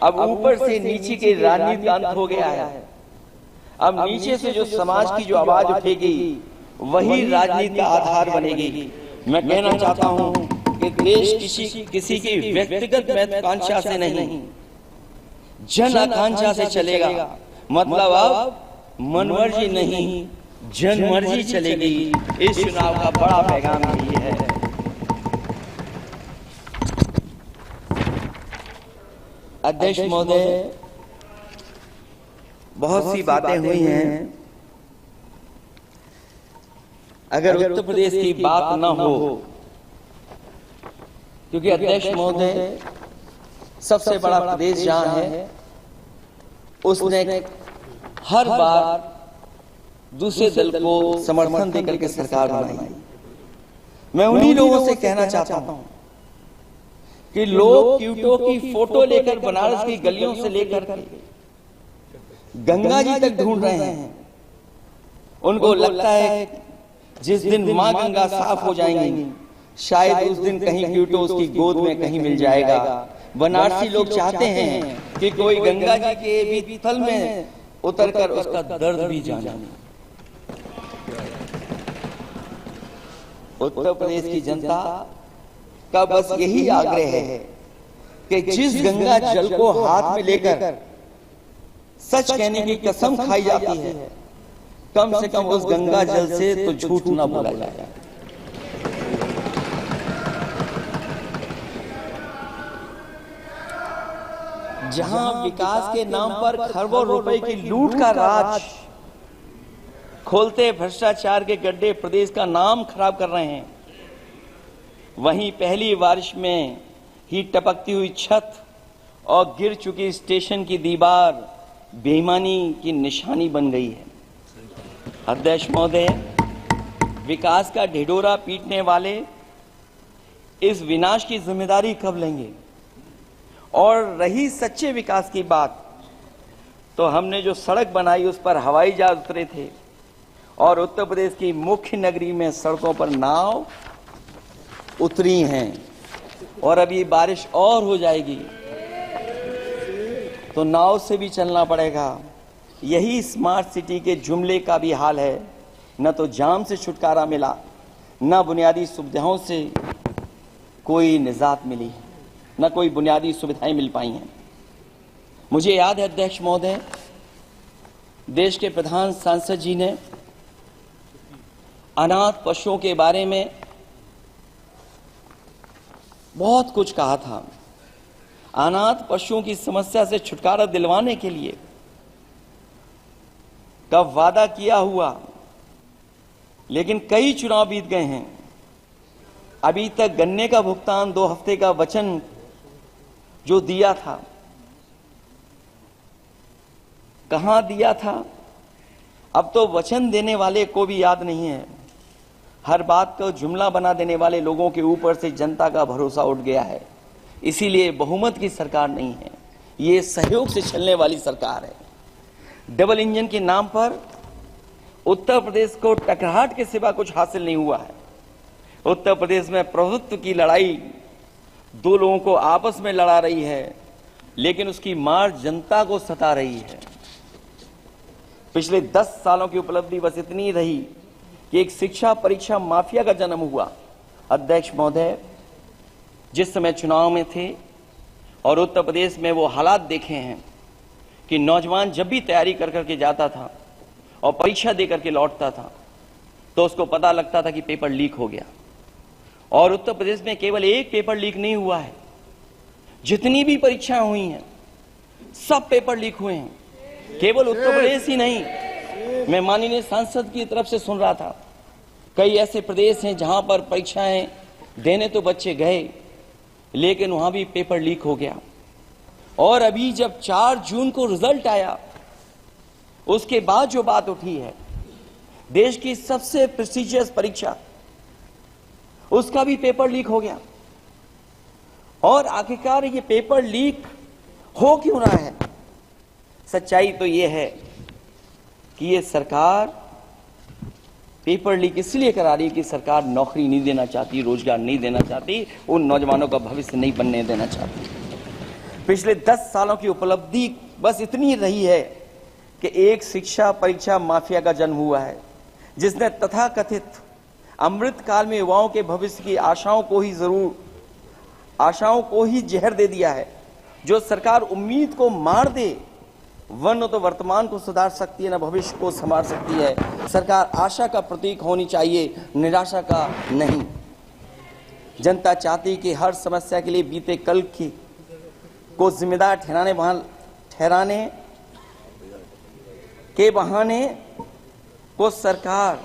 अब ऊपर से नीचे की राजनीति का अंत हो गया है। अब नीचे से जो समाज की जो आवाज उठेगी वही राजनीति का आधार बनेगी। मैं कहना चाहता हूं कि देश किसी की व्यक्तिगत महत्वाकांक्षा से नहीं, जन आकांक्षा से चलेगा। मतलब अब मनमर्जी नहीं, जनमर्जी चलेगी। इस चुनाव का बड़ा पैगाम यही है। अध्यक्ष महोदय, बहुत सी बातें हुई हैं। अगर उत्तर प्रदेश की बात न हो, क्योंकि अध्यक्ष महोदय सबसे बड़ा प्रदेश जहां है उसने हर बार दूसरे दल को समर्थन देकर के सरकार बनाई। मैं उन्हीं लोगों से कहना चाहता हूं कि लोग क्यूटो की फोटो लेकर बनारस की गलियों से लेकर गंगा जी तक ढूंढ रहे हैं। उनको लगता है जिस दिन मां गंगा साफ हो जाएंगी, शायद उस दिन कहीं क्यूटो उसकी गोद में कहीं मिल जाएगा। बनारसी लोग चाहते हैं कि कोई गंगा जी के भी तल में उतरकर उसका दर्द भी जाने। उत्तर प्रदेश की जनता का बस यही आग्रह है कि जिस गंगा जल को हाथ में लेकर सच कहने की कसम खाई जाती है, कम से कम उस गंगा जल से तो झूठ ना बोला जाए। जहां विकास के नाम पर खरबों रुपए की लूट का राज खोलते भ्रष्टाचार के गड्ढे प्रदेश का नाम खराब कर रहे हैं, वहीं पहली बारिश में ही टपकती हुई छत और गिर चुकी स्टेशन की दीवार बेईमानी की निशानी बन गई है। अध्यक्ष महोदय, विकास का ढिढोरा पीटने वाले इस विनाश की जिम्मेदारी कब लेंगे? और रही सच्चे विकास की बात, तो हमने जो सड़क बनाई उस पर हवाई जहाज उतरे थे और उत्तर प्रदेश की मुख्य नगरी में सड़कों पर नाव उतरी हैं। और अभी बारिश और हो जाएगी तो नाव से भी चलना पड़ेगा। यही स्मार्ट सिटी के जुमले का भी हाल है। न तो जाम से छुटकारा मिला, न बुनियादी सुविधाओं से कोई निजात मिली, न कोई बुनियादी सुविधाएं मिल पाई हैं। मुझे याद है अध्यक्ष महोदय, देश के प्रधान सांसद जी ने अनाथ पशुओं के बारे में बहुत कुछ कहा था। अनाथ पशुओं की समस्या से छुटकारा दिलवाने के लिए का वादा किया हुआ, लेकिन कई चुनाव बीत गए हैं, अभी तक गन्ने का भुगतान 2 हफ्ते का वचन जो दिया था, कहां दिया था? अब तो वचन देने वाले को भी याद नहीं है। हर बात को जुमला बना देने वाले लोगों के ऊपर से जनता का भरोसा उठ गया है। इसीलिए बहुमत की सरकार नहीं है, ये सहयोग से चलने वाली सरकार है। डबल इंजन के नाम पर उत्तर प्रदेश को टकराहट के सिवा कुछ हासिल नहीं हुआ है। उत्तर प्रदेश में प्रभुत्व की लड़ाई 2 लोगों को आपस में लड़ा रही है, लेकिन उसकी मार जनता को सता रही है। पिछले 10 सालों की उपलब्धि बस इतनी रही कि एक शिक्षा परीक्षा माफिया का जन्म हुआ। अध्यक्ष महोदय, जिस समय चुनाव में थे और उत्तर प्रदेश में वो हालात देखे हैं कि नौजवान जब भी तैयारी कर करके जाता था और परीक्षा दे करके लौटता था तो उसको पता लगता था कि पेपर लीक हो गया। और उत्तर प्रदेश में केवल एक पेपर लीक नहीं हुआ है, जितनी भी परीक्षाएं हुई हैं सब पेपर लीक हुए हैं। केवल उत्तर प्रदेश ही नहीं, मैं माननीय सांसद की तरफ से सुन रहा था, कई ऐसे प्रदेश हैं जहां पर परीक्षाएं देने तो बच्चे गए, लेकिन वहां भी पेपर लीक हो गया। और अभी जब 4 जून को रिजल्ट आया, उसके बाद जो बात उठी है, देश की सबसे प्रेस्टिजियस परीक्षा, उसका भी पेपर लीक हो गया। और आखिरकार ये पेपर लीक हो क्यों रहा है? सच्चाई तो ये है कि ये सरकार पेपर लीक इसलिए करा रही है कि सरकार नौकरी नहीं देना चाहती, रोजगार नहीं देना चाहती, उन नौजवानों का भविष्य नहीं बनने देना चाहती। पिछले 10 सालों की उपलब्धि बस इतनी रही है कि एक शिक्षा परीक्षा माफिया का जन्म हुआ है, जिसने तथाकथित अमृत काल में युवाओं के भविष्य की आशाओं को ही जहर दे दिया है। जो सरकार उम्मीद को मार दे, वह न तो वर्तमान को सुधार सकती है, न भविष्य को संवार सकती है। सरकार आशा का प्रतीक होनी चाहिए, निराशा का नहीं। जनता चाहती कि हर समस्या के लिए बीते कल को जिम्मेदार ठहराने के बहाने को सरकार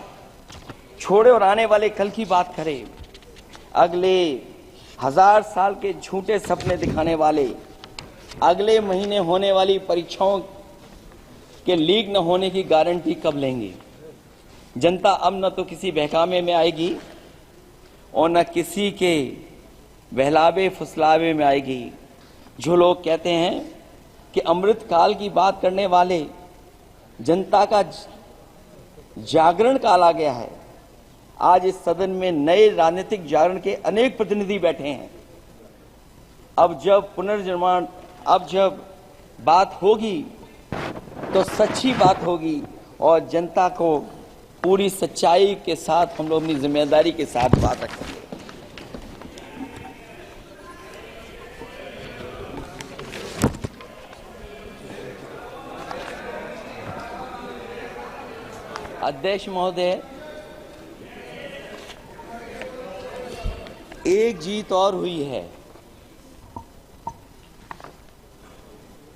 छोड़े और आने वाले कल की बात करे। अगले 1000 साल के झूठे सपने दिखाने वाले अगले महीने होने वाली परीक्षाओं के लीक न होने की गारंटी कब लेंगे? जनता अब न तो किसी बहकावे में आएगी और न किसी के बहलावे फुसलावे में आएगी। जो लोग कहते हैं कि अमृत काल की बात करने वाले जनता का जागरण काल आ गया है, आज इस सदन में नए राजनीतिक जागरण के अनेक प्रतिनिधि बैठे हैं। अब जब बात होगी तो सच्ची बात होगी और जनता को पूरी सच्चाई के साथ हम लोग अपनी जिम्मेदारी के साथ बात रखेंगे। अध्यक्ष महोदय, एक जीत और हुई है,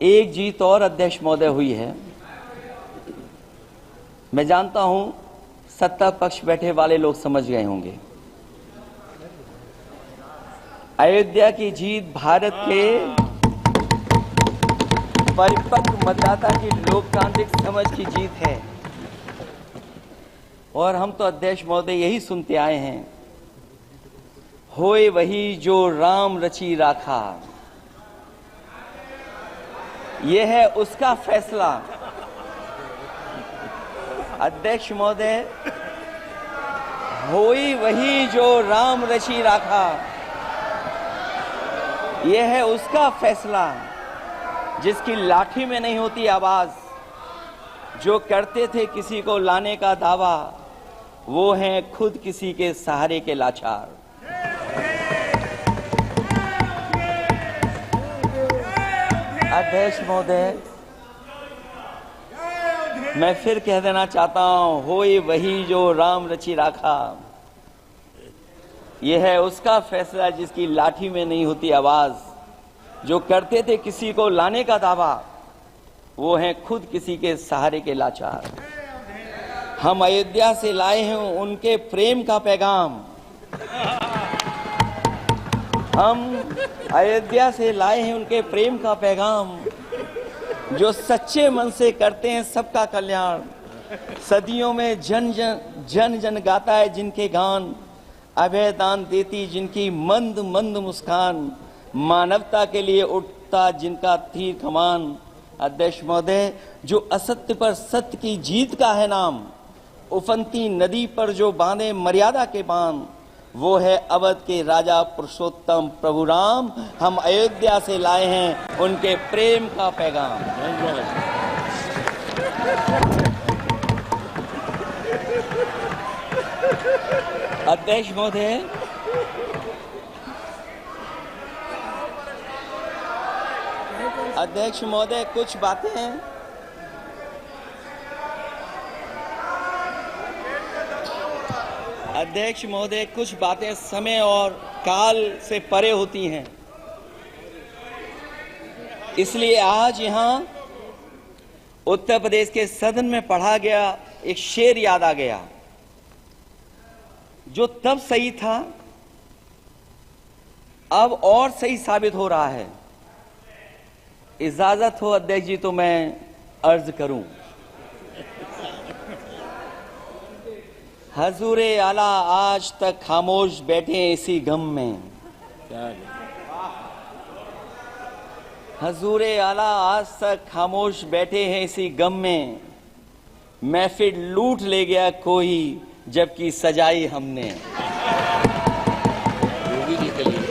एक जीत और अध्यक्ष महोदय हुई है। मैं जानता हूं सत्ता पक्ष बैठे वाले लोग समझ गए होंगे। अयोध्या की जीत भारत के परिपक्व मतदाता की लोकतांत्रिक समझ की जीत है और हम तो अध्यक्ष महोदय यही सुनते आए हैं, होए वही जो राम रची राखा। यह है उसका फैसला। अध्यक्ष महोदय, होई वही जो राम रची राखा, यह है उसका फैसला जिसकी लाठी में नहीं होती आवाज। जो करते थे किसी को लाने का दावा, वो हैं खुद किसी के सहारे के लाचार। अध्यक्ष महोदय, मैं फिर कह देना चाहता हूं, होए वही जो राम रची राखा। यह है उसका फैसला जिसकी लाठी में नहीं होती आवाज। जो करते थे किसी को लाने का दावा, वो हैं खुद किसी के सहारे के लाचार। हम अयोध्या से लाए हैं उनके प्रेम का पैगाम। हम अयोध्या से लाए हैं उनके प्रेम का पैगाम, जो सच्चे मन से करते हैं सबका कल्याण। सदियों में जन जन गाता है जिनके गान, अभय दान देती जिनकी मंद मंद मुस्कान, मानवता के लिए उठता जिनका तीर कमान। अध्यक्ष महोदय, जो असत्य पर सत्य की जीत का है नाम, उफनती नदी पर जो बांधे मर्यादा के बांध, वो है अवध के राजा पुरुषोत्तम प्रभु राम। हम अयोध्या से लाए हैं उनके प्रेम का पैगाम। अध्यक्ष महोदय, अध्यक्ष महोदय, कुछ बातें समय और काल से परे होती हैं। इसलिए आज यहां उत्तर प्रदेश के सदन में पढ़ा गया एक शेर याद आ गया, जो तब सही था अब और सही साबित हो रहा है। इजाजत हो अध्यक्ष जी तो मैं अर्ज करूं। हजूरे आला आज तक खामोश बैठे इसी गम में। हजूरे आला आज तक खामोश बैठे हैं इसी गम में। महफिल लूट ले गया कोई जबकि सजाई हमने। योगी जी के लिए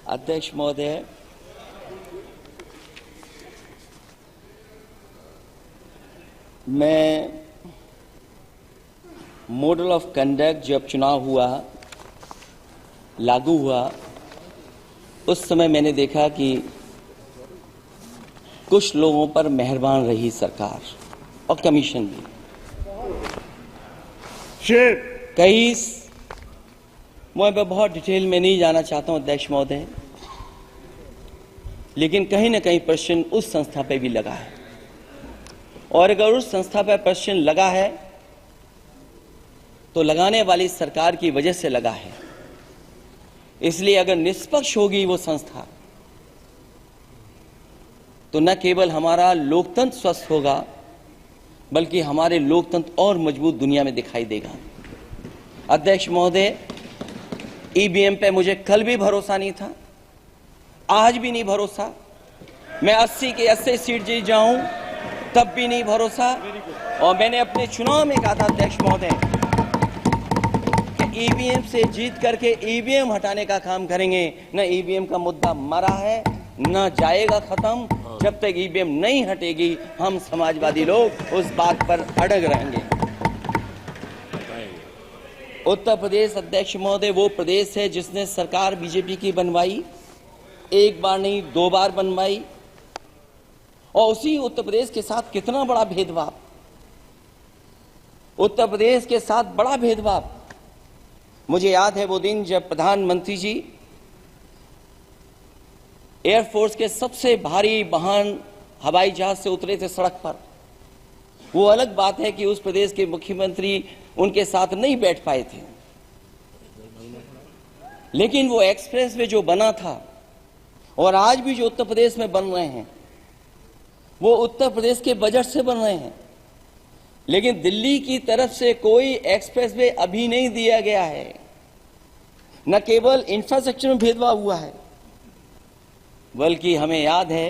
अध्यक्ष महोदय, मैं मॉडल ऑफ कंडक्ट जब चुनाव हुआ, लागू हुआ, उस समय मैंने देखा कि कुछ लोगों पर मेहरबान रही सरकार और कमीशन भी। कई, मैं बहुत डिटेल में नहीं जाना चाहता हूं अध्यक्ष महोदय, लेकिन कहीं ना कहीं प्रश्न उस संस्था पे भी लगा है, और अगर उस संस्था पर प्रश्न लगा है तो लगाने वाली सरकार की वजह से लगा है। इसलिए अगर निष्पक्ष होगी वो संस्था तो न केवल हमारा लोकतंत्र स्वस्थ होगा, बल्कि हमारे लोकतंत्र और मजबूत दुनिया में दिखाई देगा। अध्यक्ष महोदय, ईवीएम पे मुझे कल भी भरोसा नहीं था, आज भी नहीं भरोसा। मैं 80 के 80 सीट जीत जाऊं तब भी नहीं भरोसा। और मैंने अपने चुनाव में कहा था अध्यक्ष महोदय कि ईवीएम से जीत करके ईवीएम हटाने का काम करेंगे। न ईवीएम का मुद्दा मरा है, न जाएगा खत्म। जब तक ईवीएम नहीं हटेगी हम समाजवादी लोग उस बात पर अड़ग रहेंगे। उत्तर प्रदेश अध्यक्ष महोदय वो प्रदेश है जिसने सरकार बीजेपी की बनवाई, एक बार नहीं 2 बार बनवाई, और उसी उत्तर प्रदेश के साथ कितना बड़ा भेदभाव, उत्तर प्रदेश के साथ बड़ा भेदभाव। मुझे याद है वो दिन जब प्रधानमंत्री जी एयरफोर्स के सबसे भारी वाहन हवाई जहाज से उतरे थे सड़क पर। वो अलग बात है कि उस प्रदेश के मुख्यमंत्री उनके साथ नहीं बैठ पाए थे, लेकिन वो एक्सप्रेस वे जो बना था और आज भी जो उत्तर प्रदेश में बन रहे हैं वो उत्तर प्रदेश के बजट से बन रहे हैं। लेकिन दिल्ली की तरफ से कोई एक्सप्रेस वे अभी नहीं दिया गया है। न केवल इंफ्रास्ट्रक्चर में भेदभाव हुआ है, बल्कि हमें याद है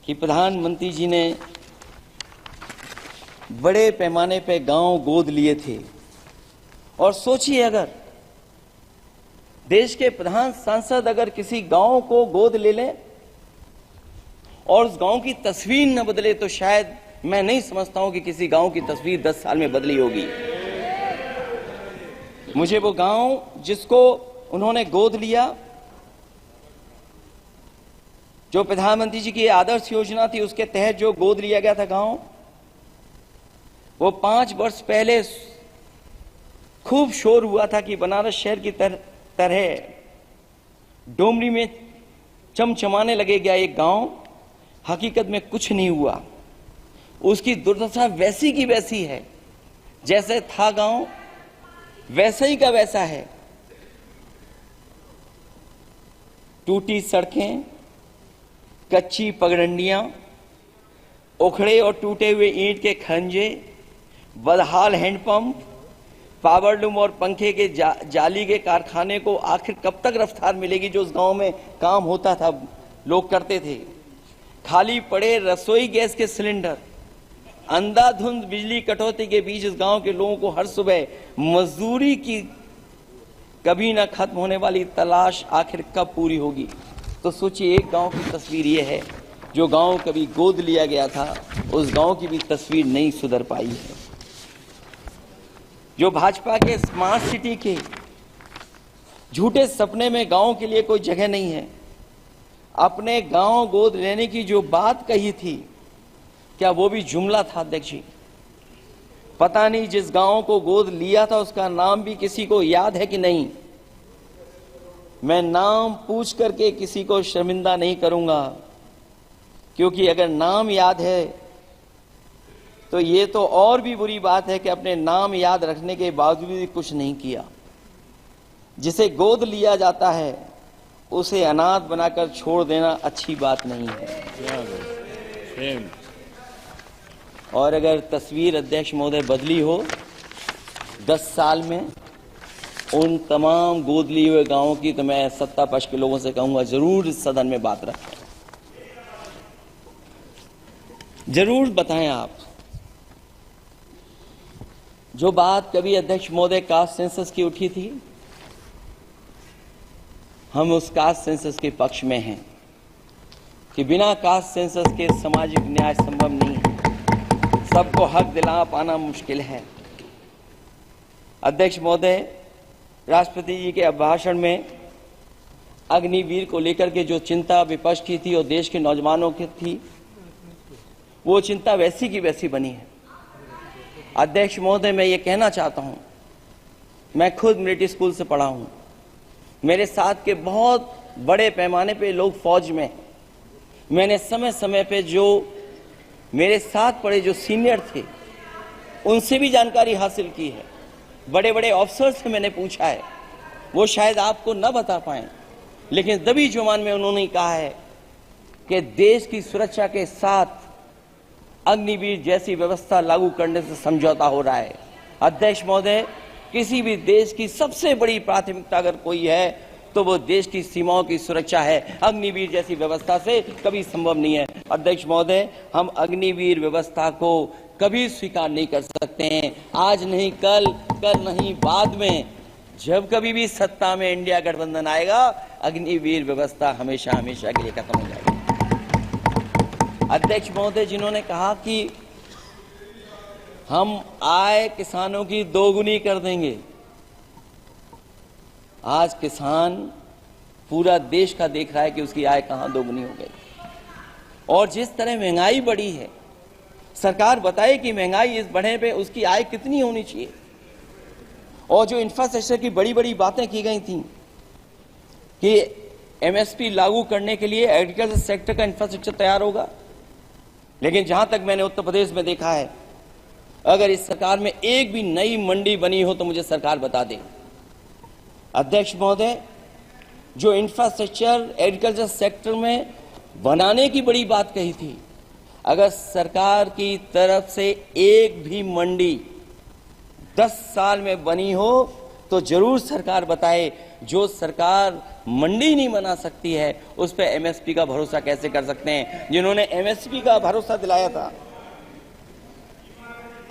कि प्रधानमंत्री जी ने बड़े पैमाने पे गांव गोद लिए थे। और सोचिए, अगर देश के प्रधान सांसद अगर किसी गांव को गोद ले लें और उस गांव की तस्वीर न बदले, तो शायद मैं नहीं समझता हूं कि किसी गांव की तस्वीर 10 साल में बदली होगी। मुझे वो गांव जिसको उन्होंने गोद लिया, जो प्रधानमंत्री जी की आदर्श योजना थी उसके तहत जो गोद लिया गया था गांव, वो 5 वर्ष पहले खूब शोर हुआ था कि बनारस शहर की तरह डोमरी में चमचमाने लगेगा एक गांव। हकीकत में कुछ नहीं हुआ। उसकी दुर्दशा वैसी की वैसी है, जैसे था गांव वैसा ही का वैसा है। टूटी सड़कें, कच्ची पगडंडियां, उखड़े और टूटे हुए ईंट के खंजे, बदहाल हैंडपंप, पावरलूम और पंखे के जाली के कारखाने को आखिर कब तक रफ्तार मिलेगी जो उस गांव में काम होता था, लोग करते थे। खाली पड़े रसोई गैस के सिलेंडर, अंधाधुंध बिजली कटौती के बीच इस गांव के लोगों को हर सुबह मजदूरी की कभी ना खत्म होने वाली तलाश आखिर कब पूरी होगी। तो सोचिए, एक गांव की तस्वीर ये है। जो गांव कभी गोद लिया गया था उस गांव की भी तस्वीर नहीं सुधर पाई है। जो भाजपा के स्मार्ट सिटी के झूठे सपने में गांव के लिए कोई जगह नहीं है। अपने गांव गोद लेने की जो बात कही थी, क्या वो भी जुमला था अध्यक्ष जी? पता नहीं जिस गांव को गोद लिया था उसका नाम भी किसी को याद है कि नहीं। मैं नाम पूछ करके किसी को शर्मिंदा नहीं करूंगा, क्योंकि अगर नाम याद है तो ये तो और भी बुरी बात है कि अपने नाम याद रखने के बावजूद भी कुछ नहीं किया। जिसे गोद लिया जाता है उसे अनाथ बनाकर छोड़ देना अच्छी बात नहीं है। और अगर तस्वीर अध्यक्ष महोदय बदली हो 10 साल में उन तमाम गोद लिए हुए गांवों की, तो मैं सत्ता पक्ष के लोगों से कहूंगा जरूर इस सदन में बात रखें, जरूर बताएं आप। जो बात कभी अध्यक्ष महोदय कास्ट सेंसस की उठी थी, हम उस कास्ट सेंसस के पक्ष में हैं कि बिना कास्ट सेंसस के सामाजिक न्याय संभव नहीं है। सबको हक दिला पाना मुश्किल है। अध्यक्ष महोदय, राष्ट्रपति जी के अभिभाषण में अग्निवीर को लेकर के जो चिंता विपक्ष की थी और देश के नौजवानों की थी, वो चिंता वैसी की वैसी बनी है। अध्यक्ष महोदय, मैं ये कहना चाहता हूं, मैं खुद मिलिट्री स्कूल से पढ़ा हूं, मेरे साथ के बहुत बड़े पैमाने पे लोग फौज में हैं। मैंने समय समय पे जो मेरे साथ पढ़े जो सीनियर थे उनसे भी जानकारी हासिल की है। बड़े बड़े ऑफिसर से मैंने पूछा है, वो शायद आपको न बता पाए, लेकिन दबी जुबान में उन्होंने कहा है कि देश की सुरक्षा के साथ अग्निवीर जैसी व्यवस्था लागू करने से समझौता हो रहा है। अध्यक्ष महोदय, किसी भी देश की सबसे बड़ी प्राथमिकता अगर कोई है तो वो देश की सीमाओं की सुरक्षा है। अग्निवीर जैसी व्यवस्था से कभी संभव नहीं है। अध्यक्ष महोदय, हम अग्निवीर व्यवस्था को कभी स्वीकार नहीं कर सकते हैं। आज नहीं कल, कल नहीं बाद में, जब कभी भी सत्ता में इंडिया गठबंधन आएगा, अग्निवीर व्यवस्था हमेशा हमेशा के लिए खत्म हो जाएगी। अध्यक्ष महोदय, जिन्होंने कहा कि हम आय किसानों की दोगुनी कर देंगे, आज किसान पूरा देश का देख रहा है कि उसकी आय कहां दोगुनी हो गई। और जिस तरह महंगाई बढ़ी है, सरकार बताए कि महंगाई इस बढ़ने पे उसकी आय कितनी होनी चाहिए। और जो इंफ्रास्ट्रक्चर की बड़ी बड़ी बातें की गई थी कि एमएसपी लागू करने के लिए एग्रीकल्चर सेक्टर का इंफ्रास्ट्रक्चर तैयार होगा, लेकिन जहां तक मैंने उत्तर प्रदेश में देखा है, अगर इस सरकार में एक भी नई मंडी बनी हो तो मुझे सरकार बता दे। अध्यक्ष महोदय, जो इंफ्रास्ट्रक्चर एग्रीकल्चर सेक्टर में बनाने की बड़ी बात कही थी, अगर सरकार की तरफ से एक भी मंडी 10 साल में बनी हो तो जरूर सरकार बताए। जो सरकार मंडी नहीं बना सकती है उस पर एमएसपी का भरोसा कैसे कर सकते हैं, जिन्होंने एमएसपी का भरोसा दिलाया था।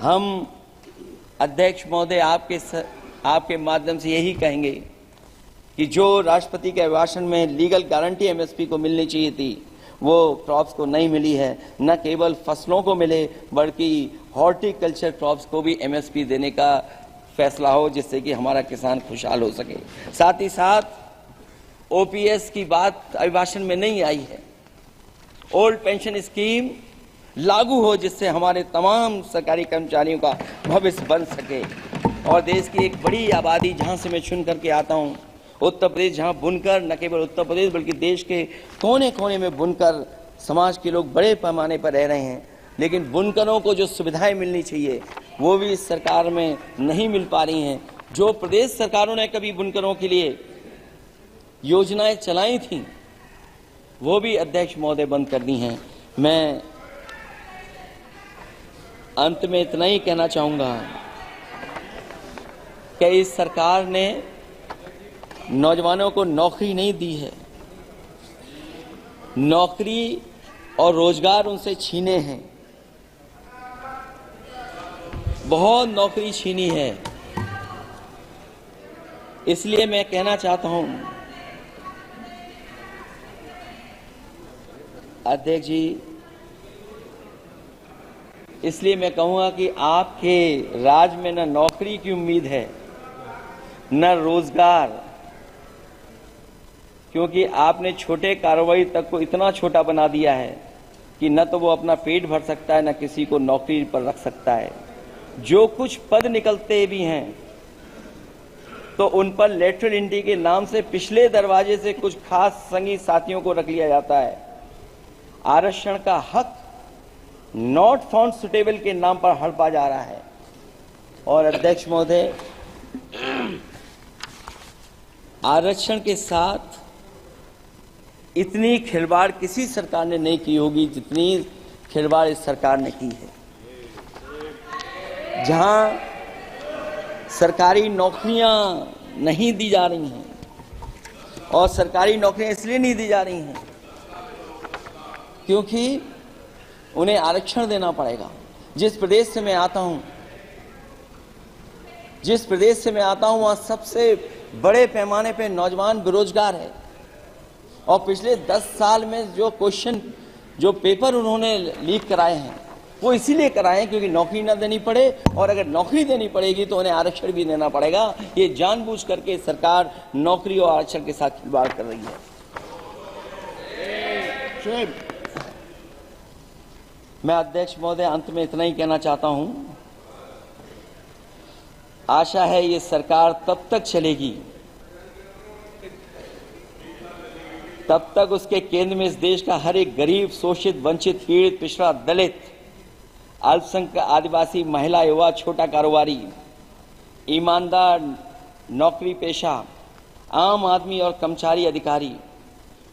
हम अध्यक्ष महोदय आपके माध्यम से यही कहेंगे कि जो राष्ट्रपति के अभिभाषण में लीगल गारंटी एमएसपी को मिलनी चाहिए थी, वो क्रॉप्स को नहीं मिली है। न केवल फसलों को मिले बल्कि हॉर्टिकल्चर क्रॉप्स को भी एमएसपी देने का फैसला हो, जिससे कि हमारा किसान खुशहाल हो सके। साथ ही साथ ओपीएस की बात अभिभाषण में नहीं आई है। ओल्ड पेंशन स्कीम लागू हो, जिससे हमारे तमाम सरकारी कर्मचारियों का भविष्य बन सके। और देश की एक बड़ी आबादी, जहां से मैं चुन करके आता हूं, उत्तर प्रदेश, जहां बुनकर, न केवल उत्तर प्रदेश बल्कि देश के कोने कोने में बुनकर समाज के लोग बड़े पैमाने पर रह रहे हैं, लेकिन बुनकरों को जो सुविधाएं मिलनी चाहिए वो भी इस सरकार में नहीं मिल पा रही हैं। जो प्रदेश सरकारों ने कभी बुनकरों के लिए योजनाएं चलाई थी वो भी अध्यक्ष महोदय बंद कर दी हैं। मैं अंत में इतना ही कहना चाहूंगा कि इस सरकार ने नौजवानों को नौकरी नहीं दी है, नौकरी और रोजगार उनसे छीने हैं, बहुत नौकरी छीनी है। इसलिए मैं कहना चाहता हूं अध्यक्ष जी, इसलिए मैं कहूंगा कि आपके राज में न नौकरी की उम्मीद है न रोजगार, क्योंकि आपने छोटे कारोबारी तक को इतना छोटा बना दिया है कि न तो वो अपना पेट भर सकता है न किसी को नौकरी पर रख सकता है। जो कुछ पद निकलते भी हैं तो उन पर लेटरल एंट्री के नाम से पिछले दरवाजे से कुछ खास संगी साथियों को रख लिया जाता है। आरक्षण का हक नॉट फाउंड सुटेबल के नाम पर हड़पा जा रहा है। और अध्यक्ष महोदय, आरक्षण के साथ इतनी खिलवाड़ किसी सरकार ने नहीं की होगी जितनी खिलवाड़ इस सरकार ने की है। जहां सरकारी नौकरियां नहीं दी जा रही हैं, और सरकारी नौकरियां इसलिए नहीं दी जा रही हैं क्योंकि उन्हें आरक्षण देना पड़ेगा। जिस प्रदेश से मैं आता हूं जिस प्रदेश से मैं आता हूं वहां सबसे बड़े पैमाने पे नौजवान बेरोजगार है और पिछले 10 साल में जो क्वेश्चन जो पेपर उन्होंने लीक कराए हैं वो इसीलिए कराए हैं क्योंकि नौकरी ना देनी पड़े, और अगर नौकरी देनी पड़ेगी तो उन्हें आरक्षण भी देना पड़ेगा। ये जानबूझ करके सरकार नौकरी और आरक्षण के साथ खिलवाड़ कर रही है। मैं अध्यक्ष महोदय अंत में इतना ही कहना चाहता हूं, आशा है ये सरकार तब तक चलेगी तब तक उसके केंद्र में इस देश का हर एक गरीब, शोषित, वंचित, पीड़ित, पिछड़ा, दलित, अल्पसंख्यक, आदिवासी, महिला, युवा, छोटा कारोबारी, ईमानदार, नौकरी पेशा, आम आदमी और कर्मचारी अधिकारी,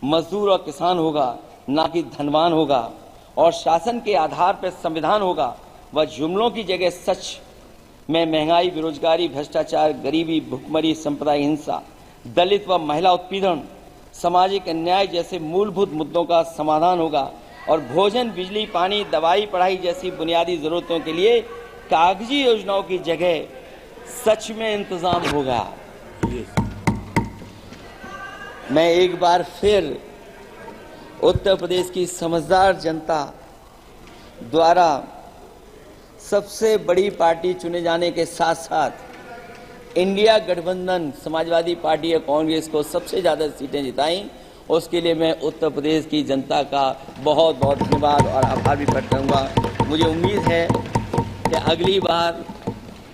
मजदूर और किसान होगा, ना कि धनवान होगा, और शासन के आधार पर संविधान होगा। वह जुमलों की जगह सच में महंगाई, बेरोजगारी, भ्रष्टाचार, गरीबी, भुखमरी, सांप्रदायिक हिंसा, दलित व महिला उत्पीड़न, सामाजिक अन्याय जैसे मूलभूत मुद्दों का समाधान होगा और भोजन, बिजली, पानी, दवाई, पढ़ाई जैसी बुनियादी जरूरतों के लिए कागजी योजनाओं की जगह सच में इंतजाम होगा। मैं एक बार फिर उत्तर प्रदेश की समझदार जनता द्वारा सबसे बड़ी पार्टी चुने जाने के साथ साथ इंडिया गठबंधन समाजवादी पार्टी या कांग्रेस को सबसे ज्यादा सीटें जिताई, उसके लिए मैं उत्तर प्रदेश की जनता का बहुत बहुत धन्यवाद और आभार भी व्यक्त करूंगा। मुझे उम्मीद है कि अगली बार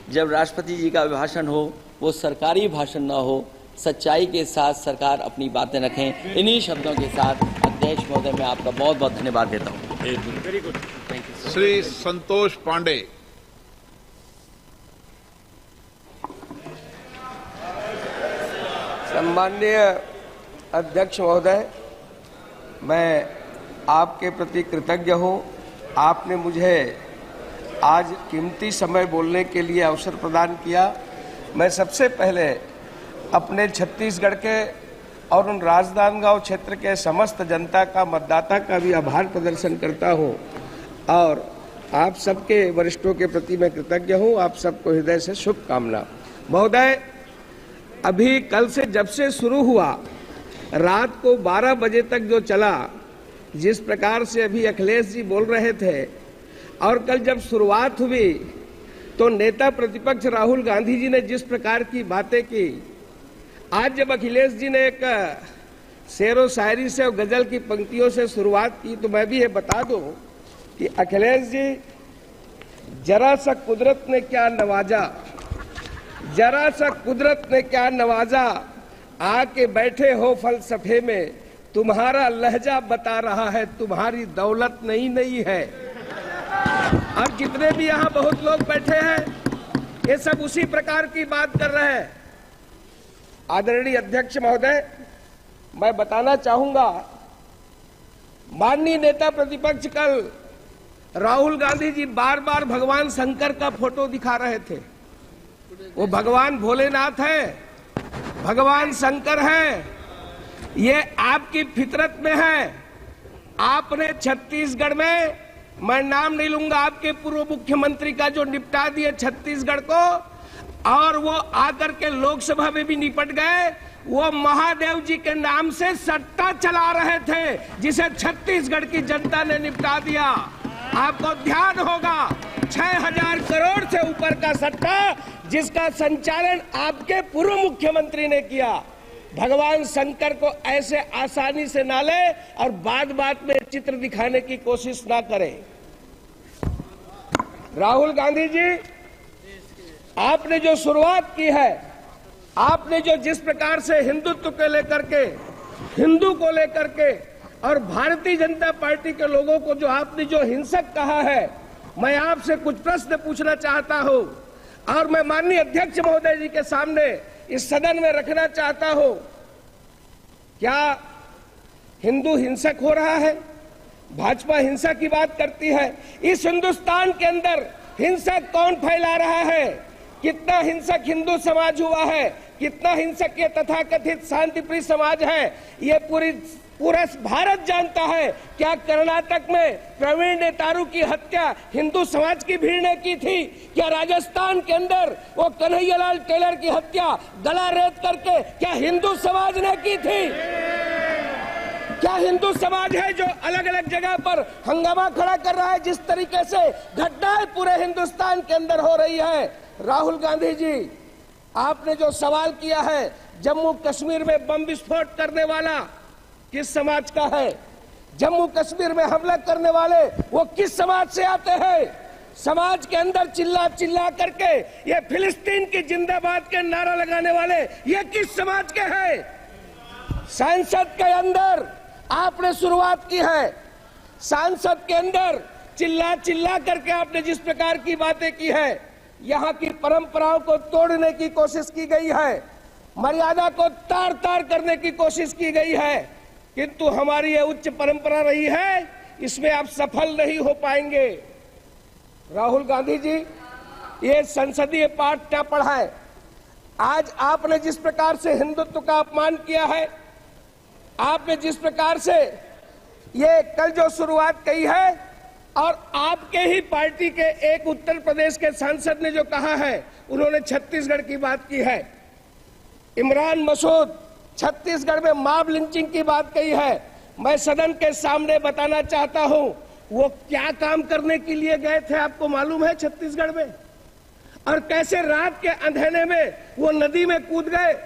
जब राष्ट्रपति जी का अभिभाषण हो वो सरकारी भाषण न हो, सच्चाई के साथ सरकार अपनी बातें रखें। इन्हीं शब्दों के साथ अध्यक्ष महोदय मैं आपका बहुत बहुत धन्यवाद देता हूँ। Very good, thank you. Shri Santosh Pandey. सम्माननीय अध्यक्ष महोदय, मैं आपके प्रति कृतज्ञ हूँ। आपने मुझे आज कीमती समय बोलने के लिए अवसर प्रदान किया। मैं सबसे पहले अपने छत्तीसगढ़ के और उन राजनांदगांव क्षेत्र के समस्त जनता का, मतदाता का भी आभार प्रदर्शन करता हूँ और आप सबके वरिष्ठों के प्रति मैं कृतज्ञ हूँ। आप सबको हृदय से शुभकामना। महोदय, अभी कल से जब से शुरू हुआ रात को 12 बजे तक जो चला, जिस प्रकार से अभी अखिलेश जी बोल रहे थे और कल जब शुरुआत हुई तो नेता प्रतिपक्ष राहुल गांधी जी ने जिस प्रकार की बातें की, आज जब अखिलेश जी ने एक शेरो शायरी से और गजल की पंक्तियों से शुरुआत की तो मैं भी ये बता दूं कि अखिलेश जी, जरा सा कुदरत ने क्या नवाजा, जरा सा कुदरत ने क्या नवाजा, आके बैठे हो फलसफे में, तुम्हारा लहजा बता रहा है तुम्हारी दौलत नई नई है। अब जितने भी यहाँ बहुत लोग बैठे हैं ये सब उसी प्रकार की बात कर रहे हैं। आदरणीय अध्यक्ष महोदय, मैं बताना चाहूंगा, माननीय नेता प्रतिपक्ष कल राहुल गांधी जी बार बार भगवान शंकर का फोटो दिखा रहे थे। वो भगवान भोलेनाथ है, भगवान शंकर है, ये आपकी फितरत में है। आपने छत्तीसगढ़ में, मैं नाम नहीं लूंगा, आपके पूर्व मुख्यमंत्री का जो निपटा दिए छत्तीसगढ़ को, और वो आकर के लोकसभा में भी निपट गए। वो महादेव जी के नाम से सट्टा चला रहे थे जिसे छत्तीसगढ़ की जनता ने निपटा दिया। आपको ध्यान होगा 6000 करोड़ से ऊपर का सट्टा जिसका संचालन आपके पूर्व मुख्यमंत्री ने किया। भगवान शंकर को ऐसे आसानी से ना ले और बात बात में चित्र दिखाने की कोशिश ना करें। राहुल गांधी जी, आपने जो शुरुआत की है, आपने जो जिस प्रकार से हिंदुत्व को लेकर के, हिंदू को लेकर के और भारतीय जनता पार्टी के लोगों को जो आपने जो हिंसक कहा है, मैं आपसे कुछ प्रश्न पूछना चाहता हूं और मैं माननीय अध्यक्ष महोदय जी के सामने इस सदन में रखना चाहता हूं। क्या हिंदू हिंसक हो रहा है? भाजपा हिंसा की बात करती है। इस हिंदुस्तान के अंदर हिंसा कौन फैला रहा है? कितना हिंसक हिंदू समाज हुआ है, कितना हिंसक ये तथाकथित शांतिप्रिय समाज है, ये पूरी पूरा भारत जानता है क्या कर्नाटक में प्रवीण नेतारू की हत्या हिंदू समाज की भीड़ ने की थी, क्या राजस्थान के अंदर वो कन्हैयालाल टेलर की हत्या गला रेत करके क्या हिंदू समाज ने की थी? क्या हिंदू समाज है जो अलग अलग जगह पर हंगामा खड़ा कर रहा है? जिस तरीके से घटनाएं पूरे हिंदुस्तान के अंदर हो रही है। राहुल गांधी जी, आपने जो सवाल किया है जम्मू कश्मीर में बम विस्फोट करने वाला किस समाज का है, जम्मू कश्मीर में हमला करने वाले वो किस समाज से आते हैं? समाज के अंदर चिल्ला चिल्ला करके ये फिलिस्तीन की जिंदाबाद के नारा लगाने वाले ये किस समाज के हैं? संसद के अंदर आपने शुरुआत की है, संसद के अंदर चिल्ला चिल्ला करके आपने जिस प्रकार की बातें की है, यहाँ की परंपराओं को तोड़ने की कोशिश की गई है, मर्यादा को तार तार करने की कोशिश की गई है, किंतु हमारी ये उच्च परंपरा रही है, इसमें आप सफल नहीं हो पाएंगे। राहुल गांधी जी, ये संसदीय पाठ क्या पढ़ा है? आज आपने जिस प्रकार से हिंदुत्व का अपमान किया है, आपने जिस प्रकार से ये कल जो शुरुआत की है, और आपके ही पार्टी के एक उत्तर प्रदेश के सांसद ने जो कहा है, उन्होंने छत्तीसगढ़ की बात की है। इमरान मसूद छत्तीसगढ़ में मॉब लिंचिंग की बात कही है। मैं सदन के सामने बताना चाहता हूं, वो क्या काम करने के लिए गए थे आपको मालूम है छत्तीसगढ़ में? और कैसे रात के अंधेरे में वो नदी में कूद गए?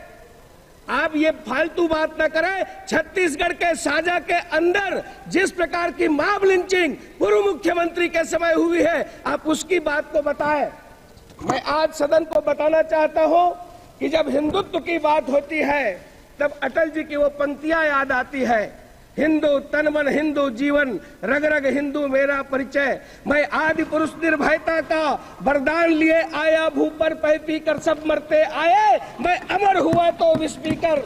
आप ये फालतू बात न करें। छत्तीसगढ़ के साजा के अंदर जिस प्रकार की मॉब लिंचिंग पूर्व मुख्यमंत्री के समय हुई है, आप उसकी बात को बताएं। मैं आज सदन को बताना चाहता हूं कि जब हिंदुत्व की बात होती है तब अटल जी की वो पंक्तियां याद आती है, हिंदू तन मन हिंदू जीवन, रग रग हिंदू मेरा परिचय, मैं आदि पुरुष निर्भयता का वरदान लिए आया, भू पर पै पी कर सब मरते आए, मैं अमर हुआ तो विष पीकर।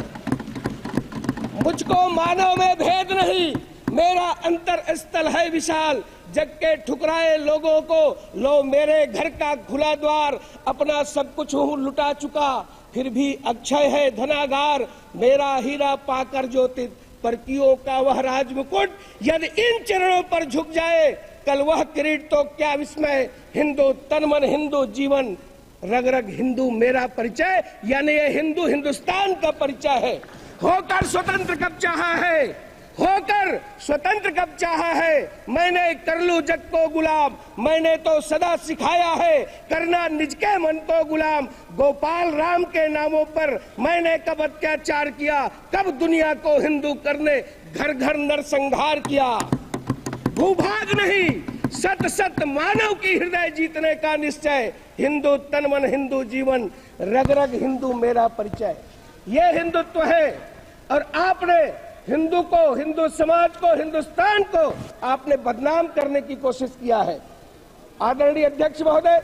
मुझको मानव में भेद नहीं, मेरा अंतर स्थल है विशाल, जग के ठुकराए लोगों को लो मेरे घर का खुला द्वार, अपना सब कुछ हूँ लुटा चुका, फिर भी अक्षय है धनागार, मेरा हीरा पाकर ज्योतित परकियों का वह राज मुकुट, यदि इन चरणों पर झुक जाए कल वह किरीट तो क्या विस्मय, हिंदू तन मन हिंदू जीवन, रग रग हिंदू मेरा परिचय। यानी ये हिंदू हिंदुस्तान का परिचय है। होकर स्वतंत्र कब चाहा है, होकर स्वतंत्र कब चाहा है, मैंने कर लूं जग को गुलाम, मैंने तो सदा सिखाया है करना निज के मन को गुलाम, गोपाल राम के नामों पर मैंने कब अत्याचार किया, कब दुनिया को हिंदू करने घर घर नरसंहार किया। भूभाग नहीं सत सत मानव की हृदय जीतने का निश्चय, हिंदू तन मन हिंदू जीवन, रग रग हिंदू मेरा परिचय। ये हिंदुत्व है। और आपने हिंदू को, हिंदू समाज को, हिंदुस्तान को आपने बदनाम करने की कोशिश किया है। आदरणीय अध्यक्ष महोदय,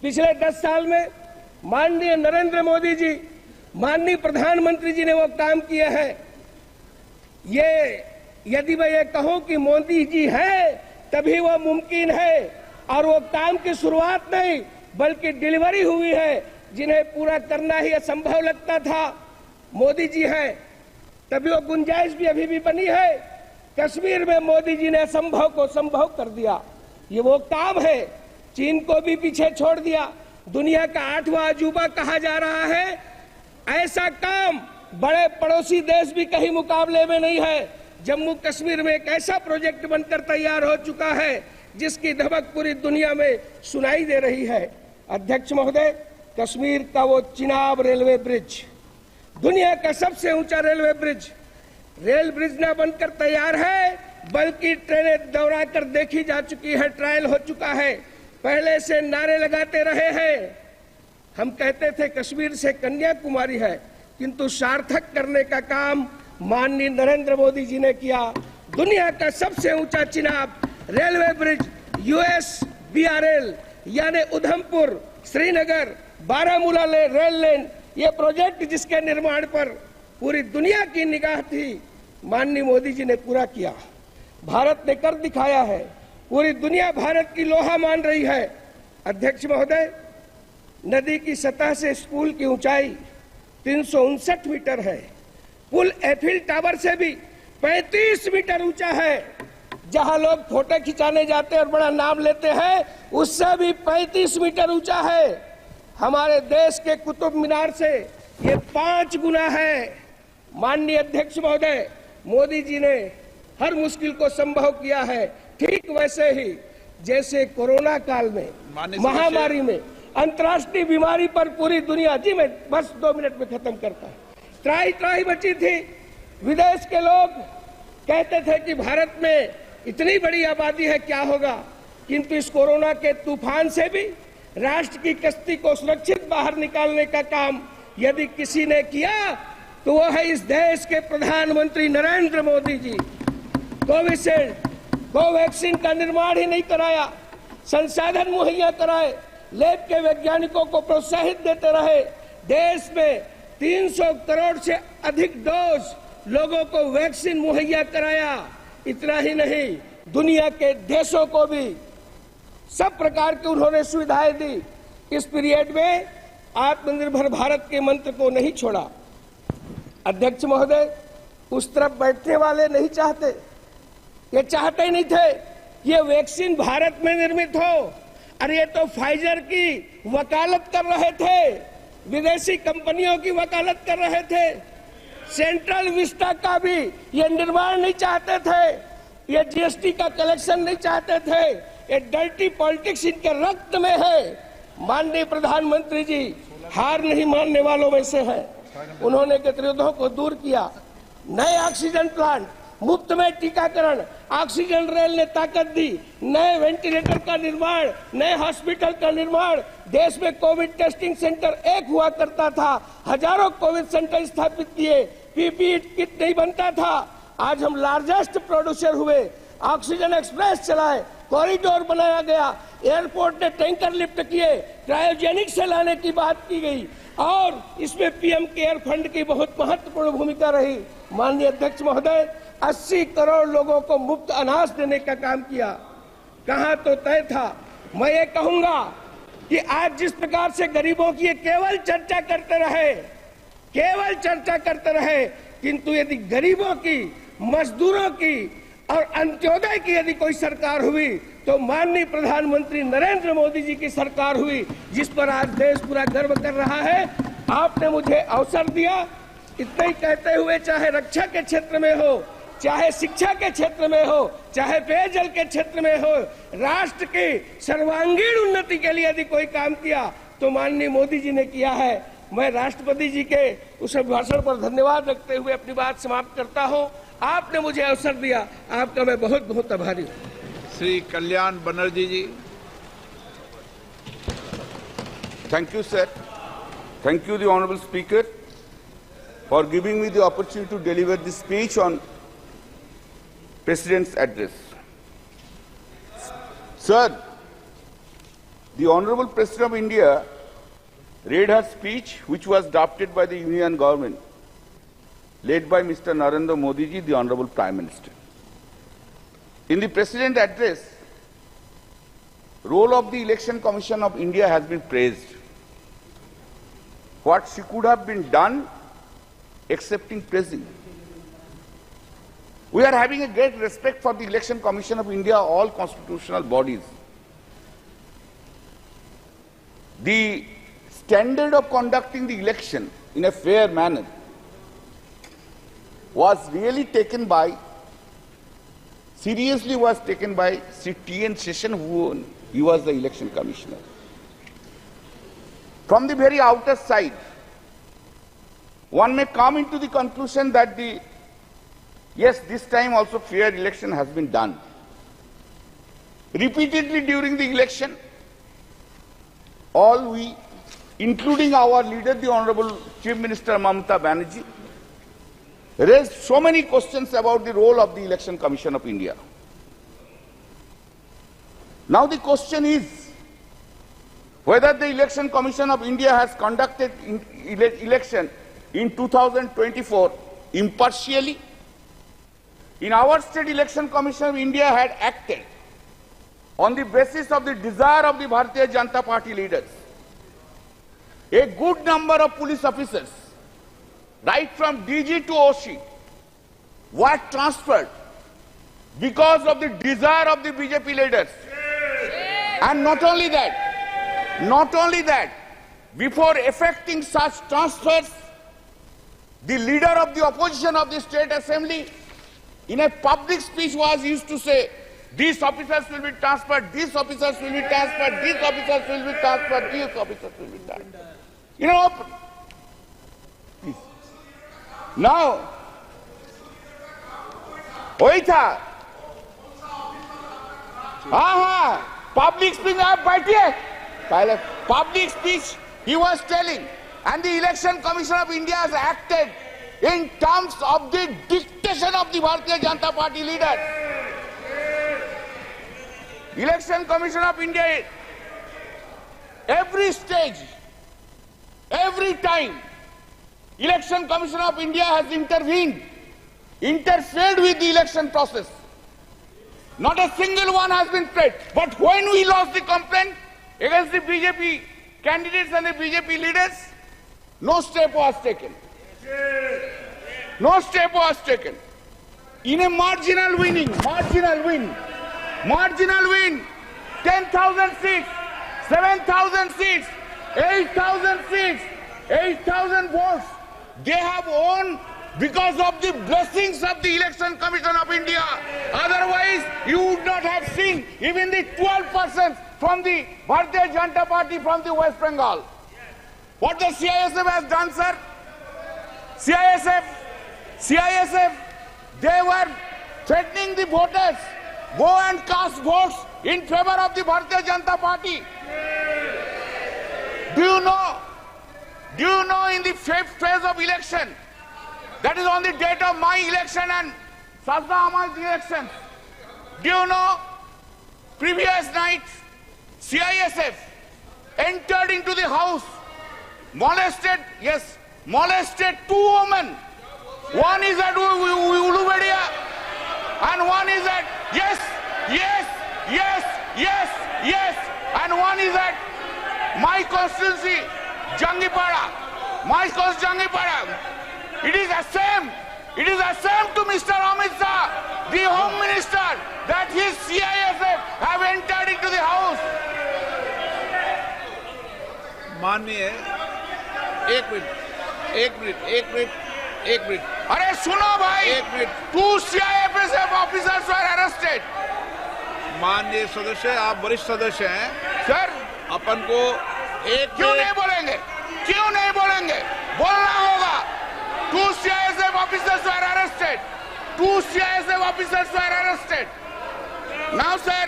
पिछले 10 साल में माननीय नरेंद्र मोदी जी, माननीय प्रधानमंत्री जी ने वो काम किए हैं। ये यदि मैं ये कहूं कि मोदी जी है तभी वो मुमकिन है, और वो काम की शुरुआत नहीं बल्कि डिलीवरी हुई है, जिन्हें पूरा करना ही असंभव लगता था। मोदी जी हैं तभी वो गुंजाइश भी अभी भी बनी है। कश्मीर में मोदी जी ने असंभव को संभव कर दिया। ये वो काम है। चीन को भी पीछे छोड़ दिया, दुनिया का 8वां अजूबा कहा जा रहा है। ऐसा काम बड़े पड़ोसी देश भी कहीं मुकाबले में नहीं है। जम्मू कश्मीर में एक ऐसा प्रोजेक्ट बनकर तैयार हो चुका है जिसकी धमक पूरी दुनिया में सुनाई दे रही है। अध्यक्ष महोदय, कश्मीर का वो चिनाब रेलवे ब्रिज, दुनिया का सबसे ऊंचा रेल ब्रिज न बनकर तैयार है बल्कि ट्रेनें दौड़ा कर देखी जा चुकी है, ट्रायल हो चुका है। पहले से नारे लगाते रहे हैं। हम कहते थे कश्मीर से कन्याकुमारी है, किंतु सार्थक करने का काम माननीय नरेंद्र मोदी जी ने किया। दुनिया का सबसे ऊंचा चिनाब रेलवे ब्रिज USBRL यानी उधमपुर श्रीनगर बारामूला रेल लाइन, ये प्रोजेक्ट जिसके निर्माण पर पूरी दुनिया की निगाह थी, माननीय मोदी जी ने पूरा किया। भारत ने कर दिखाया है। पूरी दुनिया भारत की लोहा मान रही है। अध्यक्ष महोदय, नदी की सतह से इस पुल की ऊंचाई 359 मीटर है। पुल एफिल टावर से भी 35 मीटर ऊंचा है। जहां लोग फोटो खिंचाने जाते हैं और बड़ा नाम लेते हैं, उससे भी 35 मीटर ऊंचा है। हमारे देश के कुतुब मीनार से ये 5 गुना है। माननीय अध्यक्ष महोदय, मोदी जी ने हर मुश्किल को संभव किया है। ठीक वैसे ही जैसे कोरोना काल में, महामारी में, अंतर्राष्ट्रीय बीमारी पर पूरी दुनिया, जी मैं बस 2 मिनट में खत्म करता हूं, त्राही त्राही बची थी। विदेश के लोग कहते थे कि भारत में इतनी बड़ी आबादी है, क्या होगा। किंतु इस कोरोना के तूफान से भी राष्ट्र की कश्ती को सुरक्षित बाहर निकालने का काम यदि किसी ने किया तो वो है इस देश के प्रधानमंत्री नरेंद्र मोदी जी। कोविशील्ड, कोवैक्सीन का निर्माण ही नहीं कराया, संसाधन मुहैया कराए, लैब के वैज्ञानिकों को प्रोत्साहित देते रहे। देश में 300 करोड़ से अधिक डोज लोगों को वैक्सीन मुहैया कराया। इतना ही नहीं, दुनिया के देशों को भी सब प्रकार की उन्होंने सुविधाएं दी। इस पीरियड में आत्मनिर्भर भारत के मंत्र को नहीं छोड़ा। अध्यक्ष महोदय, उस तरफ बैठने वाले नहीं चाहते, ये चाहते ही नहीं थे कि ये वैक्सीन भारत में निर्मित हो। अरे ये तो फाइजर की वकालत कर रहे थे, विदेशी कंपनियों की वकालत कर रहे थे। सेंट्रल विस्टा का भी ये निर्माण नहीं चाहते थे, ये जीएसटी का कलेक्शन नहीं चाहते थे। ये डर्टी पॉलिटिक्स इनके रक्त में है। माननीय प्रधानमंत्री जी हार नहीं मानने वालों में से है। उन्होंने गतिरोधों को दूर किया, नए ऑक्सीजन प्लांट, मुफ्त में टीकाकरण, ऑक्सीजन रेल ने ताकत दी, नए वेंटिलेटर का निर्माण, नए हॉस्पिटल का निर्माण। देश में कोविड टेस्टिंग सेंटर एक हुआ करता था, हजारों कोविड सेंटर स्थापित किए, पीपीई किट नहीं बनता था। आज हम लार्जेस्ट प्रोड्यूसर हुए, ऑक्सीजन एक्सप्रेस चलाए, कॉरिडोर बनाया गया, एयरपोर्ट ने टैंकर लिफ्ट किए, क्रायोजेनिक से लाने की बात की गई और इसमें पीएम केयर फंड की बहुत महत्वपूर्ण भूमिका रही। माननीय अध्यक्ष महोदय, 80 करोड़ लोगों को मुफ्त अनाज देने का काम किया। कहां तो तय था। मैं ये कहूंगा कि आज जिस प्रकार से गरीबों की केवल चर्चा करते रहे, किंतु यदि गरीबों की, मजदूरों की और अंत्योदय की यदि कोई सरकार हुई तो माननीय प्रधानमंत्री नरेंद्र मोदी जी की सरकार हुई, जिस पर आज देश पूरा गर्व कर रहा है। आपने मुझे अवसर दिया। इतना ही कहते हुए, चाहे रक्षा के क्षेत्र में हो, चाहे शिक्षा के क्षेत्र में हो, चाहे पेयजल के क्षेत्र में हो, राष्ट्र की सर्वांगीण उन्नति के लिए यदि कोई काम किया तो माननीय मोदी जी ने किया है। मैं राष्ट्रपति जी के उस भाषण पर धन्यवाद रखते हुए अपनी बात समाप्त करता हूं। आपने मुझे अवसर दिया, आपका मैं बहुत बहुत आभारी हूं। श्री कल्याण बनर्जी जी। Thank you, sir. Thank you, the Honourable Speaker, for giving me the opportunity to deliver this speech on President's address. Sir, the Honourable President of India read her speech, which was drafted by the Union Government, led by Mr. Narendra Modi ji, the Honourable Prime Minister. In the President's address, role of the Election Commission of India has been praised. What she could have been done, excepting praising. We are having a great respect for the Election Commission of India, all constitutional bodies. The standard of conducting the election in a fair manner was really taken by, seriously was taken by Sri T.N. Seshan, he was the election commissioner. From the very outer side, one may come into the conclusion that yes, this time also fair election has been done. Repeatedly during the election, all we, including our leader, the Honorable Chief Minister Mamata Banerjee, raised so many questions about the role of the Election Commission of India. Now the question is whether the Election Commission of India has conducted election in 2024 impartially. In our state, Election Commission of India had acted on the basis of the desire of the Bharatiya Janata Party leaders. A good number of police officers right from DG to OC, were transferred because of the desire of the BJP leaders. And not only that, before effecting such transfers, the leader of the opposition of the state assembly in a public speech was used to say, these officers will be transferred, these officers will be transferred, these officers will be transferred, these officers will be transferred. You know, now, वही था, हाँ, public speech, आप बैठिए, पहले public speech he was telling, and the Election Commission of India has acted in terms of the dictation of the Bharatiya Janata Party leader. Election Commission of India, every stage, every time, Election Commission of India has interfered with the election process. Not a single one has been paid. But when we lost the complaint against the BJP candidates and the BJP leaders, no step was taken. No step was taken. In a marginal win, 10,000 seats, 7,000 seats, 8,000 seats, 8,000 votes, they have won because of the blessings of the Election Commission of India. Otherwise, you would not have seen even the 12% from the Bharatiya Janata Party from the West Bengal. What the CISF has done, sir? CISF, they were threatening the voters, go and cast votes in favor of the Bharatiya Janata Party. Do you know in the fifth phase of election, that is on the date of my election and Sajda Amal's election, do you know, previous night, CISF entered into the house, molested two women. One is at Ulubedia and one is at, yes, and one is at my constituency, Jangipara. It is the same to Mr. Amit Shah, the Home Minister, that his CISF have entered into the house. माननीय एक minute अरे सुनो भाई, 2 CISF officers were arrested. माननीय सदस्य, आप वरिष्ठ सदस्य हैं सर, अपन को क्यों नहीं बोलेंगे? बोलना होगा. 2 CISF officers were arrested. Now, sir,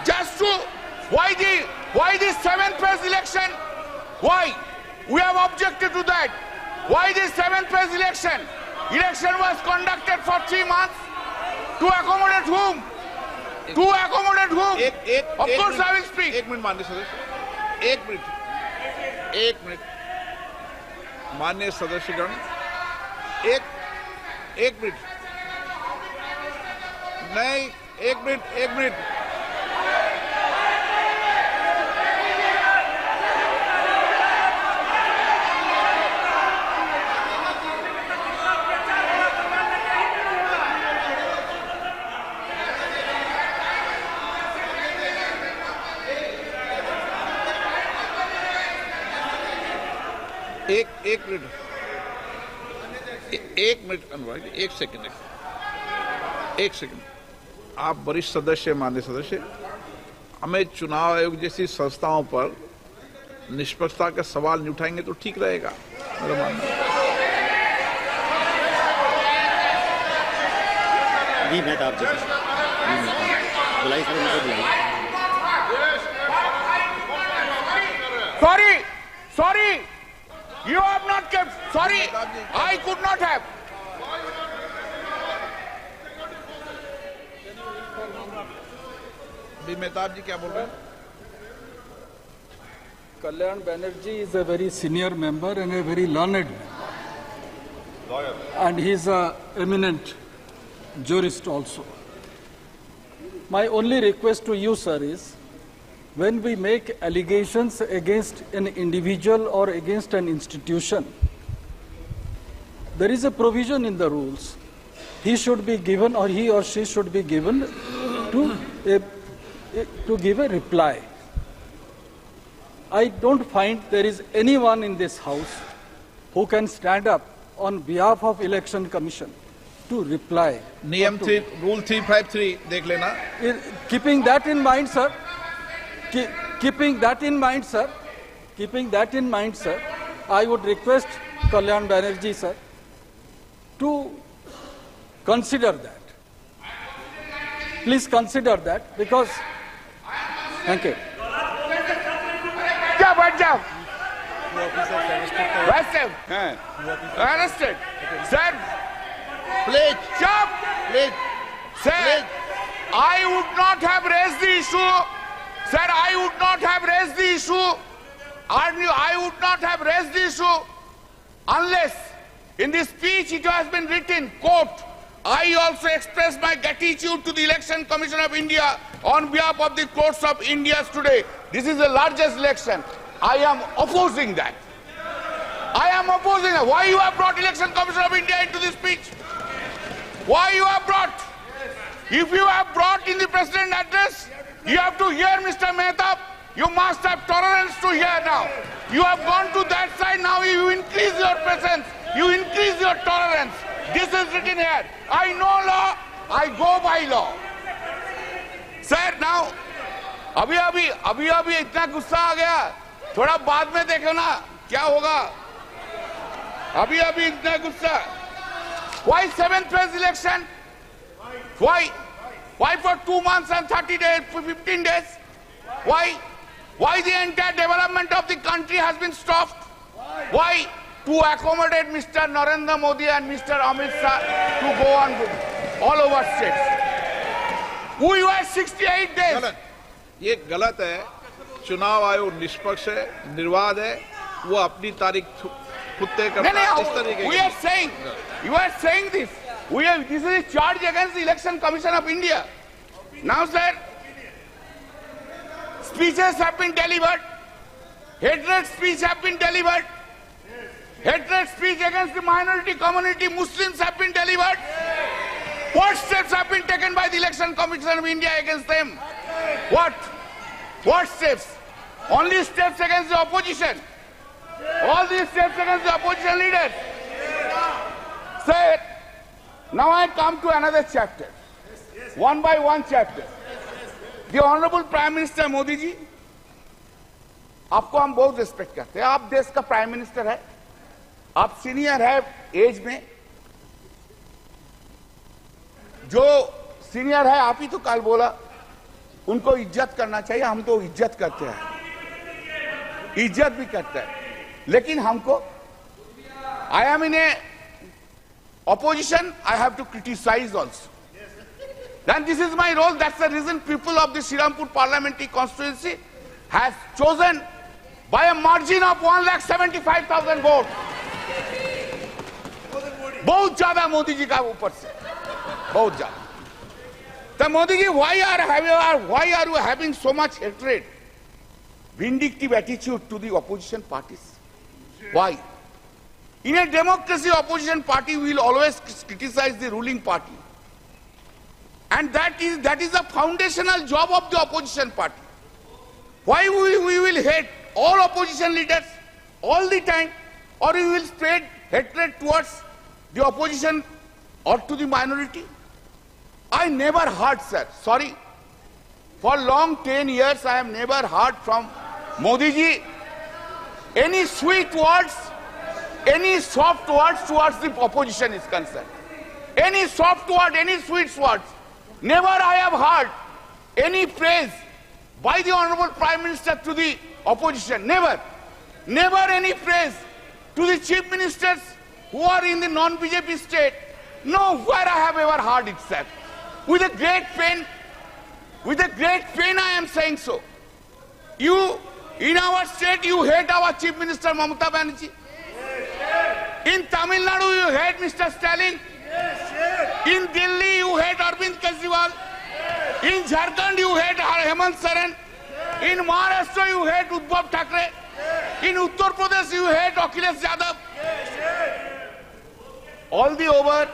just to why the 7th phase election? Why? We have objected to that. Why the 7th phase election? Election was conducted for 3 months. To accommodate whom? Of course, I will speak. एक minute माननीय सदस्य, एक minute माननीय सदस्यगण, एक minute नहीं, एक minute अनुराग, एक second, आप वरिष्ठ सदस्य, माननीय सदस्य, हमें चुनाव आयोग जैसी संस्थाओं पर निष्पक्षता का सवाल नहीं उठाएंगे तो ठीक रहेगा, मेरा मानना है। Sorry, you have not kept. Sorry, I could not have. Mehtab जी क्या बोल रहे हैं? Kalyan Banerjee is a very senior member and a very learned lawyer, and he is an eminent jurist also. My only request to you, sir, is when we make allegations against an individual or against an institution, there is a provision in the rules. He should be given, or he or she should be given to give a reply. I don't find there is anyone in this House who can stand up on behalf of Election Commission to reply. नियम 3 rule 353 देख लेना. Keeping that in mind, sir, keeping that in mind, sir, I would request Kalyan Banerjee, sir, to consider that. Please consider that, because, thank you. बैठ जाओ. Arrested. Sir, Please, stop. please. Sir, I would not have raised the issue. Sir, I would not have raised the issue. I would not have raised the issue unless in this speech it has been written, quote, I also express my gratitude to the Election Commission of India on behalf of the courts of India today. This is the largest election. I am opposing that. I am opposing that. Why you have brought Election Commission of India into this speech? Why you have brought? If you have brought in the President address, you have to hear Mr. Mehta. You must have tolerance to hear now. You have gone to that side, now you increase your presence. You increase your tolerance. This is written here. I know law, I go by law. Sir, now, अभी इतना गुस्सा आ गया, थोड़ा बाद में देखो ना क्या होगा. अभी इतना गुस्सा. Why 7th phase election? Why for 2 months and 30 days, 15 days? Why the entire development of the country has been stopped? Why? To accommodate Mr. Narendra Modi and Mr. Amit Shah to go on all over states. We were 68 days. गलत. ये गलत है. चुनाव आयोग निष्पक्ष है, निर्वाध है. वो अपनी तारीख खुद तय करता है. इस तरीके We are saying, you are saying this. This is a charge against the Election Commission of India. Now, sir, speeches have been delivered. Hatred speech have been delivered. Hatred speech against the minority community, Muslims have been delivered. What steps have been taken by the Election Commission of India against them? What steps? Only steps against the opposition. All these steps against the opposition leaders. Sir, now I come to another chapter. One by one chapter. The Honorable Prime Minister Modi ji, आपको हम बहुत respect करते हैं. आप देश का prime minister है, आप सीनियर है एज में. जो सीनियर है, आप ही तो कल बोला, उनको इज्जत करना चाहिए. हम तो इज्जत करते हैं, इज्जत भी करते हैं, लेकिन हमको, I am in A opposition, I have to criticize also. Then this is my role. That's the reason people of the Srirampur parliamentary constituency has chosen by a margin of 1,75,000 votes. बहुत ज्यादा मोदी जी का ऊपर से, बहुत ज्यादा. तो Modi ji, why are you having so much hatred, vindictive attitude to the opposition parties? Why? In a democracy, opposition party will always criticize the ruling party. And that is the foundational job of the opposition party. Why we will hate all opposition leaders all the time, or we will spread hatred towards the opposition or to the minority? I never heard, sir, sorry, for long 10 years I have never heard from Modi ji any sweet words, any soft words towards the opposition is concerned. Any soft word, any sweet words. Never I have heard any praise by the Honorable Prime Minister to the opposition. Never. Never any praise to the chief ministers who are in the non-BJP state. Nowhere I have ever heard it said. With a great pain I am saying so. You, in our state, you hate our Chief Minister Mamata Banerjee. In Tamil Nadu, you hate Mr. Stalin. In Delhi, you hate Arvind Kejriwal. In Jharkhand, you hate Hemant Soren. In Maharashtra, you hate Uddhav Thackeray. In Uttar Pradesh, you hate Akhilesh Yadav. All the over.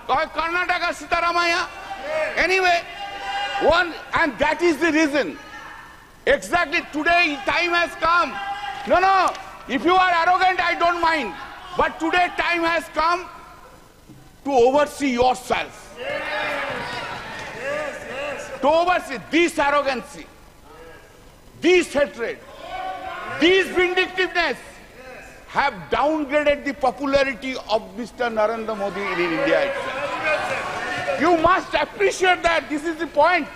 Karnataka, Sitaramaya. Anyway, and that is the reason. Exactly today, time has come. No, if you are arrogant, I don't mind. But today, time has come to oversee yourself. To oversee this arrogancy, this hatred, this vindictiveness have downgraded the popularity of Mr. Narendra Modi in India itself. You must appreciate that. This is the point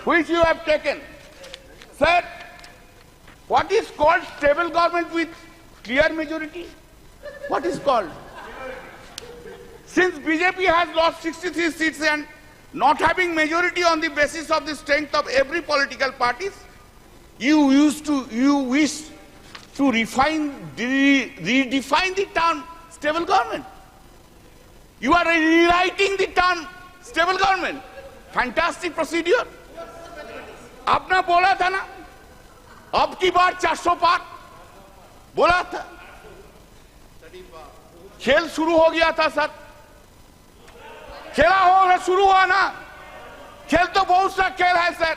which you have taken. Sir, what is called stable government with clear majority? What is called? Since BJP has lost 63 seats and not having majority on the basis of the strength of every political parties, you wish to redefine the term stable government. You are rewriting the term stable government. Fantastic procedure. आपने बोला था ना, अब की बार 400 पार बोला था, खेल शुरू हो गया था सर, खेला हो शुरू हुआ ना, खेल तो बहुत सा खेल है सर,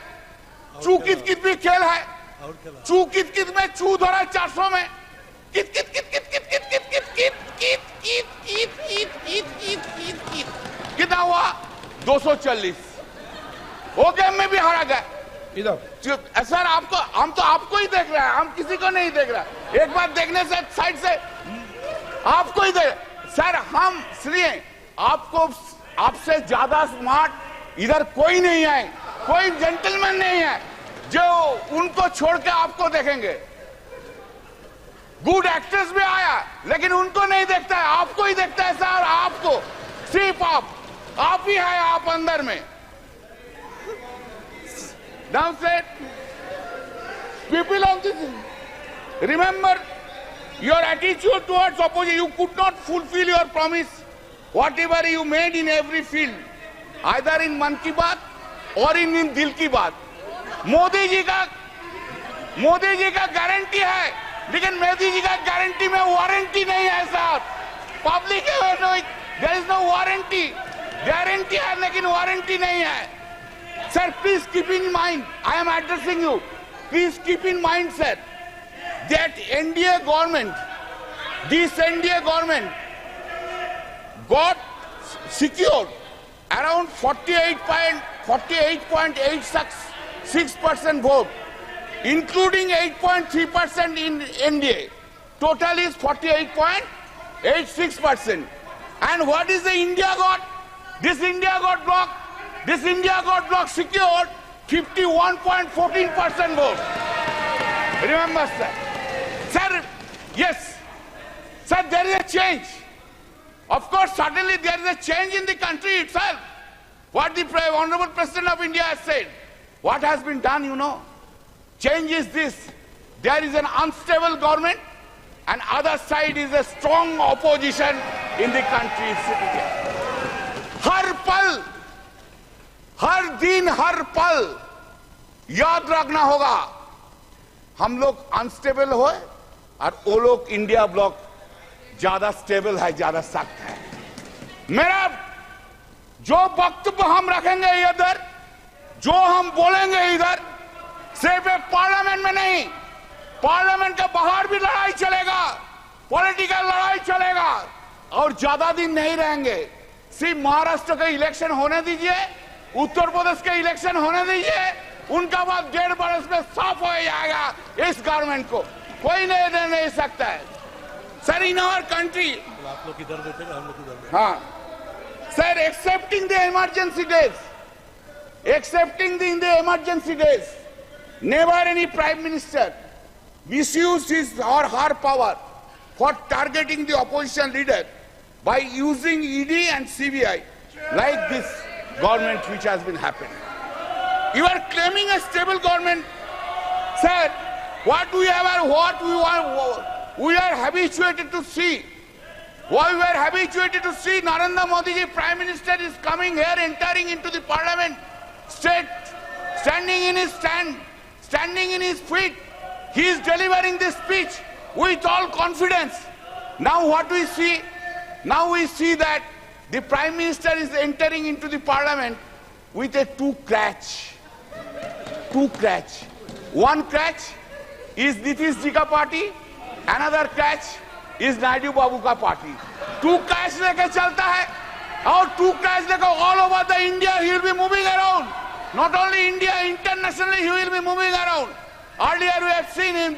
चू कित कित भी खेल है, चू कित कित में चू धरा 400 में, कित कित कित कित कित कित कित कित कित कित कित कित कित कित कित कित कित कितना हुआ 240, वो गेम में भी हारा गया। सर आपको, हम तो आपको ही देख रहे हैं, हम किसी को नहीं देख रहे। एक बार देखने से साइड से आपको ही देख, सर हम इसलिए आपको, आपसे ज्यादा स्मार्ट इधर कोई नहीं है, कोई जेंटलमैन नहीं है जो उनको छोड़ के आपको देखेंगे। गुड एक्ट्रेस भी आया लेकिन उनको नहीं देखता है, आपको ही देखता है सर, आपको सिर्फ आप ही है, आप अंदर में। Now said, people of this, remember your attitude towards opposition. You could not fulfill your promise, whatever you made in every field, either in मन की बात और in दिल की बात। मोदी जी का गारंटी है, लेकिन मोदी जी का गारंटी में वारंटी नहीं है साहब। पब्लिक है, there is no warranty, guarantee है लेकिन वारंटी नहीं है। Sir, please keep in mind, I am addressing you, please keep in mind, sir, that NDA government, this NDA government got secured around 48.86% vote, including 8.3% in NDA. Total is 48.86%. And what is the India got? This India got bloc secured 51.14% vote. Remember, sir. Sir, yes. Sir, there is a change. Of course, suddenly there is a change in the country itself. What the Honorable President of India has said. What has been done, you know. Change is this. There is an unstable government and other side is a strong opposition in the country sitting here. हर पल, हर दिन, हर पल याद रखना होगा, हम लोग unstable हो और वो लोग इंडिया ब्लॉक ज्यादा स्टेबल है, ज्यादा सख्त है। मेरा जो वक्तव्य हम रखेंगे इधर, जो हम बोलेंगे इधर, सिर्फ एक पार्लियामेंट में नहीं, पार्लियामेंट के बाहर भी लड़ाई चलेगा, पॉलिटिकल लड़ाई चलेगा और ज्यादा दिन नहीं रहेंगे। सिर्फ महाराष्ट्र के इलेक्शन होने दीजिए, उत्तर प्रदेश के इलेक्शन होने दीजिए, उनका बाद 1.5 बरस में साफ हो जाएगा इस गवर्नमेंट को, कोई नहीं सकता है। सर, इन आवर कंट्री, आप लोग किधर देते हैं, हम लोग किधर देते हैं। हाँ sir, accepting the emergency days, never any prime minister misused his or her power for targeting the opposition leader by using ED and CBI like this government which has been happening. You are claiming a stable government. Sir, what we are habituated to see. Why we are habituated to see Narendra Modi ji, Prime Minister, is coming here, entering into the Parliament, State standing in his stand, standing in his feet. He is delivering this speech with all confidence. Now what we see? Now we see that the Prime Minister is entering into the Parliament with a two crutch. One crutch is Nitish Ji ka party, another crutch is Naidu Babu ka party. Two crutch leke chalta hai, और two crutch leke all over the India he will be moving around. Not only India, internationally he will be moving around. Earlier we have seen him,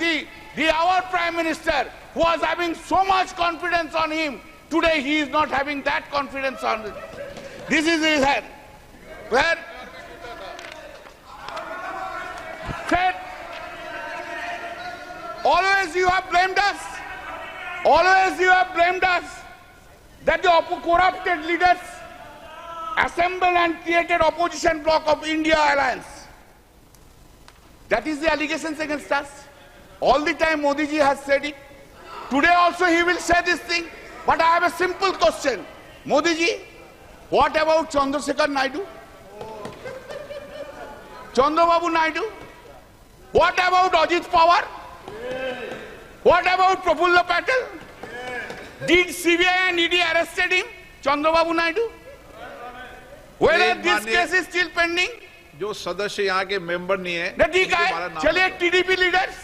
our Prime Minister, who was having so much confidence on him. Today he is not having that confidence on him. This is his head. Where? Said, always you have blamed us. Always you have blamed us that the corrupted leaders assembled and created opposition bloc of India Alliance. That is the allegations against us. All the time Modi ji has said it. Today also he will say this thing. But I have a simple question. Modi ji, what about Chandrasekhar Naidu? Chandrababu Naidu? What about Ajit Pawar? What about Prafulla Patel? Did CBI and ED arrested him? Chandrababu Naidu? Whether this case is still pending? जो सदस्य यहाँ के member नहीं है, ठीक है, चलिए TDP leaders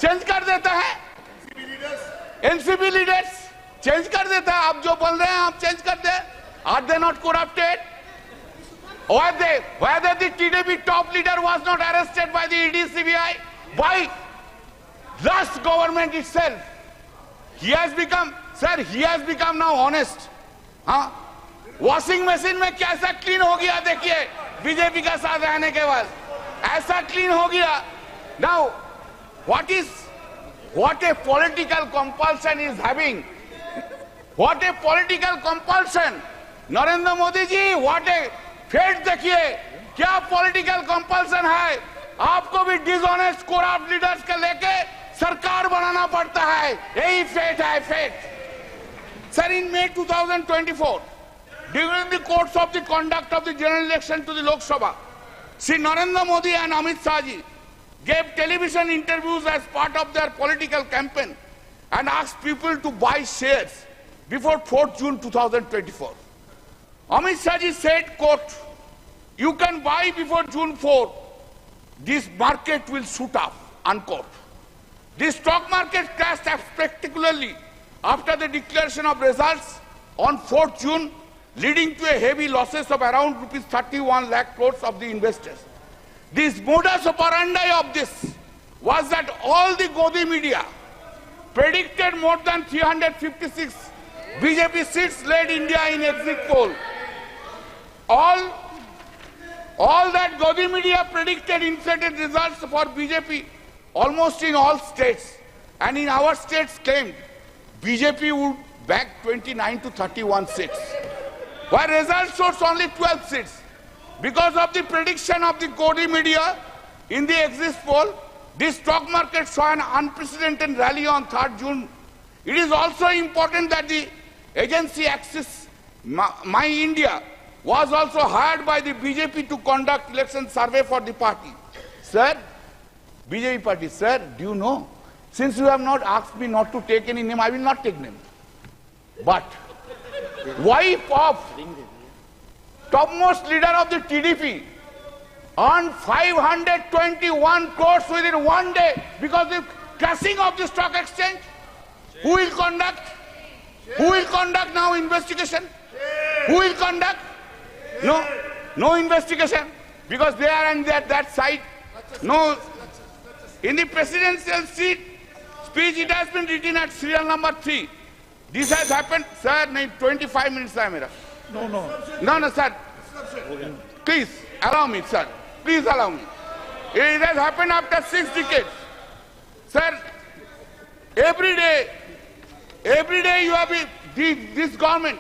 change कर देता है, एनसीपी लीडर्स चेंज कर देता है. आप जो बोल रहे हैं आप चेंज कर दे. Are they not corrupted? Whether the TDP top leader was not arrested by the ED CBI, by last government itself. He has become now honest. हाँ, वॉशिंग मशीन में कैसा क्लीन हो गया देखिए बीजेपी का साथ रहने के बाद, ऐसा क्लीन हो गया. Now, what a political compulsion is having. What a political compulsion. Narendra Modi ji, what a fate देखिए, क्या पॉलिटिकल कंपल्सन है. आपको भी डिसऑनेस्ट करप्ट लीडर्स के लेके सरकार बनाना पड़ता है. यही फेट है, fate. Sir, in May 2024, during the course of the conduct of the general election to the Lok Sabha, Sri Narendra Modi and Amit Shah ji gave television interviews as part of their political campaign and asked people to buy shares before 4th June 2024. Amit Shah ji said, quote, "You can buy before June 4. This market will shoot up," unquote. The stock market crashed spectacularly after the declaration of results on 4th June, leading to a heavy losses of around rupees 31 lakh crores of the investors. This modus operandi of this was that all the Godi media predicted more than 356 BJP seats led India in exit poll. All that Godi media predicted inflated results for BJP almost in all states, and in our states claimed BJP would bag 29 to 31 seats, while results shows only 12 seats. Because of the prediction of the Godi media in the exit poll, the stock market saw an unprecedented rally on 3rd June. It is also important that the agency Axis My India was also hired by the BJP to conduct election survey for the party. Sir, BJP party, sir, do you know? Since you have not asked me not to take any name, I will not take name. But wife of topmost leader of the TDP earned 521 crores within one day because of the crashing of the stock exchange. Who will conduct? Who will conduct now investigation? Who will conduct? No investigation, because they are on that side. No. In the presidential speech, it has been written at serial number 3. This has happened, sir. 25 minutes hai mera. No, sir. Please allow me, sir. Please allow me. It has happened after 6 decades, sir. Every day you have this government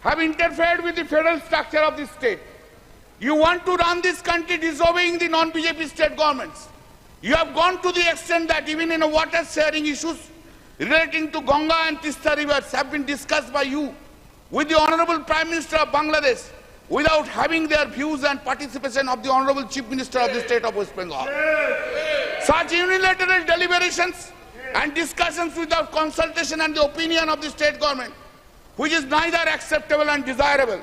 have interfered with the federal structure of this state. You want to run this country disobeying the non-BJP state governments. You have gone to the extent that even in water sharing issues relating to Ganga and Tista rivers have been discussed by you with the Honorable Prime Minister of Bangladesh. without having their views and participation of the Honorable Chief Minister of the State of West Bengal. Such unilateral deliberations and discussions without consultation and the opinion of the state government, which is neither acceptable and desirable.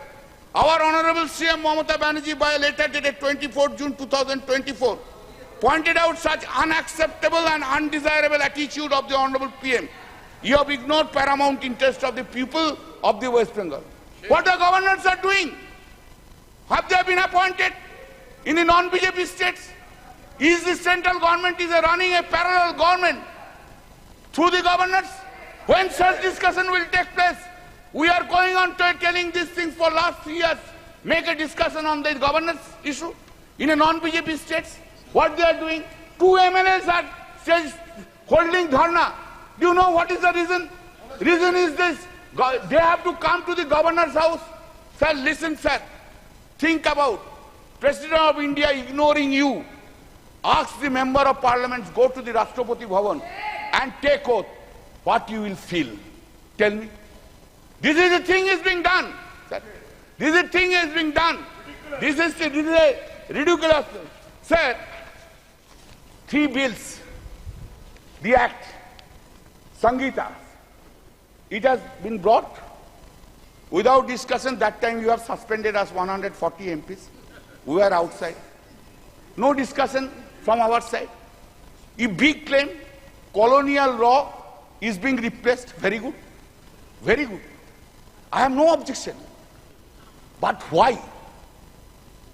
Our Honorable CM Mamata Banerjee, by a letter dated 24 June 2024, pointed out such unacceptable and undesirable attitude of the Honorable PM. You have ignored paramount interest of the people of the West Bengal. What the governors are doing? Have they been appointed in the non-BJP states? Is the central government running a parallel government through the governors? When such discussion will take place? We are going on to telling these things for last 3 years. Make a discussion on the governance issue in a non-BJP states. What they are doing? 2 MLAs are holding dharna. Do you know what is the reason? Reason is this. They have to come to the governor's house. Sir, listen, sir. Think about President of India ignoring you. Ask the member of parliament, go to the Rashtrapati Bhavan and take oath. What you will feel? Tell me. This is the thing is being done. Sir. This is the thing is being done. This is a ridiculous. Sir, 3 bills. The act. Sangeeta. It has been brought without discussion. That time you have suspended us 140 MPs. We were outside. No discussion from our side. A big claim, colonial law is being replaced. Very good. Very good. I have no objection. But why?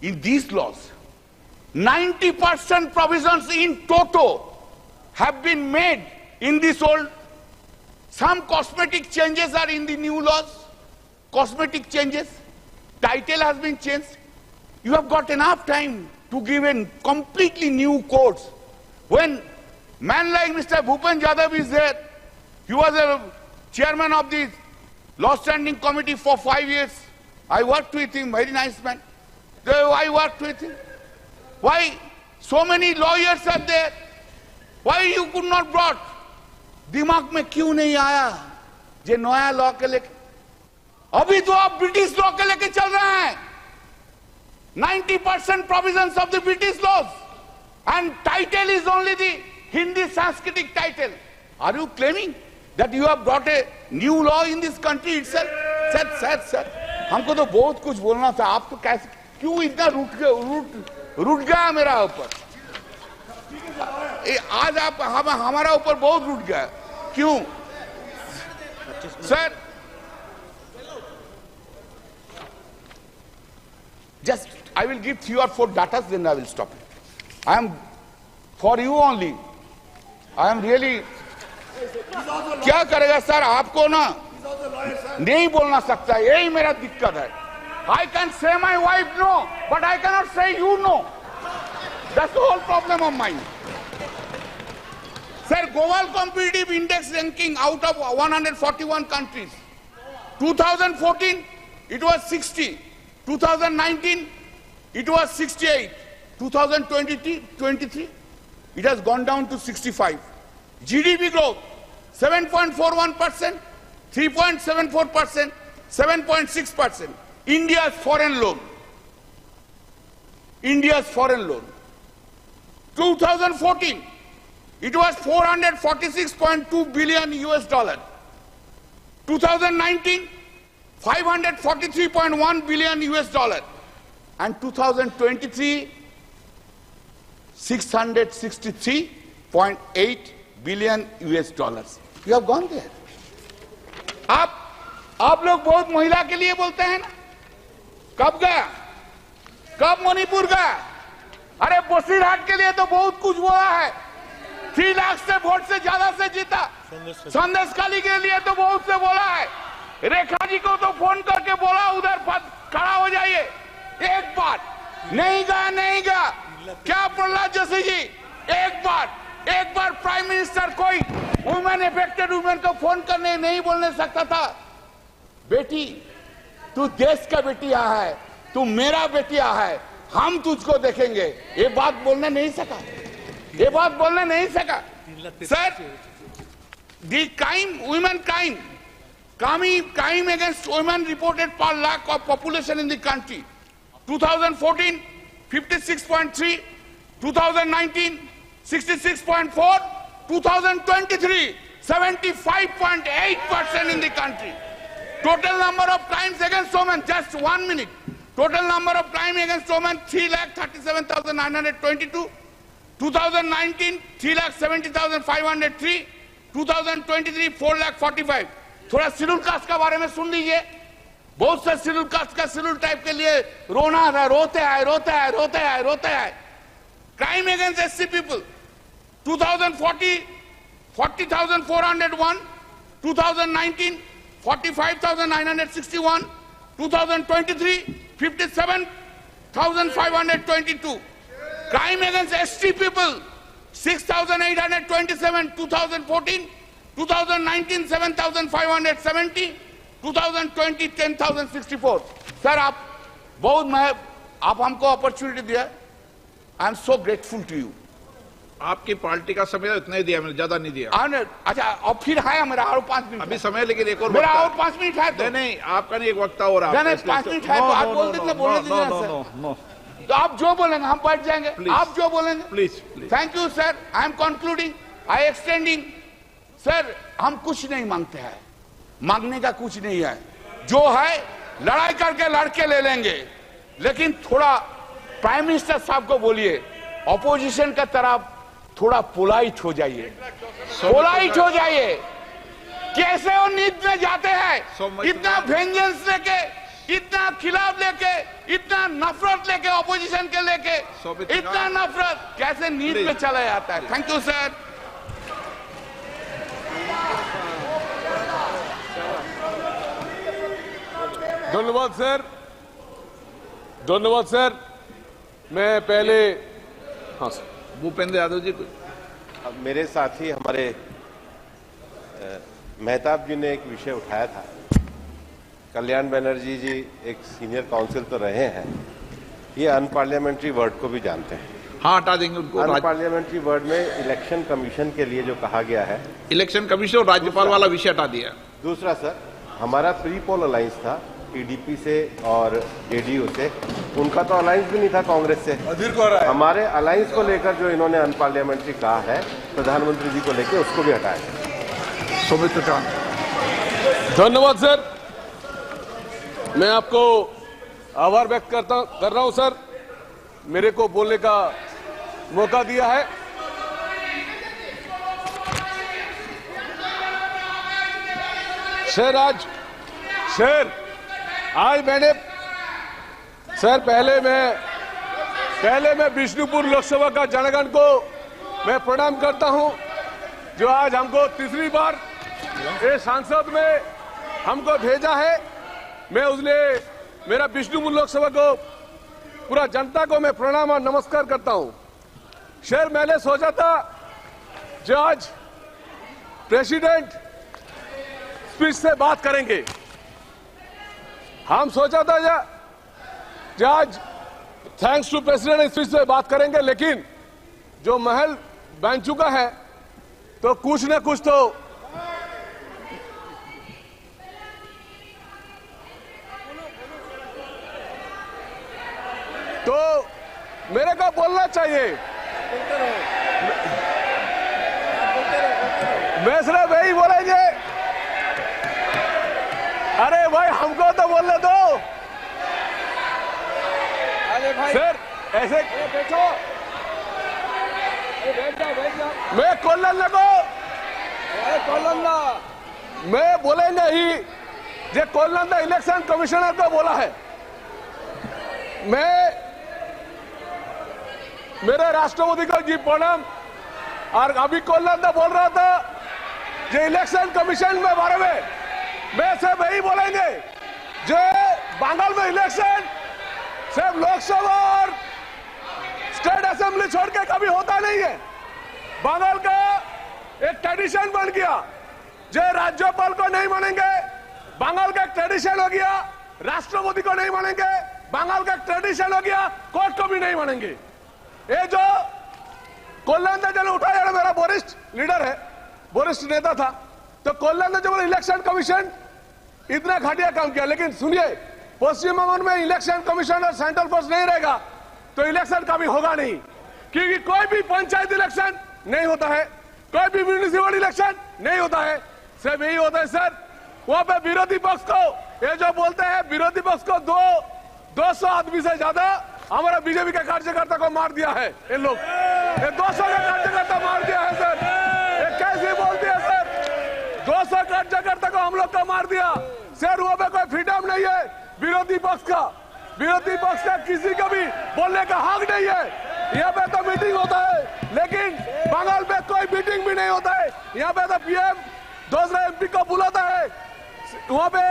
In these laws, 90% provisions in toto have been made in this old. Some cosmetic changes are in the new laws. Cosmetic changes. Title has been changed. You have got enough time to give in completely new codes. When man like Mr. Bhupen Yadav is there, he was a chairman of the law standing committee for 5 years. I worked with him, very nice man. I worked with him. Why so many lawyers are there? Why you could not brought? दिमाग में क्यों नहीं आया जे नया law के लेके? अभी तो आप ब्रिटिश लॉ के लेके चल रहे हैं. 90% provisions of the British laws and title is only the Hindi Sanskritic title. Are you claiming that you have brought a new law in this country itself? Sir, हमको तो बहुत कुछ बोलना था. आप तो कैसे क्यों इतना रूठ गया मेरा ऊपर? आज आप हमारा ऊपर बहुत रूठ गया. क्यों? Sir, just I will give 3 or 4 datas, then I will stop it. I am for you only. I am really. क्या करेगा सर? आपको ना नहीं बोलना सकता. यही मेरा दिक्कत है. I can say my wife no, but I cannot say you no. That's the whole problem of mine. Sir, Global Competitive Index ranking out of 141 countries. 2014, it was 60. 2019, it was 68. 2023, it has gone down to 65. GDP growth, 7.41%, 3.74%, 7.6%. India's foreign loan. 2014, it was $446.2 billion US dollar. 2019, $543.1 billion US dollar. And 2023, $663.8 billion US dollars. You have gone there. आप लोग बहुत महिला के लिए बोलते हैं ना? कब गया? कब मणिपुर गया? अरे बसीरहाट के लिए तो बहुत कुछ बोला है. 3 लाख से वोट से ज्यादा से जीता. संदेशखाली के लिए तो बहुत से बोला है. रेखा जी को तो फोन करके बोला उधर खड़ा हो जाइए. एक बार नहीं गया. क्या प्रहलाद जोशी जी? एक बार प्राइम मिनिस्टर कोई वुमेन एफेक्टेड वुमेन को फोन करने नहीं बोलने सकता था? बेटी, तू देश का बेटिया है, तू मेरा बेटिया है, हम तुझको देखेंगे. ये बात बोलने नहीं सका. Sir, the women crime against women reported per lakh of population in the country 2014, 56.3, 2019, 66.4, 2023, 75.8% in the country. Total number of crimes against women, just 1 minute. Total number of crimes against women, 3,37,922. 2019, 3,70,503. 2023, 4,45,000. थोड़ा schedule caste का बारे में सुन लीजिए। बहुत से schedule caste का schedule type के लिए रोना है, रोते हैं। Crime against SC people 2040, 40,401. 2019, 45,961. 2023, 57,522. Crime against ST people 6,827. 2014, 2019, 7,570. 2020, 10,064. Sir आप हमको अपॉर्चुनिटी दिया। I am so grateful to you. आपकी पार्टी का समय इतना ही दिया, मैंने ज्यादा नहीं दिया। अच्छा और फिर है मेरा और 5 मिनट अभी समय, लेकिन एक और मेरा और 5 मिनट है तो नहीं, आपका नहीं, एक वक्ता हो रहा है। नहीं 5 मिनट है तो आप बोल दीजिए, बोलने दीजिए सर। तो आप जो बोलेंगे हम बैठ जाएंगे। आप जो बोलेंगे please. Thank you sir. I am concluding, I extending. Sir हम कुछ नहीं मांगते हैं, मांगने का कुछ नहीं है। जो है लड़ाई करके लड़के ले लेंगे, लेकिन थोड़ा प्राइम मिनिस्टर साहब को बोलिए ऑपोजिशन का तरफ थोड़ा पोलाइट हो जाइए, पोलाइट हो जाइए। कैसे वो नींद में जाते हैं, इतना वेंजेंस लेके, इतना खिलाफ लेके, इतना नफरत लेके, ऑपोजिशन के लेके इतना नफरत कैसे नींद में चला जाता है। Thank you sir. धन्यवाद सर, धन्यवाद सर। मैं पहले हाँ सर, भूपेंद्र यादव जी। अब मेरे साथी हमारे मेहताब जी ने एक विषय उठाया था। कल्याण बनर्जी जी एक सीनियर काउंसिल तो रहे हैं, ये अनपार्लियामेंट्री वर्ड को भी जानते हैं। हाँ, हटा देंगे उनको। अनपार्लियामेंट्री वर्ड में इलेक्शन कमीशन के लिए जो कहा गया है, इलेक्शन कमीशन और राज्यपाल वाला विषय हटा दिया। दूसरा सर, हमारा प्री पोल अलायंस था पीडीपी से और जेडीयू से, उनका तो अलायंस भी नहीं था कांग्रेस से। हमारे अलायंस को लेकर जो इन्होंने अनपार्लियामेंट्री कहा है प्रधानमंत्री जी को लेकर, उसको भी हटाया। सौमित्र चांद। धन्यवाद सर। मैं आपको आभार व्यक्त कर रहा हूं सर, मेरे को बोलने का मौका दिया है। सर आज मैंने सर पहले मैं विष्णुपुर लोकसभा का जनगण को मैं प्रणाम करता हूं, जो आज हमको तीसरी बार इस सांसद में हमको भेजा है। मैं उसलिए मेरा विष्णुपुर लोकसभा को पूरा जनता को मैं प्रणाम और नमस्कार करता हूं। सर मैंने सोचा था जो आज प्रेसिडेंट स्पीच से बात करेंगे, हम सोचा था जो आज थैंक्स टू प्रेसिडेंट स्पीच से बात करेंगे, लेकिन जो महल बन चुका है तो कुछ न कुछ तो मेरे को बोलना चाहिए। मैं सिर्फ वही बोलेंगे। अरे भाई हमको तो बोलने दो। अरे भाई सर ऐसे बैठो, मैं कोलंदा मैं बोलेंगे ही। जो कोलंदा इलेक्शन कमिश्नर को बोला है, मैं मेरे राष्ट्रपति को जी प्रणाम। और अभी कोलंदा बोल रहा था जो इलेक्शन कमीशन में बारे में, मैं सिर्फ वही बोलेंगे जो बंगाल में इलेक्शन सिर्फ लोकसभा और स्टेट असेंबली छोड़ के कभी होता नहीं है। बंगाल का एक ट्रेडिशन बन गया, जो राज्यपाल को नहीं मानेंगे, बंगाल का एक ट्रेडिशन हो गया। राष्ट्रपति को नहीं मानेंगे, बंगाल का एक ट्रेडिशन हो गया। कोर्ट को भी नहीं मानेंगे। ये जो कोल्लंदा जन उठाया, मेरा वरिष्ठ लीडर है, वरिष्ठ नेता था, तो कोल्लंदा जो इलेक्शन कमीशन इतना घटिया काम किया। लेकिन सुनिए, पश्चिम बंगाल में इलेक्शन कमिश्नर सेंट्रल फोर्स नहीं रहेगा तो इलेक्शन कभी होगा नहीं, क्योंकि कोई भी पंचायत इलेक्शन नहीं होता है, कोई भी म्यूनिसिपल इलेक्शन नहीं होता है। सिर्फ यही होता है सर, वहां पे विरोधी पक्ष को ये जो बोलते हैं, विरोधी पक्ष को 200 आदमी से ज्यादा हमारा बीजेपी का कार्यकर्ता को मार दिया है। इन लोग 200 का कार्यकर्ता मार दिया है सर, ये कैसे बोलते हैं सर? 200 कार्यकर्ता को हम लोग का मार दिया सर। वहां पे कोई फ्रीडम नहीं है विरोधी पक्ष का, विरोधी पक्ष का किसी का भी बोलने का हक नहीं है। यहाँ पे तो मीटिंग होता है, लेकिन बंगाल में कोई मीटिंग भी नहीं होता है। यहाँ पे तो पीएम दूसरे एमपी को बुलाता है, वहाँ पे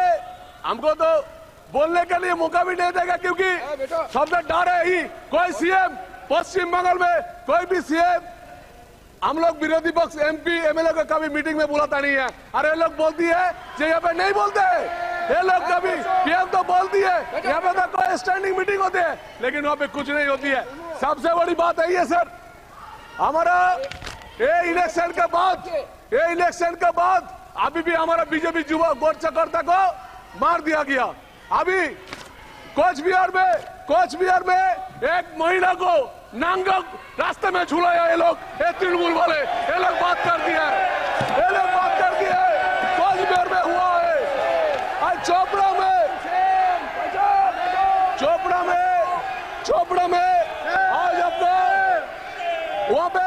हमको तो बोलने के लिए मौका भी नहीं देगा, क्योंकि सबसे डर है ही कोई सीएम पश्चिम बंगाल में कोई भी सीएम हम लोग विरोधी पक्ष एमपी एमएलए को कभी मीटिंग में बुलाता नहीं है। अरे लोग बोलती है जो यहाँ पे नहीं बोलते है, ये लोग कभी पीएम तो बोलती है, यहाँ पे तो कोई स्टैंडिंग मीटिंग होती है, लेकिन वहाँ पे कुछ नहीं होती है। सबसे बड़ी बात है ये सर, हमारा ये इलेक्शन के बाद अभी भी हमारा बीजेपी युवा कार्यकर्ता को मार दिया गया। अभी कोच बिहार में एक महिला को नांगा रास्ते में झुलाया ये लोग, ये तृणमूल वाले, ये लोग बात कर दिया है, कोच बिहार में हुआ है। आज चोपड़ा में आज अपना वहां पे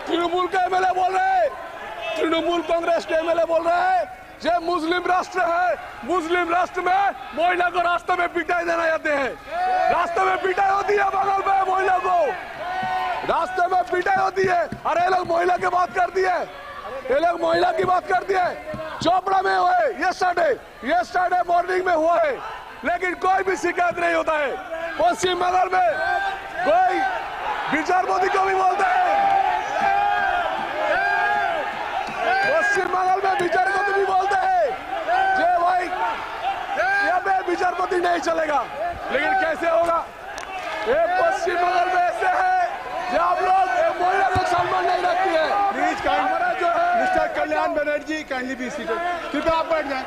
तृणमूल का एमएलए बोल रहे हैं, तृणमूल कांग्रेस के एमएलए बोल रहे हैं जो मुस्लिम राष्ट्र है, मुस्लिम राष्ट्र में महिला को रास्ते में पिटाई देना जाते हैं। रास्ते में पिटाई होती है बंगाल में, महिला को रास्ते में पिटाई होती है। अरे ये लोग महिला की बात करती है, चोपड़ा में हुआ है, ये मॉर्निंग में हुआ है, लेकिन कोई भी शिकायत नहीं होता है। पश्चिम बंगाल में कोई विचारवादी को भी बोलते हैं, पश्चिम बंगाल में विचारवादी भी बोलते हैं जे भाई यहाँ पे विचारवादी नहीं चलेगा, लेकिन कैसे होगा? ये पश्चिम बंगाल में ऐसे है जो आप लोग महिला को सम्मान नहीं रखती है। प्लीज हमारा जो है mister Kalyan Banerjee kindly be seated. कृपया आप बैठ जाएं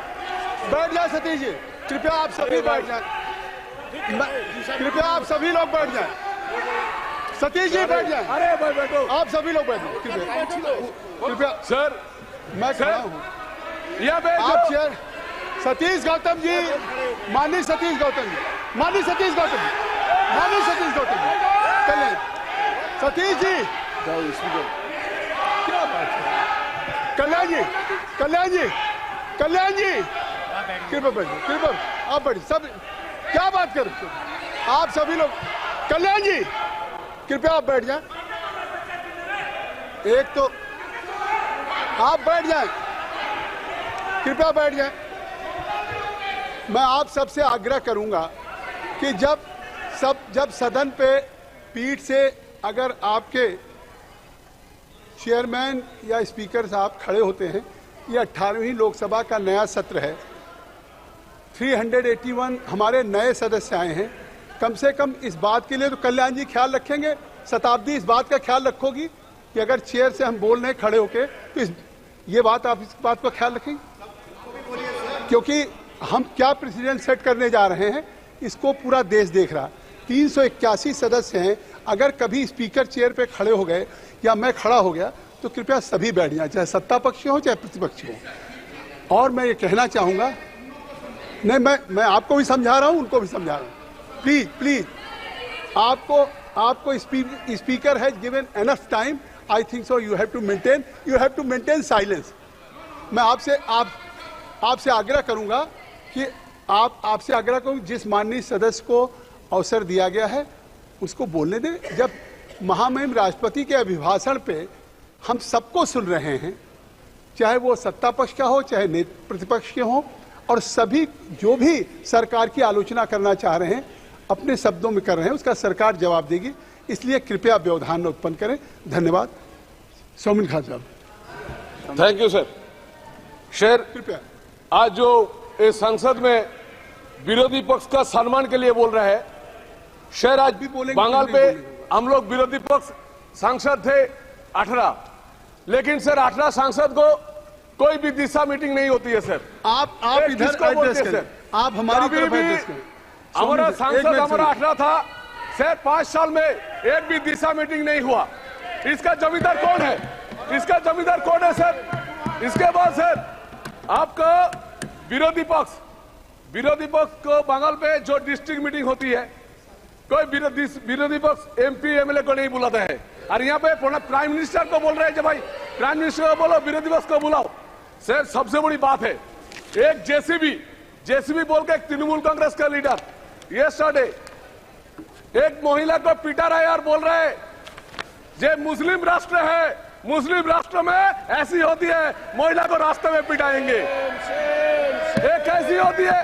सतीश जी, कृपया आप सभी बैठ जाएं, कृपया आप सभी लोग बैठ जाएं, सतीश जी बैठ जाएं। अरे भाई बैठो, आप सभी लोग बैठ जाएं कृपया। सर मैं खड़ा हूँ, आप चेयर सतीश गौतम जी, माननीय सतीश गौतम जी, कल्याण सतीश जी, क्या बात है? कल्याण जी कृपया बैठ, कृपया आप बैठ, सब क्या बात कर रहे? आप सभी लोग, कल्याण जी कृपया आप बैठ जाएं, एक तो आप बैठ जाएं, कृपया बैठ जाएं। मैं आप सबसे आग्रह करूंगा कि जब सदन पे पीठ से अगर आपके चेयरमैन या स्पीकर साहब खड़े होते हैं, ये 18वीं लोकसभा का नया सत्र है, 381 हमारे नए सदस्य आए हैं, कम से कम इस बात के लिए तो कल्याण जी ख्याल रखेंगे, शताब्दी इस बात का ख्याल रखोगी कि अगर चेयर से हम बोल रहे हैं खड़े होके तो ये बात आप इस बात को ख्याल रखेंगे, क्योंकि हम क्या प्रेसिडेंट सेट करने जा रहे हैं इसको पूरा देश देख रहा। 381 सदस्य हैं, अगर कभी स्पीकर चेयर पे खड़े हो गए या मैं खड़ा हो गया तो कृपया सभी बैठ जाएं, चाहे सत्ता पक्ष हो चाहे प्रतिपक्ष हो। और मैं ये कहना चाहूंगा, नहीं मैं आपको भी समझा रहा हूं, उनको भी समझा रहा हूं, प्लीज आपको speaker has given enough time, I think so you have to maintain silence. मैं आपसे आग्रह करूंगा कि आपसे आग्रह करूं, जिस माननीय सदस्य को अवसर दिया गया है उसको बोलने दें। जब महामहिम राष्ट्रपति के अभिभाषण पे हम सबको सुन रहे हैं, चाहे वो सत्ता पक्ष का हो चाहे प्रतिपक्ष के हो, और सभी जो भी सरकार की आलोचना करना चाह रहे हैं अपने शब्दों में कर रहे हैं, उसका सरकार जवाब देगी, इसलिए कृपया व्यवधान न उत्पन्न करें। धन्यवाद। सौमिन खान साहब। Thank you sir. शेर कृपया आज जो इस संसद में विरोधी पक्ष का सम्मान के लिए बोल रहे हैं, शेर आज भी बंगाल पे हम लोग विरोधी पक्ष सांसद थे 18, लेकिन सर 18 सांसद को कोई भी दिशा मीटिंग नहीं होती है सर। आप इधर एड्रेस करें, आप हमारी तरफ एड्रेस करें। हमारा सांसद हमारा 18 था सर, 5 साल में एक भी दिशा मीटिंग नहीं हुआ। इसका जमींदार कौन है? इसका जमींदार कौन है सर? इसके बाद सर आपका विरोधी पक्ष को बंगाल पे जो डिस्ट्रिक्ट मीटिंग होती है, कोई विरोधी पक्ष MP MLA को नहीं बुलाता है, और यहाँ पे प्राइम मिनिस्टर को बोल रहे हैं कि भाई प्राइम मिनिस्टर को बोलो, विरोधी पक्ष को बुलाओ। सर सबसे बड़ी बात है, एक जेसीबी बोल के एक तृणमूल कांग्रेस का लीडर यस्टरडे एक महिला को पिटा रहा है और बोल रहे हैं ये मुस्लिम राष्ट्र है, मुस्लिम राष्ट्र में ऐसी होती है, महिला को रास्ते में पिटाएंगे। एक कैसी होती है,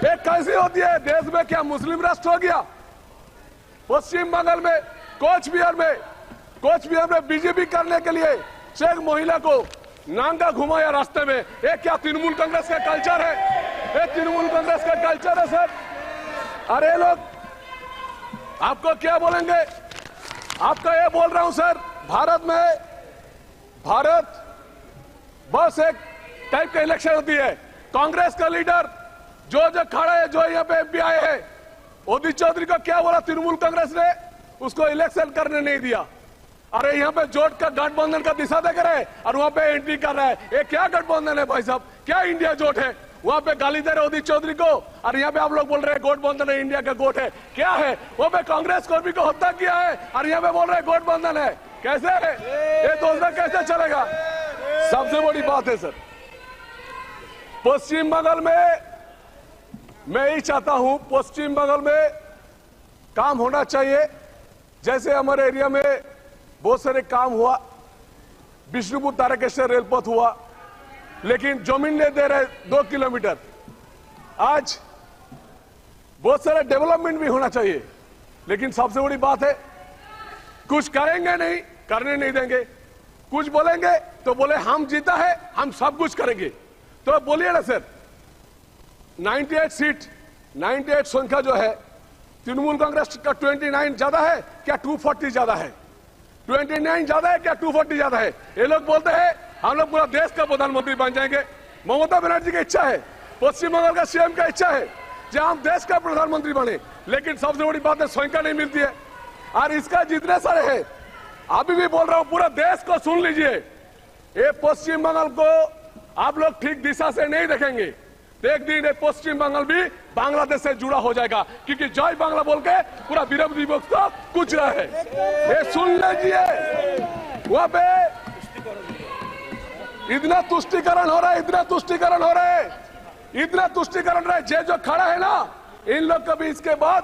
एक कैसी होती है? देश में क्या मुस्लिम राष्ट्र हो गया? पश्चिम बंगाल में कोच बिहार में बीजेपी करने के लिए एक महिला को नांगा घुमाया रास्ते में। ये क्या तृणमूल कांग्रेस का कल्चर है? ये तृणमूल कांग्रेस का कल्चर है सर। अरे लोग आपको क्या बोलेंगे? आपको ये बोल रहा हूं सर, भारत बस एक टाइप का इलेक्शन होती है। कांग्रेस का लीडर जो खड़ा है, जो यहाँ पे MP आए हैं, उदित चौधरी को क्या बोला तृणमूल कांग्रेस ने? उसको इलेक्शन करने नहीं दिया। अरे यहाँ पे जोट का गठबंधन का दिशा देख रहे हैं और वहां पे एंट्री कर रहा है। ये क्या गठबंधन है भाई साहब? क्या इंडिया जोट है? वहां पे गाली दे रहे उदित चौधरी को, और यहाँ पे आप लोग बोल रहे हैं गठबंधन है, इंडिया का गोट है। क्या है? वहां पे कांग्रेस कर्मी को हत्या किया है और यहाँ पे बोल रहे हैं गठबंधन है। कैसे है ये? दोस्तों कैसे चलेगा? सबसे बड़ी बात है सर, पश्चिम बंगाल में मैं ही चाहता हूं, पश्चिम बंगाल में काम होना चाहिए। जैसे हमारे एरिया में बहुत सारे काम हुआ, बिष्णुपुर तारकेश्वर रेलपथ हुआ, लेकिन जमीन नहीं दे रहे 2 किलोमीटर। आज बहुत सारे डेवलपमेंट भी होना चाहिए, लेकिन सबसे बड़ी बात है कुछ करेंगे नहीं, करने नहीं देंगे। कुछ बोलेंगे तो बोले हम जीता है, हम सब कुछ करेंगे। तो बोलिए ना सर, 98 सीट, 98 संख्या जो है तृणमूल कांग्रेस का 29 ज्यादा है क्या 240 ज्यादा है? 29 ज्यादा है क्या 240 ज्यादा है? ये लोग बोलते हैं हम लोग पूरा देश का प्रधानमंत्री बन जाएंगे। ममता बनर्जी की इच्छा है, पश्चिम बंगाल का CM का इच्छा है कि हम देश का प्रधानमंत्री बने, लेकिन सबसे बड़ी बात है संख्या नहीं मिलती है। और इसका जितने सारे है, अभी भी बोल रहा हूं पूरा देश को सुन लीजिए, ये पश्चिम बंगाल को आप लोग ठीक दिशा से नहीं देखेंगे तो एक दिन पश्चिम बंगाल भी बांग्लादेश से जुड़ा हो जाएगा, क्योंकि जय बांग्ला बोल के पूरा विरोधी पक्ष को कुछ रहा है। ये सुन लीजिए, वहां पे इतना तुष्टिकरण हो रहा है, इतना तुष्टिकरण हो रहा है, इतना तुष्टिकरण रहा है। जो खड़ा है ना, इन लोग का भी इसके बाद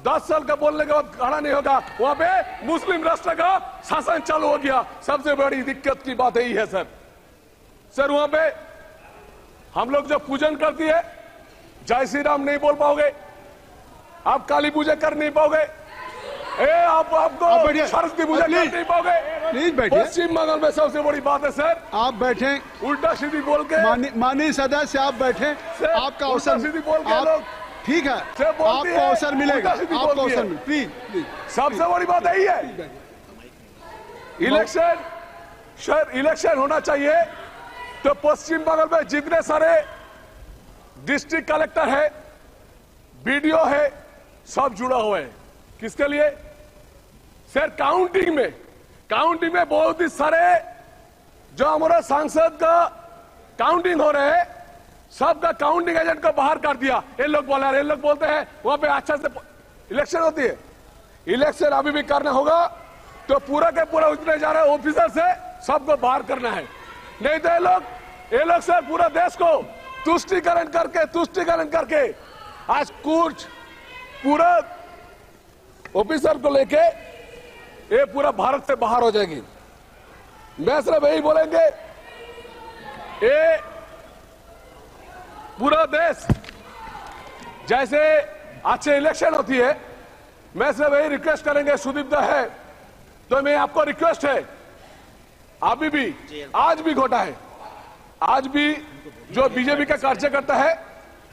10 साल का बोलने के बाद खड़ा नहीं होगा। वहां पे मुस्लिम राष्ट्र का शासन चालू हो गया। सबसे बड़ी दिक्कत की बात यही है सर, वहां पे हम लोग जो पूजन करती है, जय श्री राम नहीं बोल पाओगे, आप काली पूजा कर नहीं पाओगे, आपको सरस्वती पूजा कर नहीं पाओगे। प्लीज बैठिए। पश्चिम बंगाल में सबसे बड़ी बात है सर, आप बैठे, उल्टा सीधी बोल के माननीय सदस्य आप बैठे, आपका अवसर सीधी बोल के लोग ठीक है, आपको अवसर मिलेगा, आपको अवसर मिलेगा। प्लीज। सबसे बड़ी बात यही है, इलेक्शन होना चाहिए तो पश्चिम बंगाल में जितने सारे डिस्ट्रिक्ट कलेक्टर है, BDO है, सब जुड़ा हुआ है। किसके लिए सर? काउंटिंग में बहुत ही सारे जो हमारा सांसद का काउंटिंग हो रहे हैं, सबका काउंटिंग एजेंट को बाहर कर दिया। ये लोग बोलते हैं वहां पे अच्छा से इलेक्शन होती है। इलेक्शन अभी भी करना होगा तो पूरा के पूरा उतने जा रहे ऑफिसर से सबको बाहर करना है, नहीं तो ये लोग सर पूरा देश को तुष्टिकरण करके आज कुछ पूरा ऑफिसर को लेके ये पूरा भारत से बाहर हो जाएगी। मैं सिर्फ यही बोलेंगे, ये पूरा देश जैसे अच्छे इलेक्शन होती है, मैं सिर्फ यही रिक्वेस्ट करेंगे, सुदीप दा है तो मैं आपको रिक्वेस्ट है, अभी भी आज भी घोटा है, आज भी जो बीजेपी का कार्यकर्ता है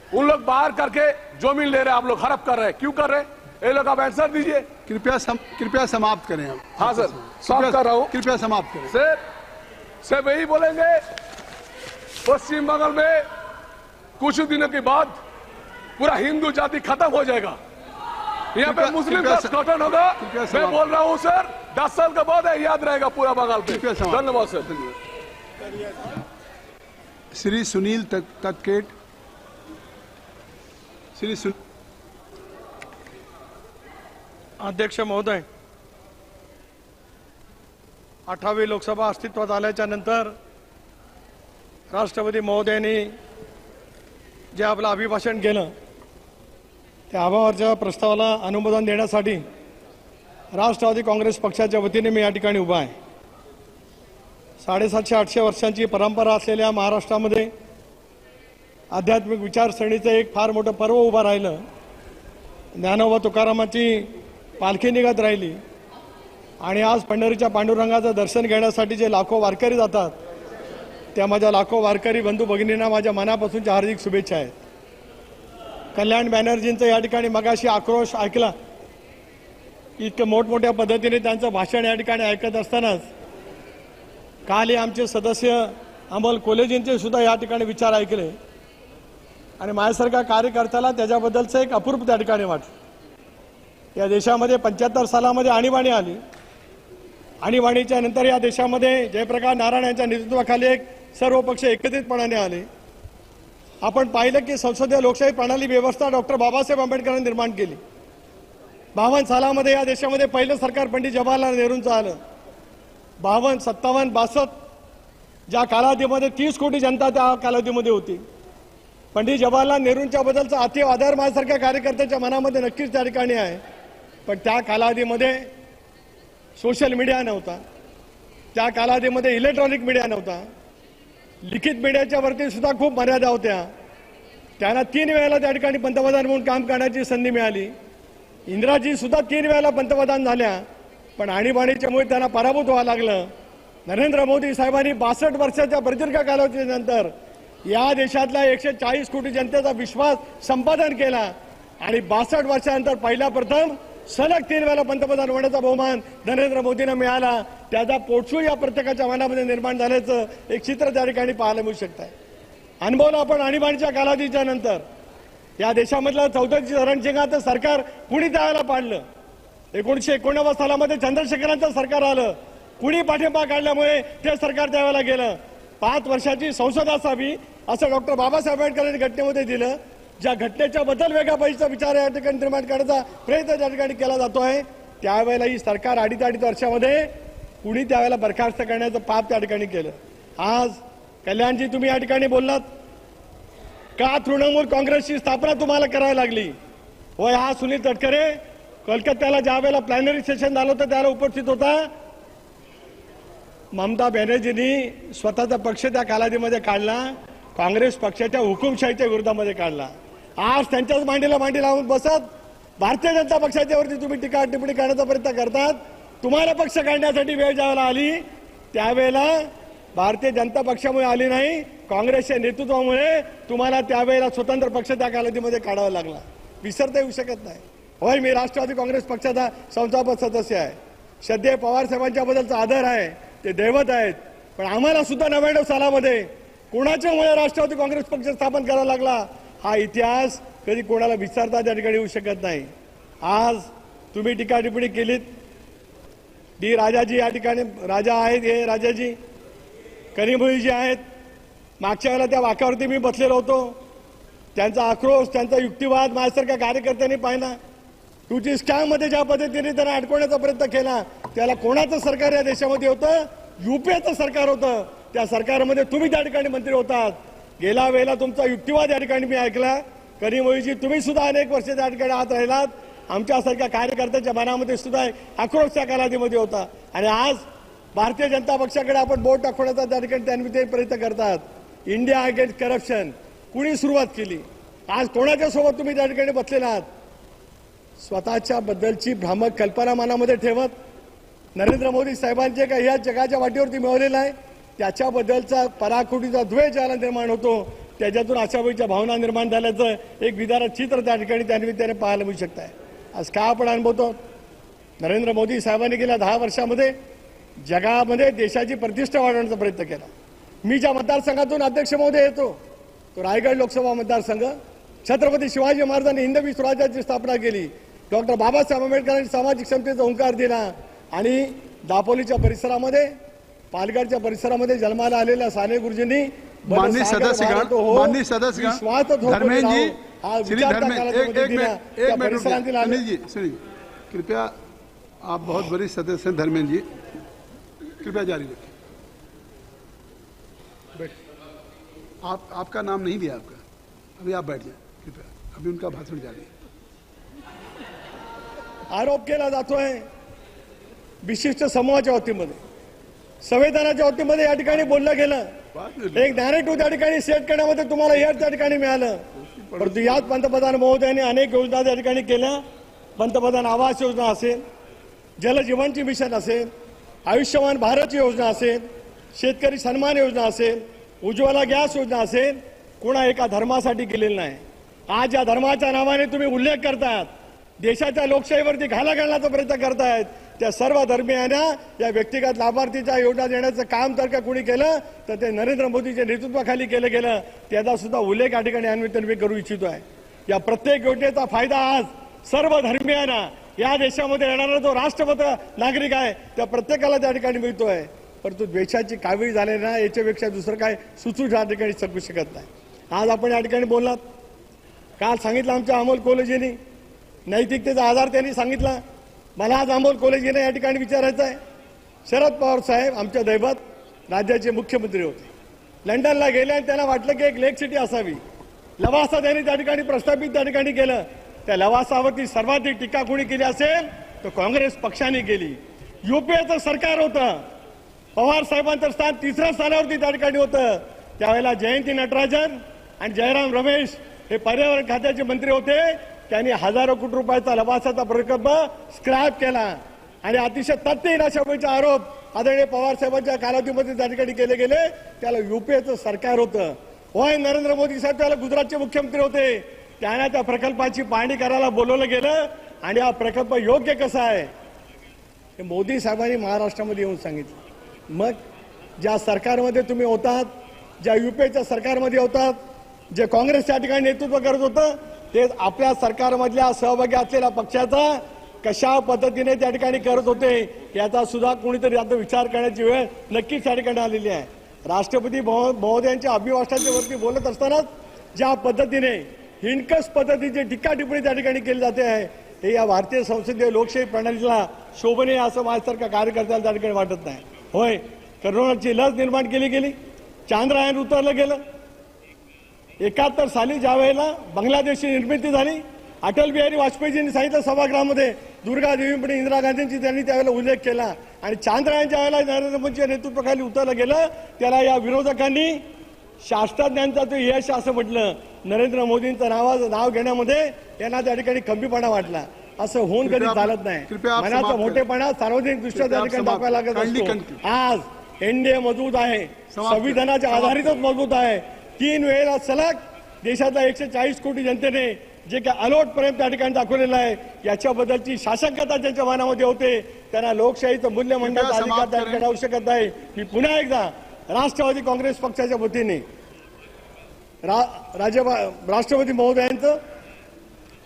उन लोग बाहर करके जमीन ले रहे हैं, आप लोग हड़प कर रहे हैं, क्यों कर रहे हैं? ये लोग आप आंसर दीजिए। कृपया समाप्त करें आप। हाँ सर, समाप्त कर रहा हूं। कृपया समाप्त करें सर वही बोलेंगे, पश्चिम बंगाल में कुछ दिनों के बाद पूरा हिंदू जाति खत्म हो जाएगा। यहाँ पे मुस्लिम का गठन होगा। मैं बोल रहा हूँ सर, 10 साल का बाद है, याद रहेगा पूरा बंगाल पे। धन्यवाद सर। श्री सुनील तत्केट। श्री अध्यक्ष महोदय, 18वी लोकसभा अस्तित्वात आल्याच्या नंतर राष्ट्रपती महोदयांनी जे आपलं अभिभाषण केलं त्या आभाराच्या प्रस्तावाला अनुमोदन देण्यासाठी राष्ट्रवादी काँग्रेस पक्षाच्या वतीने मी या ठिकाणी उभा आहे। 750-800 वर्षांची परंपरा असलेल्या महाराष्ट्रामध्ये आध्यात्मिक विचारसरणीचं एक फार मोठं पर्व उभं राहिलं। ज्ञानोबा तुकारामाची पालखी निघत राहिली आणि आज पंढरीच्या पांडुरंगाचं दर्शन घेण्यासाठी जे लाखो वारकरी जातात त्या माझ्या लाखो वारकरी बंधू भगिनींना माझ्या मनापासूनच्या हार्दिक शुभेच्छा आहेत। कल्याण बॅनर्जींचं या ठिकाणी मगाशी आक्रोश ऐकला। इतकं मोठमोठ्या पद्धतीने त्यांचं भाषण या ठिकाणी ऐकत असतानाच काल आमचे सदस्य अमोल कोलेजींचे सुद्धा या ठिकाणी विचार ऐकले आणि माझ्यासारख्या कार्यकर्त्याला त्याच्याबद्दलचं एक अपूर्व त्या ठिकाणी वाटलं। या देशामध्ये 75 सालामध्ये आणीबाणी आली। आणीबाणीच्या नंतर या देशामध्ये जयप्रकाश नारायण यांच्या नेतृत्वाखाली एक सर्व पक्ष एकत्रितपणाने आले। आपण पाहिलं की संसदीय लोकशाही प्रणाली व्यवस्था डॉक्टर बाबासाहेब आंबेडकरांनी निर्माण केली। 52 सालामध्ये या देशामध्ये पहिलं सरकार पंडित जवाहरलाल नेहरूंचं आलं। 52, 57, 62 ज्या कालावधीमध्ये 30 कोटी जनता त्या कालावधीमध्ये होती। पंडित जवाहरलाल नेहरूंच्या बद्दलचा अति आदर माझ्यासारख्या कार्यकर्त्याच्या मनामध्ये नक्कीच त्या ठिकाणी आहे। पण त्या कालावधीमध्ये सोशल मीडिया नव्हता, त्या कालावधीमध्ये इलेक्ट्रॉनिक मीडिया नव्हता, लिखित मीडियाच्या वरती सुद्धा खूप मर्यादा होत्या। त्यांना 3 वेळेला त्या ठिकाणी पंतप्रधान म्हणून काम करण्याची संधी मिळाली। इंदिराजी सुद्धा 3 वेळेला पंतप्रधान झाल्या, पण आणीबाणीच्यामुळे त्यांना पराभूत व्हावं लागलं। नरेंद्र मोदी साहेबांनी 62 वर्षाच्या प्रदीर्घ कालावधीनंतर या देशातल्या 140 कोटी जनतेचा विश्वास संपादन केला आणि 62 वर्षानंतर पहिला प्रथम सलग 3 वेळेला पंतप्रधान होण्याचा बहुमान नरेंद्र मोदींना मिळाला। त्याचा पोटशू या प्रत्येकाच्या मनामध्ये निर्माण झाल्याचं एक चित्र त्या ठिकाणी पाहायला मिळू शकतं। अनुभवलं आपण आणीबाणीच्या कालावधीच्या नंतर या देशामधलं 34 रणजिंगाचं सरकार कुणी त्यावेळेला पाडलं। 1989 सालामध्ये चंद्रशेखरांचं सरकार आलं, कुणी पाठिंबा काढल्यामुळे ते सरकार त्यावेळेला गेलं। 5 वर्षाची संसद असावी असं डॉक्टर बाबासाहेब आंबेडकरांनी घटनेमध्ये दिलं। ज्या घटनेच्या बद्दल वेगळा पाहिजेचा विचार या ठिकाणी निर्माण करण्याचा प्रयत्न त्या ठिकाणी केला जातोय, त्यावेळेला ही सरकार 2.5 वर्षामध्ये कुणी त्यावेळेला बरखास्त करण्याचं पाप त्या ठिकाणी केलं। आज कल्याणजी तुम्ही या ठिकाणी बोललात का तृणमूल काँग्रेसची स्थापना तुम्हाला करावी लागली। होय, हा सुनील तटकरे कोलकात्याला ज्या वेळेला प्लॅनरी सेशन झालं होतं त्याला उपस्थित होता। ममता बॅनर्जींनी स्वतःचा पक्ष त्या कालावधीमध्ये काढला, काँग्रेस पक्षाच्या हुकुमशाहीच्या विरोधामध्ये काढला। आज त्यांच्याच मांडीला मांडी लावून बसत भारतीय जनता पक्षाच्यावरती तुम्ही टीका टिप्पणी करण्याचा प्रयत्न करतात। तुम्हाला पक्ष काढण्यासाठी वेळ ज्यावेळेला आली त्यावेळेला भारतीय जनता पक्षामुळे आली नाही, काँग्रेसच्या नेतृत्वामुळे तुम्हाला त्यावेळेला स्वतंत्र पक्ष त्या कालावधीमध्ये काढावा लागला। विसरता येऊ शकत नाही। होय, मी राष्ट्रवादी काँग्रेस पक्षाचा संस्थापक सदस्य आहे। श्रद्धेय पवार साहेबांच्या बद्दलचा आदर आहे, ते दैवत आहेत। पण आम्हाला सुद्धा 99 सालामध्ये कोणाच्यामुळे राष्ट्रवादी काँग्रेस पक्ष स्थापन करावा लागला हा इतिहास कधी कोणाला विसरता त्या ठिकाणी येऊ शकत नाही। आज तुम्ही टीका टिप्पणी केलीत। डी राजाजी या ठिकाणी राजा आहेत, हे राजाजी कनिमोळीजी आहेत। मागच्या वेळेला त्या वाक्यावरती मी बसलेलो होतो। त्यांचा आक्रोश, त्यांचा युक्तिवाद माझ्यासारख्या कार्यकर्त्यांनी पाहिला। तुझी स्कॅममध्ये ज्या पद्धतीने त्यांना अडकवण्याचा प्रयत्न केला, त्याला कोणाचं सरकार या देशामध्ये होतं? युपीएचं सरकार होतं। त्या सरकारमध्ये तुम्ही त्या ठिकाणी मंत्री होतात। गेल्या वेळेला तुमचा युक्तिवाद या ठिकाणी मी ऐकला। कनिमोळीजी तुम्ही सुद्धा अनेक वर्ष त्या ठिकाणी आत राहिलात। आमच्यासारख्या कार्यकर्त्यांच्या मनामध्ये सुद्धा आक्रोश त्या कालावधीमध्ये होता आणि आज भारतीय जनता पक्षाकडे आपण बोट दाखवण्याचा त्या ठिकाणी त्यांनी ते प्रयत्न करतात। इंडिया अगेन्स्ट करप्शन कुणी सुरुवात केली? आज कोणाच्या सोबत तुम्ही त्या ठिकाणी बसलेला आहात? स्वतःच्या बद्दलची भ्रामक कल्पना मनामध्ये ठेवत नरेंद्र मोदी साहेबांचे काही या जगाच्या वाटेवरती मिळवलेला आहे त्याच्याबद्दलचा पराकोटीचा द्वेष ज्याला निर्माण होतो, त्याच्यातून आशावादीच्या भावना निर्माण झाल्याचं एक विदारक चित्र त्या ठिकाणी त्याने पाहायला मिळू शकत आहे। आज का आपण अनुभवतो? नरेंद्र मोदी साहेबांनी गेल्या 10 वर्षामध्ये जगामध्ये देशाची प्रतिष्ठा वाढवण्याचा प्रयत्न केला। मी ज्या मतदारसंघातून अध्यक्ष महोदय येतो तो रायगड लोकसभा मतदारसंघ, छत्रपती शिवाजी महाराजांनी हिंदवी स्वराज्याची स्थापना केली. डॉक्टर बाबासाहेब आंबेडकरांनी सामाजिक समतेचा ओंकार दिला आणि दापोलीच्या परिसरामध्ये, पालघरच्या परिसरामध्ये जन्माला आलेल्या साने गुरुजींनी माननीय सदस्यगण, धर्मेंद्र जी, श्री धर्मेंद्र, एक मिनट अनिल जी, सुनिए कृपया, आप बहुत बड़ी सदस्य हैं धर्मेंद्र जी, कृपया जारी रखिए. बैठ, आपका नाम नहीं दिया आपका, अभी आप बैठ जाए कृपया, अभी उनका भाषण जारी. आरोप केला जातोय विशिष्ट समूहाच्या बाबतीमध्ये, संविधानाच्या बाबतीमध्ये या ठिकाणी बोललं गेलं. एक नॅरेटिव्ह त्या ठिकाणी सेट करण्यामध्ये तुम्हाला यश त्या ठिकाणी मिळालं. परंतु याच पंतप्रधान महोदयांनी अनेक योजना त्या ठिकाणी केल्या. पंतप्रधान आवास योजना असेल, जल जीवनची मिशन असेल, आयुष्यमान भारतची योजना असेल, शेतकरी सन्मान योजना असेल, उज्ज्वला गॅस योजना असेल, कोणा एका धर्मासाठी केलेलं नाही. आज या धर्माच्या नावाने तुम्ही उल्लेख करतात, देशाच्या लोकशाहीवरती घाला घालण्याचा प्रयत्न करतायत. त्या सर्व धर्मियांना या व्यक्तिगत लाभार्थीच्या योजना देण्याचं काम जर का कोणी केलं तर ते नरेंद्र मोदीच्या नेतृत्वाखाली केलं गेलं. त्याचा सुद्धा उल्लेख या ठिकाणी अन्वित मी करू इच्छितो आहे. या प्रत्येक योजनेचा फायदा आज सर्व धर्मियांना, या देशामध्ये येणारा जो राष्ट्रपत नागरिक आहे त्या प्रत्येकाला त्या ठिकाणी मिळतोय. परंतु द्वेषाची कावीळ झाले ना, याच्यापेक्षा दुसरं काय सुचू या ठिकाणी शकू शकत नाही. आज आपण या ठिकाणी बोललात, काल सांगितलं आमच्या अमोल कोलेजींनी, नैतिकतेचा आधार त्यांनी सांगितला. मला आज अमोल कोलेजींना या ठिकाणी विचारायचं आहे, शरद पवार साहेब आमच्या दैवत राज्याचे मुख्यमंत्री होते, लंडनला गेले आणि त्यांना वाटलं की एक लेक सिटी असावी. लवासा त्यांनी त्या ठिकाणी प्रस्थापित त्या ठिकाणी केलं. त्या लवासावरती सर्वाधिक टीका कोणी केली असेल तर काँग्रेस पक्षाने केली. युपीएचं सरकार होतं, पवार साहेबांचं स्थान तिसऱ्या स्थानावरती त्या ठिकाणी होतं. त्यावेळेला जयंती नटराजन आणि जयराम रमेश हे पर्यावरण खात्याचे मंत्री होते. त्यांनी हजारो कोटी रुपयाचा लवासाचा प्रकल्प स्क्रॅप केला आणि अतिशय तथ्यहीन अशा आरोप आदरणीय पवार साहेबांच्या कालावधीमध्ये त्या ठिकाणी केले गेले. त्याला युपीएचं सरकार होतं. होय, नरेंद्र मोदी साहेब त्याला गुजरातचे मुख्यमंत्री होते. त्यांना त्या प्रकल्पाची पाहणी करायला बोलवलं गेलं आणि हा प्रकल्प योग्य कसा आहे हे मोदी साहेबांनी महाराष्ट्रामध्ये येऊन सांगितलं. मग ज्या सरकारमध्ये तुम्ही होतात, ज्या युपीएच्या सरकारमध्ये होतात, जे काँग्रेस त्या ठिकाणी नेतृत्व करत होतं, ते आपल्या सरकारमधल्या सहभागी असलेल्या पक्षाचा कशा पद्धतीने त्या ठिकाणी करत होते याचा सुद्धा कोणीतरी आता विचार करण्याची वेळ नक्कीच त्या ठिकाणी आलेली आहे. राष्ट्रपती महोदयांच्या अभिभाषणाच्या वरती बोलत असताना ज्या पद्धतीने हिणकस पद्धतीची टीका टिप्पणी त्या ठिकाणी केली जाते आहे, हे या भारतीय संसदीय लोकशाही प्रणालीला शोभनीय असं माझ्यासारखा कार्यकर्त्याला त्या ठिकाणी वाटत नाही. होय, कोरोनाची लस निर्माण केली गेली, चांद्रयान उतरलं गेलं. 71 साली ज्या वेळेला बांगलादेशची निर्मिती झाली, अटल बिहारी वाजपेयीजींनी सांगितलं सभागृहामध्ये, दुर्गा देवीपणे इंदिरा गांधींची त्यांनी त्यावेळेला उल्लेख केला आणि चांद्रयान ज्या वेळेला नरेंद्र मोदीच्या नेतृत्वाखाली उतरलं गेलं त्याला या विरोधकांनी शास्त्रज्ञांचा तो यश असं म्हटलं. नरेंद्र मोदींचं नाव घेण्यामध्ये यांना त्या ठिकाणी कमीपणा वाटला. असं होऊन कधी चालत नाही. मनाचा मोठेपणा सार्वजनिक दृष्ट्या त्या ठिकाणी दाखवायला लागत असतो. आज एनडीए मजबूत आहे, संविधानाच्या आधारितच मजबूत आहे. 3 वेळेला सलग देशातल्या 140 कोटी जनतेने जे काही अलोट प्रेम त्या ठिकाणी दाखवलेलं आहे याच्याबद्दलची शासकता ज्यांच्या मनामध्ये होते त्यांना लोकशाहीचं मूल्य म्हणण्याचा अधिकार त्या ठिकाणी होऊ शकत नाही. मी पुन्हा एकदा राष्ट्रवादी काँग्रेस पक्षाच्या वतीने राष्ट्रपती महोदयांचं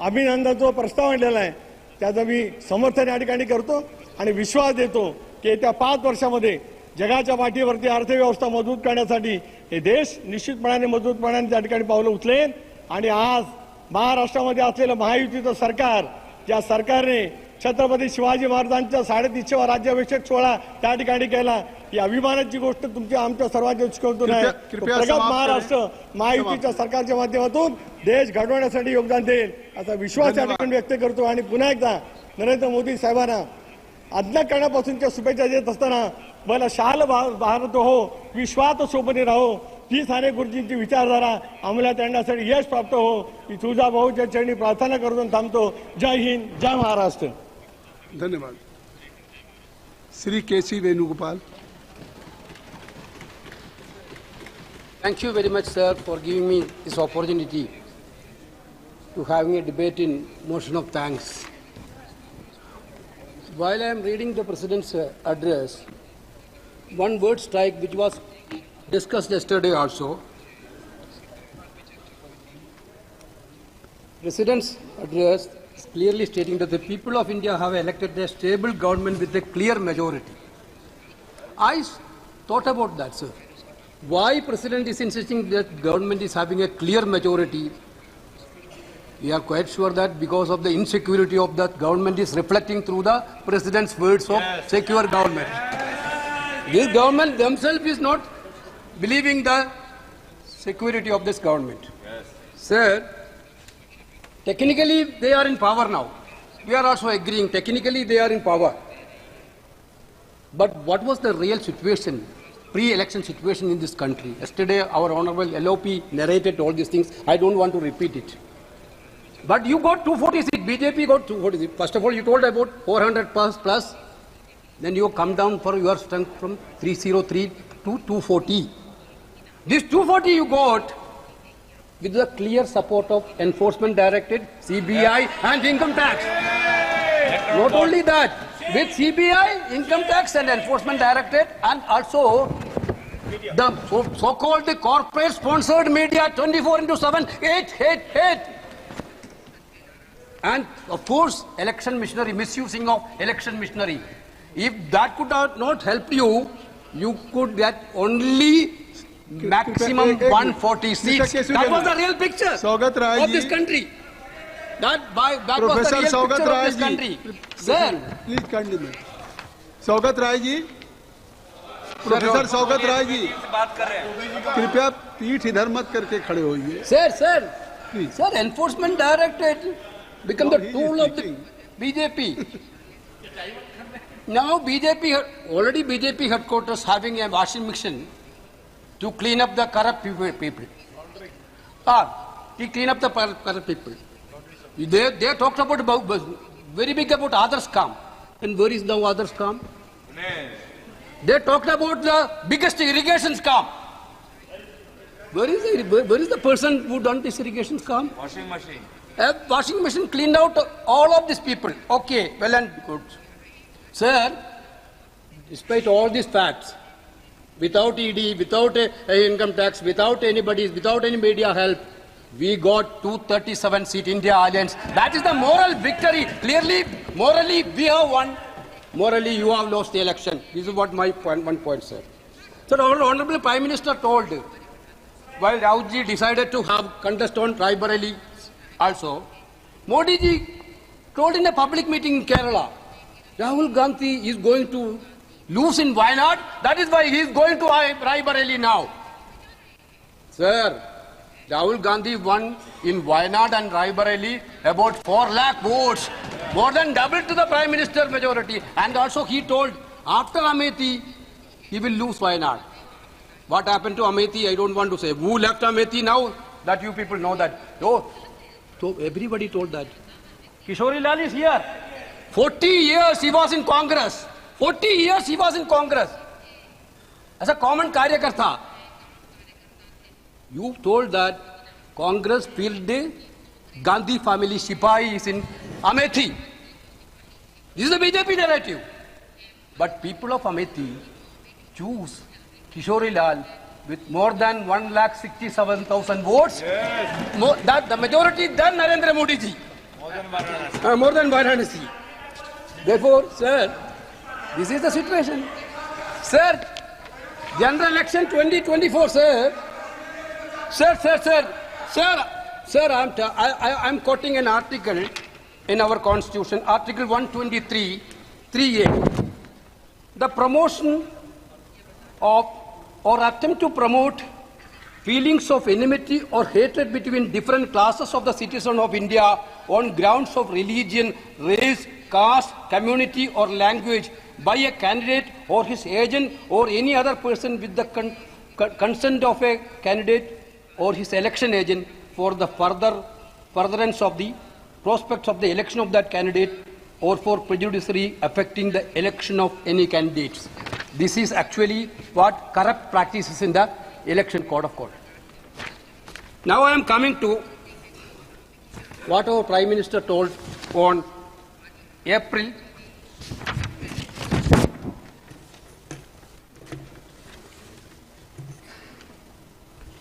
अभिनंदनाचा प्रस्ताव आणलेला आहे त्याचं मी समर्थन या ठिकाणी करतो आणि विश्वास देतो की येत्या 5 वर्षामध्ये जगाच्या पाठीवरती अर्थव्यवस्था मजबूत करण्यासाठी हे देश निश्चितपणाने मजबूतपणाने त्या ठिकाणी पावलं उचलेल. आणि आज महाराष्ट्रामध्ये असलेलं महायुतीचं सरकार, ज्या सरकारने छत्रपती शिवाजी महाराजांच्या 350वा राज्याभिषेक सोहळा त्या ठिकाणी केला, ही अभिमानाची गोष्ट तुमच्या आमच्या सर्वांच्या दृष्टिकोनातून आहे. प्रगत महाराष्ट्र महायुतीच्या सरकारच्या माध्यमातून देश घडवण्यासाठी योगदान देईल असा विश्वास या ठिकाणी व्यक्त करतो. आणि पुन्हा एकदा नरेंद्र मोदी साहेबांना आज्ञा करण्यापासूनच्या शुभेच्छा देत असताना मला शाल भारत हो, विश्वात शोभने राहो, ही साने गुरुजींची विचारधारा अंमलात आणण्यासाठी यश प्राप्त हो, ही तुझा भाऊच्या चरणी प्रार्थना करून थांबतो. जय हिंद, जय महाराष्ट्र. धन्यवाद. Shri KC Venugopal. Thank you very much, sir, for giving me this opportunity to having a debate in motion of thanks. While I am reading the President's address, one word strike which was discussed yesterday also. President's address is clearly stating that the people of India have elected a stable government with a clear majority. I thought about that, sir. Why President is insisting that government is having a clear majority? We are quite sure that because of the insecurity of that government is reflecting through the President's words of secure government. This government themselves is not believing the security of this government. Sir, technically they are in power now. We are also agreeing, technically they are in power. But what was the real situation, pre-election situation in this country? Yesterday our Honorable LOP narrated all these things. I don't want to repeat it. But you got 240 seats, BJP got 240 seats. First of all, you told about 400 plus, then you come down for your strength from 303 to 240. This 240 you got with the clear support of Enforcement Directorate, CBI and Income Tax. Not only that, with CBI, Income Tax and Enforcement Directorate and also the so-called corporate-sponsored media 24/7, 8. And of course, election machinery, misusing of election machinery. If that could not help you, you could get only maximum 140 seats. That was the real picture of this country. That was the real picture of this country. Sir, please continue. Saugata Roy ji, professor Saugata Roy ji, कृपया पीठ इधर मत करके खड़े होइए. Sir, Enforcement Directorate become the tool of the BJP. Now BJP headquarters having a washing machine to clean up the corrupt people. To clean up the corrupt people. They talked about very big about others scam. And where is the others scam? They talked about the biggest irrigation scam. Where is the person who done this irrigation scam? Washing machine. A washing machine cleaned out all of these people. Okay, well and good. Sir, despite all these facts, without ED, without income tax, without any media help, we got 237 seat India Alliance. That is the moral victory. Clearly, morally, we have won. Morally, you have lost the election. This is what my one point, sir. So, our Honorable Prime Minister told, while Rahul decided to have contest on Raebareli also, Modi ji told in a public meeting in Kerala, Rahul Gandhi is going to lose in Wayanad. That is why he is going to Raebareli now. Sir, Rahul Gandhi won in Wayanad and Raebareli about 4 lakh votes, more than double to the Prime Minister majority. And also he told after Amethi, he will lose Wayanad. What happened to Amethi, I don't want to say. Who left Amethi now? That you people know that. So everybody told that. Kishori Lal is here. 40 years he was in Congress. 40 years he was in Congress. As a common Karyakarta. You told that Congress filled the Gandhi family Sipahi is in Amethi. This is the BJP narrative. But people of Amethi choose Kishori Lal with more than 1,67,000 votes. Yes. That the majority than Narendra Modi ji. More than Varanasi. Therefore, sir, this is the situation. Sir, general election 2024, sir. Sir, I'm quoting an article in our constitution, Article 123, 3A. The promotion of or attempt to promote feelings of enmity or hatred between different classes of the citizens of India on grounds of religion, race, caste, community or language by a candidate or his agent or any other person with the consent of a candidate or his election agent for the furtherance of the prospects of the election of that candidate or for prejudicially affecting the election of any candidates. This is actually what corrupt practices in the election code of conduct. Now I am coming to what our Prime Minister told on April.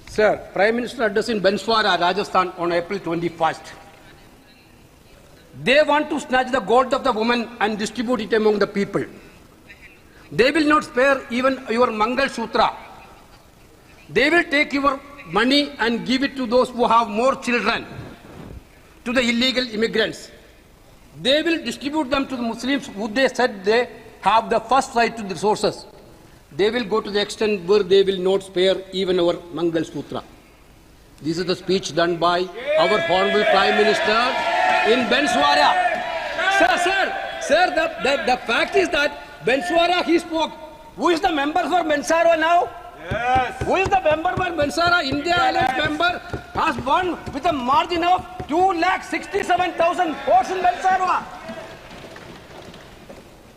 Sir, Prime Minister address in Banswara, Rajasthan on April 21st. They want to snatch the gold of the woman and distribute it among the people. They will not spare even your Mangal Sutra. They will take your money and give it to those who have more children, to the illegal immigrants. They will distribute them to the Muslims who they said they have the first right to the resources. They will go to the extent where they will not spare even our Mangal Sutra. This is the speech done by our Honorable Prime Minister in Banswara. Sir, the fact is that Banswara he spoke. Who is the member for Banswara now? Yes. Who is the member for Banswara? India Alliance member has won with a margin of 2,67,000 votes in Banswara.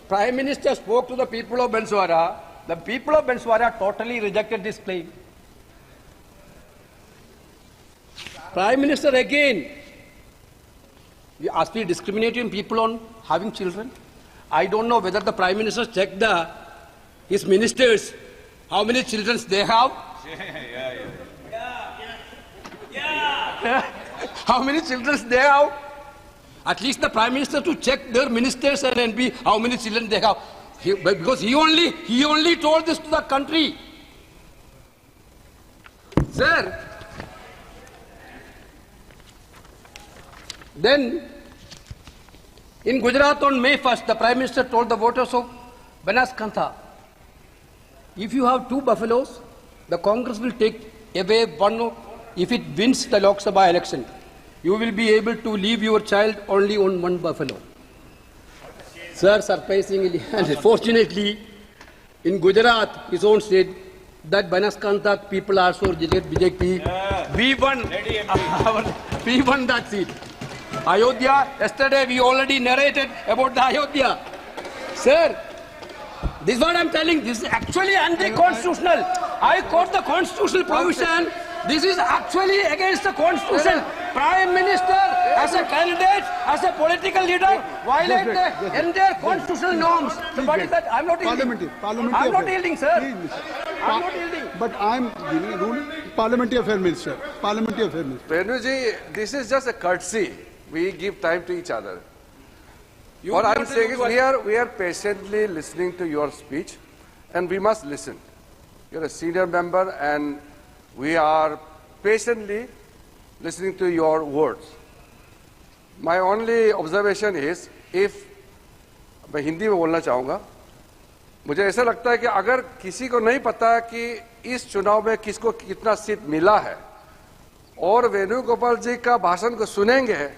Prime Minister spoke to the people of Banswara. The people of Banswara totally rejected this claim. Prime Minister again, are we discriminating people on having children? I don't know whether the Prime Minister checked his ministers, how many children they have. How many children they have? At least the Prime Minister to check their ministers and NP how many children they have. Because he only told this to the country. Sir, then in Gujarat on May 1st, the Prime Minister told the voters of Banaskantha, if you have 2 buffaloes, the Congress will take away one. If it wins the Lok Sabha election, you will be able to leave your child only on 1 buffalo. Sir, surprisingly and fortunately, in Gujarat, his own state, that Banaskantha people also rejected BJP. Yeah. We won that seat. Ayodhya, yesterday we already narrated about the Ayodhya. Sir, this is what I'm telling. This is actually anti-constitutional. I quote the constitutional provision. This is actually against the constitution. Prime Minister, as a candidate, as a political leader, violate the entire constitutional norms. So what is that? I'm not yielding. I'm not yielding, sir. I'm not yielding. But I'm giving a rule. Parliamentary Affairs Minister. Parliamentary Affairs Minister. Venuji, this is just a courtesy. We give time to each other. What I'm saying is we are patiently listening to your speech, and we must listen. You're a senior member, and we are patiently listening to your words. My only observation is, मैं हिंदी में बोलना चाहूँगा, मुझे ऐसा लगता है कि अगर किसी को नहीं पता कि इस चुनाव में किसको कितना सीट मिला है और वेणुगोपाल जी का भाषण को सुनेंगे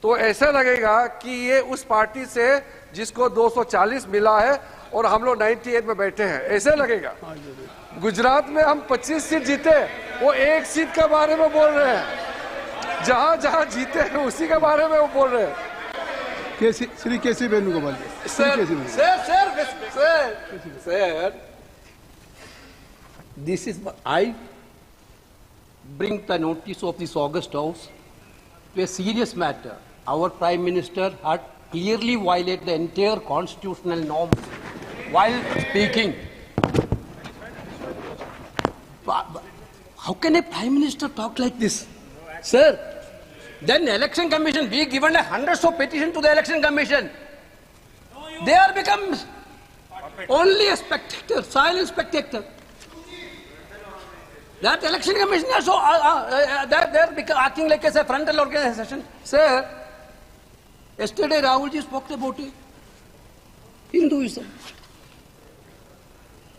तो ऐसा लगेगा कि ये उस पार्टी से जिसको 240 मिला है और हम लोग 98 में बैठे हैं, ऐसे लगेगा। गुजरात में हम 25 सीट जीते, वो 1 सीट के बारे में बोल रहे हैं, जहां जहां जीते हैं उसी के बारे में वो बोल रहे हैं। Shri KC Venugopal sir, this is I bring the notice of this August House to a serious matter. Our Prime Minister had clearly violated the entire constitutional norms while speaking. How can a Prime Minister talk like this? Sir, then Election Commission, we given hundreds of petitions to the Election Commission. They are become only a spectator, silent spectator. That Election Commission is so, they're acting like as a frontal organization. Sir, yesterday Rahul ji spoke about Hinduism.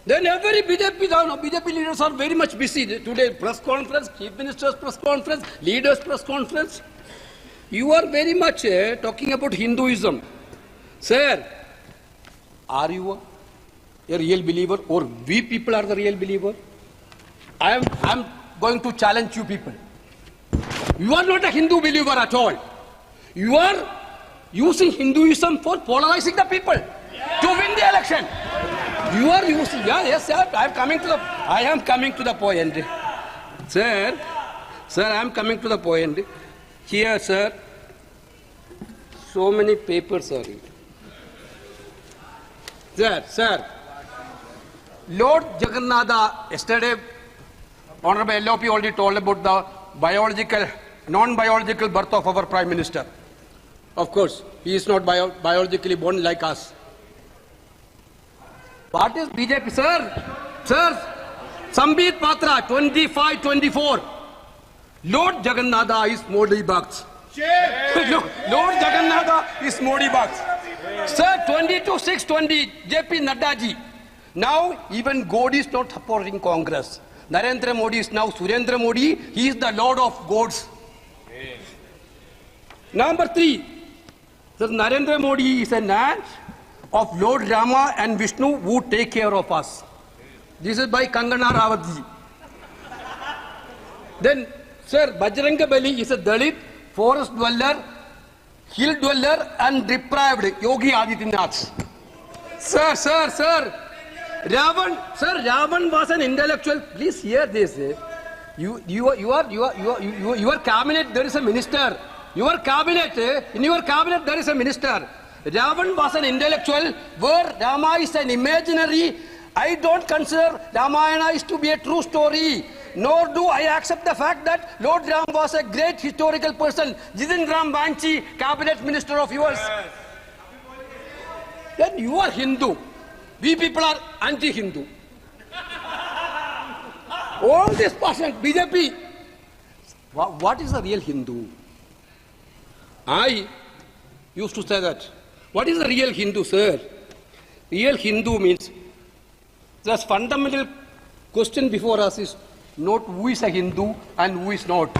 Then every BJP leaders are very much busy. Today, press conference, Chief Minister's press conference, leaders' press conference. You are very much talking about Hinduism. Sir, are you a real believer or we people are the real believer? I'm going to challenge you people. You are not a Hindu believer at all. You are using Hinduism for polarizing the people to win the election. You are using, yes, sir, I am coming to the point. Sir, I am coming to the point. Here, sir, so many papers are here. Sir, Lord Jagannatha, yesterday, Honorable LOP already told about the non-biological birth of our Prime Minister. Of course, he is not biologically born like us. What is BJP, sir? Sir, Sambit Patra, 25-24. Lord Jagannatha is Modi Bhakt. Lord Jagannatha is Modi Bhakt. Sir, 22-6-20, JP Nadda ji. Now, even God is not supporting Congress. Narendra Modi is now Surendra Modi. He is the Lord of Gods. Number 3. Sir, Narendra Modi is an aunt of Lord Rama and Vishnu who take care of us. This is by Kangana Rawat ji. Then, sir, Bajranga Bali is a Dalit, forest dweller, hill dweller and deprived Yogi Adityanath. Sir, Ravan was an intellectual. Please hear this. Your cabinet, there is a minister. In your cabinet, there is a minister. Ravan was an intellectual, where Rama is an imaginary. I don't consider Ramayana is to be a true story. Nor do I accept the fact that Lord Ram was a great historical person. Jiten Ram Banchi, cabinet minister of yours. Yes. Then you are Hindu. We people are anti-Hindu. All this passion, BJP. What is a real Hindu? I used to say that. What is a real Hindu, sir? Real Hindu means the fundamental question before us is not who is a Hindu and who is not,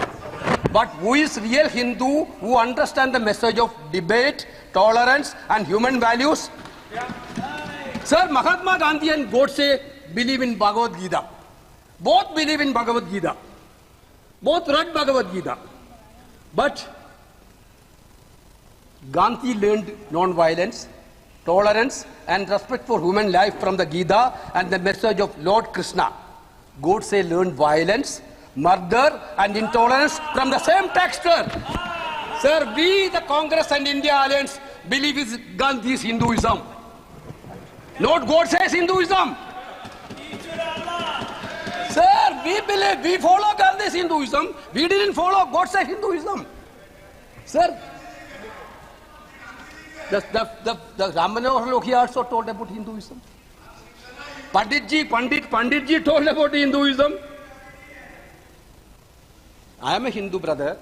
but who is real Hindu who understand the message of debate, tolerance and human values. Sir, Mahatma Gandhi and Godse believe in Bhagavad Gita. Both believe in Bhagavad Gita. Both read Bhagavad Gita. But Gandhi learned non-violence, tolerance and respect for human life from the Gita and the message of Lord Krishna. Godse learned violence, murder and intolerance from the same texture. Sir, we, the Congress and India Alliance, believe in Gandhi's Hinduism. Not Godse's Hinduism. Sir, we follow Gandhi's Hinduism. We didn't follow Godse's Hinduism. Sir, the Ram Manohar Lohia also told about Hinduism. Panditji told about Hinduism. I am a Hindu brother.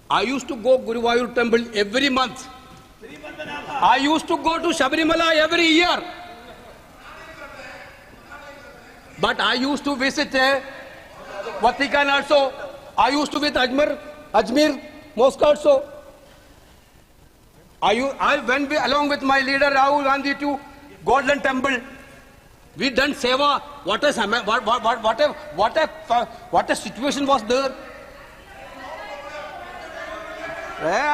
I used to go Guruvayur temple every month. I used to go to Sabarimala every year. But I used to visit Vatican also. I used to visit Ajmer Mosque also. I went along with my leader Rahul Gandhi to Golden Temple. We done seva. What a situation was there.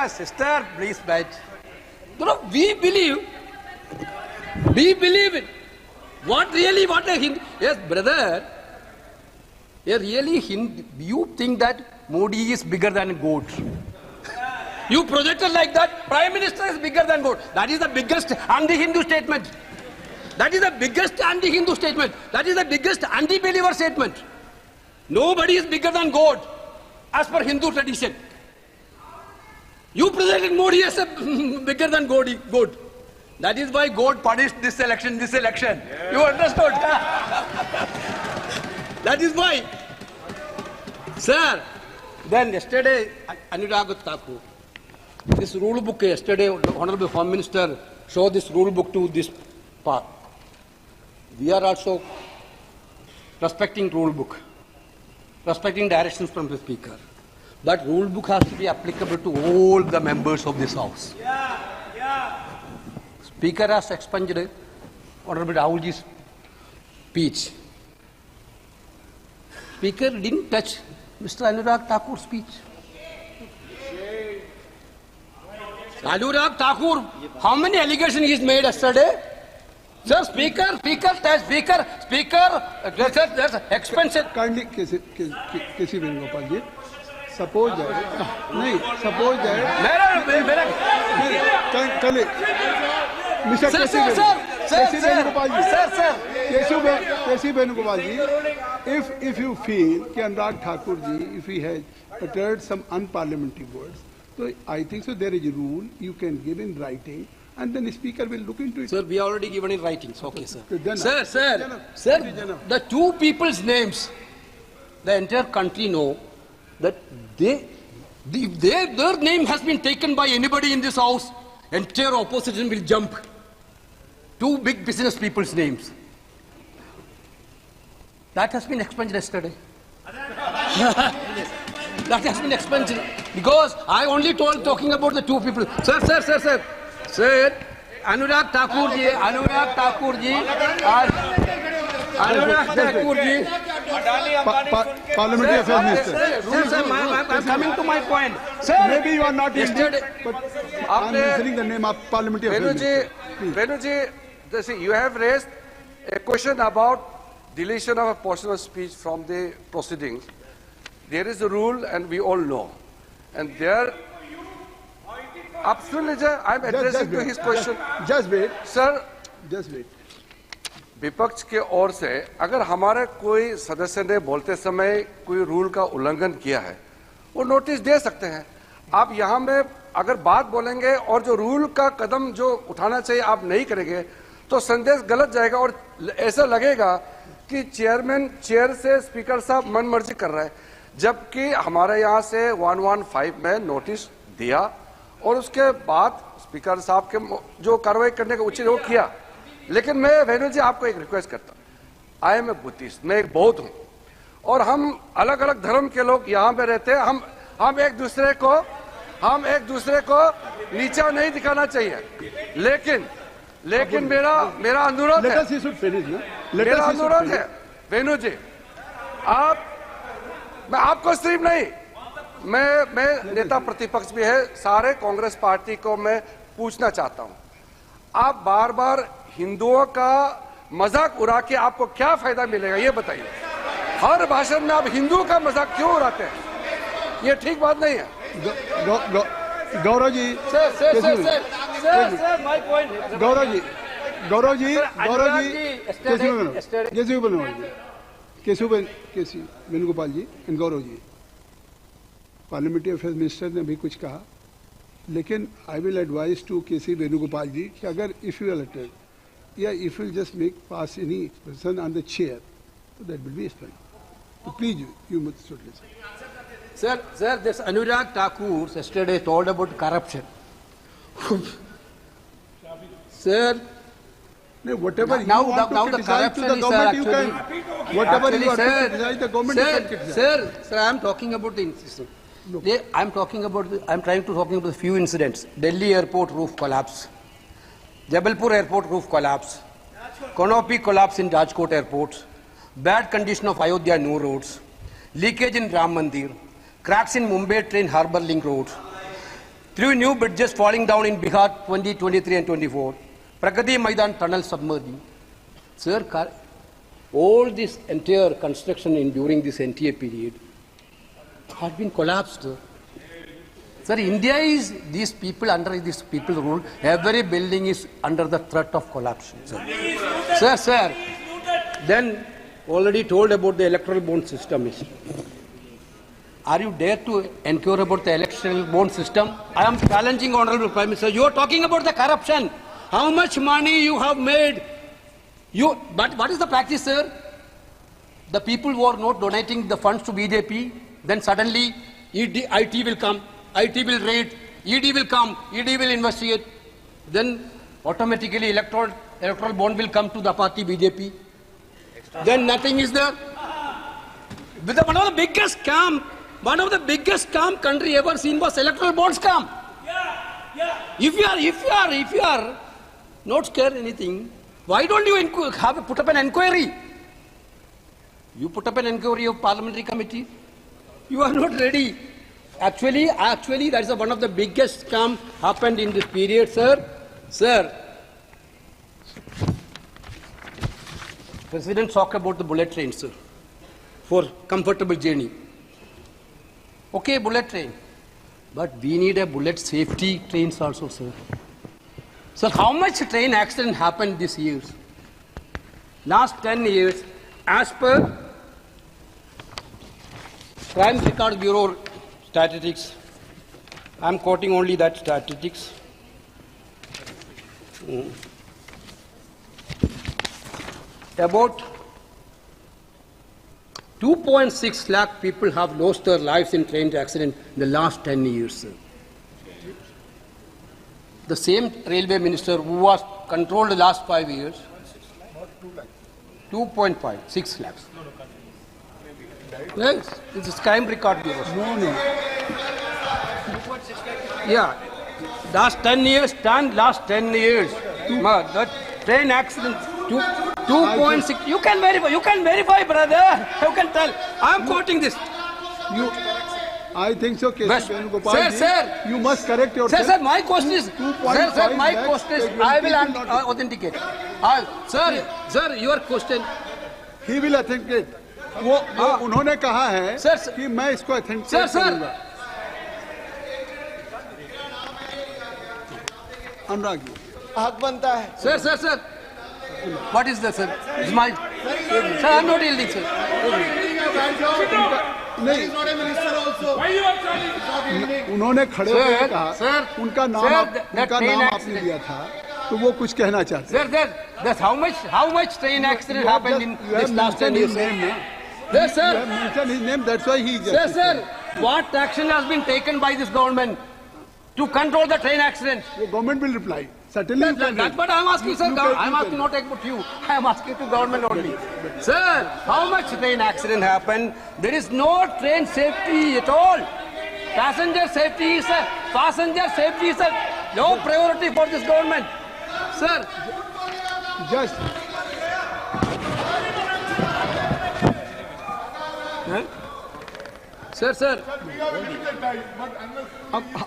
Sister, please wait. You know, we believe it. What a Hindu? Yes, brother. You think that Modi is bigger than God. You projected like that, Prime Minister is bigger than God. That is the biggest anti-Hindu statement. That is the biggest anti-Hindu statement. That is the biggest anti-believer statement. Nobody is bigger than God, as per Hindu tradition. You presented Modi as a bigger than God. That is why God punished this election. Yeah. You understood? That is why. Sir, then yesterday, Anurag Thakur, this rule book yesterday, Honorable Home Minister showed this rule book to this part. We are also respecting rule book, respecting directions from the Speaker. But rule book has to be applicable to all the members of this House. Speaker has expunged Honorable Rahulji's speech. Speaker didn't touch Mr. Anurag Thakur's speech. Anurag Thakur, how many allegations he made yesterday? Sir, Speaker, there's expensive. Kindly, K.C. Venugopal ji, suppose Mr. K.C. Venugopal ji, if you feel that Anurag Thakur ji, if he has uttered some unparliamentary words, So I think so there is a rule you can give in writing and then the speaker will look into it. Sir, we already given in writings. Okay, sir. Then- Sir, the two people's names, the entire country know that their name has been taken by anybody in this house, entire opposition will jump. Two big business people's names. That has been expunged yesterday. That has been expunged because I only talking about the two people. Sir, Anurag Thakur ji, Parliamentary Affairs Minister. Sir, I'm coming to my point. Sir, Maybe you are not yesterday, Indian, but I'm mentioning the name of Parliamentary Affairs Minister. Venuji, you have raised a question about deletion of a portion of speech from the proceedings. There is a rule and we all know. And there, absolutely, I'm addressing to his question. Just wait. Sir, Just wait. विपक्ष के ओर से अगर हमारे कोई सदस्य ने बोलते समय कोई रूल का उल्लंघन किया है वो नोटिस दे सकते हैं। आप यहाँ में अगर बात बोलेंगे और जो रूल का कदम जो उठाना चाहिए आप नहीं करेंगे तो संदेश गलत जाएगा और ऐसा लगेगा कि चेयरमैन चेयर से स्पीकर साहब मन मर्जी कर रहा है, जबकि हमारे यहाँ से 115 में नोटिस दिया और उसके बाद स्पीकर साहब के जो कार्रवाई करने का उचित वो किया। लेकिन मैं वेणु जी आपको एक रिक्वेस्ट करता हूँ, आई एम ए बुद्धिस्ट, मैं एक बौद्ध हूँ और हम अलग अलग धर्म के लोग यहाँ पे रहते हैं, हम एक दूसरे को नीचा नहीं दिखाना चाहिए। लेकिन मेरा अनुरोध है, मेरा अनुरोध है वेणु जी, मैं आपको सिर्फ नहीं, मैं नेता प्रतिपक्ष भी है, सारे कांग्रेस पार्टी को मैं पूछना चाहता हूं, आप बार बार हिंदुओं का मजाक उड़ा के आपको क्या फायदा मिलेगा ये बताइए। हर भाषण में आप हिंदुओं का मजाक क्यों उड़ाते हैं, ये ठीक बात नहीं है। Gaurav ji, Keshav Venugopal ji and Gaurav ji, parliamentary affairs minister ने भी कुछ कहा, लेकिन I will advise to KC Venugopal ji कि अगर इफ यू इलेक्टेड या if you just make pass any expression on the chair तो दैट विल बी एक्सप्लेन, तो please you must should listen. Sir, this Anurag Thakur yesterday told about corruption. Sir, whatever you now want the to criticize to the corruption government, is you can. Whatever you want to criticize the government, you can criticize. Sir, I'm talking about the incident. I'm trying to talking about the few incidents. Delhi airport roof collapse, Jabalpur airport roof collapse, canopy collapse in Rajkot airports, bad condition of Ayodhya new roads, leakage in Ram Mandir, cracks in Mumbai train harbour link road, 3 new bridges falling down in Bihar 2023 and 24, Pragati Maidan tunnel submerging. Sir, all this entire construction during this NTA period has been collapsed. Sir, India is these people under this people rule. Every building is under the threat of collapse. Sir. Then already told about the electoral bond system issue. Are you dare to inquire about the electoral bond system? I am challenging Honorable Prime Minister. You are talking about the corruption. How much money you have made? But what is the practice, sir? The people who are not donating the funds to BJP, then suddenly IT will come, IT will raid, ED will come, ED will investigate. Then automatically electoral bond will come to the party BJP. Then nothing is there. One of the biggest scam country ever seen was electoral bond scam. If you are not scared anything, why don't you put up an inquiry? You put up an inquiry of parliamentary committee. You are not ready. Actually, that is one of the biggest scam happened in this period, sir. Sir, President talked about the bullet train, sir, for comfortable journey. Okay, bullet train. But we need a bullet safety trains also, sir. Sir, how much train accident happened this year? Last 10 years, as per Crime Record Bureau statistics, I'm quoting only that statistics. About 2.6 lakh people have lost their lives in train accident in the last 10 years. Sir. The same railway minister who was controlled the last 5 years, 2.5, 6 lakhs. Yes, it's a crime record giver. No. Yeah, last 10 years, that train accident, 2.6. You can verify, brother. You can tell. I'm quoting this. I think so, Best. K.C. Venugopal ji. Sir. You must correct yourself. Sir, my question is, my question is, I will authenticate. Sir, your question. He will authenticate. वो उन्होंने कहा है कि मैं इसको authenticate करूंगा। अनुराग जी, हक बनता है। Sir. What is that, sir? It's my. Sir, I'm not yielding, sir. नहीं, उन्होंने खड़े होकर कहा, उनका नाम आपने लिया था, तो वो कुछ कहना चाहते हैं। Sir, that's how much train accident happened in this last 10 years? Yes, sir. You have mentioned his name, that's why he just. Sir, what action has been taken by this government to control the train accidents? The government will reply. Certainly. That's what I'm asking, sir. I'm asking not about you. I'm asking to government only. Sir, how much train accident happened? There is no train safety at all. Passenger safety is a low priority for this government. Sir. Just. Huh? Sir.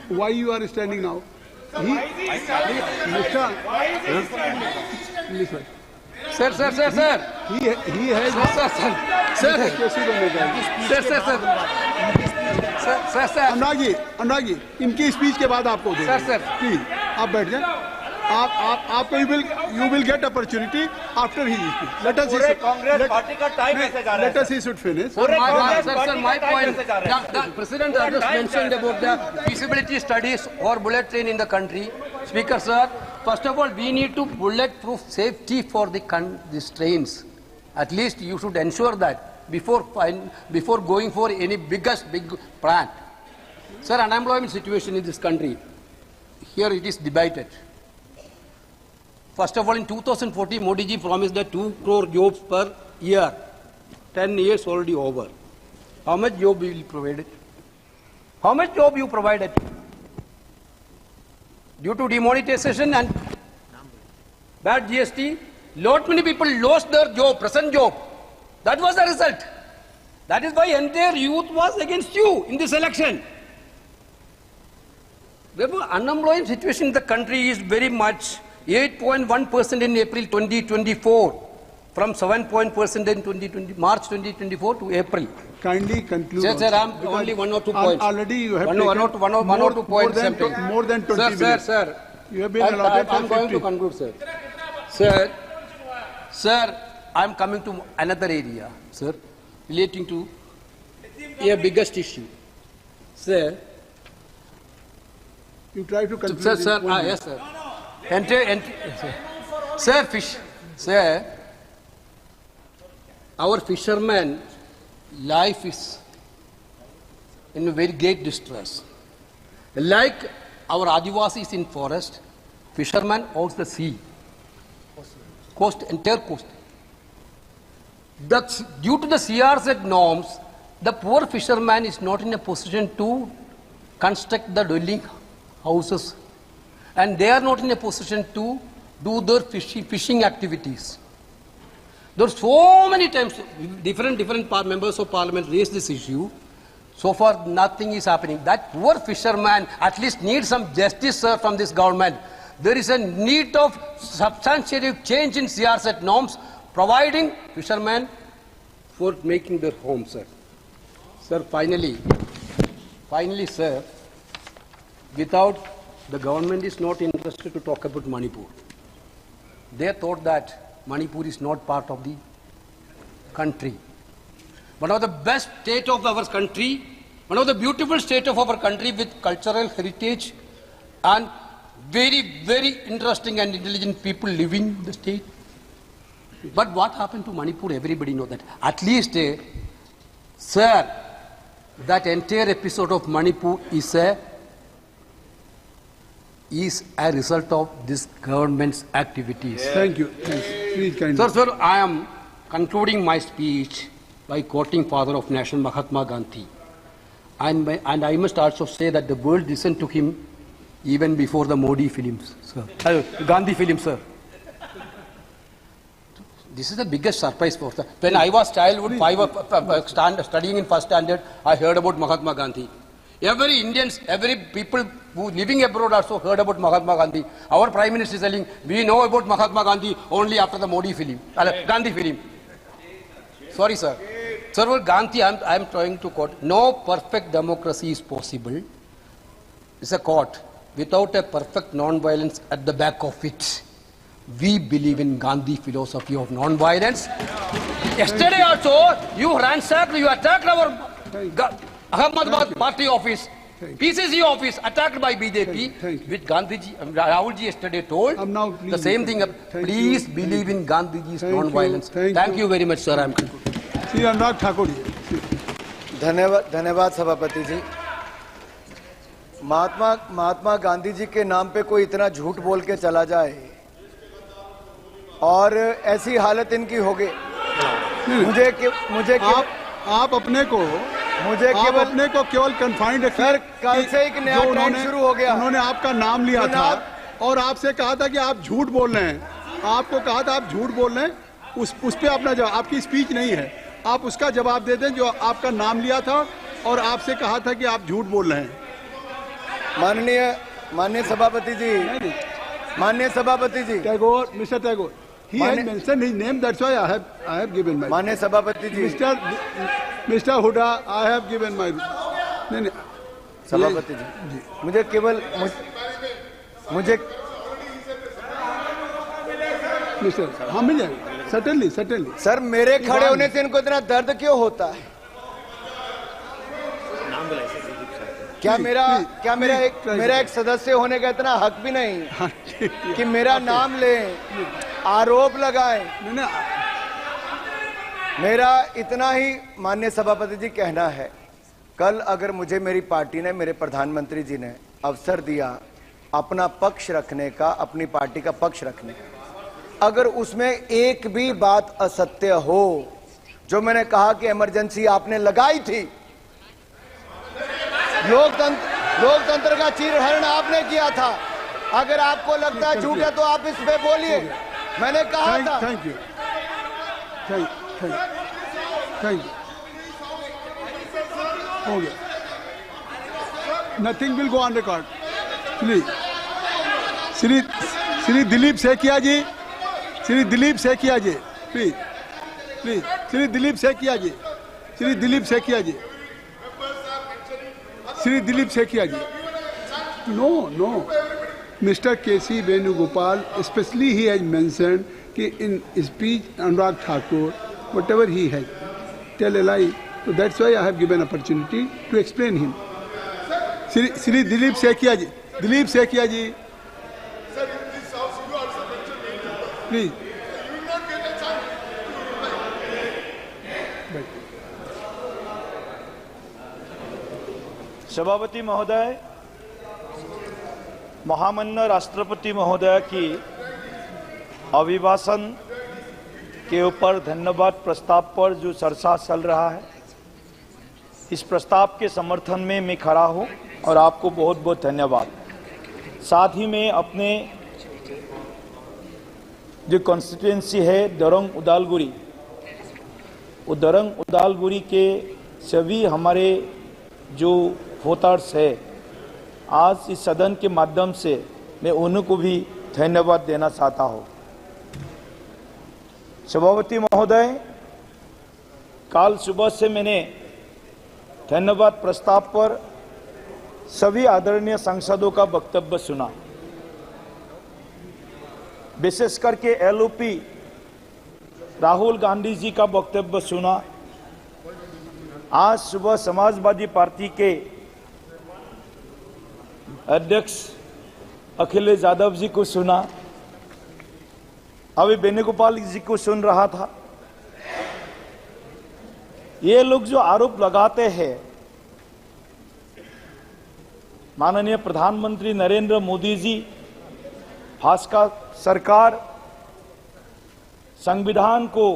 Why you are standing now? Listen. Sir. He has. Sir. Anurag ji, इनकी speech के बाद आपको दे। Sir. Please, आप बैठ जाएं। आपको you will get opportunity after his speech. Let us see. Congress party का time कैसे जा रहा है? Let us see should finish. Sir, my point. The President has just mentioned about the feasibility studies or bullet train in the country. Speaker, sir, first of all, we need to bulletproof safety for these trains. At least you should ensure that before going for any big plant. Sir, unemployment situation in this country, here it is debated. First of all, in 2014, Modi ji promised that 2 crore jobs per year. 10 years already over. How much job will you provide? How much job you provided? Due to demonetization and bad GST, lot many people lost their job, present job. That was the result. That is why entire youth was against you in this election. Therefore, unemployment situation in the country is very much 8.1% in April 2024, from 7% in March 2024 to April. Kindly conclude. Sir, I'm only 1 or 2 points. Already you have one or two points. More than 20 minutes. Sir. You have been allotted for 50. I'm going to conclude, sir. Sir, I'm coming to another area, sir, relating to a biggest issue. Sir. You try to conclude. Sir. Yes, sir. Sir, our fishermen life is in a very great distress. Like our Adivasis in forest, fishermen owns the sea, entire coast. Due to the CRZ norms, the poor fisherman is not in a position to construct the dwelling houses, and they are not in a position to do their fishing activities. There are so many times different members of parliament raised this issue. So far, nothing is happening. That poor fisherman at least needs some justice, sir, from this government. There is a need of substantial change in CRZ norms, providing fishermen for making their home, sir. Sir, finally, sir, without the government is not interested to talk about Manipur. They thought that Manipur is not part of the country. One of the best state of our country one of the beautiful state of our country with cultural heritage and very, very interesting and intelligent people living in the state. But what happened to Manipur, everybody knows that. At least, sir, that entire episode of Manipur is a result of this government's activities. Yes. Thank you. Please kindly. Sir, I am concluding my speech by quoting father of nation Mahatma Gandhi. And I must also say that the world listened to him even before the Modi films, sir. Gandhi films, sir. This is the biggest surprise for us. When I was childhood, studying in first standard, I heard about Mahatma Gandhi. Every Indians, every people who living abroad also heard about Mahatma Gandhi. Our Prime Minister is telling, we know about Mahatma Gandhi only after the Modi film, Gandhi film. Sorry, sir. Sir, Gandhi, I am trying to quote, no perfect democracy is possible. It's a quote. Without a perfect non-violence at the back of it. We believe in Gandhi philosophy of non-violence. Yesterday also, you ransacked, you attacked our Ahmedabad party office, PCC office, attacked by BJP, which Gandhiji, Rahulji yesterday told the same thing. Please believe in Gandhiji's non-violence. Thank you very much, sir. I am concluding. Shri Anurag Thakur ji. धन्यवाद सभापति जी। महात्मा गांधी जी के नाम पे कोई इतना झूठ बोल के चला जाए और ऐसी हालत इनकी हो गई। आप अपने को केवल कन्फाइंड रखिए। सर, कल से एक नया ट्रेंड शुरू हो गया। उन्होंने आपका नाम लिया था और आपसे कहा था कि आप झूठ बोल रहे हैं। आपको कहा था आप झूठ बोल रहे हैं, उस पे अपना जवाब, आपकी स्पीच नहीं है, आप उसका जवाब दे दें जो आपका नाम लिया था और आपसे कहा था कि आप झूठ बोल रहे हैं। माननीय सभापति जी, Tagore, mister Tagore, he has mentioned his name, that's why I have given my. माननीय सभापति जी, mister Hooda, I have given my. नहीं सभापति जी, मुझे मिस्टर, हाँ मिल जाएगा, certainly. सर, मेरे खड़े होने से इनको इतना दर्द क्यों होता है? क्या मेरा एक सदस्य होने का इतना हक भी नहीं कि मेरा नाम ले, आरोप लगाए? मेरा इतना ही माननीय सभापति जी कहना है, कल अगर मुझे मेरी पार्टी ने, मेरे प्रधानमंत्री जी ने अवसर दिया अपना पक्ष रखने का, अपनी पार्टी का पक्ष रखने का, अगर उसमें एक भी बात असत्य हो, जो मैंने कहा कि इमरजेंसी आपने लगाई थी, लोकतंत्र का चीरहरण आपने किया था, अगर आपको लगता है झूठ है तो आप इस पे बोलिए। मैंने कहा था। Thank you. हो गया। Nothing will go on record. Please Shri Dilip Saikia ji, Shri Dilip Saikia ji, please Shri Dilip Saikia ji, Shri Dilip Saikia ji, Shri Dilip Saikia ji. No Mr. K.C. Venugopal, especially he has mentioned कि in speech Anurag Thakur, whatever he has, tell a lie. So that's why I have given opportunity to explain him. Shri Dilip Sekiya ji, please. सभापति महोदय, महामाननीय राष्ट्रपति महोदय की अभिभाषण के ऊपर धन्यवाद प्रस्ताव पर जो चर्चा चल रहा है, इस प्रस्ताव के समर्थन में मैं खड़ा हूं और आपको बहुत बहुत धन्यवाद। साथ ही में अपने जो कॉन्स्टिट्यूएंसी है दरंग उदालगुड़ी, वो दरंग उदालगुड़ी के सभी हमारे जो वोटर्स है, आज इस सदन के माध्यम से मैं उनको भी धन्यवाद देना चाहता हूं। सभापति महोदय, कल सुबह से मैंने धन्यवाद प्रस्ताव पर सभी आदरणीय सांसदों का वक्तव्य सुना, विशेष करके एलओपी राहुल गांधी जी का वक्तव्य सुना, आज सुबह समाजवादी पार्टी के अध्यक्ष अखिलेश यादव जी को सुना, अभी वेणुगोपाल जी को सुन रहा था। ये लोग जो आरोप लगाते हैं, माननीय प्रधानमंत्री नरेंद्र मोदी जी, भाजपा सरकार संविधान को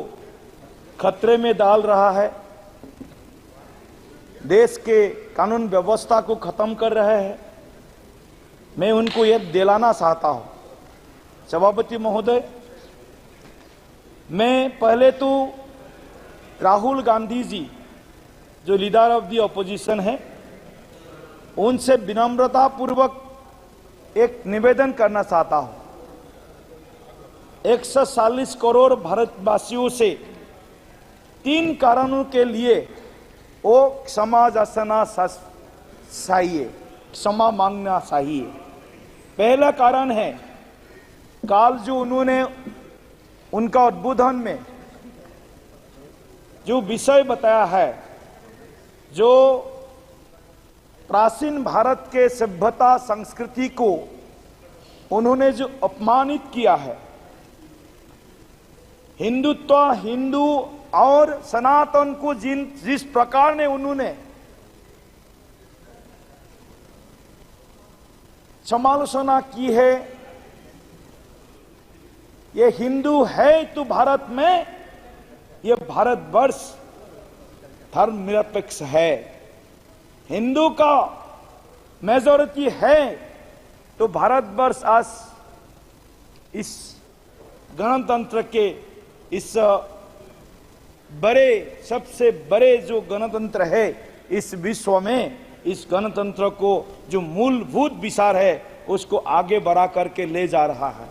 खतरे में डाल रहा है, देश के कानून व्यवस्था को खत्म कर रहे हैं, मैं उनको यह दिलाना चाहता हूं। सभापति महोदय, मैं पहले तो राहुल गांधी जी जो लीडर ऑफ द ऑपोजिशन है, उनसे विनम्रता पूर्वक एक निवेदन करना चाहता हूं। 140 करोड़ भारतवासियों से 3 कारणों के लिए वो क्षमा याचना चाहिए, क्षमा मांगना चाहिए। पहला कारण है, काल जो उन्होंने उनका उद्बोधन में जो विषय बताया है, जो प्राचीन भारत के सभ्यता संस्कृति को उन्होंने जो अपमानित किया है, हिंदुत्व, हिंदू और सनातन को जिस प्रकार ने उन्होंने समालोचना की है, ये हिंदू है तो भारत में, ये भारतवर्ष धर्मनिरपेक्ष है, हिंदू का मेजॉरिटी है तो भारतवर्ष आज इस गणतंत्र के इस बड़े, सबसे बड़े जो गणतंत्र है इस विश्व में, इस गणतंत्र को जो मूलभूत विचार है उसको आगे बढ़ा करके ले जा रहा है।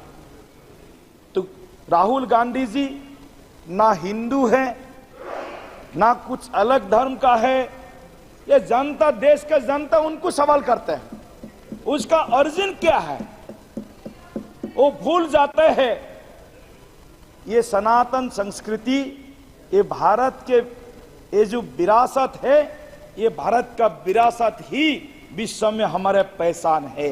तो राहुल गांधी जी ना हिंदू है, ना कुछ अलग धर्म का है, ये जनता, देश का जनता उनको सवाल करते हैं उसका ओरिजिन क्या है, वो भूल जाते हैं। ये सनातन संस्कृति, ये भारत के ये जो विरासत है, ये भारत का विरासत ही विश्व में हमारे पहचान है।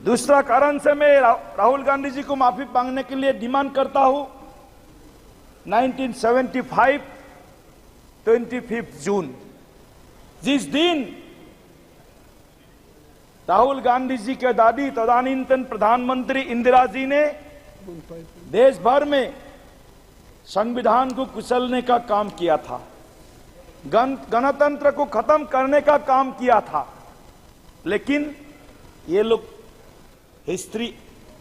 दूसरा कारण से मैं राहुल गांधी जी को माफी मांगने के लिए डिमांड करता हूं। 1975 25 जून, जिस दिन राहुल गांधी जी के दादी तदानीतन प्रधानमंत्री इंदिरा जी ने देश भर में संविधान को कुचलने का काम किया था, गणतंत्र को खत्म करने का काम किया था, लेकिन ये लोग हिस्ट्री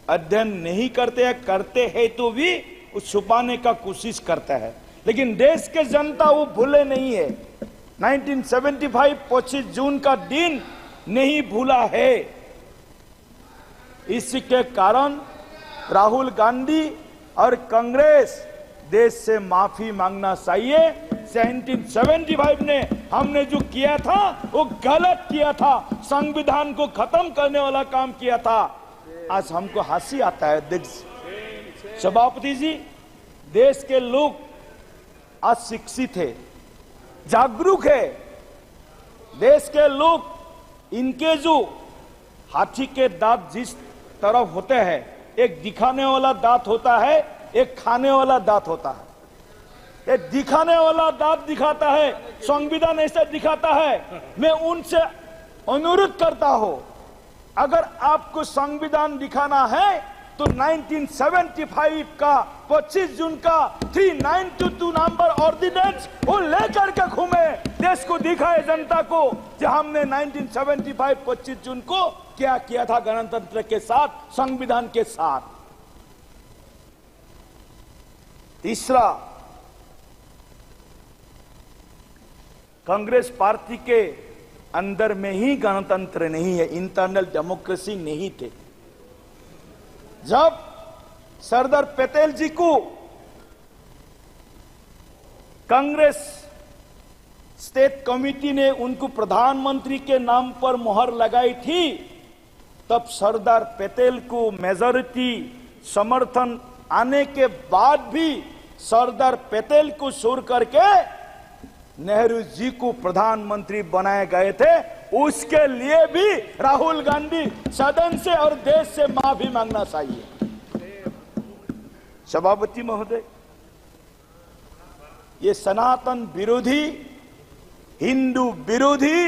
अध्ययन नहीं करते हैं, करते हैं तो भी उस छुपाने का कोशिश करता है। लेकिन देश के जनता वो भूले नहीं है, 1975 25 जून का दिन नहीं भूला है। इसके कारण राहुल गांधी और कांग्रेस देश से माफी मांगना चाहिए। 1975 ने हमने जो किया था वो गलत किया था, संविधान को खत्म करने वाला काम किया था। आज हमको हंसी आता है। अध्यक्ष, सभापति जी, देश के लोग आज शिक्षित है, जागरूक है। देश के लोग, इनके जो हाथी के दांत जिस तरफ होते हैं, एक दिखाने वाला दांत होता है, एक खाने वाला दांत होता है। एक दिखाने वाला दांत दिखाता है, संविधान ऐसा दिखाता है। मैं उनसे अनुरोध करता हूं, अगर आपको संविधान दिखाना है तो 1975 का 25 जून का 3922 नंबर ऑर्डिनेंस वो लेकर के घूमे, देश को दिखाए, जनता को, कि हमने 1975 25 जून को क्या किया था गणतंत्र के साथ, संविधान के साथ। तीसरा, कांग्रेस पार्टी के अंदर में ही गणतंत्र नहीं है, इंटरनल डेमोक्रेसी नहीं थे। जब सरदार पटेल जी को कांग्रेस स्टेट कमेटी ने उनको प्रधानमंत्री के नाम पर मोहर लगाई थी, तब सरदार पटेल को मेजॉरिटी समर्थन आने के बाद भी सरदार पटेल को छोड़ करके नेहरू जी को प्रधानमंत्री बनाए गए थे, उसके लिए भी राहुल गांधी सदन से और देश से माफी मांगना चाहिए। सभापति महोदय, ये सनातन विरोधी, हिंदू विरोधी,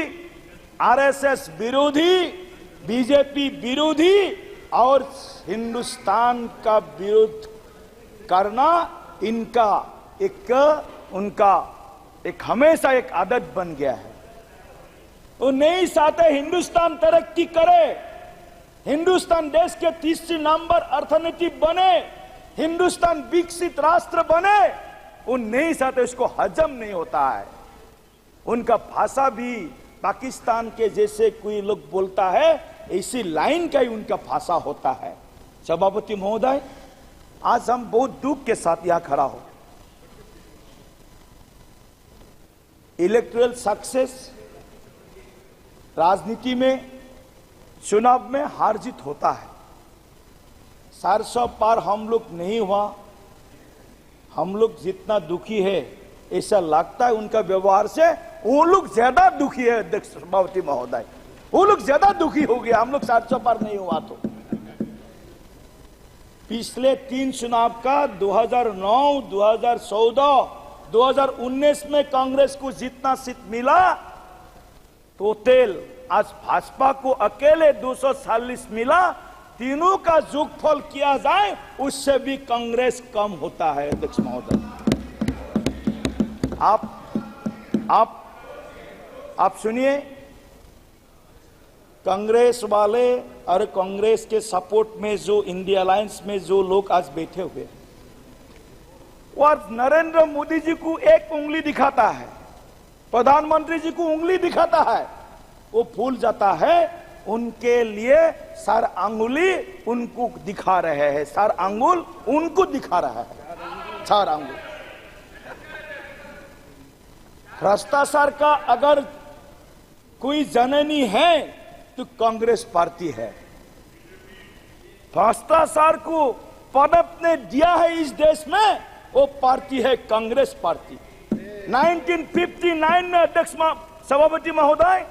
आरएसएस विरोधी, बीजेपी विरोधी और हिंदुस्तान का विरोध करना इनका उनका एक हमेशा एक आदत बन गया है। वो नहीं चाहते हिंदुस्तान तरक्की करे, हिंदुस्तान देश के तीसरे नंबर अर्थनीति बने, हिंदुस्तान विकसित राष्ट्र बने। वो नहीं चाहते, उसको हजम नहीं होता है। उनका भाषा भी पाकिस्तान के जैसे कोई लोग बोलता है, इसी लाइन का ही उनका भाषा होता है। सभापति महोदय, आज हम बहुत दुख के साथ यहां खड़ा हो। इलेक्टोरल सक्सेस, राजनीति में चुनाव में हार जीत होता है। 400 पार हम लोग नहीं हुआ, हम लोग जितना दुखी है ऐसा लगता है उनका व्यवहार से, वो लोग ज्यादा दुखी है। अध्यक्ष सभापति महोदय, वो लोग ज्यादा दुखी हो गया, हम लोग 400 पार नहीं हुआ। तो पिछले 3 चुनाव का 2009, 2014, 2019 में कांग्रेस को जितना सीट मिला, टोटल आज भाजपा को अकेले 240 मिला। तीनों का जोगफल किया जाए उससे भी कांग्रेस कम होता है। अध्यक्ष महोदय, आप सुनिए, कांग्रेस वाले और कांग्रेस के सपोर्ट में जो इंडिया अलायंस में जो लोग आज बैठे हुए, और नरेंद्र मोदी जी को एक उंगली दिखाता है, प्रधानमंत्री जी को उंगली दिखाता है, वो भूल जाता है उनके लिए सर अंगुली उनको दिखा रहे हैं, सर अंगुल उनको दिखा रहा है, सर अंगुल। भ्रष्टाचार का अगर कोई जननी है तो कांग्रेस पार्टी है। भ्रष्टाचार को पनप ने दिया है इस देश में, वो पार्टी है कांग्रेस पार्टी। 1959 में अध्यक्ष सभापति महोदय,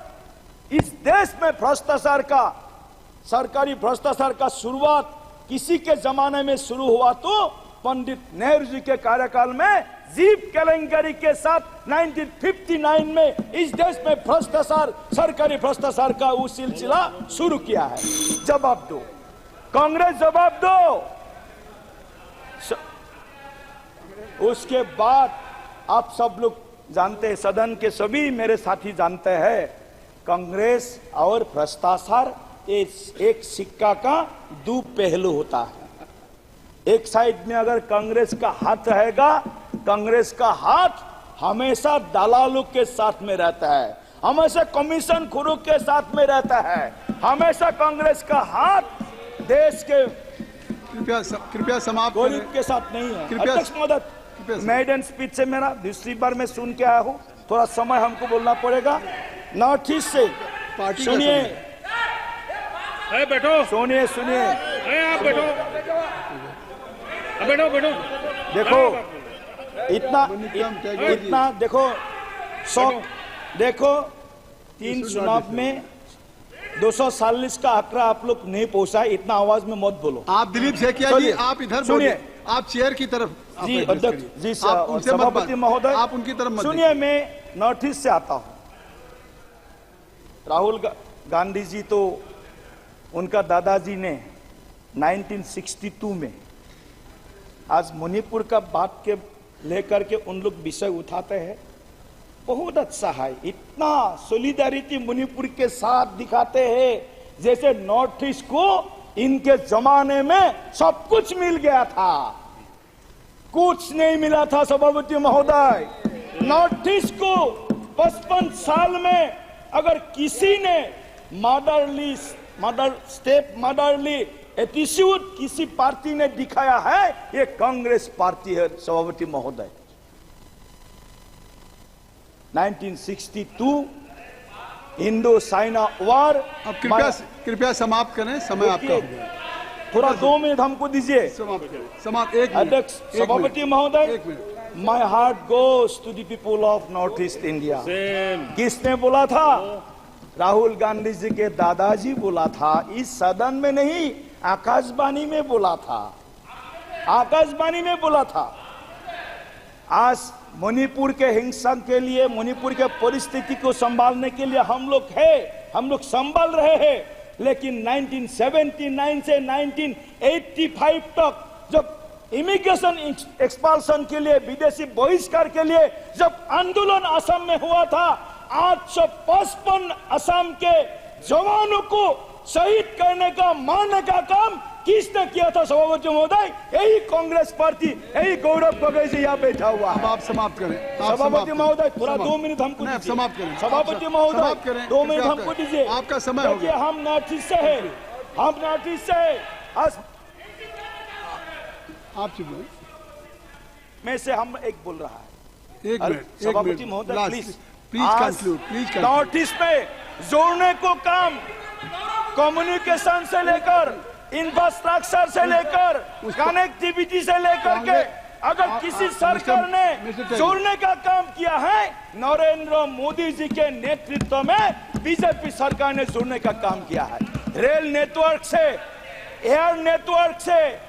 इस देश में भ्रष्टाचार का, सरकारी भ्रष्टाचार का शुरुआत किसी के जमाने में शुरू हुआ तो पंडित नेहरू जी के कार्यकाल में जीप केलेंकरी के साथ 1959 में इस देश में भ्रष्टाचार, सरकारी भ्रष्टाचार का वो सिलसिला शुरू किया है। जवाब दो कांग्रेस, जवाब दो। उसके बाद आप सब लोग जानते हैं, सदन के सभी मेरे साथी जानते हैं, कांग्रेस और भ्रष्टाचार एक सिक्का का दो पहलू होता है। एक साइड में अगर कांग्रेस का हाथ रहेगा, कांग्रेस का हाथ हमेशा दलालों के साथ में रहता है, हमेशा कमीशन खोरों के साथ में रहता है, हमेशा कांग्रेस का हाथ देश के कृपया समाप्त गरीब के साथ नहीं है। अध्यक्ष महोदय, मेडन स्पीच से मेरा दूसरी बार मैं सुन के आया हूँ, थोड़ा समय हमको बोलना पड़ेगा। नॉर्थ ईस्ट से सुनिए, बैठो, सुनिए, आप बैठो, बैठो। देखो इतना देखो शौक, देखो 3 चुनाव में 240 का आंकड़ा आप लोग नहीं पहुंचा, इतना आवाज में मत बोलो। आप दिलीप सेकिया जी, आप इधर सुनिए, आप चेयर की तरफ जी अध्यक्ष जी, सभापति महोदय आप उनकी तरफ सुनिए। मैं नॉर्थ ईस्ट से आता हूं। राहुल गांधी जी तो उनका दादाजी ने 1962 में, आज मणिपुर का बात के लेकर के उन लोग विषय उठाते हैं, बहुत अच्छा है। इतना सोलिडारिटी मणिपुर के साथ दिखाते हैं जैसे नॉर्थ ईस्ट को इनके जमाने में सब कुछ मिल गया था। कुछ नहीं मिला था सभापति महोदय। नॉर्थ ईस्ट को 55 साल में अगर किसी ने मदरली एटीट्यूड किसी पार्टी ने दिखाया है, ये कांग्रेस पार्टी है सभापति महोदय। 1962 इंडो चाइना वॉर। अब कृपया समाप्त करें, समय आपका हो गया। थोड़ा 2 मिनट हमको दीजिए। समाप्त 1 मिनट। अध्यक्ष सभापति महोदय, my heart goes to the people of North East India. किसने बोला था? राहुल गांधी जी के दादाजी बोला था, इस सदन में नहीं, आकाशवाणी में बोला था, आकाशवाणी में बोला था। आज मणिपुर के हिंसा के लिए, मणिपुर के परिस्थिति को संभालने के लिए हम लोग संभाल रहे हैं, लेकिन 1979 से 1985 तक जब इमिग्रेशन एक्सपाल्सन के लिए, विदेशी बहिष्कार के लिए जब आंदोलन असम में हुआ था, 855 असम के जवानों को शहीद करने का, मारने का काम किसने किया था सभापति महोदय? यही कांग्रेस पार्टी, यही गौरव गोगोई जी यहाँ बैठा हुआ। अब आप समाप्त करें सभापति महोदय, थोड़ा 2 मिनट हमको दीजिए। समाप्त करें सभापति महोदय, 2 मिनट हमको दीजिए। आपका समय हो गया। हम नॉर्थ ईस्ट से है, हम नॉर्थ ईस्ट से है। आप चुप में से हम एक बोल रहा है। एक मिनट, सभापति महोदय please conclude, please. North east में जोड़ने को काम कम्युनिकेशन से लेकर, इंफ्रास्ट्रक्चर से लेकर, कनेक्टिविटी से लेकर के अगर किसी सरकार ने जोड़ने का काम किया है, नरेंद्र मोदी जी के नेतृत्व में बीजेपी सरकार ने जोड़ने का काम किया है। रेल नेटवर्क से, एयर नेटवर्क से,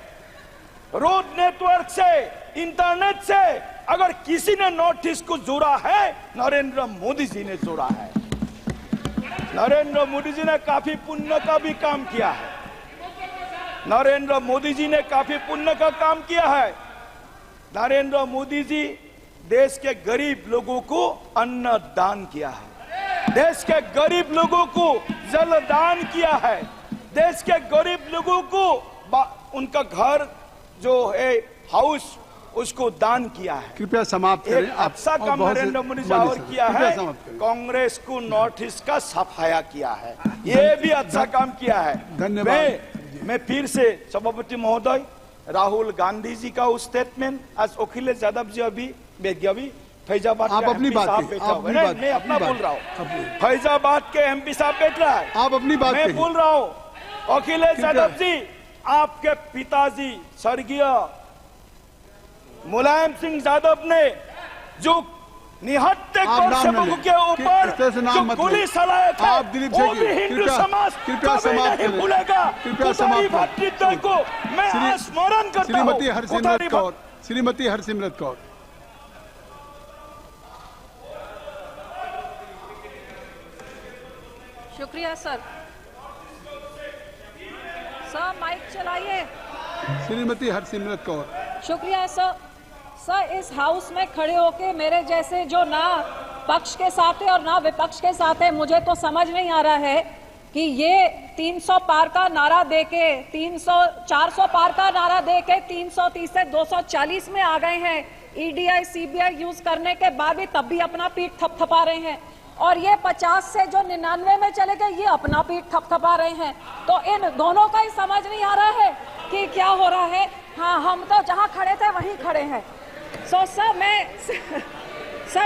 रोड नेटवर्क से, इंटरनेट से अगर किसी ने नॉर्थ ईस्ट को जोड़ा है, नरेंद्र मोदी जी ने जोड़ा है। नरेंद्र मोदी जी ने काफी पुण्य का भी काम किया है। नरेंद्र मोदी जी ने काफी पुण्य का काम किया है। नरेंद्र मोदी जी देश के गरीब लोगों को अन्न दान किया है, देश के गरीब लोगों को जल दान किया है, देश के गरीब लोगों को उनका घर जो है हाउस, उसको दान किया है। कृपया समाप्त करें। अच्छा काम नरेंद्र मोदी जी और किया है। कांग्रेस को नॉर्थ ईस्ट का सफाया किया है, ये भी अच्छा काम किया है। धन्यवाद। मैं फिर से सभापति महोदय, राहुल गांधी जी का स्टेटमेंट, आज अखिलेश यादव जी अभी फैजाबाद आप अपनी बात मैं अपना बोल रहा हूँ। फैजाबाद के एमपी साहब बैठ रहा है, आप अपनी बात मैं बोल रहा हूँ। अखिलेश यादव जी, आपके पिताजी स्वर्गीय मुलायम सिंह यादव ने जो निहत्थे गोरसेवकों के ऊपर जो गोली चलाए थे, वो भी हिंदू समाज कभी नहीं भूलेगा। उतारी भातृत्व को मैं स्मरण करता हूँ। श्रीमती हरसिमरत कौर। शुक्रिया सर। सर माइक चलाइए। श्रीमती हरसिमरत कौर। शुक्रिया सर। सर इस हाउस में खड़े होके मेरे जैसे जो ना पक्ष के साथ है और ना विपक्ष के साथ है, मुझे तो समझ नहीं आ रहा है कि ये 300 पार का नारा देके 400 पार का नारा देके 330 से 240 में आ गए हैं। ईडीआई सीबीआई यूज करने के बाद भी तब भी अपना पीठ थपथपा रहे हैं, और ये 50 से जो 99 में चले गए, ये अपना पीठ थपथपा रहे हैं। तो इन दोनों का ही समझ नहीं आ रहा है कि क्या हो रहा है। हाँ, हम तो जहाँ खड़े थे वहीं खड़े हैं। सर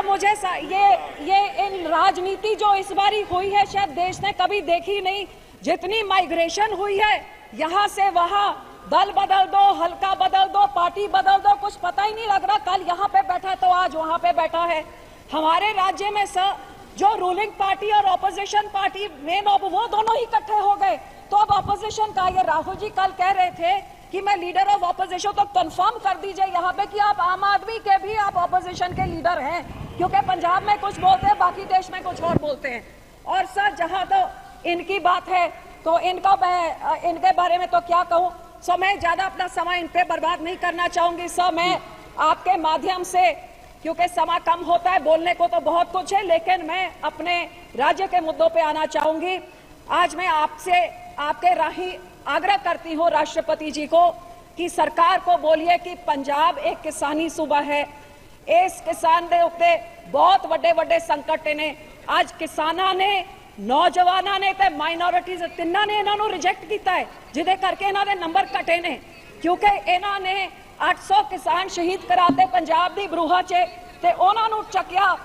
मुझे ये इन राजनीति जो इस बारी हुई है, शायद देश ने कभी देखी नहीं। जितनी माइग्रेशन हुई है यहाँ से वहाँ, दल बदल दो, हल्का बदल दो, पार्टी बदल दो, कुछ पता ही नहीं लग रहा। कल यहाँ पे बैठा तो आज वहाँ पे बैठा है। हमारे राज्य में सर जो रूलिंग पार्टी और ऑपोजिशन पार्टी मेन वो दोनों ही इकट्ठे हो गए। तो अब ऑपोजिशन का, ये राहुल जी कल कह रहे थे कि मैं लीडर ऑफ ऑपोजिशन, तो कंफर्म कर दीजिए यहाँ पे कि आप आम आदमी के भी आप ऑपोजिशन के लीडर हैं, क्योंकि पंजाब में कुछ बोलते हैं, बाकी देश में कुछ और बोलते हैं। और सर जहाँ तो इनकी बात है तो इनके बारे में तो क्या कहूँ। सो मैं ज्यादा अपना समय इन पे बर्बाद नहीं करना चाहूंगी। सर मैं आपके माध्यम से, क्योंकि समय कम होता है, बोलने को तो बहुत कुछ है, लेकिन मैं अपने राज्य के मुद्दों पे आना चाहूंगी। आज मैं आपसे आपके राही आग्रह करती हूँ राष्ट्रपति जी को कि सरकार को बोलिए कि पंजाब एक किसानी सूबा है। इस किसान दे उत्ते बहुत बड़े बड़े संकट ने। आज किसाना ने, नौजवाना ने ते माइनॉरिटीज तिन्ना ने इन्हों रिजेक्ट किया है, जिदे करके इन्होंने नंबर कटे ने, क्योंकि इन्होंने 800 किसान शहीद कराते पंजाब दी बरूहा च, ते उन्होंने चकिया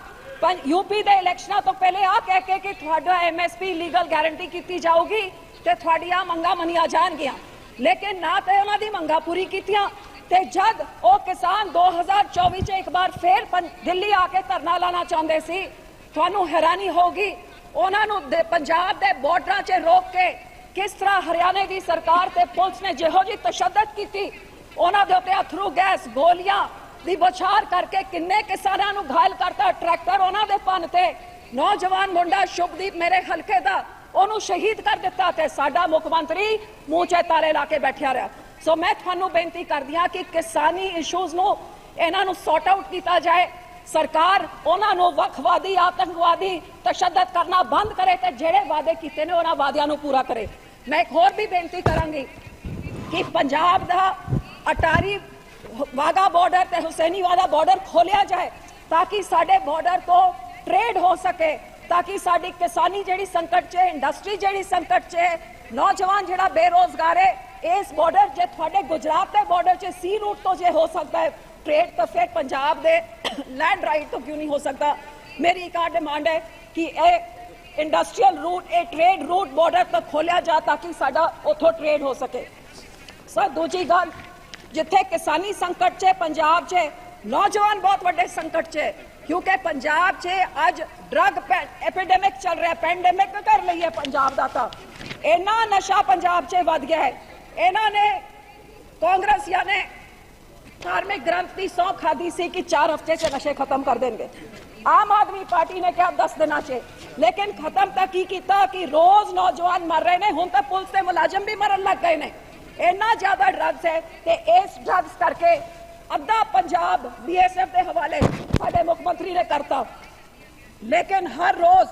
यूपी दे इलेक्शनां तो पहले आ कह के कि तुहाडा MSP लीगल गारंटी की जाऊगी ते तुहाडियां मंगा मनिया जाणगियां, लेकिन ना तो उन्हों दी मंगा पूरी कीतियां ਤੇ ਜਦ ਉਹ ਕਿਸਾਨ 2024 ਚ ਇੱਕ ਵਾਰ ਫੇਰ ਦਿੱਲੀ ਆ ਕੇ ਧਰਨਾ ਲਾਣਾ ਚਾਹੁੰਦੇ ਸੀ, ਤੁਹਾਨੂੰ ਹੈਰਾਨੀ ਹੋਗੀ ਉਹਨਾਂ ਨੂੰ ਪੰਜਾਬ ਦੇ ਬਾਰਡਰਾਂ 'ਚ ਰੋਕ ਕੇ ਕਿਸ ਤਰ੍ਹਾਂ ਹਰਿਆਣੇ ਦੀ ਸਰਕਾਰ ਤੇ ਪੁਲਿਸ ਨੇ ਜਿਹੋ ਜਿਹੀ ਤਸ਼ੱਦਦ ਕੀਤੀ, ਉਹਨਾਂ ਦੇ ਉੱਤੇ ਅਥਰੂ ਗੈਸ ਗੋਲੀਆਂ ਦੀ ਬੌਛਾਰ ਕਰਕੇ ਕਿੰਨੇ ਕਿਸਾਨਾਂ ਨੂੰ ਘਾਇਲ ਕਰਤਾ, ਟਰੈਕਟਰ ਉਹਨਾਂ ਦੇ ਪੰਨ ਤੇ, ਨੌਜਵਾਨ ਮੁੰਡਾ ਸ਼ੁਭਦੀਪ ਮੇਰੇ ਹਲਕੇ ਦਾ ਉਹਨੂੰ ਸ਼ਹੀਦ ਕਰ ਦਿੱਤਾ ਤੇ ਸਾਡਾ ਮੁੱਖ ਮੰਤਰੀ ਮੂੰਹ 'ਚ ਤਾਲੇ ਲਾ ਕੇ ਬੈਠਿਆ ਰਿਹਾ। ਸੋ ਮੈਂ ਤੁਹਾਨੂੰ ਬੇਨਤੀ ਕਰਦੀ ਹਾਂ ਕਿ ਕਿਸਾਨੀ ਇਸ਼ੂਜ਼ ਨੂੰ ਇਹਨਾਂ ਨੂੰ ਸੌਟ ਆਊਟ ਕੀਤਾ ਜਾਏ, ਸਰਕਾਰ ਉਹਨਾਂ ਨੂੰ ਵੱਖਵਾਦੀ ਆਤੰਕਵਾਦੀ ਤਸ਼ੱਦਦ ਕਰਨਾ ਬੰਦ ਕਰੇ ਤੇ ਜਿਹੜੇ ਵਾਅਦੇ ਕੀਤੇ ਨੇ ਉਹਨਾਂ ਵਾਅਦਿਆਂ ਨੂੰ ਪੂਰਾ ਕਰੇ। ਮੈਂ ਇੱਕ ਹੋਰ ਵੀ ਬੇਨਤੀ ਕਰਾਂਗੀ ਕਿ ਪੰਜਾਬ ਦਾ ਅਟਾਰੀ ਵਾਗਾ ਬਾਰਡਰ ਤੇ ਹੁਸੈਨੀਵਾਲਾ ਬਾਰਡਰ ਖੋਲਿਆ ਜਾਏ ਤਾਂ ਕਿ ਸਾਡੇ ਬਾਰਡਰ ਤੋਂ ट्रेड हो सके, ताकि साड़ी किसानी जेड़ी संकट च, इंडस्ट्री जेड़ी संकट च, नौजवान जेड़ा बेरोजगार है, इस बॉर्डर जे थोड़े गुजरात के बॉर्डर च सी रूट तो जे हो सकता है ट्रेड, तो फिर पंजाब दे लैंड राइट तो क्यों नहीं हो सकता। मेरी एक डिमांड है कि industrial route, trade route border तक खोलिया जा ताकि साडा उथों ट्रेड हो सके। सर दूजी गल, जिथे किसानी संकट च पंजाब च, नौजवान बहुत बड़े संकट च, क्योंकि पंजाब च अज ड्रग एपिडेमिक चल रहा है, पैंडेमिक कर ली है पंजाब का, तो इन्ना नशा पंजाब च वध गया है। इन्होंने कांग्रेस ने धार्मिक ग्रंथ की सौं खाधी सी कि 4 हफ्ते से नशे खत्म कर देंगे। आम आदमी पार्टी ने कहा 10 दिनों से, लेकिन खत्म तक की किया कि रोज नौजवान मर रहे हैं। हुण तो पुलिस के मुलाजम भी मरन लग गए हैं, इन्ना ज्यादा ड्रग्स है। इस ड्रग्स करके अद्धा पंजाब BSF के हवाले साडे मुख्यमंत्री ने करता, लेकिन हर रोज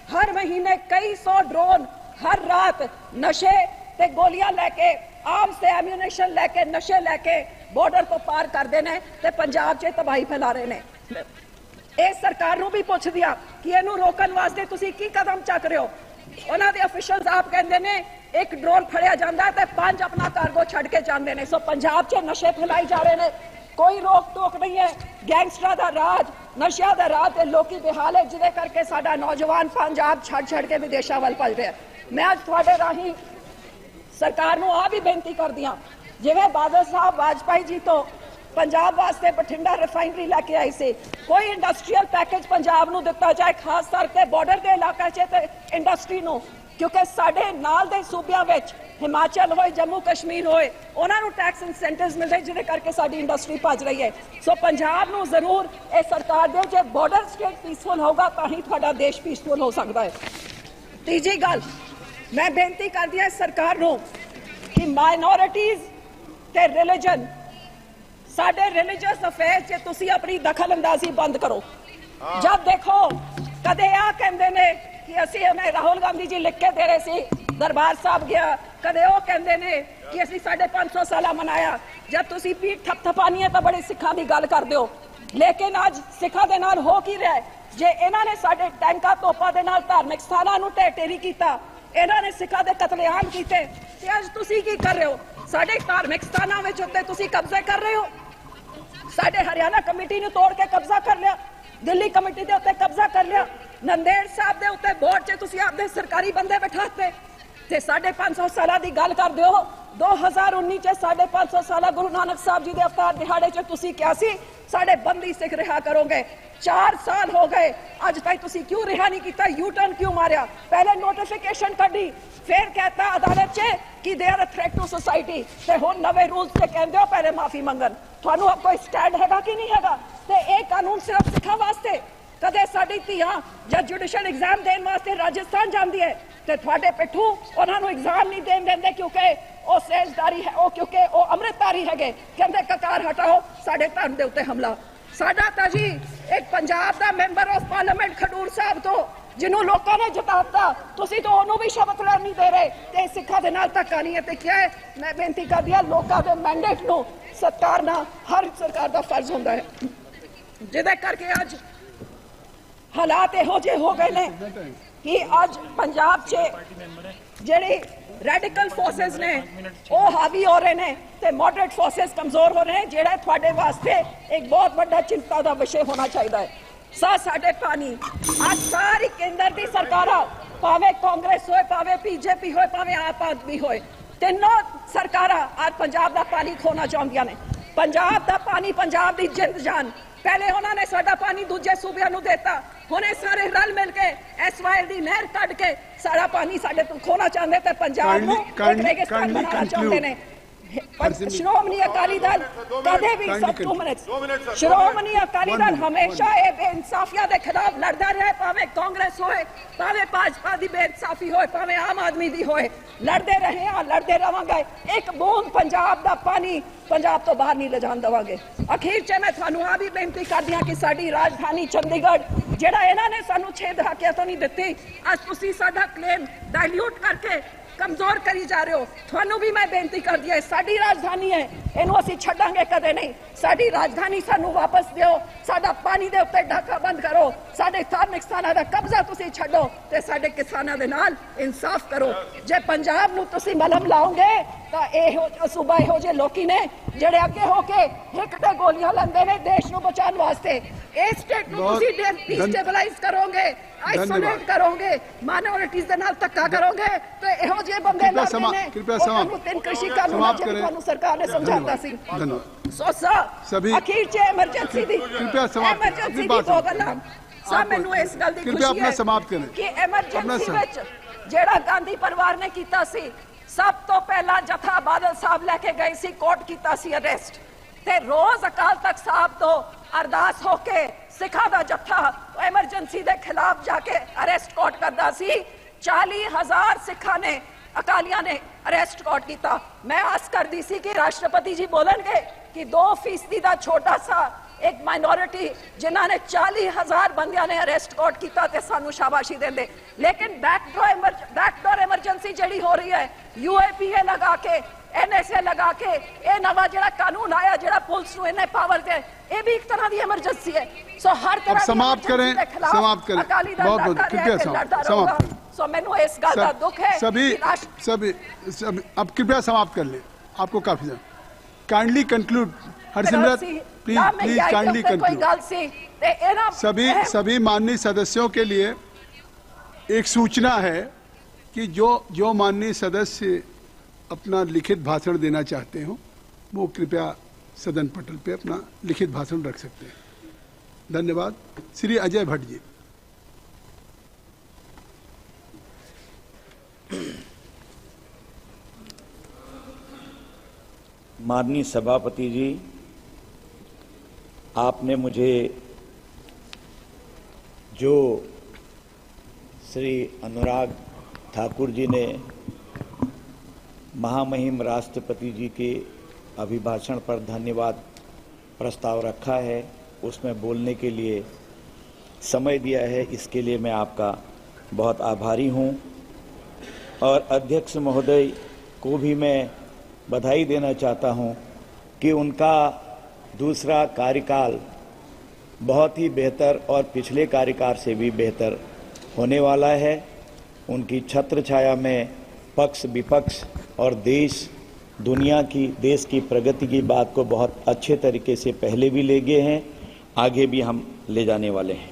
हर महीने कई 100 ड्रोन हर रात नशे ते गोलियां लेके, आर्म्स ते एम्यूनेशन लेके, नशे लेके बॉर्डर को पार कर देने ते पंजाब च तबाही फैला रहे ने। इस सरकार नूं भी पुछ दिया कि इहनूं रोकण वास्ते तुसीं की कदम चक रहे हो। उन्हां दे ऑफिशियल्स आप कहंदे ने एक ड्रोन फड़िया जांदा ते 5 अपना कार्गो छड़ के जांदे ने। सो पंजाब च नशे फैलाई जा रहे ने, कोई रोक टोक नहीं है। गैंगस्टर का राज, नशा का राज ते लोकी बेहाल है, जिदे करके साडा नौजवान पंजाब छड़ छड़ के विदेशों वाल भज रहा है। मैं अज तुहाडे राही सरकार नूं आ भी बेनती करदी हां, जिवें बादल साहब वाजपेयी जी तो पंजाब वास्ते बठिंडा रिफाइनरी लैके आई सी, कोई इंडस्ट्रीयल पैकेज पंजाब नूं दिता जाए, खास करके बॉर्डर के इलाके च ते इंडस्ट्री नूं, क्योंकि साडे नाल दे सूबियां विच हिमाचल होए, जम्मू कश्मीर होए, उन्हां नूं टैक्स इंसेंटिव्स मिलदे जिहदे करके साडी इंडस्ट्री भज रही है। सो पंजाब नूं जरूर इह सरकार दे, जे बॉर्डर स्टेट पीसफुल होगा तां ही तुहाडा देश पीसफुल हो सकदा है। तीजी गल मैं बेनती करदी हां सरकार नूं कि माइनॉरिटीज़ ते रिलीजन, साडे रिलीजियस अफेयर्स च तुसीं अपनी दखल अंदाजी बंद करो। जब देखो कदे आ कहंदे ने कि असीं हमें राहुल गांधी जी लिख के दे रहे सी, दरबार साहब गया, कदे वो कहंदे ने कि असीं 550 साल मनाया। जब तुसीं पीठ थपथपानी है तो बड़े सिखां दी गल करदे हो, लेकिन अज सिखां दे नाल हो की रहा है? जे इन्हां ने साडे टैंका तोपां दे नाल धार्मिक स्थानां नूं ढेर ढेरी कीता, इन्हां ने सिखां दे कतलेआम कीते, ते अज तुसीं की कर रहे हो? साडे धार्मिक स्थानां विच उत्ते तुसीं कब्जे कर रहे हो। साडे हरियाणा कमेटी ने तोड़ के कब्जा कर लिया, दिल्ली कमेटी के उत्ते कब्जा कर लिया, नंदेड़ साहब के उत्ते बोर्ड से तुसीं आपदे सरकारी बंदे बिठाते ते 550 साल की गल कर दो। 2019 च 550 साल गुरु नानक साहब जी के अवतार दिहाड़े च तुसीं क्या सी साडे बंदी सिख रिहा करोगे। 4 साल हो गए अज तक तुसीं क्यों रिहा नहीं किया? यू टर्न क्यों मारिया? पहले नोटिफिकेशन कढ़ी, फिर कहता अदालत च कि they are a threat to society, ते हुण नवे रूल्स से कहंदे हो पहले माफी मंगन। तुहानूं अब कोई स्टैंड हैगा कि नहीं हैगा? ते एक कानून सिर्फ सिखा वास्ते, कदे साडी धीआं जब जुडिशल एग्जाम देने वास्ते राजस्थान जांदी है ते तुहाडे पिट्ठू उन्हां नूं एग्जाम नहीं देण देंदे क्योंकि वो सेजदारी है, वो क्योंकि वो अमृतधारी हैगे। कहंदे ककार हटाओ, साडे धर्म दे उत्ते हमला। साडा तां जी एक पंजाब दा मैंबर ऑफ पार्लियामेंट खडूर साहब तो जिन्हों लोगों ने जिताता, तुसीं तो उन्होंने भी शपथ लेण नहीं दे रहे ते सिखां दे नाल धक्का नहीं है। ते क्या है, मैं बेनती करदी हां लोकां दे मैंडेट नूं सत्कारना हर सरकार का फर्ज होंदा है, जिहदे करके अज हालात इहो जे हो गए ने कि अज पंजाब च जिहड़ी रेडिकल फोर्सेस ने वो हावी हो रहे हैं ते मॉडरेट फोर्सेस कमजोर हो रहे हैं, जिहड़ा तुहाडे वास्ते एक बहुत बड़ा चिंता का विषय होना चाहिए है। साडे पानी आज सारी केंद्र की सरकार, भावे कांग्रेस होए, भावे बीजेपी होए, भावे आप आदमी होए, तीनों सरकार आज पंजाब का पानी खोना चाहदियां ने। पंजाब दा पानी पंजाब दी जिंद जान। पहले उन्होंने साडा पानी दूजे सूबियां नूं देता, हुणे सारे रल मिल के SYL दी नहर कट के सारा पानी साडे तो खोना चाहते थे, पंजाब नूं एक रेगिस्तान बनाना चाहते ने। श्रोमणी अकाली दल कदे भी श्रोमणी अकाली दल हमेशा ये बेइंसाफिया के खिलाफ लड़ता रहा, भावे कांग्रेस होए, भावे भाजपा की बेइंसाफी होए, भावे आम आदमी दी होए, लड़ते रहे हैं, लड़ते रहांगे। एक बूंद पंजाब दा पानी पंजाब तो बाहर नहीं ले जान देवांगे। अखीर च मैं थानू आ भी बेनती करदी हां कि साडी राजधानी चंडीगढ़ जेड़ा इन्हां ने सानू 6 दहाके तो नहीं दित्ती, अज तुसीं साडा क्लेम डाइल्यूट करके कमजोर करी जा रहे हो। थानू भी मैं बेनती कर दिया, साडी राजधानी है, इनू असीं छड्डांगे कदे नहीं। साडी राजधानी सानू वापस दिओ, साडा पानी दे उत्ते ढाका बंद करो, साडे धार्मिक स्थानां दा कब्जा तुसीं छड्डो ते साडे किसानां दे नाल इंसाफ करो। जे पंजाब नू तुसीं मलम लाओगे तां इहो सूबा इहो जे लोकी ने जेड़े अगे हो के हिक ते गोलियां लंदे ने देश नू बचाउण वास्ते, इस स्टेट नू तुसीं डिस्टेबलाइज करोगे, आइसोलेट करोगे, माइनॉरिटीज दे नाल धक्का करोगे तो इहो जे बंदे लड़दे ने। कृपया तीन कृषि कानून थानू सरकार ने समझाता सी। सभी अखीर च इमरजेंसी दी इमरजेंसी दी दो गल्लां सब मैनू इस गल दी खुशी है कि इमरजेंसी विच जेड़ा गांधी परिवार ने कीता सी, सब तो पहला जथा बादल साहब लेके गए सी, कोर्ट कीता सी अरेस्ट ते रोज अकाल तख्त साहब तो अरदास होके सिखा दा जत्था इमरजेंसी दे खिलाफ जाके अरेस्ट कोर्ट करदा सी। 40,000 सिखा ने अकालियां ने अरेस्ट कोर्ट किया। मैं आस कर दी सी कि राष्ट्रपति जी बोलेंगे कि 2% दा छोटा सा एक माइनॉरिटी जिन्होंने 40,000 बंदियां ने अरेस्ट कोर्ट किया ते सानू शाबाशी देंदे, लेकिन बैकडोर इमरजेंसी जड़ी हो रही है, UAPA लगा के NSA लगा के ये नवा जड़ा कानून आया जड़ा पुलिस नूं इन्ने पावर दे, ये भी एक तरह की इमरजेंसी है। सो हर तरह समाप्त करें अकाली दल समाप्त करें। सो मैनू इस गल दा दुख है। सभी अब कृपया समाप्त कर ले, आपको काफी kindly conclude. Harsimrat please kindly conclude. सभी माननीय सदस्यों के लिए एक सूचना है कि जो माननीय सदस्य अपना लिखित भाषण देना चाहते हो वो कृपया सदन पटल पे अपना लिखित भाषण रख सकते हैं। धन्यवाद। श्री अजय भट्ट जी। माननीय सभापति जी, आपने मुझे जो श्री अनुराग ठाकुर जी ने महामहिम राष्ट्रपति जी के अभिभाषण पर धन्यवाद प्रस्ताव रखा है, उसमें बोलने के लिए समय दिया है, इसके लिए मैं आपका बहुत आभारी हूं। और अध्यक्ष महोदय को भी मैं बधाई देना चाहता हूं कि उनका दूसरा कार्यकाल बहुत ही बेहतर और पिछले कार्यकाल से भी बेहतर होने वाला है। उनकी छत्र छाया में पक्ष विपक्ष और देश की प्रगति की बात को बहुत अच्छे तरीके से पहले भी ले गए हैं, आगे भी हम ले जाने वाले हैं।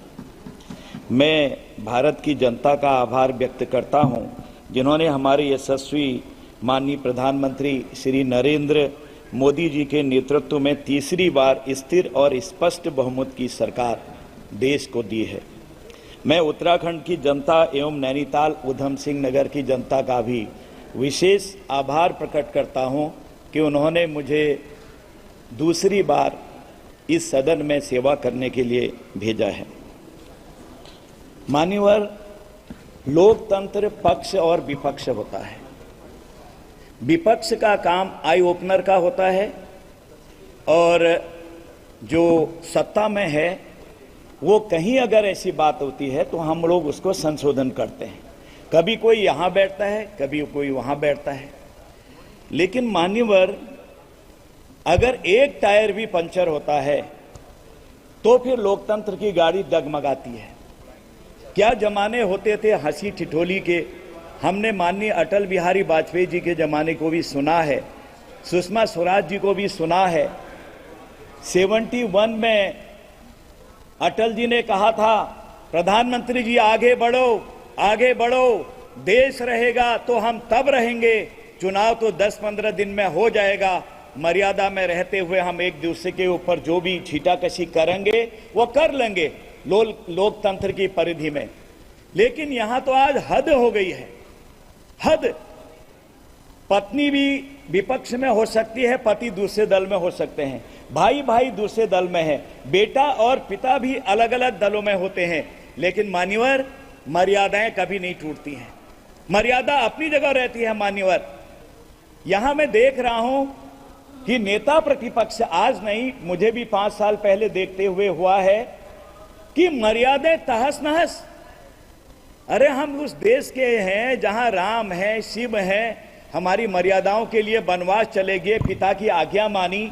मैं भारत की जनता का आभार व्यक्त करता हूं, जिन्होंने हमारे यशस्वी माननीय प्रधानमंत्री श्री नरेंद्र मोदी जी के नेतृत्व में तीसरी बार स्थिर और स्पष्ट बहुमत की सरकार देश को दी है। मैं उत्तराखंड की जनता एवं नैनीताल उधम सिंह नगर की जनता का भी विशेष आभार प्रकट करता हूं कि उन्होंने मुझे दूसरी बार इस सदन में सेवा करने के लिए भेजा है। मान्यवर, लोकतंत्र पक्ष और विपक्ष होता है। विपक्ष का काम आई ओपनर का होता है और जो सत्ता में है वो कहीं अगर ऐसी बात होती है तो हम लोग उसको संशोधन करते हैं। कभी कोई यहाँ बैठता है, कभी कोई वहाँ बैठता है, लेकिन मान्यवर अगर एक टायर भी पंचर होता है तो फिर लोकतंत्र की गाड़ी डगमगाती है। क्या जमाने होते थे हंसी ठिठोली के, हमने माननीय अटल बिहारी वाजपेयी जी के जमाने को भी सुना है, सुषमा स्वराज जी को भी सुना है। 71 में अटल जी ने कहा था, प्रधानमंत्री जी आगे बढ़ो, आगे बढ़ो, देश रहेगा तो हम तब रहेंगे, चुनाव तो 10-15 दिन में हो जाएगा, मर्यादा में रहते हुए हम एक दूसरे के ऊपर जो भी छीटाकशी करेंगे वो कर लेंगे लोकतंत्र की परिधि में। लेकिन यहां तो आज हद हो गई है, हद। पत्नी भी विपक्ष में हो सकती है, पति दूसरे दल में हो सकते हैं, भाई भाई दूसरे दल में है, बेटा और पिता भी अलग अलग दलों में होते हैं, लेकिन मान्यवर मर्यादाएं कभी नहीं टूटती हैं, मर्यादा अपनी जगह रहती है मान्यवर। यहां मैं देख रहा हूं कि नेता प्रतिपक्ष, आज नहीं मुझे भी 5 साल पहले देखते हुए हुआ है कि मर्यादाएं तहस नहस। अरे हम उस देश के हैं जहां राम है, शिव है, हमारी मर्यादाओं के लिए वनवास चले गए, पिता की आज्ञा मानी।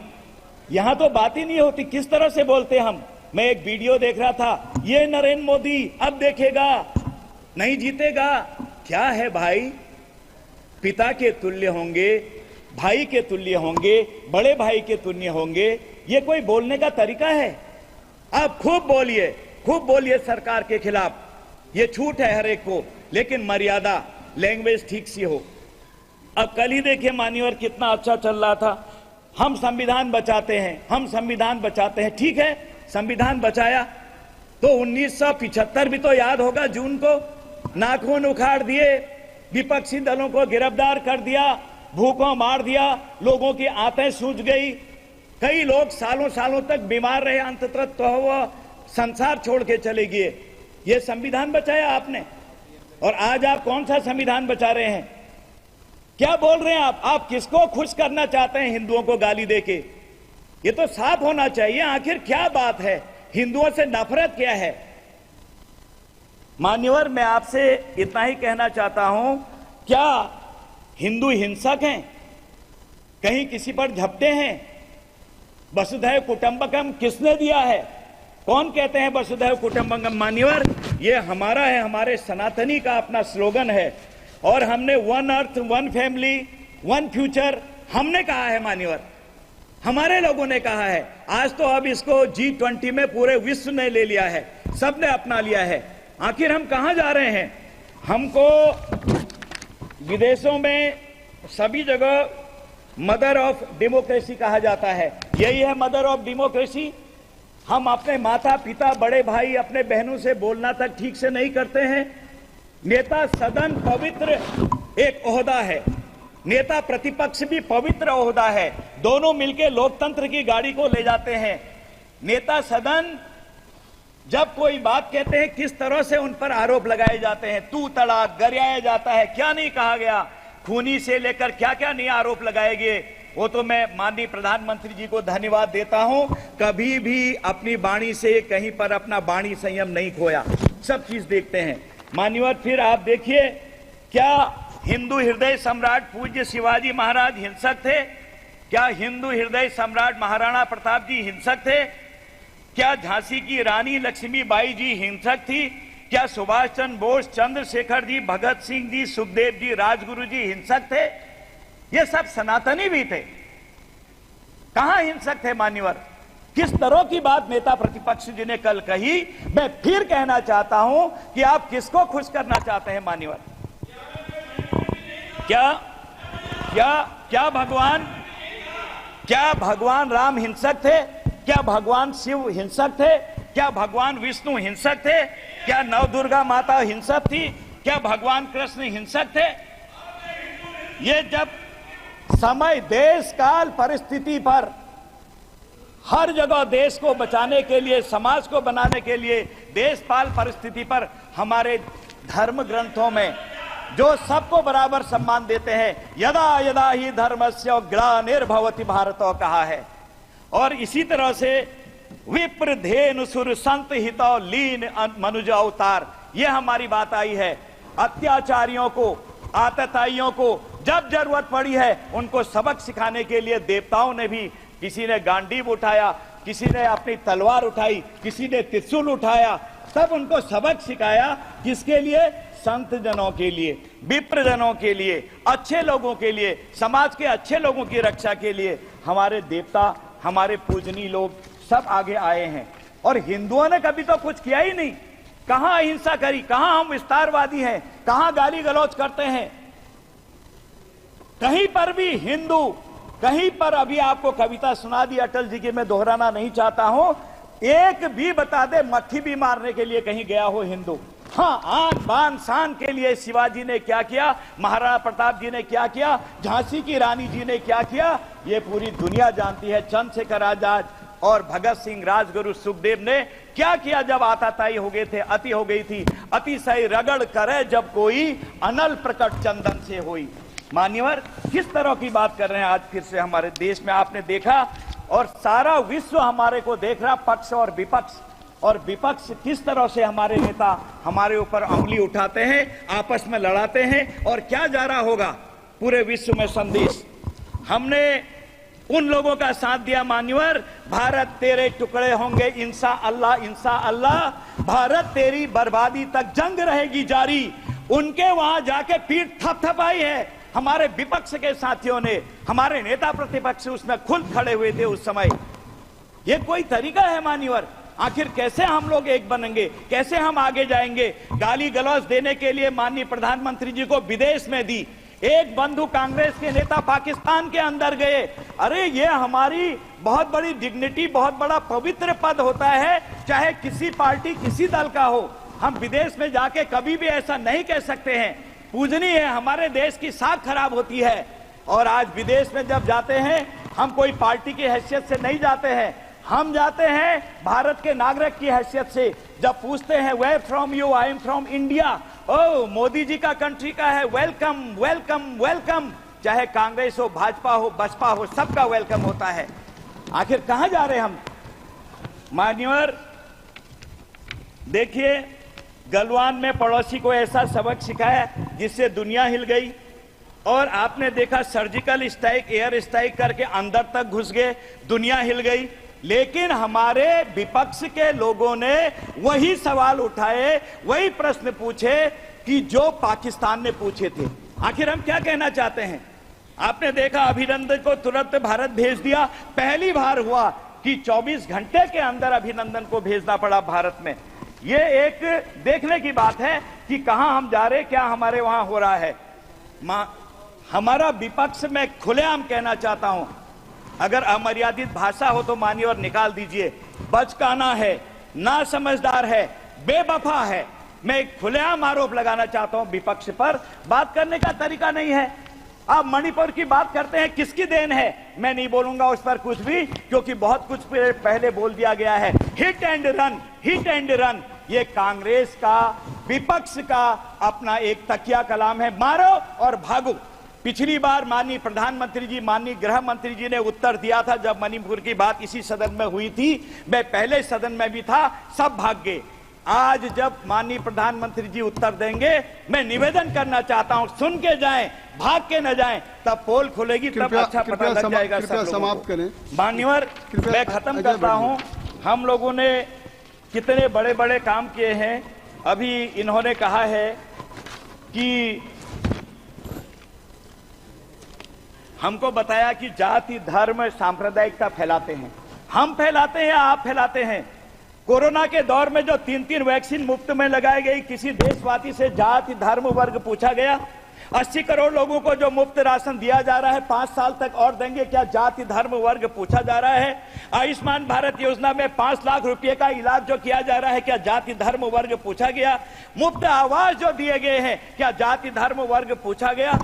यहां तो बात ही नहीं होती, किस तरह से बोलते हम। मैं एक वीडियो देख रहा था, ये नरेंद्र मोदी अब देखेगा नहीं जीतेगा। क्या है भाई, पिता के तुल्य होंगे, भाई के तुल्य होंगे, बड़े भाई के तुल्य होंगे, ये कोई बोलने का तरीका है? आप खूब बोलिए सरकार के खिलाफ, ये छूट है हर एक को, लेकिन मर्यादा, लैंग्वेज ठीक सी हो। अब कल ही देखिए मान्यवर कितना अच्छा चल रहा था, हम संविधान बचाते हैं, हम संविधान बचाते हैं। ठीक है, संविधान बचाया तो 1975 भी तो याद होगा, जून को नाखून उखाड़ दिए, विपक्षी दलों को गिरफ्तार कर दिया, भूखों मार दिया, लोगों की आंतें सूज गई, कई लोग सालों सालों तक बीमार रहे, अंततः तो वो संसार छोड़ के चले गए। ये संविधान बचाया आपने, और आज आप कौन सा संविधान बचा रहे हैं? क्या बोल रहे हैं आप किसको खुश करना चाहते हैं हिंदुओं को गाली देके? ये तो साफ होना चाहिए, आखिर क्या बात है, हिंदुओं से नफरत क्या है? मान्यवर, मैं आपसे इतना ही कहना चाहता हूं, क्या हिंदू हिंसक हैं? कहीं किसी पर झपटे हैं? वसुधैव कुटुंबकम किसने दिया है? कौन कहते हैं वसुधैव कुटुंबकम? मान्यवर, ये हमारा है, हमारे सनातनी का अपना स्लोगन है, और हमने one earth, one family, one future हमने कहा है मान्यवर, हमारे लोगों ने कहा है। आज तो अब इसको G20 में पूरे विश्व ने ले लिया है, सबने अपना लिया है। आखिर हम कहां जा रहे हैं? हमको विदेशों में सभी जगह मदर ऑफ डेमोक्रेसी कहा जाता है, यही है मदर ऑफ डेमोक्रेसी। हम अपने माता पिता, बड़े भाई, अपने बहनों से बोलना तक ठीक से नहीं करते हैं। नेता सदन पवित्र एक ओहदा है, नेता प्रतिपक्ष भी पवित्र ओहदा है, दोनों मिलकर लोकतंत्र की गाड़ी को ले जाते हैं। नेता सदन जब कोई बात कहते हैं, किस तरह से उन पर आरोप लगाए जाते हैं, तू तड़ाक गरियाया जाता है, क्या नहीं कहा गया, खूनी से लेकर क्या क्या नहीं आरोप लगाए गए। वो तो मैं माननीय प्रधानमंत्री जी को धन्यवाद देता हूं, कभी भी अपनी वाणी से कहीं पर अपना वाणी संयम नहीं खोया, सब चीज देखते हैं। मान्यवर, फिर आप देखिए, क्या हिंदू हृदय सम्राट पूज्य शिवाजी महाराज हिंसक थे? क्या हिंदू हृदय सम्राट महाराणा प्रताप जी हिंसक थे? क्या झांसी की रानी लक्ष्मीबाई जी हिंसक थी? क्या सुभाष चंद्र बोस, चंद्रशेखर जी, भगत सिंह जी, सुखदेव जी, राजगुरु जी हिंसक थे? ये सब सनातनी भी थे, कहां हिंसक थे मान्यवर? किस तरह की बात नेता प्रतिपक्ष जी ने कल कही, मैं फिर कहना चाहता हूं कि आप किसको खुश करना चाहते हैं मान्यवर? क्या भगवान राम हिंसक थे? क्या भगवान शिव हिंसक थे? क्या भगवान विष्णु हिंसक थे? क्या नवदुर्गा माता हिंसक थी? क्या भगवान कृष्ण हिंसक थे? ये जब समय, देश, काल, परिस्थिति पर हर जगह देश को बचाने के लिए, समाज को बनाने के लिए, देशपाल परिस्थिति पर हमारे धर्म ग्रंथों में जो सबको बराबर सम्मान देते हैं, यदा यदा ही धर्मस्य ग्लानिर्भवति भारतो कहा है। और इसी तरह से विप्र धेनु सुर संत हितो लीन मनुज अवतार, ये हमारी बात आई है। अत्याचारियों को, आतताइयों को जब जरूरत पड़ी है उनको सबक सिखाने के लिए देवताओं ने भी, किसी ने गांडीव उठाया, किसी ने अपनी तलवार उठाई, किसी ने त्रिशूल उठाया, सब उनको सबक सिखाया। किसके लिए? संत जनों के लिए, विप्र जनों के लिए, अच्छे लोगों के लिए, समाज के अच्छे लोगों की रक्षा के लिए हमारे देवता, हमारे पूजनीय लोग सब आगे आए हैं। और हिंदुओं ने कभी तो कुछ किया ही नहीं, कहां अहिंसा करी, कहां हम विस्तारवादी हैं, कहां गाली गलौज करते हैं? कहीं पर भी हिंदू कहीं पर अभी आपको कविता सुना दी अटल जी की, मैं दोहराना नहीं चाहता हूं, एक भी बता दे मट्ठी भी मारने के लिए कहीं गया हो हिंदू। हाँ, आन बान शान के लिए शिवाजी ने क्या किया, महाराणा प्रताप जी ने क्या किया, झांसी की रानी जी ने क्या किया, ये पूरी दुनिया जानती है। चंद्रशेखर आजाद और भगत सिंह, राजगुरु सुखदेव ने क्या किया जब आताताई हो गए थे, अति हो गई थी। अतिशय रगड़ करे जब कोई, अनल प्रकट चंदन से होई। मान्यवर, किस तरह की बात कर रहे हैं आज फिर से हमारे देश में, आपने देखा और सारा विश्व हमारे को देख रहा, पक्ष और विपक्ष। और विपक्ष किस तरह से हमारे नेता हमारे ऊपर उंगली उठाते हैं, आपस में लड़ाते हैं। और क्या जा रहा होगा पूरे विश्व में संदेश। हमने उन लोगों का साथ दिया मान्यवर, भारत तेरे टुकड़े होंगे इंशा अल्लाह, इंशा अल्लाह, भारत तेरी बर्बादी तक जंग रहेगी जारी। उनके वहां जाके पीठ थपथपाई है हमारे विपक्ष के साथियों ने, हमारे नेता प्रतिपक्ष उसमें खुद खड़े हुए थे उस समय। ये कोई तरीका है मान्यवर? आखिर कैसे हम लोग एक बनेंगे, कैसे हम आगे जाएंगे? गाली गलौज देने के लिए माननीय प्रधानमंत्री जी को विदेश में दी, एक बंधु कांग्रेस के नेता पाकिस्तान के अंदर गए। अरे ये हमारी बहुत बड़ी डिग्निटी, बहुत बड़ा पवित्र पद होता है, चाहे किसी पार्टी किसी दल का हो। हम विदेश में जाके कभी भी ऐसा नहीं कह सकते हैं, पूजनीय है, हमारे देश की साख खराब होती है। और आज विदेश में जब जाते हैं, हम कोई पार्टी की हैसियत से नहीं जाते हैं, हम जाते हैं भारत के नागरिक की हैसियत से। जब पूछते हैं where from you, I am from India, oh Modi ji का कंट्री का है, वेलकम वेलकम वेलकम। चाहे कांग्रेस हो, भाजपा हो, बसपा हो, सबका वेलकम होता है। आखिर कहां जा रहे हैं हम मान्यवर? देखिए, गलवान में पड़ोसी को ऐसा सबक सिखाया जिससे दुनिया हिल गई। और आपने देखा सर्जिकल स्ट्राइक, एयर स्ट्राइक करके अंदर तक घुस गए, दुनिया हिल गई। लेकिन हमारे विपक्ष के लोगों ने वही सवाल उठाए, वही प्रश्न पूछे कि जो पाकिस्तान ने पूछे थे। आखिर हम क्या कहना चाहते हैं? आपने देखा अभिनंदन को तुरंत भारत भेज दिया। पहली बार हुआ कि 24 घंटे के अंदर अभिनंदन को भेजना पड़ा भारत में। ये एक देखने की बात है कि कहां हम जा रहे, क्या हमारे वहां हो रहा है। हमारा विपक्ष में खुलेआम कहना चाहता हूं, अगर अमर्यादित भाषा हो तो मान्यवर निकाल दीजिए। बचकाना है, ना समझदार है, बेवफा है। मैं एक खुलेआम आरोप लगाना चाहता हूं विपक्ष पर, बात करने का तरीका नहीं है। आप मणिपुर की बात करते हैं, किसकी देन है? मैं नहीं बोलूंगा उस पर कुछ भी, क्योंकि बहुत कुछ पहले बोल दिया गया है। Hit and run, hit and run, ये कांग्रेस का, विपक्ष का अपना एक तकिया कलाम है, मारो और भागो। पिछली बार माननीय प्रधानमंत्री जी, माननीय गृह मंत्री जी ने उत्तर दिया था जब मणिपुर की बात इसी सदन में हुई थी, मैं पहले सदन में भी था, सब भाग गए। आज जब माननीय प्रधानमंत्री जी उत्तर देंगे, मैं निवेदन करना चाहता हूं, सुन के जाएं, भाग के न जाएं, तब पोल खुलेगी, तब अच्छा पता लग जाएगा सब लोगों को। मान्यवर, मैं खत्म करता हूं। हम लोगों ने कितने बड़े बड़े काम किए हैं। अभी इन्होंने कहा है कि हमको बताया कि जाति धर्म सांप्रदायिकता फैलाते हैं। हम फैलाते हैं, आप फैलाते हैं। कोरोना के दौर में जो 3-3 वैक्सीन मुफ्त में लगाई गई, किसी देशवासी से जाति धर्म वर्ग पूछा गया? 80 करोड़ लोगों को जो मुफ्त राशन दिया जा रहा है, 5 साल तक और देंगे, क्या जाति धर्म वर्ग पूछा जा रहा है? आयुष्मान भारत योजना में 5 लाख रुपए का इलाज जो किया जा रहा है, क्या जाति धर्म वर्ग पूछा गया? मुफ्त आवास जो दिए गए हैं, क्या जाति धर्म वर्ग पूछा गया?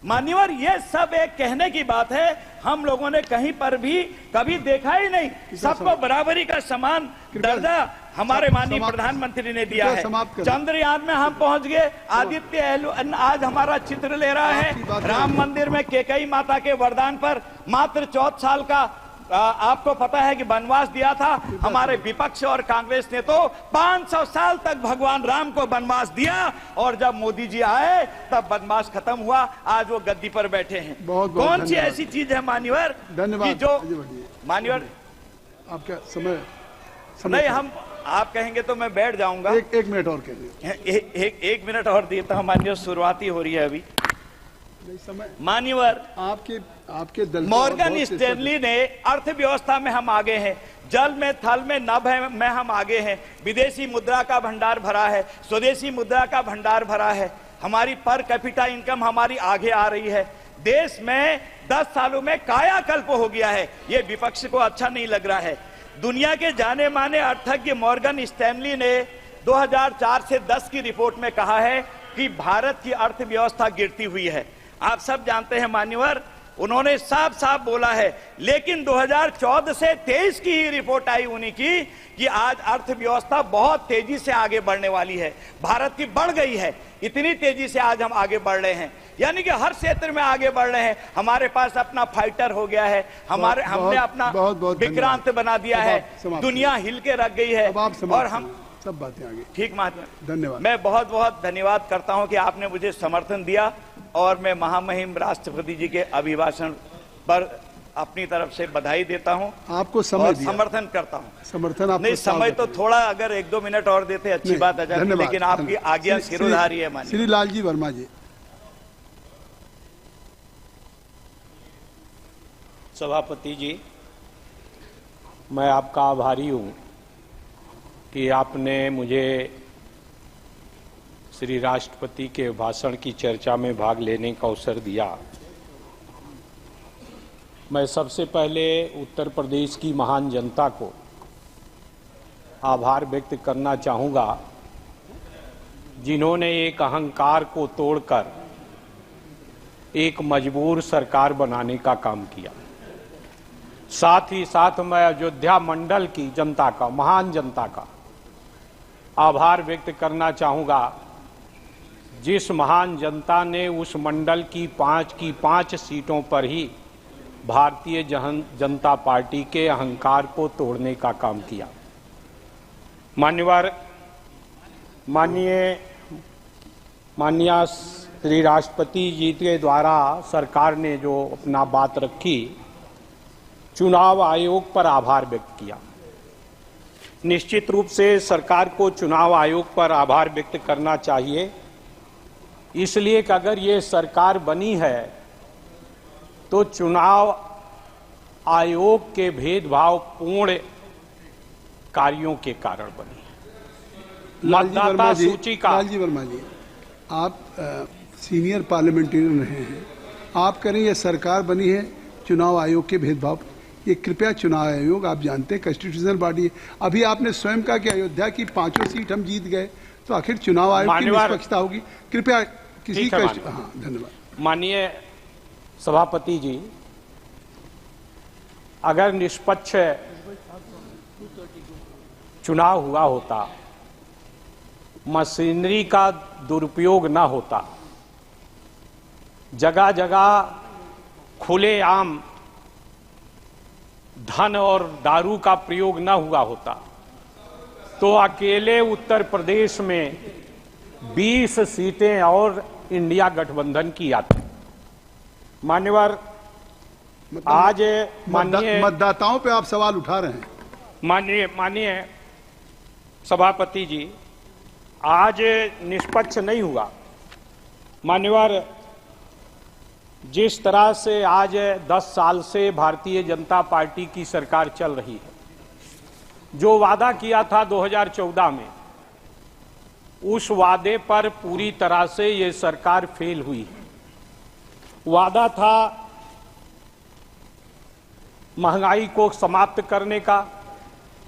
मान्यवर, ये सब एक कहने की बात है, हम लोगों ने कहीं पर भी कभी देखा ही नहीं। सबको बराबरी का समान दर्जा हमारे माननीय प्रधानमंत्री ने दिया है। चंद्रयान में हम पहुंच गए, आदित्य आज हमारा चित्र ले रहा है। राम मंदिर में कैकेयी माता के वरदान पर मात्र 14 साल का आपको पता है कि वनवास दिया था। हमारे विपक्ष और कांग्रेस ने तो 500 साल तक भगवान राम को वनवास दिया, और जब मोदी जी आए तब वनवास खत्म हुआ। आज वो गद्दी पर बैठे हैं। कौन सी ऐसी चीज है मान्यवर कि जो मान्यवर आपका समय नहीं, हम आप कहेंगे तो मैं बैठ जाऊंगा। एक मिनट और कह दीजिए। एक मिनट और देता हूं मान्यवर, शुरुआती हो रही है अभी। मान्यवर, आपके दल मॉर्गन स्टैनली ने अर्थव्यवस्था में हम आगे हैं, जल में, थल में, नभ में हम आगे हैं। विदेशी मुद्रा का भंडार भरा है, स्वदेशी मुद्रा का भंडार भरा है। हमारी पर कैपिटा इनकम हमारी आगे आ रही है। देश में 10 सालों में कायाकल्प हो गया है। ये विपक्ष को अच्छा नहीं लग रहा है। दुनिया के जाने माने अर्थज्ञ मॉर्गन स्टैनली ने 2004 से 10 की रिपोर्ट में कहा है कि भारत की अर्थव्यवस्था गिरती हुई है। आप सब जानते हैं मान्यवर, उन्होंने साफ साफ बोला है। लेकिन 2014 से 23 की ही रिपोर्ट आई उन्हीं की कि आज अर्थव्यवस्था बहुत तेजी से आगे बढ़ने वाली है। भारत की बढ़ गई है, इतनी तेजी से आज हम आगे बढ़ रहे हैं, यानी कि हर क्षेत्र में आगे बढ़ रहे हैं। हमारे पास अपना फाइटर हो गया है, हमने अपना विक्रांत बना दिया है, दुनिया हिल के रख गई है। और हम सब बातें आगे ठीक महात्मा, धन्यवाद। मैं बहुत बहुत धन्यवाद करता हूं कि आपने मुझे समर्थन दिया और मैं महामहिम राष्ट्रपति जी के अभिभाषण पर अपनी तरफ से बधाई देता हूं। आपको समय दिया, समर्थन करता हूं। समर्थन आपको नहीं, समय तो थोड़ा अगर 1-2 मिनट और देते अच्छी बात आ जाती, लेकिन आपकी आज्ञा सिरोधारी है माननीय श्री लालजी वर्मा जी। सभापति जी, मैं आपका आभारी हूं कि आपने मुझे श्री राष्ट्रपति के भाषण की चर्चा में भाग लेने का अवसर दिया। मैं सबसे पहले उत्तर प्रदेश की महान जनता को आभार व्यक्त करना चाहूँगा, जिन्होंने एक अहंकार को तोड़कर एक मजबूर सरकार बनाने का काम किया। साथ ही साथ मैं अयोध्या मंडल की जनता का, महान जनता का आभार व्यक्त करना चाहूँगा, जिस महान जनता ने उस मंडल की 5 सीटों पर ही भारतीय जनता पार्टी के अहंकार को तोड़ने का काम किया। माननीय श्री राष्ट्रपति जी के द्वारा सरकार ने जो अपना बात रखी, चुनाव आयोग पर आभार व्यक्त किया। निश्चित रूप से सरकार को चुनाव आयोग पर आभार व्यक्त करना चाहिए, इसलिए कि अगर ये सरकार बनी है तो चुनाव आयोग के भेदभाव पूर्ण कार्यों के कारण बनी है। मतदाता सूची का लालजी वर्मा जी, आप सीनियर पार्लियामेंटेरियन रहे हैं, आप करें ये सरकार बनी है चुनाव आयोग के भेदभाव, ये कृपया चुनाव आयोग आप जानते हैं कॉन्स्टिट्यूशनल बॉडी है। अभी आपने स्वयं कहा कि अयोध्या की 5 सीट हम जीत गए, तो आखिर चुनाव आयोग की निष्पक्षता होगी। कृपया किसी का। हाँ, धन्यवाद। माननीय सभापति जी, अगर निष्पक्ष चुनाव हुआ होता, मशीनरी का दुरुपयोग ना होता, जगह जगह खुलेआम धन और दारू का प्रयोग न हुआ होता, तो अकेले उत्तर प्रदेश में 20 सीटें और इंडिया गठबंधन की आती। मान्यवर, आज माननीय मतदाताओं पे आप सवाल उठा रहे हैं। माननीय सभापति जी, आज निष्पक्ष नहीं हुआ। मान्यवर, जिस तरह से आज 10 साल से भारतीय जनता पार्टी की सरकार चल रही है, जो वादा किया था 2014 में, उस वादे पर पूरी तरह से ये सरकार फेल हुई है। वादा था महंगाई को समाप्त करने का,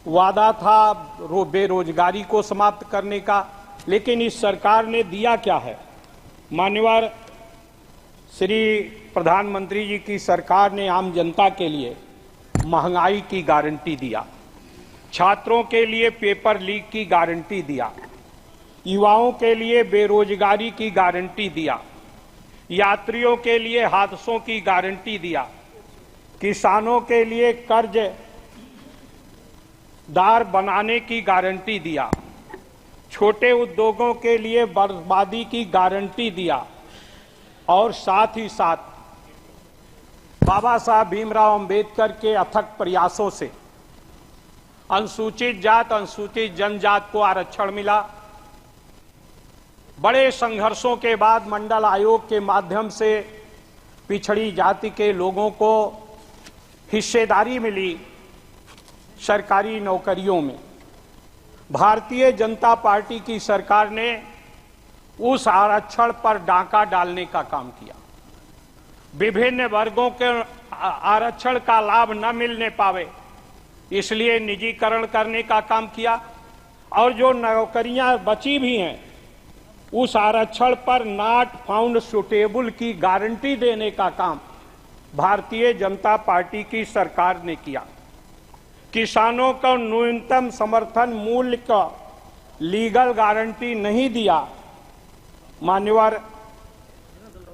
वादा था बेरोजगारी को समाप्त करने का, लेकिन इस सरकार ने दिया क्या है? मान्यवर, श्री प्रधानमंत्री जी की सरकार ने आम जनता के लिए महंगाई की गारंटी दिया, छात्रों के लिए पेपर लीक की गारंटी दिया, युवाओं के लिए बेरोजगारी की गारंटी दिया, यात्रियों के लिए हादसों की गारंटी दिया, किसानों के लिए कर्ज दार बनाने की गारंटी दिया, छोटे उद्योगों के लिए बर्बादी की गारंटी दिया, और साथ ही साथ बाबा साहब भीमराव अंबेडकर के अथक प्रयासों से अनुसूचित जात, अनुसूचित जनजात को आरक्षण मिला। बड़े संघर्षों के बाद मंडल आयोग के माध्यम से पिछड़ी जाति के लोगों को हिस्सेदारी मिली सरकारी नौकरियों में। भारतीय जनता पार्टी की सरकार ने उस आरक्षण पर डाका डालने का काम किया। विभिन्न वर्गों के आरक्षण का लाभ न मिलने पावे, इसलिए निजीकरण करने का काम किया और जो नौकरियां बची भी हैं उस आरक्षण पर नॉट फाउंड सुटेबल की गारंटी देने का काम भारतीय जनता पार्टी की सरकार ने किया। किसानों को न्यूनतम समर्थन मूल्य का लीगल गारंटी नहीं दिया।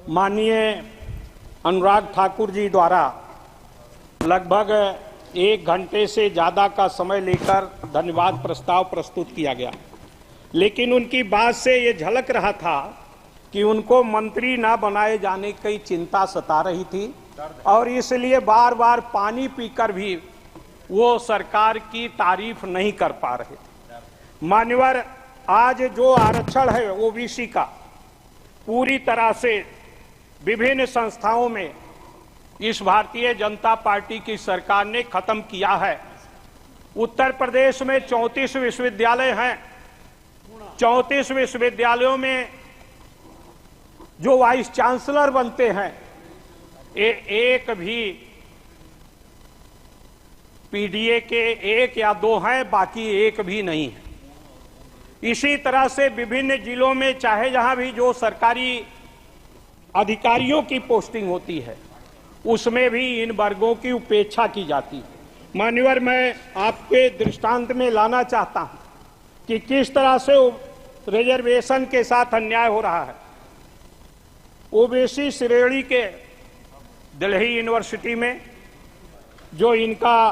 माननीय अनुराग ठाकुर जी द्वारा लगभग 1 घंटे से ज्यादा का समय लेकर धन्यवाद प्रस्ताव प्रस्तुत किया गया, लेकिन उनकी बात से ये झलक रहा था कि उनको मंत्री ना बनाए जाने की चिंता सता रही थी और इसलिए बार बार पानी पीकर भी वो सरकार की तारीफ नहीं कर पा रहे थे। मान्यवर, आज जो आरक्षण है ओबीसी का पूरी तरह से विभिन्न संस्थाओं में इस भारतीय जनता पार्टी की सरकार ने खत्म किया है। उत्तर प्रदेश में 34 विश्वविद्यालय हैं। 34 विश्वविद्यालयों में जो वाइस चांसलर बनते हैं एक भी पीडीए के 1 या 2 हैं, बाकी एक भी नहीं है। इसी तरह से विभिन्न जिलों में चाहे जहां भी जो सरकारी अधिकारियों की पोस्टिंग होती है उसमें भी इन वर्गों की उपेक्षा की जाती है। मान्यवर, मैं आपके दृष्टांत में लाना चाहता हूं कि किस तरह से रिजर्वेशन के साथ अन्याय हो रहा है। ओबीसी श्रेणी के दिल्ली यूनिवर्सिटी में जो इनका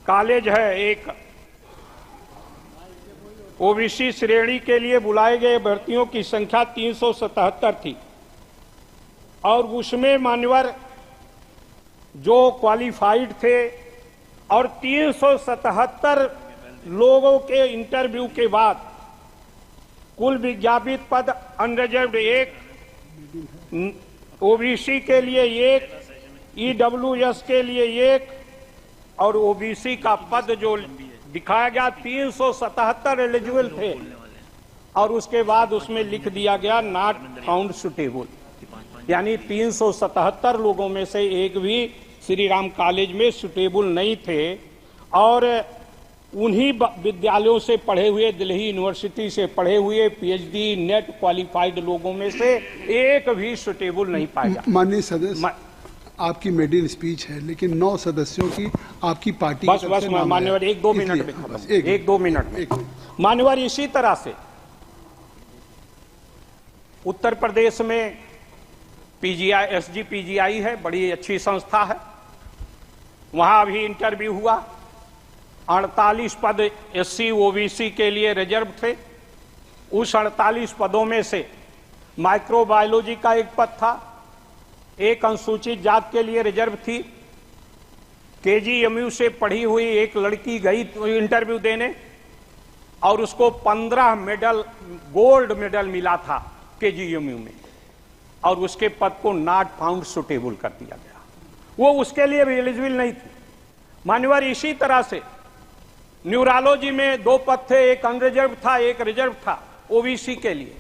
कॉलेज है, एक ओबीसी श्रेणी के लिए बुलाए गए भर्तियों की संख्या 377 थी और उसमें मान्यवर जो क्वालिफाइड थे और 377 लोगों के इंटरव्यू के बाद कुल विज्ञापित पद अनरिजर्व्ड 1, ओबीसी के लिए 1, ईडब्ल्यूएस के लिए 1 और ओबीसी का पद जो दिखाया गया 377 एलिजिबल थे और उसके बाद उसमें लिख दिया गया नॉट फाउंड सुटेबल, यानी 377 लोगों में से एक भी श्री राम कॉलेज में सुटेबल नहीं थे और उन्हीं विद्यालयों से पढ़े हुए, दिल्ली यूनिवर्सिटी से पढ़े हुए पीएचडी नेट क्वालिफाइड लोगों में से एक भी सुटेबल नहीं पाया। माननीय सदस्य, आपकी मेडिन स्पीच है लेकिन 9 सदस्यों की आपकी पार्टी बस मान्यवर 1-2 मिनट में खत्म, 1-2 मिनट में। मान्यवर, इसी तरह से उत्तर प्रदेश में पीजीआई, एसजीपीजीआई है, बड़ी अच्छी संस्था है, वहां भी इंटरव्यू हुआ। 48 पद एससी ओबीसी के लिए रिजर्व थे। उस 48 पदों में से माइक्रोबायोलॉजी का एक पद था, एक अनुसूचित जात के लिए रिजर्व थी। केजीएमयू से पढ़ी हुई एक लड़की गई इंटरव्यू देने और उसको 15 मेडल, गोल्ड मेडल मिला था केजीएमयू में और उसके पद को नॉट फाउंड सुटेबल कर दिया गया, वो उसके लिए भी एलिजिबल नहीं थी। मान्यवर, इसी तरह से न्यूरोलॉजी में 2 पद थे, एक अनरिजर्व था, एक रिजर्व था ओबीसी के लिए।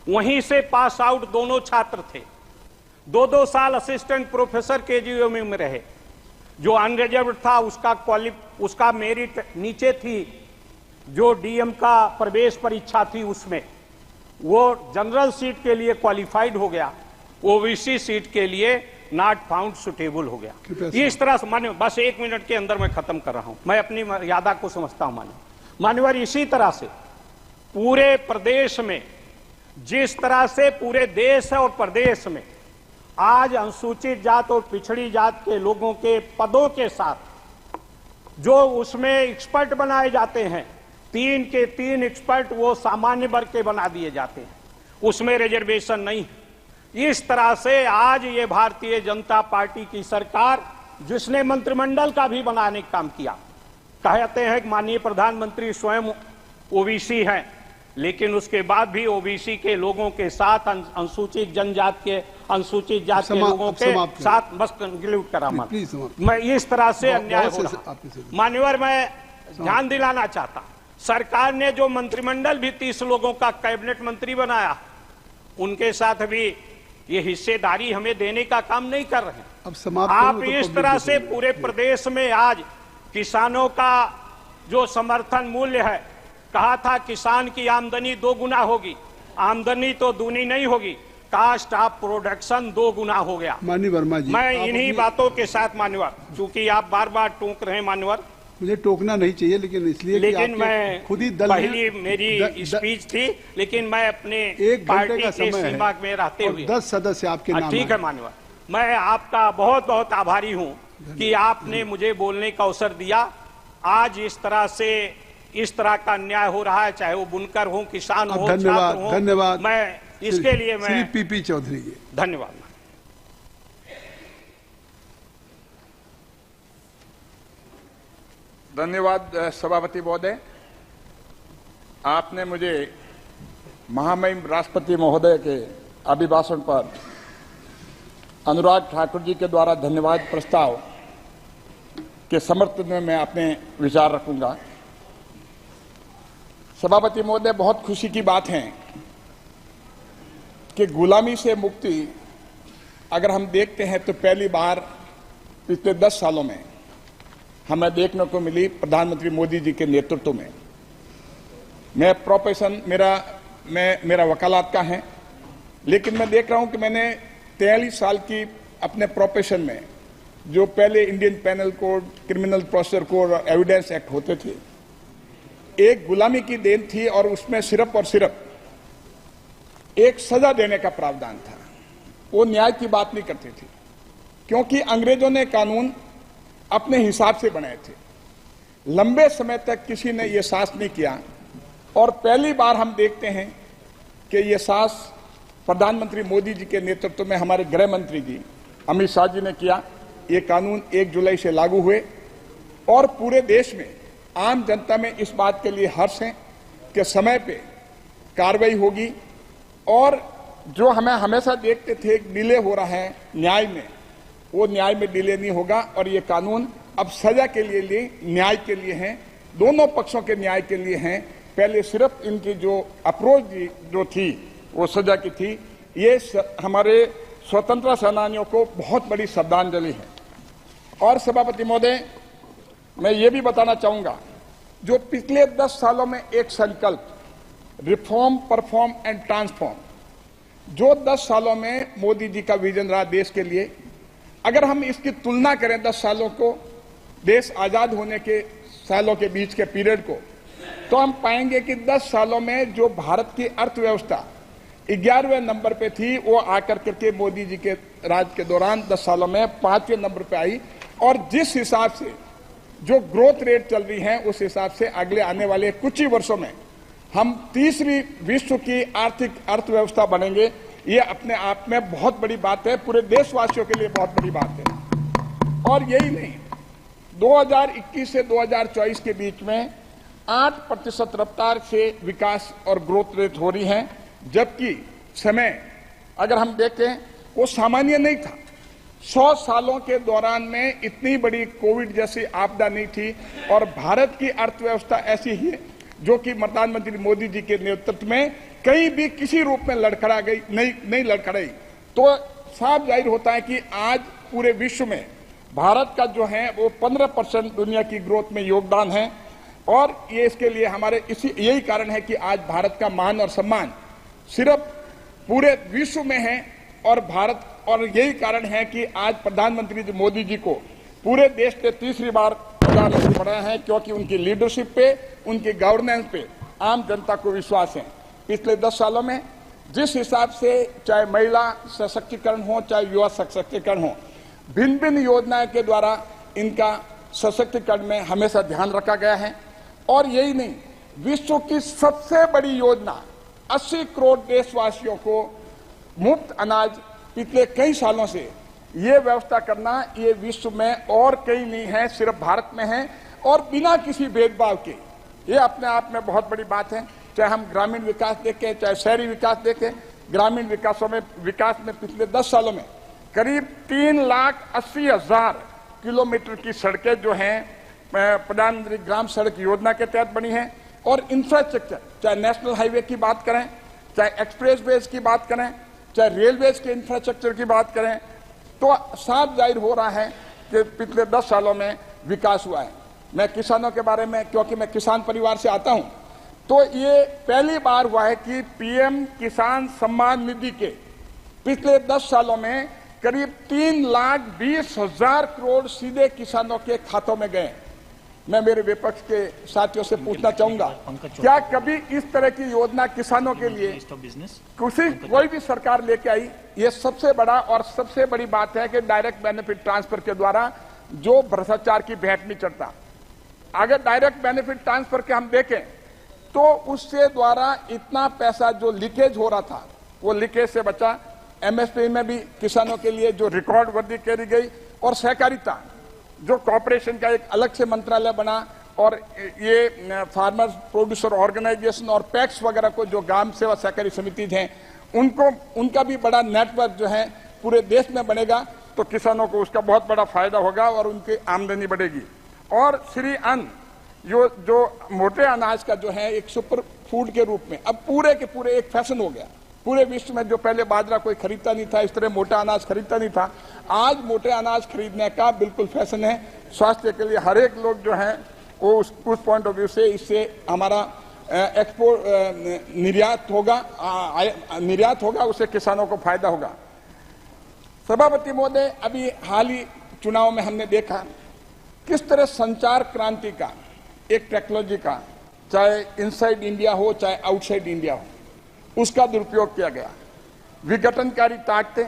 वहीं से पास आउट दोनों छात्र थे, 2-2 साल असिस्टेंट प्रोफेसर केजीएमयू में रहे। जो अनरिजर्व था उसका मेरिट नीचे थी, जो डीएम का प्रवेश परीक्षा थी उसमें वो जनरल सीट के लिए क्वालिफाइड हो गया, ओबीसी सीट के लिए नॉट फाउंड सुटेबल हो गया। इस तरह से मान्य, बस 1 मिनट के अंदर मैं खत्म कर रहा हूं, मैं अपनी मर्यादा को समझता हूं मान्यवर। इसी तरह से पूरे प्रदेश में, जिस तरह से पूरे देश और प्रदेश में आज अनुसूचित जात और पिछड़ी जात के लोगों के पदों के साथ जो उसमें एक्सपर्ट बनाए जाते हैं, 3 के 3 एक्सपर्ट वो सामान्य वर्ग के बना दिए जाते हैं, उसमें रिजर्वेशन नहीं है। इस तरह से आज ये भारतीय जनता पार्टी की सरकार, जिसने मंत्रिमंडल का भी बनाने का काम किया, कहते हैं कि माननीय प्रधानमंत्री स्वयं ओबीसी हैं, लेकिन उसके बाद भी ओबीसी के लोगों के साथ अनुसूचित जनजात के, अनुसूचित जात के लोगों के साथ बस कंक्लूड करा मैं इस तरह से अन्याय हो रहा। मान्यवर, मैं ध्यान दिलाना चाहता, सरकार ने जो मंत्रिमंडल भी 30 लोगों का कैबिनेट मंत्री बनाया, उनके साथ भी ये हिस्सेदारी हमें देने का काम नहीं कर रहे हैं। अब समाप्त आप करूं तो इस पब्लिक तरह से देखेगी। पूरे प्रदेश में आज किसानों का जो समर्थन मूल्य है, कहा था किसान की आमदनी 2 गुना होगी, आमदनी तो दूनी नहीं होगी, कास्ट ऑफ प्रोडक्शन 2 गुना हो गया। माननीय वर्मा जी, मैं आप इन्हीं अपनी- बातों के साथ मान्यवर, चूंकि आप बार बार टोक रहे हैं मान्यवर, मुझे टोकना नहीं चाहिए, लेकिन इसलिए कि लेकिन आपके मैं खुद ही दल पहली मेरी स्पीच थी, लेकिन मैं अपने एक घंटे पार्टी का के समय सीमा है में रहते और हुए 10 सदस्य आपके नाम ठीक है मान्यवर, मैं आपका बहुत बहुत आभारी हूं कि आपने मुझे बोलने का अवसर दिया। आज इस तरह का अन्याय हो रहा है, चाहे वो बुनकर हो, किसान हो, धन्यवाद, छात्र हो, धन्यवाद। मैं इसके लिए श्री मैं पीपी चौधरी जी, धन्यवाद। धन्यवाद सभापति महोदय, आपने मुझे महामहिम राष्ट्रपति महोदय के अभिभाषण पर अनुराग ठाकुर जी के द्वारा धन्यवाद प्रस्ताव के समर्थन में मैं अपने विचार रखूंगा। सभापति महोदय, बहुत खुशी की बात है कि गुलामी से मुक्ति अगर हम देखते हैं तो पहली बार पिछले 10 सालों में हमें देखने को मिली प्रधानमंत्री मोदी जी के नेतृत्व में। मैं प्रोफेशन मेरा वकालत का है, लेकिन मैं देख रहा हूं कि मैंने 43 साल की अपने प्रोफेशन में जो पहले Indian penal code, criminal procedure code और एविडेंस एक्ट होते थे, एक गुलामी की देन थी और उसमें सिर्फ और सिर्फ एक सजा देने का प्रावधान था। वो न्याय की बात नहीं करती थी, क्योंकि अंग्रेजों ने कानून अपने हिसाब से बनाए थे। लंबे समय तक किसी ने यह साहस नहीं किया और पहली बार हम देखते हैं कि यह साहस प्रधानमंत्री मोदी जी के नेतृत्व में हमारे गृह मंत्री जी अमित शाह जी ने किया। ये कानून 1 जुलाई से लागू हुए और पूरे देश में आम जनता में इस बात के लिए हर्ष है कि समय पे कार्रवाई होगी और जो हमें हमेशा देखते थे डिले हो रहा है न्याय में, वो न्याय में डिले नहीं होगा और ये कानून अब सजा के लिए न्याय के लिए हैं, दोनों पक्षों के न्याय के लिए हैं। पहले सिर्फ इनकी जो अप्रोच जो थी वो सजा की थी। ये हमारे स्वतंत्रता सेनानियों को बहुत बड़ी श्रद्धांजलि है। और सभापति महोदय, मैं ये भी बताना चाहूंगा, जो पिछले 10 सालों में एक संकल्प रिफॉर्म, परफॉर्म एंड ट्रांसफॉर्म, जो 10 सालों में मोदी जी का विजन रहा देश के लिए, अगर हम इसकी तुलना करें 10 सालों को, देश आजाद होने के सालों के बीच के पीरियड को, तो हम पाएंगे कि 10 सालों में जो भारत की अर्थव्यवस्था 11वें नंबर पे थी, वो आकर करके मोदी जी के राज के दौरान 10 सालों में 5वें नंबर पे आई। और जिस हिसाब से जो ग्रोथ रेट चल रही है, उस हिसाब से अगले आने वाले कुछ ही वर्षों में हम तीसरी विश्व की आर्थिक अर्थव्यवस्था बनेंगे। ये अपने आप में बहुत बड़ी बात है, पूरे देशवासियों के लिए बहुत बड़ी बात है। और यही नहीं, 2021 से 2024 के बीच में 8% रफ्तार से विकास और ग्रोथ रेट हो रही है, जबकि समय अगर हम देखें वो सामान्य नहीं था। 100 सालों के दौरान में इतनी बड़ी कोविड जैसी आपदा नहीं थी और भारत की अर्थव्यवस्था ऐसी ही है जो कि प्रधानमंत्री मोदी जी के नेतृत्व में कहीं भी किसी रूप में लड़खड़ा गई नहीं लड़खड़ाई। तो साफ जाहिर होता है कि आज पूरे विश्व में भारत का जो है वो 15% दुनिया की ग्रोथ में योगदान है और ये इसके लिए हमारे यही कारण है कि आज भारत का मान और सम्मान सिर्फ पूरे विश्व में है और यही कारण है कि आज प्रधानमंत्री मोदी जी को पूरे देश ने तीसरी बार प्रधानमंत्री बनाया है, क्योंकि उनकी लीडरशिप पे, उनकी गवर्नेंस पे आम जनता को विश्वास है। पिछले 10 सालों में जिस हिसाब से चाहे महिला सशक्तिकरण हो, चाहे युवा सशक्तिकरण हो, भिन्न भिन्न योजनाओं के द्वारा इनका सशक्तिकरण में हमेशा ध्यान रखा गया है। और यही नहीं, विश्व की सबसे बड़ी योजना 80 करोड़ देशवासियों को मुफ्त अनाज पिछले कई सालों से ये व्यवस्था करना, ये विश्व में और कहीं नहीं है, सिर्फ भारत में है और बिना किसी भेदभाव के। ये अपने आप में बहुत बड़ी बात है। चाहे हम ग्रामीण विकास देखें, चाहे शहरी विकास देखें, ग्रामीण विकास में पिछले 10 सालों में करीब 3,80,000 किलोमीटर की सड़कें जो हैं प्रधानमंत्री ग्राम सड़क योजना के तहत बनी हैं। और इंफ्रास्ट्रक्चर, चाहे नेशनल हाईवे की बात करें, चाहे एक्सप्रेस वेज की बात करें, चाहे रेलवेज के इंफ्रास्ट्रक्चर की बात करें, तो साफ जाहिर हो रहा है कि पिछले 10 सालों में विकास हुआ है। मैं किसानों के बारे में, क्योंकि मैं किसान परिवार से आता हूं, तो ये पहली बार हुआ है कि पीएम किसान सम्मान निधि के पिछले 10 सालों में करीब 3,20,000 करोड़ सीधे किसानों के खातों में गए। मैं मेरे विपक्ष के साथियों से पूछना चाहूंगा, क्या कभी इस तरह की योजना किसानों के लिए कोई भी सरकार लेके आई? ये सबसे बड़ा और सबसे बड़ी बात है कि डायरेक्ट बेनिफिट ट्रांसफर के द्वारा जो भ्रष्टाचार की भेंट नहीं चढ़ता। अगर डायरेक्ट बेनिफिट ट्रांसफर के हम देखें तो उससे द्वारा इतना पैसा जो लीकेज हो रहा था वो लीकेज से बचा। एमएसपी में भी किसानों के लिए जो रिकॉर्ड वृद्धि करी गई, और सहकारिता जो कॉर्पोरेशन का एक अलग से मंत्रालय बना, और ये फार्मर्स प्रोड्यूसर ऑर्गेनाइजेशन और पैक्स वगैरह को जो ग्राम सेवा सहकारी समिति हैं उनका भी बड़ा नेटवर्क जो है पूरे देश में बनेगा, तो किसानों को उसका बहुत बड़ा फायदा होगा और उनकी आमदनी बढ़ेगी। और श्री अन्न जो मोटे अनाज का जो है एक सुपर फूड के रूप में अब पूरे के पूरे एक फैशन हो गया। पूरे विश्व में जो पहले बाजरा कोई खरीदता नहीं था, इस तरह मोटा अनाज खरीदता नहीं था, आज मोटे अनाज खरीदने का बिल्कुल फैशन है। स्वास्थ्य के लिए हर एक लोग जो है वो उस पॉइंट ऑफ व्यू से इससे हमारा एक्सपोर्ट निर्यात होगा, उससे किसानों को फायदा होगा। सभापति महोदय, अभी हाल ही चुनाव में हमने देखा किस तरह संचार क्रांति का एक टेक्नोलॉजी का, चाहे इनसाइड इंडिया हो चाहे आउटसाइड इंडिया हो, उसका दुरुपयोग किया गया। विघटनकारी ताकतें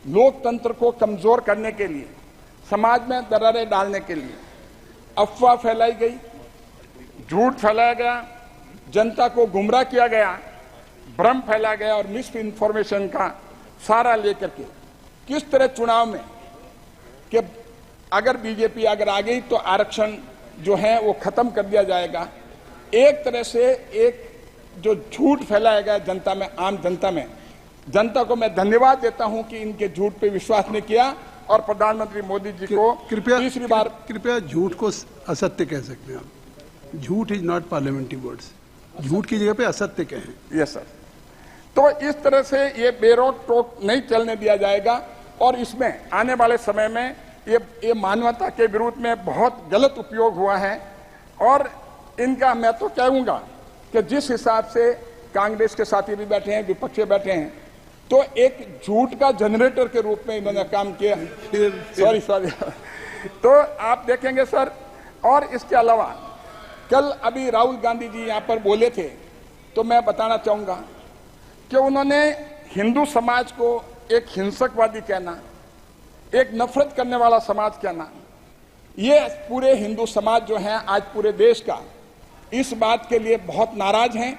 लोकतंत्र को कमजोर करने के लिए, समाज में दरारें डालने के लिए अफवाह फैलाई गई, झूठ फैलाया गया, जनता को गुमराह किया गया, भ्रम फैलाया गया और मिस इन्फॉर्मेशन का सारा लेकर के किस तरह चुनाव में कि अगर बीजेपी अगर आ गई तो आरक्षण जो है वो खत्म कर दिया जाएगा। एक तरह से एक जो झूठ फैलाया गया जनता में, आम जनता में, जनता को मैं धन्यवाद देता हूं कि इनके झूठ पे विश्वास नहीं किया और प्रधानमंत्री मोदी जी को तीसरी बार। कृपया झूठ को असत्य कह सकते हैं आप। झूठ इज नॉट पार्लियामेंट्री वर्ड्स। झूठ की जगह पे असत्य कहें। Yes sir. तो इस तरह से ये बेरोक टोक नहीं चलने दिया जाएगा और इसमें आने वाले समय में ये मानवता के विरुद्ध में बहुत गलत उपयोग हुआ है। और इनका मैं तो कहूंगा कि जिस हिसाब से कांग्रेस के साथी भी बैठे हैं, विपक्ष बैठे हैं, तो एक झूठ का जनरेटर के रूप में इन्होंने काम किया। सॉरी तो आप देखेंगे सर। और इसके अलावा कल अभी राहुल गांधी जी यहाँ पर बोले थे, तो मैं बताना चाहूंगा कि उन्होंने हिंदू समाज को एक हिंसकवादी कहना, एक नफरत करने वाला समाज कहना, ये पूरे हिंदू समाज जो है आज पूरे देश का इस बात के लिए बहुत नाराज हैं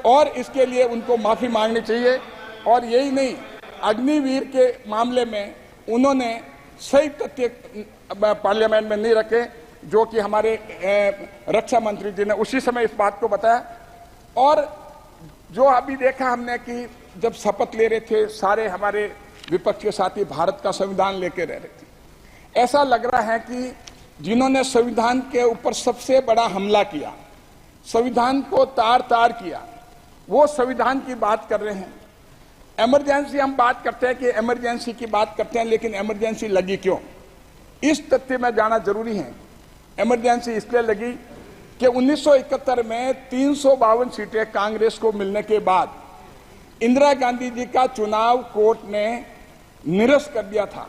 और इसके लिए उनको माफी मांगनी चाहिए। और यही नहीं, अग्निवीर के मामले में उन्होंने सही तथ्य पार्लियामेंट में नहीं रखे, जो कि हमारे रक्षा मंत्री जी ने उसी समय इस बात को बताया। और जो अभी देखा हमने कि जब शपथ ले रहे थे सारे हमारे विपक्ष के साथी भारत का संविधान लेके रह रहे थे, ऐसा लग रहा है कि जिन्होंने संविधान के ऊपर सबसे बड़ा हमला किया, संविधान को तार तार किया, वो संविधान की बात कर रहे हैं। इमरजेंसी हम बात करते हैं कि इमरजेंसी की बात करते हैं, लेकिन इमरजेंसी लगी क्यों, इस तथ्य में जाना जरूरी है। इमरजेंसी इसलिए लगी कि 1971 में 352 सीटें कांग्रेस को मिलने के बाद इंदिरा गांधी जी का चुनाव कोर्ट ने निरस्त कर दिया था।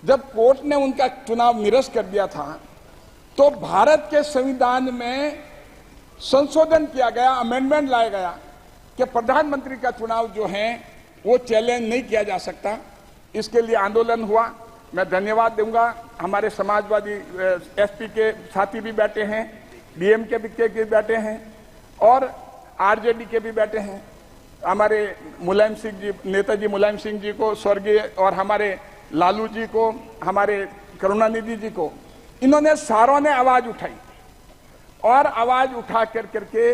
जब कोर्ट ने उनका चुनाव निरस्त कर दिया था तो भारत के संविधान में संशोधन किया गया, अमेंडमेंट लाया गया कि प्रधानमंत्री का चुनाव जो है वो चैलेंज नहीं किया जा सकता। इसके लिए आंदोलन हुआ। मैं धन्यवाद दूंगा, हमारे समाजवादी एसपी के साथी भी बैठे हैं, डीएमके के भी बैठे हैं और आरजेडी के भी बैठे हैं। हमारे मुलायम सिंह जी, नेताजी मुलायम सिंह जी को स्वर्गीय, और हमारे लालू जी को, हमारे करुणानिधि जी को, इन्होंने सारों ने आवाज उठाई और आवाज उठा करके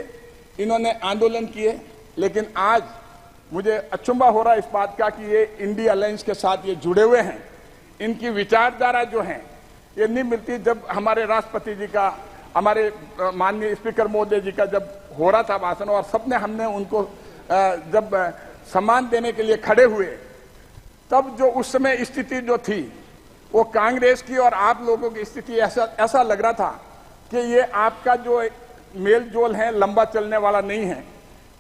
इन्होंने आंदोलन किए। लेकिन आज मुझे अचंभा हो रहा है इस बात का कि ये इंडिया अलायंस के साथ ये जुड़े हुए हैं, इनकी विचारधारा जो है ये नहीं मिलती। जब हमारे राष्ट्रपति जी का, हमारे माननीय स्पीकर महोदय जी का जब हो रहा था भाषण और सबने हमने उनको जब सम्मान देने के लिए खड़े हुए, तब जो उस समय स्थिति जो थी वो कांग्रेस की और आप लोगों की स्थिति ऐसा लग रहा था कि ये आपका जो मेल जोल है लंबा चलने वाला नहीं है,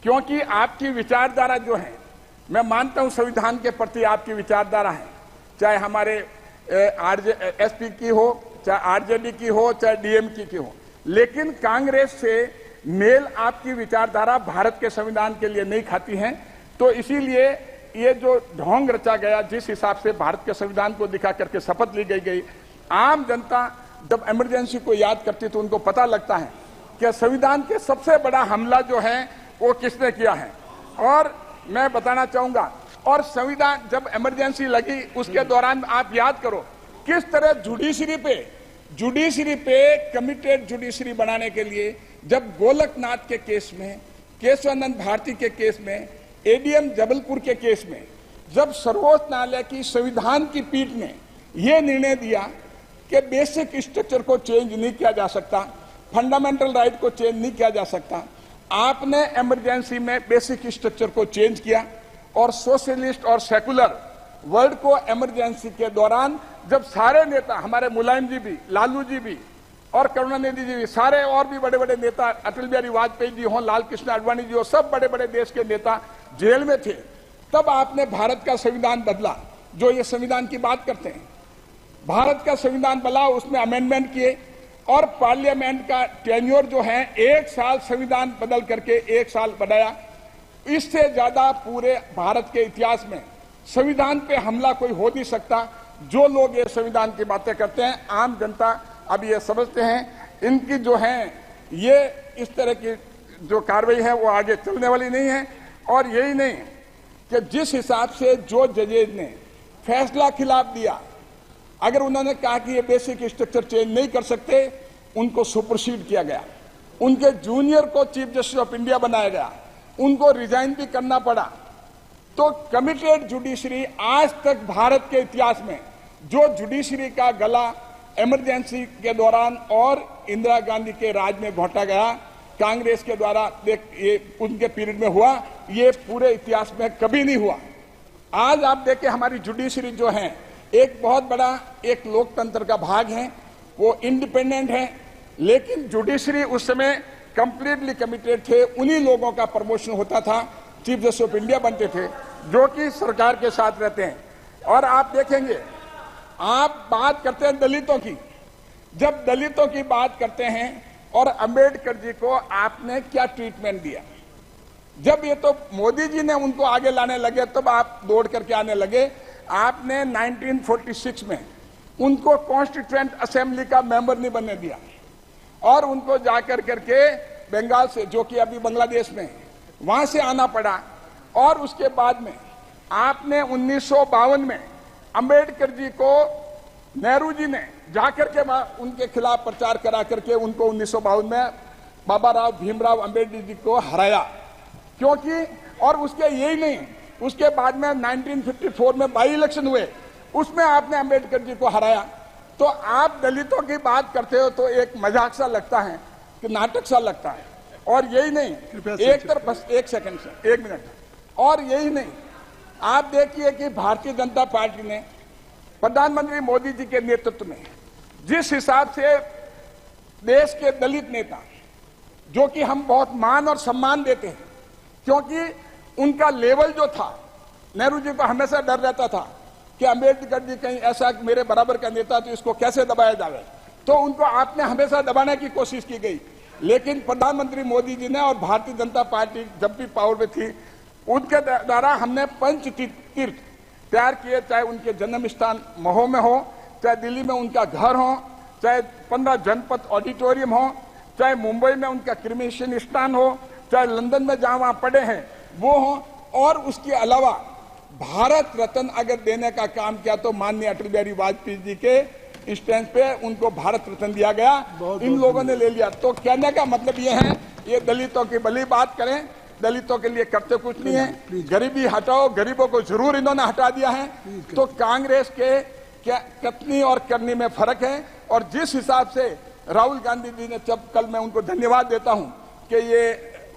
क्योंकि आपकी विचारधारा जो है, मैं मानता हूं संविधान के प्रति आपकी विचारधारा है, चाहे हमारे एसपी की हो, चाहे आरजेडी की हो, चाहे डीएमके की हो, लेकिन कांग्रेस से मेल आपकी विचारधारा भारत के संविधान के लिए नहीं खाती है। तो इसीलिए ये जो ढोंग रचा गया, जिस हिसाब से भारत के संविधान को दिखा करके शपथ ली गई, आम जनता जब इमरजेंसी को याद करती तो उनको पता लगता है कि संविधान के सबसे बड़ा हमला जो है वो किसने किया है। और मैं बताना चाहूंगा, और संविधान जब इमरजेंसी लगी उसके दौरान आप याद करो किस तरह जुडिशरी पे कमिटेड जुडिशरी बनाने के लिए, जब गोलकनाथ के केस में, केशवानंद भारती के केस में, एडीएम जबलपुर के केस में, जब सर्वोच्च न्यायालय की संविधान की पीठ ने यह निर्णय दिया कि बेसिक स्ट्रक्चर को चेंज नहीं किया जा सकता, फंडामेंटल राइट को चेंज नहीं किया जा सकता, आपने इमरजेंसी में बेसिक स्ट्रक्चर को चेंज किया और सोशलिस्ट और सेकुलर वर्ल्ड को इमरजेंसी के दौरान, जब सारे नेता, हमारे मुलायम जी भी, लालू जी भी और करुणानिधि जी भी, सारे और भी बड़े बड़े नेता, अटल बिहारी वाजपेयी जी हो, लाल कृष्ण आडवाणी जी हो, सब बड़े बड़े देश के नेता जेल में थे, तब आपने भारत का संविधान बदला। जो ये संविधान की बात करते हैं, भारत का संविधान बदला, उसमें अमेंडमेंट किए और पार्लियामेंट का टेन्योर जो है 1 साल संविधान बदल करके 1 साल बढ़ाया। इससे ज्यादा पूरे भारत के इतिहास में संविधान पे हमला कोई हो नहीं सकता। जो लोग ये संविधान की बातें करते हैं, आम जनता अब ये समझते हैं, इनकी जो है ये इस तरह की जो कार्रवाई है वो आगे चलने वाली नहीं है। और यही नहीं कि जिस हिसाब से जो जजेज ने फैसला खिलाफ दिया, अगर उन्होंने कहा कि ये बेसिक स्ट्रक्चर चेंज नहीं कर सकते, उनको सुपरसीड किया गया, उनके जूनियर को चीफ जस्टिस ऑफ इंडिया बनाया गया, उनको रिजाइन भी करना पड़ा। तो कमिटेड जुडिशरी, आज तक भारत के इतिहास में जो जुडिशरी का गला इमरजेंसी के दौरान और इंदिरा गांधी के राज में घोटा गया, कांग्रेस के द्वारा ये उनके पीरियड में हुआ, ये पूरे इतिहास में कभी नहीं हुआ। आज आप देखें हमारी जुडिशरी जो है एक बहुत बड़ा एक लोकतंत्र का भाग है, वो इंडिपेंडेंट है, लेकिन जुडिशरी उस समय कंप्लीटली कमिटेड थे। उन्हीं लोगों का प्रमोशन होता था, चीफ जस्टिस ऑफ इंडिया बनते थे, जो कि सरकार के साथ रहते हैं। और आप देखेंगे, आप बात करते हैं दलितों की, जब दलितों की बात करते हैं और अंबेडकर जी को आपने क्या ट्रीटमेंट दिया, जब ये तो मोदी जी ने उनको आगे लाने लगे तब आप दौड़ करके आने लगे। आपने 1946 में उनको कॉन्स्टिट्यूएंट असेंबली का मेंबर नहीं बनने दिया और उनको जाकर करके बंगाल से, जो कि अभी बांग्लादेश में, वहां से आना पड़ा। और उसके बाद में आपने 1952 में अंबेडकर जी को नेहरू जी ने जाकर के उनके खिलाफ प्रचार करा करके उनको 1952 में बाबा राव भीमराव अंबेडकर जी को हराया, क्योंकि, और उसके यही नहीं, उसके बाद में 1954 में बाई इलेक्शन हुए, उसमें आपने अंबेडकर जी को हराया। तो आप दलितों की बात करते हो तो एक मजाक सा लगता है कि नाटक सा लगता है। और यही नहीं, एक तरफ, बस एक सेकंड से, 1 मिनट, और यही नहीं, आप देखिए कि भारतीय जनता पार्टी ने प्रधानमंत्री मोदी जी के नेतृत्व में जिस हिसाब से देश के दलित नेता, जो कि हम बहुत मान और सम्मान देते हैं, क्योंकि उनका लेवल जो था, नेहरू जी को हमेशा डर रहता था कि अंबेडकर जी कहीं ऐसा मेरे बराबर का नेता तो इसको कैसे दबाया जाए, तो उनको आपने हमेशा दबाने की कोशिश की गई। लेकिन प्रधानमंत्री मोदी जी ने और भारतीय जनता पार्टी जब भी पावर में थी, उनके द्वारा हमने पंच तीर्थ तैयार किए, चाहे उनके जन्म स्थान महो में हो, चाहे दिल्ली में उनका घर हो, चाहे 15 जनपद ऑडिटोरियम हो, चाहे मुंबई में उनका क्रिमेशन स्थान हो, चाहे लंदन में जहां वहां पड़े हैं वो हो। और उसके अलावा भारत रत्न अगर देने का काम किया तो माननीय अटल बिहारी वाजपेयी जी के स्टैंड पे उनको भारत रत्न दिया गया, इन लोगों ने ले लिया। तो कहने का मतलब ये है, ये दलितों की भली बात करें, दलितों के लिए करते कुछ नहीं है, गरीबी हटाओ, गरीबों को जरूर इन्होंने हटा दिया है। तो कांग्रेस के क्या कथनी और करनी में फर्क है। और जिस हिसाब से राहुल गांधी जी ने, जब कल मैं उनको धन्यवाद देता हूं कि ये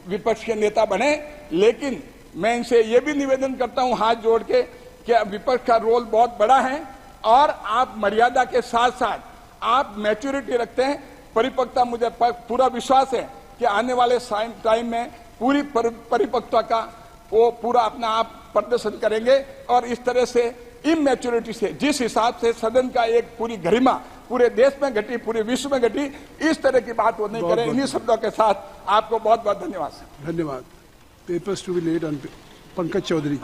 विपक्ष के नेता बने, लेकिन मैं इनसे ये भी निवेदन करता हूं हाथ जोड़ के कि विपक्ष का रोल बहुत बड़ा है और आप मर्यादा के साथ साथ आप मैच्योरिटी रखते हैं, परिपक्वता। मुझे पूरा विश्वास है कि आने वाले टाइम में पूरी परिपक्वता का वो पूरा अपना आप प्रदर्शन करेंगे और इस तरह से इमैच्योरिटी से जिस हिसाब से सदन का एक पूरी गरिमा पूरे देश में घटी, पूरे विश्व में घटी, इस तरह की बात वो नहीं करें। इन्हीं शब्दों के साथ आपको बहुत बहुत धन्यवाद। धन्यवाद। Papers to be laid on Pankaj Chaudhary.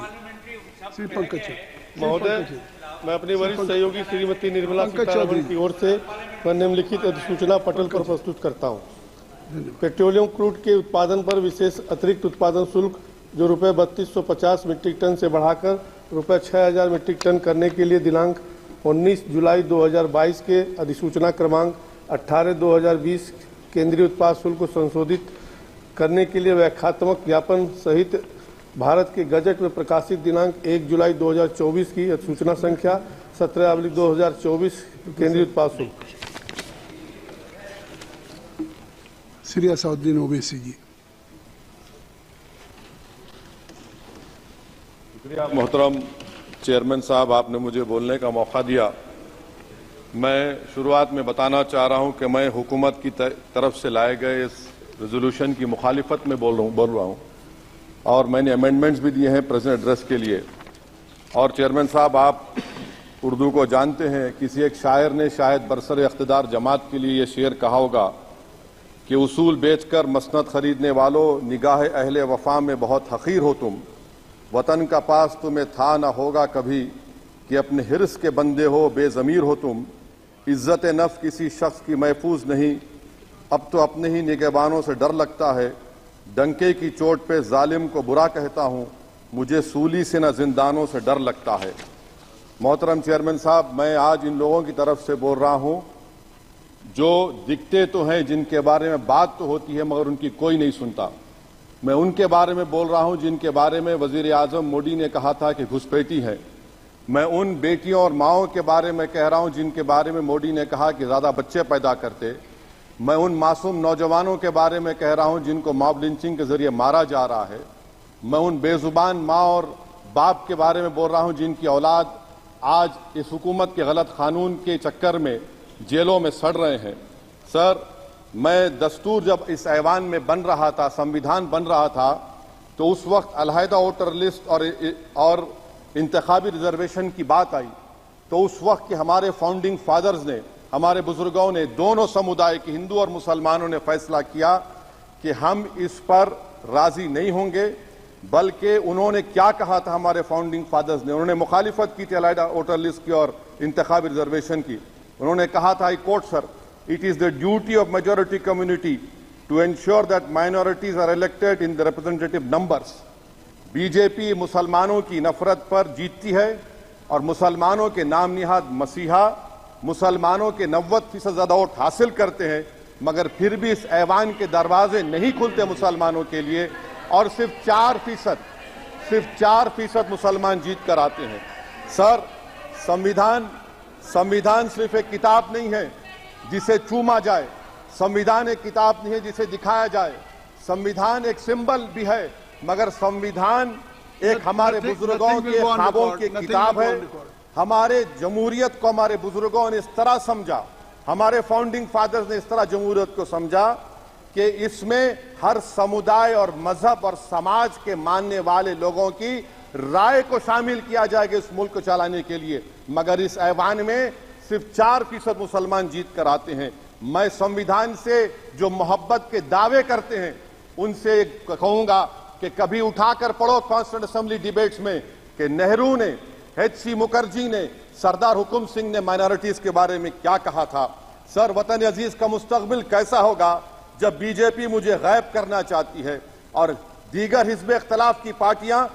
Shri Pankaj महोदय, मैं अपनी वरिष्ठ सहयोगी श्रीमती निर्मला सीतारमण की ओर से निम्नलिखित अधिसूचना पटल पर प्रस्तुत करता हूं। पेट्रोलियम क्रूड के उत्पादन पर विशेष अतिरिक्त उत्पादन शुल्क जो रुपये 3250 मीट्रिक टन से बढ़ाकर रुपये 6000 मीट्रिक टन करने के लिए दिनांक 19 जुलाई 2022 के अधिसूचना क्रमांक 18/2020 केंद्रीय उत्पाद शुल्क को संशोधित करने के लिए व्याख्यात्मक ज्ञापन सहित भारत के गजट में प्रकाशित दिनांक 1 जुलाई 2024 की अधिसूचना संख्या 17/2024 केंद्रीय उत्पाद शुल्क। श्री असउद्दीन ओवैसी जी। मोहतरम चेयरमैन साहब, आपने मुझे बोलने का मौका दिया। मैं शुरुआत में बताना चाह रहा हूं कि मैं हुकूमत की तरफ से लाए गए इस रेजोल्यूशन की मुखालिफत में बोल रहा हूं और मैंने अमेंडमेंट्स भी दिए हैं प्रेजेंट एड्रेस के लिए। और चेयरमैन साहब, आप उर्दू को जानते हैं। किसी एक शायर ने शायद बरसर इख्तिदार जमात के लिए ये शेर कहा होगा कि उसूल बेचकर मसनद खरीदने वालों, निगाह अहले वफा में बहुत हकीर हो तुम। वतन का पास तुम्हें था न होगा कभी कि अपने हिर्स के बंदे हो, बेज़मीर हो तुम। इज्जत नफ्स किसी शख्स की महफूज नहीं, अब तो अपने ही निगहबानों से डर लगता है। डंके की चोट पे जालिम को बुरा कहता हूं, मुझे सूली से न जिंदानों से डर लगता है। मोहतरम चेयरमैन साहब, मैं आज इन लोगों की तरफ से बोल रहा हूं जो दिखते तो हैं, जिनके बारे में बात तो होती है मगर उनकी कोई नहीं सुनता। मैं उनके बारे में बोल रहा हूं जिनके बारे में वजीर आजम मोदी ने कहा था कि घुसपैठी है। मैं उन बेटियों और माओं के बारे में कह रहा हूं जिनके बारे में मोदी ने कहा कि ज्यादा बच्चे पैदा करते। मैं उन मासूम नौजवानों के बारे में कह रहा हूं जिनको मॉब लिंचिंग के जरिए मारा जा रहा है। मैं उन बेजुबान माँ और बाप के बारे में बोल रहा हूं जिनकी औलाद आज इस हुकूमत के गलत कानून के चक्कर में जेलों में सड़ रहे हैं। सर, मैं दस्तूर जब इस ऐवान में बन रहा था, संविधान बन रहा था, तो उस वक्त अलहदा वोटर लिस्ट और इंतखाबी रिजर्वेशन की बात आई तो उस वक्त के हमारे फाउंडिंग फादर्स ने, हमारे बुजुर्गों ने, दोनों समुदाय के हिंदू और मुसलमानों ने फैसला किया कि हम इस पर राजी नहीं होंगे। बल्कि उन्होंने क्या कहा था हमारे फाउंडिंग फादर्स ने, उन्होंने मुखालिफत की थी अलहदा वोटर लिस्ट की और इंतखाबी रिजर्वेशन की। उन्होंने कहा था, I quote sir, it is the duty of majority community to ensure that minorities are elected in the representative numbers. BJP मुसलमानों की नफरत पर जीतती है और मुसलमानों के नाम निहाद मसीहा मुसलमानों के 90% ज्यादा वोट हासिल करते हैं, मगर फिर भी इस ऐवान के दरवाजे नहीं खुलते मुसलमानों के लिए और सिर्फ 4% मुसलमान जीत कर आते हैं। सर, संविधान सिर्फ एक किताब नहीं है जिसे चूमा जाए, संविधान एक किताब नहीं है जिसे दिखाया जाए, संविधान एक सिंबल भी है, मगर संविधान एक हमारे बुजुर्गों के ख्वाबों की किताब है। हमारे जमहूरियत को हमारे बुजुर्गों ने इस तरह समझा, हमारे फाउंडिंग फादर्स ने इस तरह जमहूरियत को समझा कि इसमें हर समुदाय और मजहब और समाज के मानने वाले लोगों की राय को शामिल किया जाएगा इस मुल्क को चलाने के लिए। मगर इस ऐवान में सिर्फ 4% मुसलमान जीत कर आते हैं। मैं संविधान से जो मोहब्बत के दावे करते हैं उनसे कहूंगा कि कभी उठाकर पढ़ो कॉन्स्टिट्यूएंट असेंबली डिबेट्स में कि नेहरू ने, H.C. मुखर्जी ने, सरदार हुकुम सिंह ने माइनॉरिटीज के बारे में क्या कहा था। सर, वतन अजीज का मुस्तकबिल कैसा होगा जब बीजेपी मुझे गायब करना चाहती है और दीगर हिज़्ब इख्तिलाफ की पार्टियां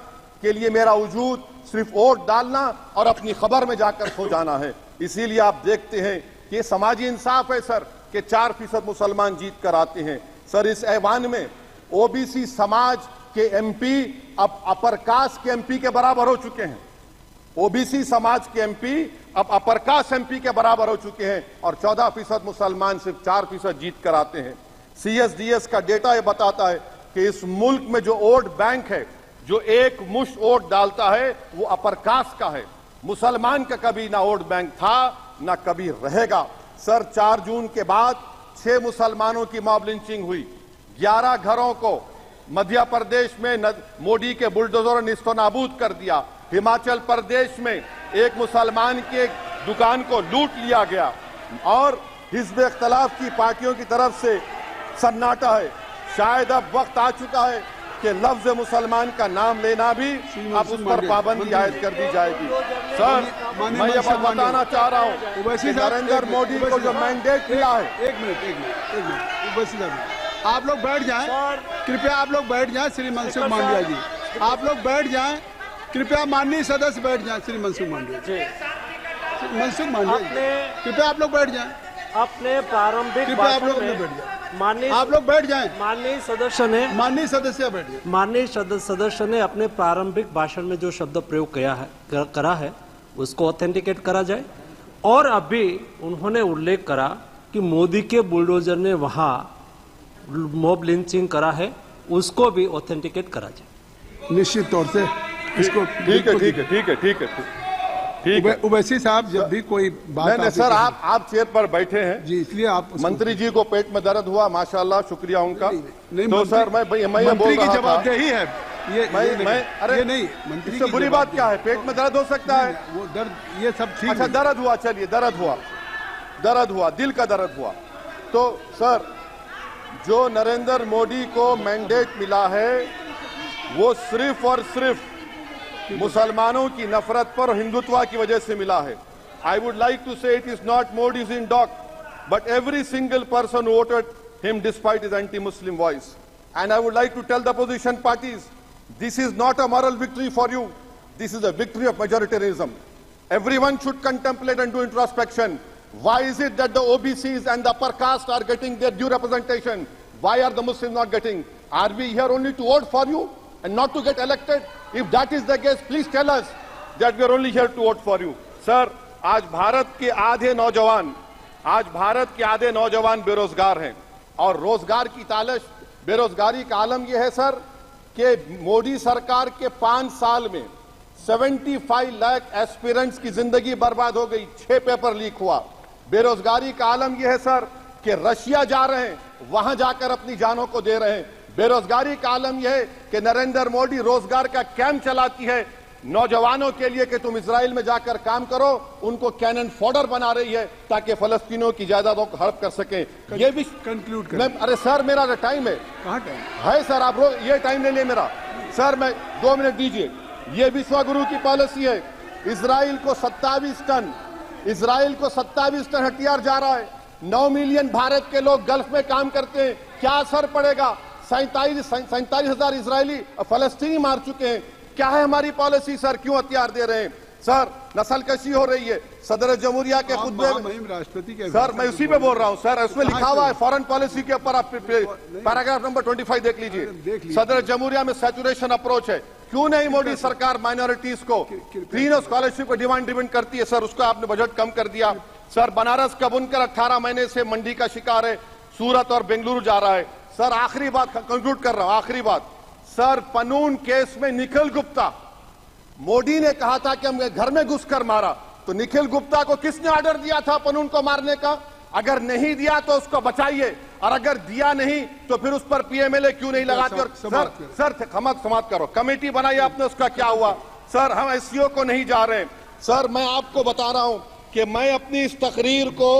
के लिए मेरा वजूद सिर्फ वोट डालना और अपनी खबर में जाकर सो जाना है। इसीलिए आप देखते हैं कि समाजी इंसाफ है सर कि 4% मुसलमान जीत कर आते हैं। सर, इस ऐवान में ओबीसी समाज के एमपी अब अपर कास्ट के एमपी के बराबर हो चुके हैं। ओबीसी समाज के एमपी अब अपर कास्ट एमपी के बराबर हो चुके हैं और 14% मुसलमान सिर्फ 4% जीत कर आते हैं। CSDS का डेटा यह बताता है कि इस मुल्क में जो वोट बैंक है जो एक मुश्त वोट डालता है वो अपर कास्ट का है। मुसलमान का कभी ना वोट बैंक था ना कभी रहेगा। सर 4 जून के बाद 6 मुसलमानों की मॉब लिंचिंग हुई, 11 घरों को मध्य प्रदेश में मोदी के बुलडोजर ने निस्तनाबूद कर दिया। हिमाचल प्रदेश में एक मुसलमान की एक दुकान को लूट लिया गया और हिज़्ब इख्तिलाफ की पार्टियों की तरफ से सन्नाटा है। शायद अब वक्त आ चुका है कि लफ्ज मुसलमान का नाम लेना भी अब उस पर पाबंदी आयद कर दी जाएगी। सर मैं ये बात बताना चाह रहा हूँ कि नरेंद्र मोदी को जो मैंडेट मिला है। एक मिनट आप लोग बैठ जाएं, कृपया आप लोग बैठ जाएं। श्री मनसुख मांडविया जी, आप लोग बैठ जाएं, कृपया माननीय सदस्य बैठ जाएं। श्री मनसुख मांडविया जी, मनसुख मांडविया जी, कृपया आप लोग बैठ जाएं। अपने प्रारंभिक कृपया आप लोग बैठ जाएं। आप लोग बैठ जाएं। माननीय सदस्य ने अपने प्रारंभिक भाषण में जो शब्द प्रयोग करा है उसको ऑथेंटिकेट करा जाए। और अभी उन्होंने उल्लेख करा कि मोदी के बुलडोजर ने वहां मॉब लिंचिंग करा है, उसको भी ऑथेंटिकेट करा जाए। निश्चित तौर से इसको ठीक है। उवैसी साहब जब भी कोई बात नहीं सर, आप चेयर पर बैठे हैं जी, इसलिए आप मंत्री जी को पेट में दर्द हुआ, माशाल्लाह, शुक्रिया उनका। नहीं, तो सर मैं ये बोल रहा था, जवाबदेही है अरे नहीं, मंत्री से बुरी बात क्या है? पेट में दर्द हो सकता है, वो दर्द ये सब ठीक। अच्छा दर्द हुआ, चलिए दर्द हुआ, दिल का दर्द हुआ। तो सर जो नरेंद्र मोदी को मैंडेट मिला है वो सिर्फ और सिर्फ मुसलमानों की नफरत पर हिंदुत्व की वजह से मिला है। I would like to say it is not Modi's in dock but every single person voted him despite his anti Muslim voice. And I would like to tell the opposition parties, this is not a moral victory for you, this is a victory of majoritarianism. Everyone should contemplate and do introspection. Why is it that the OBCs and the upper caste are getting their due representation? Why are the Muslims not getting? Are we here only to vote for you and not to get elected? If that is the case, please tell us that we are only here to vote for you. Sir, आज भारत के आधे नौजवान बेरोजगार हैं और रोजगार की तालाश, बेरोजगारी का आलम यह है सर कि मोदी सरकार के 5 साल में 75 लाख एस्पिरेंट्स की जिंदगी बर्बाद हो गई, 6 पेपर लीक हुआ। बेरोजगारी का आलम यह है सर कि रशिया जा रहे हैं, वहां जाकर अपनी जानों को दे रहे हैं। बेरोजगारी का आलम यह है कि नरेंद्र मोदी रोजगार का कैंप चलाती है नौजवानों के लिए कि तुम इजराइल में जाकर काम करो, उनको कैनन फॉडर बना रही है ताकि फलस्तीनियों की जायदादों को हड़प कर सके। ये भी कंक्लूड कर। अरे सर मेरा टाइम है, कहाँ टाइम है सर? आप ये टाइम ले लिए मेरा सर, मैं 2 मिनट दीजिए। ये विश्वगुरु की पॉलिसी है। इजराइल को 27 टन हथियार जा रहा है। 9 मिलियन भारत के लोग गल्फ में काम करते हैं, क्या असर पड़ेगा? 47,000 इजरायली फलस्तीनी मार चुके हैं। क्या है हमारी पॉलिसी सर? क्यों हथियार दे रहे हैं सर? नस्लकशी हो रही है। सदर जमहूरिया के खुतबे में राष्ट्रपति के सर, मैं उसी पे बोल रहा हूं सर, उसमें लिखा हुआ है फॉरेन पॉलिसी के ऊपर, आप पैराग्राफ नंबर 25 देख लीजिए। सदर जमहूरिया में सैचुरेशन अप्रोच है। क्यों नहीं मोदी सरकार माइनॉरिटीज को तीनों स्कॉलरशिप को डिमांड करती है सर? उसको आपने बजट कम कर दिया सर। बनारस का बुनकर 18 महीने से मंडी का शिकार है, सूरत और बेंगलुरु जा रहा है सर। आखिरी बात कंक्लूड कर रहा हूं, आखिरी बात सर, पनून केस में निखिल गुप्ता, मोदी ने कहा था कि हम घर में घुसकर मारा, तो निखिल गुप्ता को किसने ऑर्डर दिया था पनून को मारने का? अगर नहीं दिया तो उसको बचाइए, और अगर दिया नहीं तो फिर उस पर पीएमएलए क्यों नहीं लगाते? और सर समाप्त करो। कमेटी बनाई आपने, उसका क्या हुआ सर? हम एससीओ को नहीं जा रहे सर। मैं आपको बता रहा हूं कि मैं अपनी इस तकरीर को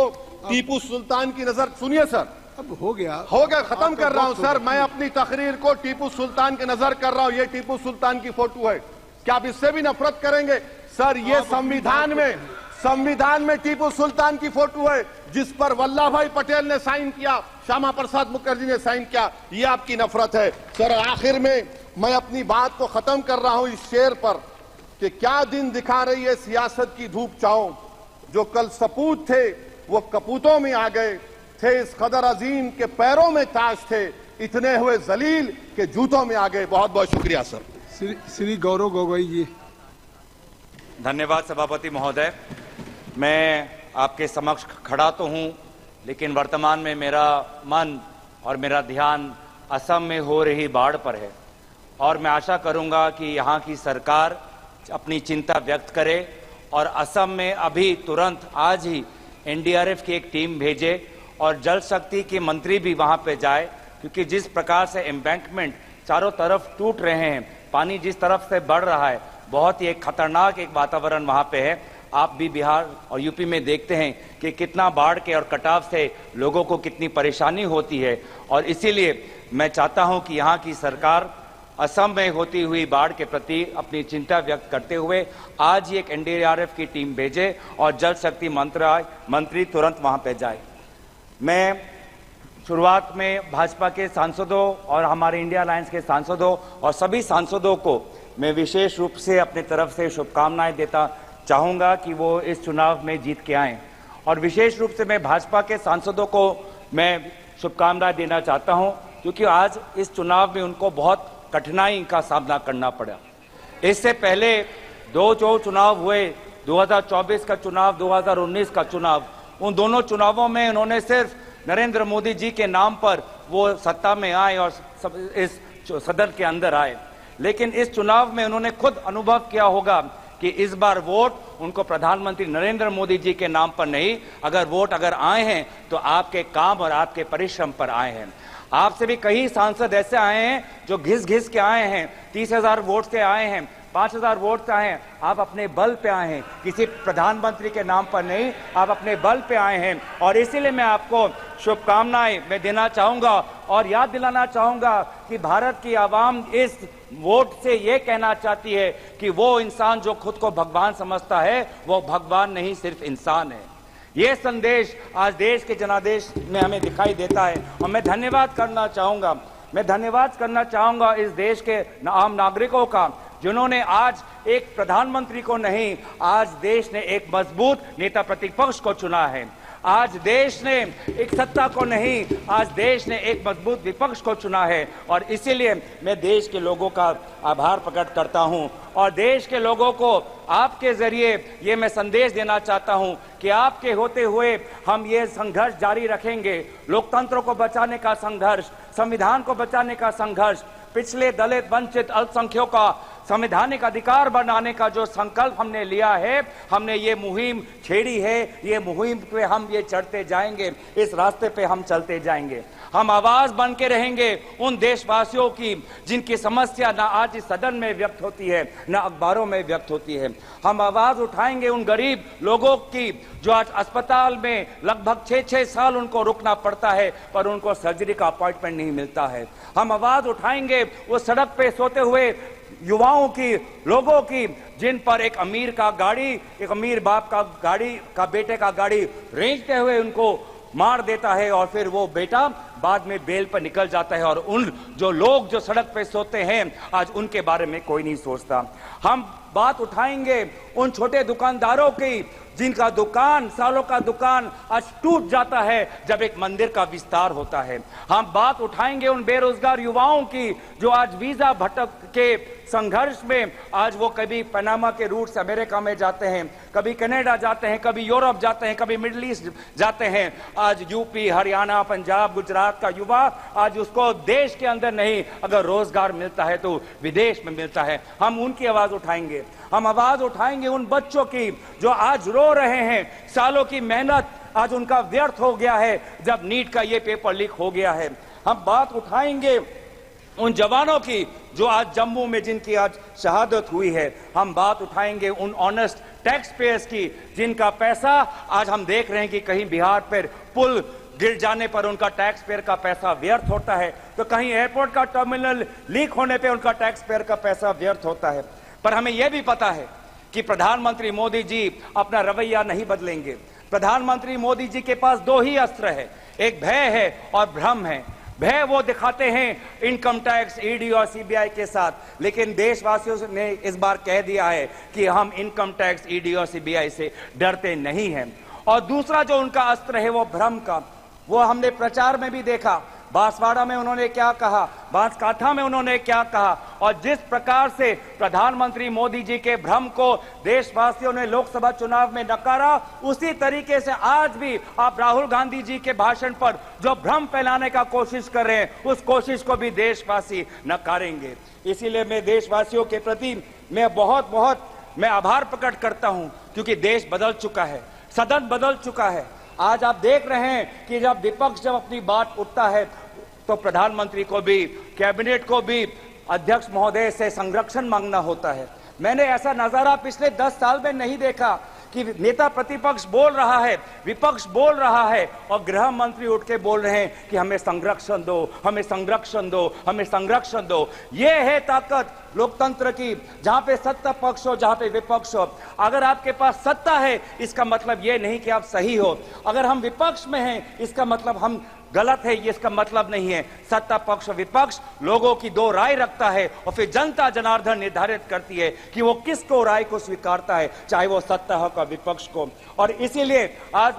टीपू सुल्तान की नजर, सुनिए सर, अब हो गया खत्म कर रहा हूं सर। मैं अपनी तकरीर को टीपू सुल्तान की नजर कर रहा हूं। ये टीपू सुल्तान की फोटो है, क्या आप इससे भी नफरत करेंगे सर? ये संविधान में टीपू सुल्तान की फोटो है जिस पर वल्लभ भाई पटेल ने साइन किया, श्यामा प्रसाद मुखर्जी ने साइन किया। ये आपकी नफरत है सर। आखिर में मैं अपनी बात को खत्म कर रहा हूं इस शेर पर कि क्या दिन दिखा रही है सियासत की धूप छांव। जो कल सपूत थे वो कपूतों में आ गए, थे इस कदर अजीम के पैरों में ताज थे, इतने हुए जलील के जूतों में आ गए। बहुत बहुत शुक्रिया सर। श्री गौरव गोगोई जी। धन्यवाद सभापति महोदय। मैं आपके समक्ष खड़ा तो हूं, लेकिन वर्तमान में मेरा मन और मेरा ध्यान असम में हो रही बाढ़ पर है। और मैं आशा करूंगा कि यहाँ की सरकार अपनी चिंता व्यक्त करे और असम में अभी तुरंत आज ही एनडीआरएफ की एक टीम भेजे और जल शक्ति के मंत्री भी वहां पे जाए, क्योंकि जिस प्रकार से एम्बैंकमेंट चारों तरफ टूट रहे हैं, पानी जिस तरफ से बढ़ रहा है, बहुत ही एक खतरनाक एक वातावरण वहां पे है। आप भी बिहार और यूपी में देखते हैं कि कितना बाढ़ के और कटाव से लोगों को कितनी परेशानी होती है, और इसीलिए मैं चाहता हूं कि यहाँ की सरकार असम में होती हुई बाढ़ के प्रति अपनी चिंता व्यक्त करते हुए आज ही एक एनडीआरएफ की टीम भेजे और जल शक्ति मंत्री तुरंत वहां पे जाए। मैं शुरुआत में भाजपा के सांसदों और हमारे इंडिया अलायंस के सांसदों और सभी सांसदों को मैं विशेष रूप से अपनी तरफ से शुभकामनाएं देता चाहूंगा कि वो इस चुनाव में जीत के आएं, और विशेष रूप से मैं भाजपा के सांसदों को मैं शुभकामनाएं देना चाहता हूं, क्योंकि आज इस चुनाव में उनको बहुत कठिनाई का सामना करना पड़ा। इससे पहले दो जो चुनाव हुए, 2024 का चुनाव, 2019 का चुनाव, उन दोनों चुनावों में उन्होंने सिर्फ नरेंद्र मोदी जी के नाम पर वो सत्ता में आए और इस सदन के अंदर आए, लेकिन इस चुनाव में उन्होंने खुद अनुभव किया होगा कि इस बार वोट उनको प्रधानमंत्री नरेंद्र मोदी जी के नाम पर नहीं, अगर आए हैं तो आपके काम और आपके परिश्रम पर आए हैं। आपसे भी कई सांसद ऐसे आए हैं जो घिस घिस के आए हैं, 30,000 वोट से आए हैं, 5,000 वोट से आए हैं। आप अपने बल पे आए हैं, किसी प्रधानमंत्री के नाम पर नहीं, आप अपने बल पे आए हैं, और इसीलिए मैं आपको शुभकामनाएं मैं देना चाहूंगा और याद दिलाना चाहूंगा कि भारत की आवाम इस वोट से ये कहना चाहती है कि वो इंसान जो खुद को भगवान समझता है वो भगवान नहीं, सिर्फ इंसान है। ये संदेश आज देश के जनादेश में हमें दिखाई देता है, और मैं धन्यवाद करना चाहूंगा इस देश के आम नागरिकों का, जिन्होंने आज एक प्रधानमंत्री को नहीं, आज देश ने एक मजबूत नेता प्रतिपक्ष को चुना है। आज देश ने एक सत्ता को नहीं, आज देश ने एक मजबूत विपक्ष को चुना है, और इसीलिए मैं देश के लोगों का आभार प्रकट करता हूं, और देश के लोगों को आपके जरिए ये मैं संदेश देना चाहता हूं कि आपके होते हुए हम ये संघर्ष जारी रखेंगे। लोकतंत्र को बचाने का संघर्ष, संविधान को बचाने का संघर्ष, पिछले दलित वंचित अल्पसंख्यकों का संवैधानिक अधिकार बनाने का जो संकल्प हमने लिया है, हमने ये मुहिम छेड़ी है, ये मुहिम पे हम ये चढ़ते जाएंगे, इस रास्ते पे हम चलते जाएंगे। हम आवाज बन के रहेंगे उन देशवासियों की जिनकी समस्या ना आज इस सदन में व्यक्त होती है, ना अखबारों में व्यक्त होती है। हम आवाज उठाएंगे उन गरीब लोगों की जो आज अस्पताल में लगभग 6-6 साल उनको रुकना पड़ता है, पर उनको सर्जरी का अपॉइंटमेंट नहीं मिलता है। हम आवाज उठाएंगे वो सड़क पे सोते हुए युवाओं की, लोगों की, जिन पर एक अमीर का गाड़ी, एक अमीर बाप का गाड़ी का बेटे का गाड़ी रेंगते हुए उनको मार देता है, और फिर वो बेटा बाद में बेल पर निकल जाता है, और उन जो लोग जो सड़क पे सोते हैं आज उनके बारे में कोई नहीं सोचता। हम बात उठाएंगे उन छोटे दुकानदारों की जिनका दुकान, सालों का दुकान आज टूट जाता है जब एक मंदिर का विस्तार होता है। हम बात उठाएंगे उन बेरोजगार युवाओं की जो आज वीजा भटक के संघर्ष में आज वो कभी पनामा के रूट से अमेरिका में जाते हैं, कभी कनाडा जाते हैं, कभी यूरोप जाते हैं, कभी मिडिल ईस्ट जाते हैं। आज यूपी, हरियाणा, पंजाब, गुजरात का युवा आज उसको देश के अंदर नहीं, अगर रोजगार मिलता है तो विदेश में मिलता है। हम उनकी आवाज उठाएंगे। हम आवाज उठाएंगे उन बच्चों की जो आज रो रहे हैं, सालों की मेहनत आज उनका व्यर्थ हो गया है जब नीट का ये पेपर लीक हो गया है। हम बात उठाएंगे उन जवानों की जो आज जम्मू में जिनकी आज शहादत हुई है। हम बात उठाएंगे उन ऑनेस्ट टैक्स पेयर्स की जिनका पैसा आज हम देख रहे हैं कि कहीं बिहार पर पुल गिर जाने पर उनका टैक्स पेयर का पैसा व्यर्थ होता है, तो कहीं एयरपोर्ट का टर्मिनल लीक होने पर उनका टैक्स पेयर का पैसा व्यर्थ होता है। पर हमें यह भी पता है कि प्रधानमंत्री मोदी जी अपना रवैया नहीं बदलेंगे। प्रधानमंत्री मोदी जी के पास दो ही अस्त्र है, एक भय है और भ्रम है। भय वो दिखाते हैं इनकम टैक्स, ईडी और सीबीआई के साथ, लेकिन देशवासियों ने इस बार कह दिया है कि हम इनकम टैक्स, ईडी और सीबीआई से डरते नहीं हैं। और दूसरा जो उनका अस्त्र है वो भ्रम का। वो हमने प्रचार में भी देखा, बांसवाड़ा में उन्होंने क्या कहा, बांसकाठा में उन्होंने क्या कहा, और जिस प्रकार से प्रधानमंत्री मोदी जी के भ्रम को देशवासियों ने लोकसभा चुनाव में नकारा, उसी तरीके से आज भी आप राहुल गांधी जी के भाषण पर जो भ्रम फैलाने का कोशिश कर रहे हैं, उस कोशिश को भी देशवासी नकारेंगे। इसीलिए मैं देशवासियों के प्रति मैं बहुत आभार प्रकट करता हूं, क्योंकि देश बदल चुका है, सदन बदल चुका है। आज आप देख रहे हैं कि जब विपक्ष जब अपनी बात उठता है तो प्रधानमंत्री को भी, कैबिनेट को भी अध्यक्ष महोदय से संरक्षण मांगना होता है। मैंने ऐसा नजारा पिछले 10 साल में नहीं देखा कि नेता प्रतिपक्ष बोल रहा है, विपक्ष बोल रहा है और गृह मंत्री उठ के बोल रहे हैं कि हमें संरक्षण दो, हमें संरक्षण दो, हमें संरक्षण दो। ये है ताकत लोकतंत्र की, जहां पे सत्ता पक्ष हो, जहां पे विपक्ष हो। अगर आपके पास सत्ता है, इसका मतलब ये नहीं कि आप सही हो। अगर हम विपक्ष में हैं, इसका मतलब हम गलत है, ये इसका मतलब नहीं है। सत्ता पक्ष और विपक्ष लोगों की दो राय रखता है और फिर जनता जनार्दन निर्धारित करती है कि वो किसको राय को स्वीकारता है, चाहे वो सत्ता हो या विपक्ष को। और इसीलिए आज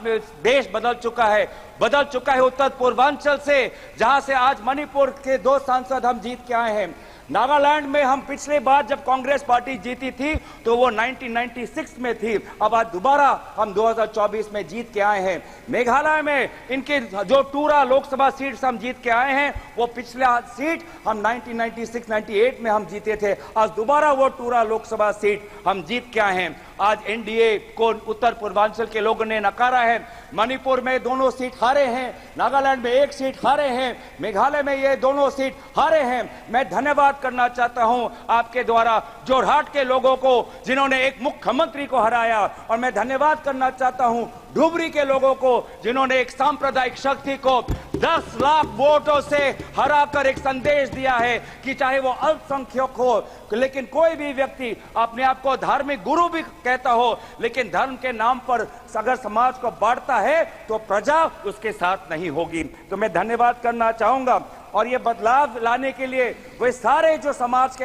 देश बदल चुका है उत्तर पूर्वांचल से, जहां से आज मणिपुर के 2 सांसद हम जीत के आए हैं। नागालैंड में हम पिछले बार जब कांग्रेस पार्टी जीती थी तो वो 1996 में थी, अब आज दोबारा हम 2024 में जीत के आए हैं। मेघालय में इनके जो टूरा लोकसभा सीट हम जीत के आए हैं, वो पिछला सीट हम 1996-98 में हम जीते थे, आज दोबारा वो टूरा लोकसभा सीट हम जीत के आए हैं। आज एनडीए को उत्तर पूर्वांचल के लोगों ने नकारा है। मणिपुर में दोनों सीट हारे हैं, नागालैंड में 1 सीट हारे हैं, मेघालय में ये दोनों सीट हारे हैं। मैं धन्यवाद करना चाहता हूं आपके द्वारा जोरहाट के लोगों को, जिन्होंने एक मुख्यमंत्री को हराया, और मैं धन्यवाद करना चाहता हूं धुबरी के लोगों को, जिन्होंने एक सांप्रदायिक शक्ति को 10 लाख वोटों से हराकर एक संदेश दिया है कि चाहे वो अल्पसंख्यक हो, लेकिन कोई भी व्यक्ति अपने आप को धार्मिक गुरु भी कहता हो, लेकिन धर्म के नाम पर अगर समाज को बांटता है तो प्रजा उसके साथ नहीं होगी। तो मैं धन्यवाद करना चाहूंगा। और ये बदलाव लाने के लिए वे सारे जो समाज के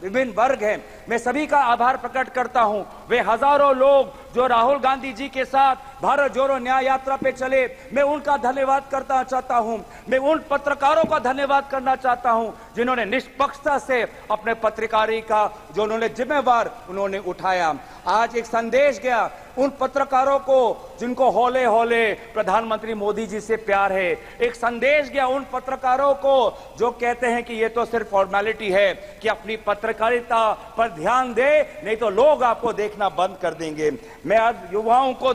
विभिन्न वर्ग हैं, मैं सभी का आभार प्रकट करता हूं। वे हजारों लोग जो राहुल गांधी जी के साथ भारत जोड़ो न्याय यात्रा पे चले, मैं उनका धन्यवाद करना चाहता हूं। मैं उन पत्रकारों का धन्यवाद करना चाहता हूं जिन्होंने निष्पक्षता से अपने पत्रकारी का जो उन्होंने जिम्मेवार उन्होंने उठाया। आज एक संदेश गया उन पत्रकारों को जिनको हौले हौले प्रधानमंत्री मोदी जी से प्यार है। एक संदेश गया उन पत्रकारों को जो कहते हैं कि ये तो सिर्फ फॉर्मेलिटी है, कि अपनी पत्रकारिता पर ध्यान दे, नहीं तो लोग आपको देखना बंद कर देंगे। मैं आज युवाओं को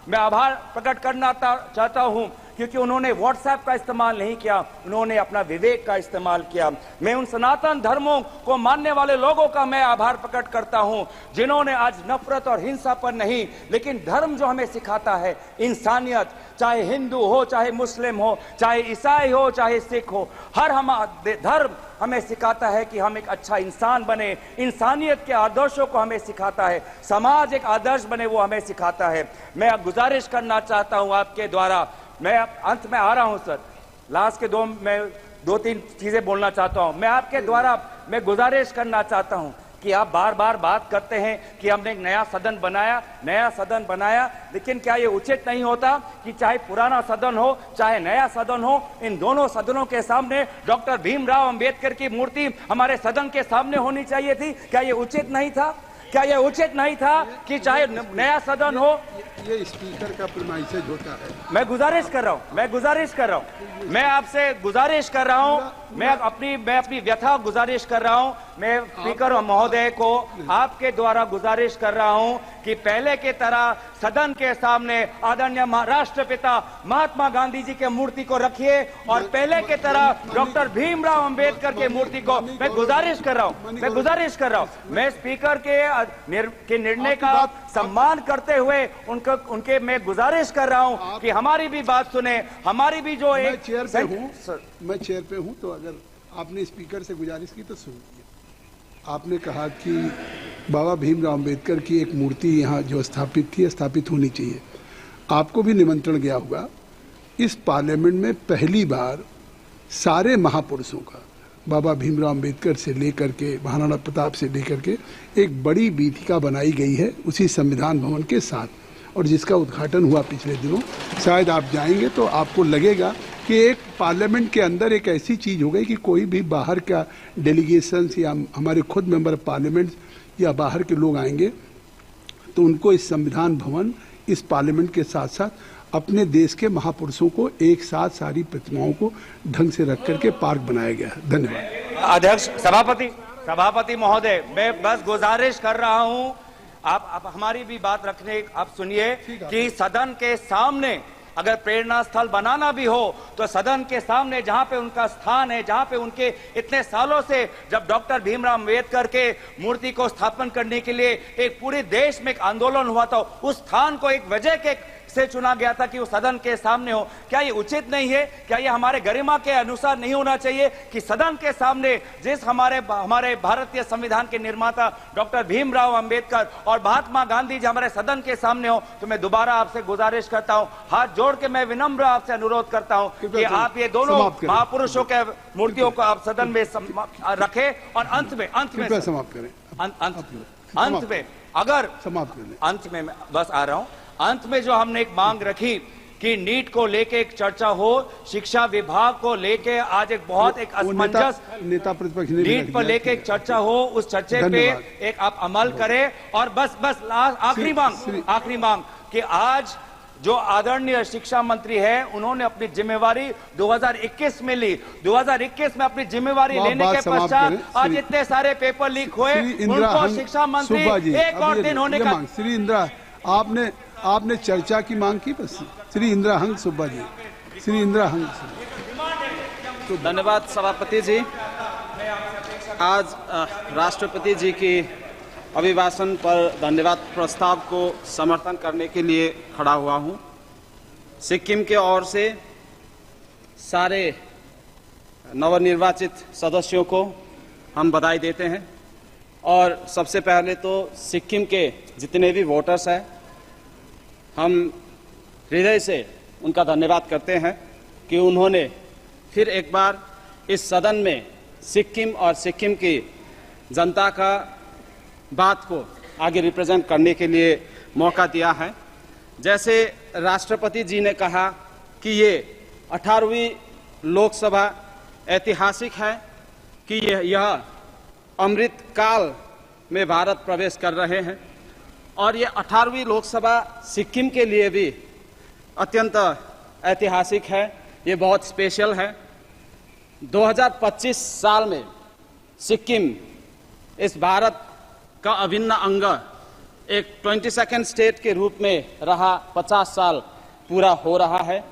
मैं आभार प्रकट करना चाहता हूं, क्योंकि उन्होंने व्हाट्सएप का इस्तेमाल नहीं किया, उन्होंने अपना विवेक का इस्तेमाल किया। मैं उन सनातन धर्मों को मानने वाले लोगों का मैं आभार प्रकट करता हूं, जिन्होंने आज नफरत और हिंसा पर नहीं, लेकिन धर्म जो हमें सिखाता है इंसानियत, चाहे हिंदू हो, चाहे मुस्लिम हो, चाहे ईसाई हो, चाहे सिख हो, हर धर्म हमें सिखाता है कि हम एक अच्छा इंसान बने, इंसानियत के आदर्शों को हमें सिखाता है, समाज एक आदर्श बने वो हमें सिखाता है। मैं गुजारिश करना चाहता हूं आपके द्वारा, मैं अंत में आ रहा हूं सर, लास्ट के 2-3 चीजें बोलना चाहता हूं। मैं आपके द्वारा मैं गुजारिश करना चाहता हूं कि आप बार बार बात करते हैं कि हमने एक नया सदन बनाया, लेकिन क्या ये उचित नहीं होता कि चाहे पुराना सदन हो चाहे नया सदन हो, इन दोनों सदनों के सामने डॉक्टर भीमराव अंबेडकर की मूर्ति हमारे सदन के सामने होनी चाहिए थी? क्या ये उचित नहीं था? क्या यह उचित नहीं था कि चाहे नया सदन हो? ये स्पीकर का प्रीमाइसेज होता है। मैं गुजारिश कर रहा हूं, मैं आपसे गुजारिश कर रहा हूं, मैं अपनी व्यथा गुजारिश कर रहा हूं। मैं स्पीकर महोदय को आपके द्वारा गुजारिश कर रहा हूं कि पहले के तरह सदन के सामने आदरणीय राष्ट्रपिता महात्मा गांधी जी के मूर्ति को रखिए और पहले के तरह डॉक्टर भीमराव अंबेडकर के मूर्ति को मैं गुजारिश कर रहा हूं। मैं स्पीकर के निर्णय का सम्मान करते हुए उनके मैं गुजारिश कर रहा हूं कि हमारी भी बात सुने, हमारी भी जो मैं चेयर पे हूं, तो अगर आपने स्पीकर से गुजारिश की तो सुनिए। आपने कहा कि बाबा भीमराव अंबेडकर की एक मूर्ति यहाँ जो स्थापित होनी चाहिए। आपको भी निमंत्रण गया होगा। इस पार्लियामेंट में पहली बार सारे महापुरुषों का, बाबा भीमराव अंबेडकर से लेकर के महाराणा प्रताप से लेकर के एक बड़ी वीथिका बनाई गई है उसी संविधान भवन के साथ, और जिसका उद्घाटन हुआ पिछले दिनों। शायद आप जाएंगे तो आपको लगेगा कि एक पार्लियामेंट के अंदर एक ऐसी चीज हो गई कि कोई भी बाहर का डेलीगेशन या हमारे खुद मेंबर ऑफ पार्लियामेंट या बाहर के लोग आएंगे तो उनको इस संविधान भवन, इस पार्लियामेंट के साथ साथ अपने देश के महापुरुषों को एक साथ सारी प्रतिमाओं को ढंग से रख करके पार्क बनाया गया है। धन्यवाद। अध्यक्ष, सभापति महोदय, मैं बस गुजारिश कर रहा हूं, आप हमारी भी बात रखने, आप सुनिए कि सदन के सामने अगर प्रेरणा स्थल बनाना भी हो तो सदन के सामने जहां पे उनका स्थान है, जहां पे उनके इतने सालों से जब डॉक्टर भीमराव अंबेडकर के मूर्ति को स्थापन करने के लिए एक पूरे देश में एक आंदोलन हुआ था, उस स्थान को एक वजह के से चुना गया था कि वो सदन के सामने हो। क्या ये उचित नहीं है? क्या ये हमारे गरिमा के अनुसार नहीं होना चाहिए कि सदन के सामने जिस हमारे भारतीय संविधान के निर्माता डॉक्टर भीमराव अंबेडकर और महात्मा गांधी जी हमारे सदन के सामने हो? तो मैं दोबारा आपसे गुजारिश करता हूं, हाथ जोड़ के मैं विनम्र आपसे अनुरोध करता हूं कि आप ये दोनों महापुरुषों के मूर्तियों को आप सदन में रखें और अंत में समाप्त करें। अंत में अगर समाप्त करें, अंत में बस आ रहा हूं, अंत में जो हमने एक मांग रखी कि नीट को लेके एक चर्चा हो, शिक्षा विभाग को लेके आज एक बहुत एक असमंजस नेता प्रतिपक्ष नीट पर लेके एक चर्चा हो, उस चर्चे पे एक आप अमल करें। और बस आखिरी मांग कि आज जो आदरणीय शिक्षा मंत्री है उन्होंने अपनी जिम्मेवारी 2021 में ली, 2021 में अपनी जिम्मेवारी लेने के पश्चात आज इतने सारे पेपर लीक हुए, उनको शिक्षा मंत्री एक और दिन होने का। श्री इंदिरा, आपने चर्चा की मांग की, बस श्री इंदिरा हंस सुब्बा जी, श्री इंदिरा हंस। तो धन्यवाद सभापति जी। आज राष्ट्रपति जी की अभिभाषण पर धन्यवाद प्रस्ताव को समर्थन करने के लिए खड़ा हुआ हूं। सिक्किम के ओर से सारे नवनिर्वाचित सदस्यों को हम बधाई देते हैं और सबसे पहले तो सिक्किम के जितने भी वोटर्स हैं हम हृदय से उनका धन्यवाद करते हैं कि उन्होंने फिर एक बार इस सदन में सिक्किम और सिक्किम की जनता का बात को आगे रिप्रेजेंट करने के लिए मौका दिया है। जैसे राष्ट्रपति जी ने कहा कि ये 18वीं लोकसभा ऐतिहासिक है कि यह अमृत काल में भारत प्रवेश कर रहे हैं और ये 18वीं लोकसभा सिक्किम के लिए भी अत्यंत ऐतिहासिक है, ये बहुत स्पेशल है। 2025 साल में सिक्किम इस भारत का अभिन्न अंग एक 22nd स्टेट के रूप में रहा, 50 साल पूरा हो रहा है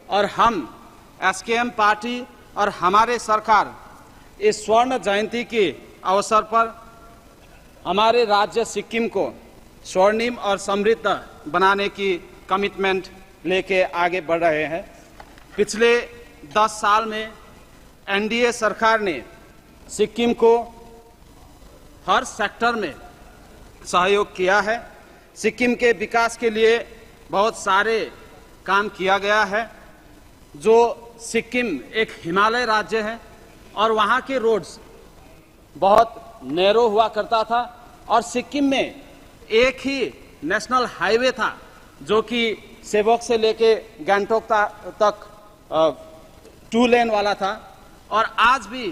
और हम एसकेएम पार्टी और हमारे सरकार इस स्वर्ण जयंती के अवसर पर हमारे राज्य सिक्किम को स्वर्णिम और समृद्ध बनाने की कमिटमेंट लेके आगे बढ़ रहे हैं। पिछले 10 साल में एनडीए सरकार ने सिक्किम को हर सेक्टर में सहयोग किया है। सिक्किम के विकास के लिए बहुत सारे काम किया गया है। जो सिक्किम एक हिमालय राज्य है और वहाँ के रोड्स बहुत नैरो हुआ करता था और सिक्किम में एक ही नेशनल हाईवे था जो कि सेवक से लेके गैंगटोक तक 2 लेन वाला था और आज भी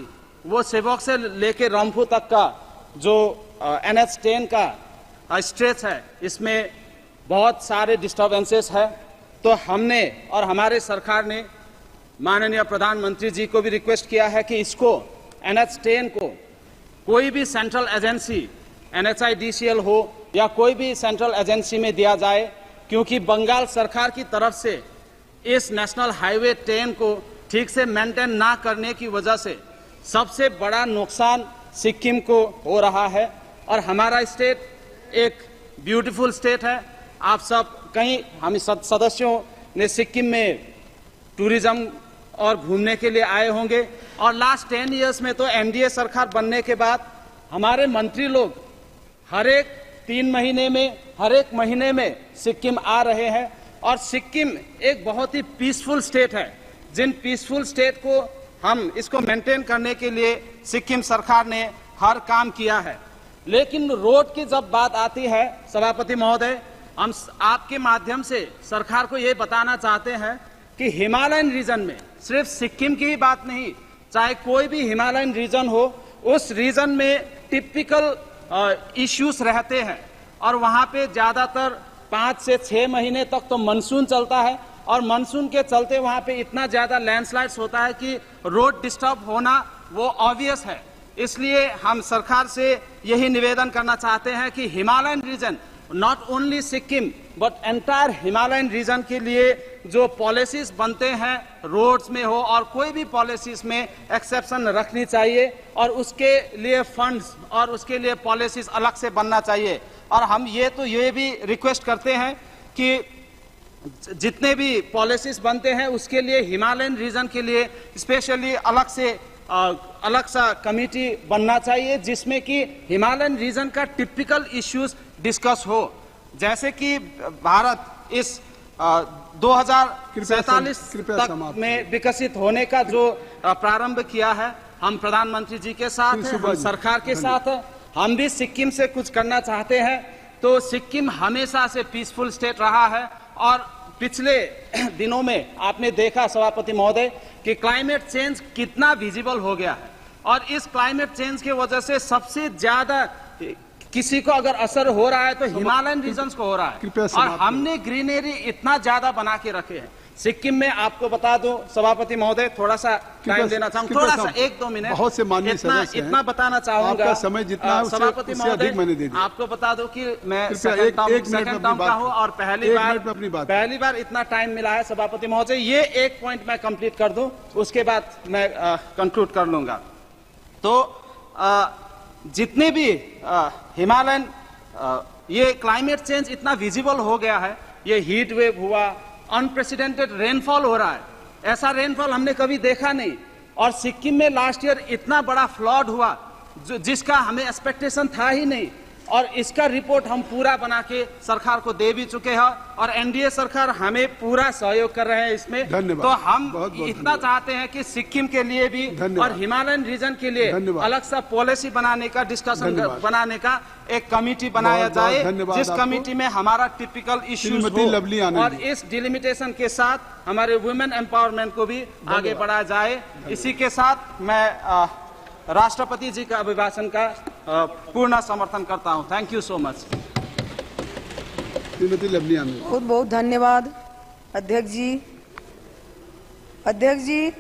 वो सेवक से लेके रंफू तक का जो NH10 का स्ट्रेच है इसमें बहुत सारे डिस्टर्बेंसेस है। तो हमने और हमारे सरकार ने माननीय प्रधानमंत्री जी को भी रिक्वेस्ट किया है कि इसको NH10 को कोई भी सेंट्रल एजेंसी NHIDCL हो या कोई भी सेंट्रल एजेंसी में दिया जाए, क्योंकि बंगाल सरकार की तरफ से इस नेशनल हाईवे 10 को ठीक से मेंटेन ना करने की वजह से सबसे बड़ा नुकसान सिक्किम को हो रहा है। और हमारा स्टेट एक ब्यूटीफुल स्टेट है। आप सब कहीं हम सदस्यों ने सिक्किम में टूरिज्म और घूमने के लिए आए होंगे और लास्ट 10 इयर्स में तो एनडीए सरकार बनने के बाद हमारे मंत्री लोग हर एक 3 महीने में हर एक महीने में सिक्किम आ रहे हैं और सिक्किम एक बहुत ही पीसफुल स्टेट है। जिन पीसफुल स्टेट को हम इसको मेंटेन करने के लिए सिक्किम सरकार ने हर काम किया है। लेकिन रोड की जब बात आती है सभापति महोदय, हम आपके माध्यम से सरकार को ये बताना चाहते हैं कि हिमालयन रीजन में सिर्फ सिक्किम की ही बात नहीं, चाहे कोई भी हिमालयन रीजन हो, उस रीजन में टिपिकल इश्यूज रहते हैं और वहां पे ज्यादातर 5 से 6 महीने तक तो मानसून चलता है और मानसून के चलते वहां पे इतना ज्यादा लैंडस्लाइड्स होता है कि रोड डिस्टर्ब होना वो ऑब्वियस है। इसलिए हम सरकार से यही निवेदन करना चाहते हैं कि Himalayan region, not only Sikkim but entire Himalayan region के लिए जो पॉलिसीज बनते हैं रोड्स में हो और कोई भी पॉलिसीज में एक्सेप्शन रखनी चाहिए और उसके लिए फंड्स और उसके लिए पॉलिसीज अलग से बनना चाहिए। और हम ये भी रिक्वेस्ट करते हैं कि जितने भी पॉलिसीज बनते हैं उसके लिए हिमालयन रीजन के लिए स्पेशली अलग सा कमेटी बनना चाहिए जिसमें कि हिमालयन रीजन का टिपिकल इश्यूज डिस्कस हो। जैसे कि भारत इस 2047 तक में विकसित होने का जो प्रारंभ किया है, हम प्रधानमंत्री जी के साथ हैं, हम सरकार के साथ हैं, हम भी सिक्किम से कुछ करना चाहते हैं। तो सिक्किम हमेशा से पीसफुल स्टेट रहा है और पिछले दिनों में आपने देखा सभापति महोदय कि क्लाइमेट चेंज कितना विजिबल हो गया है और इस क्लाइमेट चेंज की वजह से सबसे ज्यादा किसी को अगर असर हो रहा है तो हिमालयन रीजन्स को हो रहा है और हमने ग्रीनरी इतना ज्यादा बना के रखे हैं। सिक्किम में आपको बता दूं सभापति महोदय, थोड़ा सा टाइम देना चाहूंगा, थोड़ा सा 1-2 मिनट, बहुत से माननीय सदस्य हैं, इतना बताना चाहूंगा। आपका समय जितना है सभापति महोदय आपको बता दूं कि मैं सेकंड टर्म का हूं और पहली बार इतना टाइम मिला है सभापति महोदय। ये एक पॉइंट मैं कंप्लीट कर दूं, उसके बाद मैं कंक्लूड कर लूंगा। तो जितने भी हिमालयन ये क्लाइमेट चेंज इतना विजिबल हो गया है, ये हीट वेव हुआ, अनप्रेसिडेंटेड रेनफॉल हो रहा है, ऐसा रेनफॉल हमने कभी देखा नहीं। और सिक्किम में लास्ट ईयर इतना बड़ा फ्लड हुआ जिसका हमें एक्सपेक्टेशन था ही नहीं और इसका रिपोर्ट हम पूरा बना के सरकार को दे भी चुके हैं और एनडीए सरकार हमें पूरा सहयोग कर रहे हैं इसमें। तो हम इतना चाहते हैं कि सिक्किम के लिए भी और हिमालयन रीजन के लिए अलग सा पॉलिसी बनाने का, डिस्कशन बनाने का एक कमेटी बनाया जाए जिस कमेटी में हमारा टिपिकल इश्यूज हो और इस डिलिमिटेशन के साथ हमारे वुमेन एम्पावरमेंट को भी आगे बढ़ाया जाए। इसी के साथ मैं राष्ट्रपति जी का अभिभाषण का पूर्ण समर्थन करता हूं। Thank you so much. बहुत बहुत धन्यवाद अध्यक्ष जी। अध्यक्ष जी,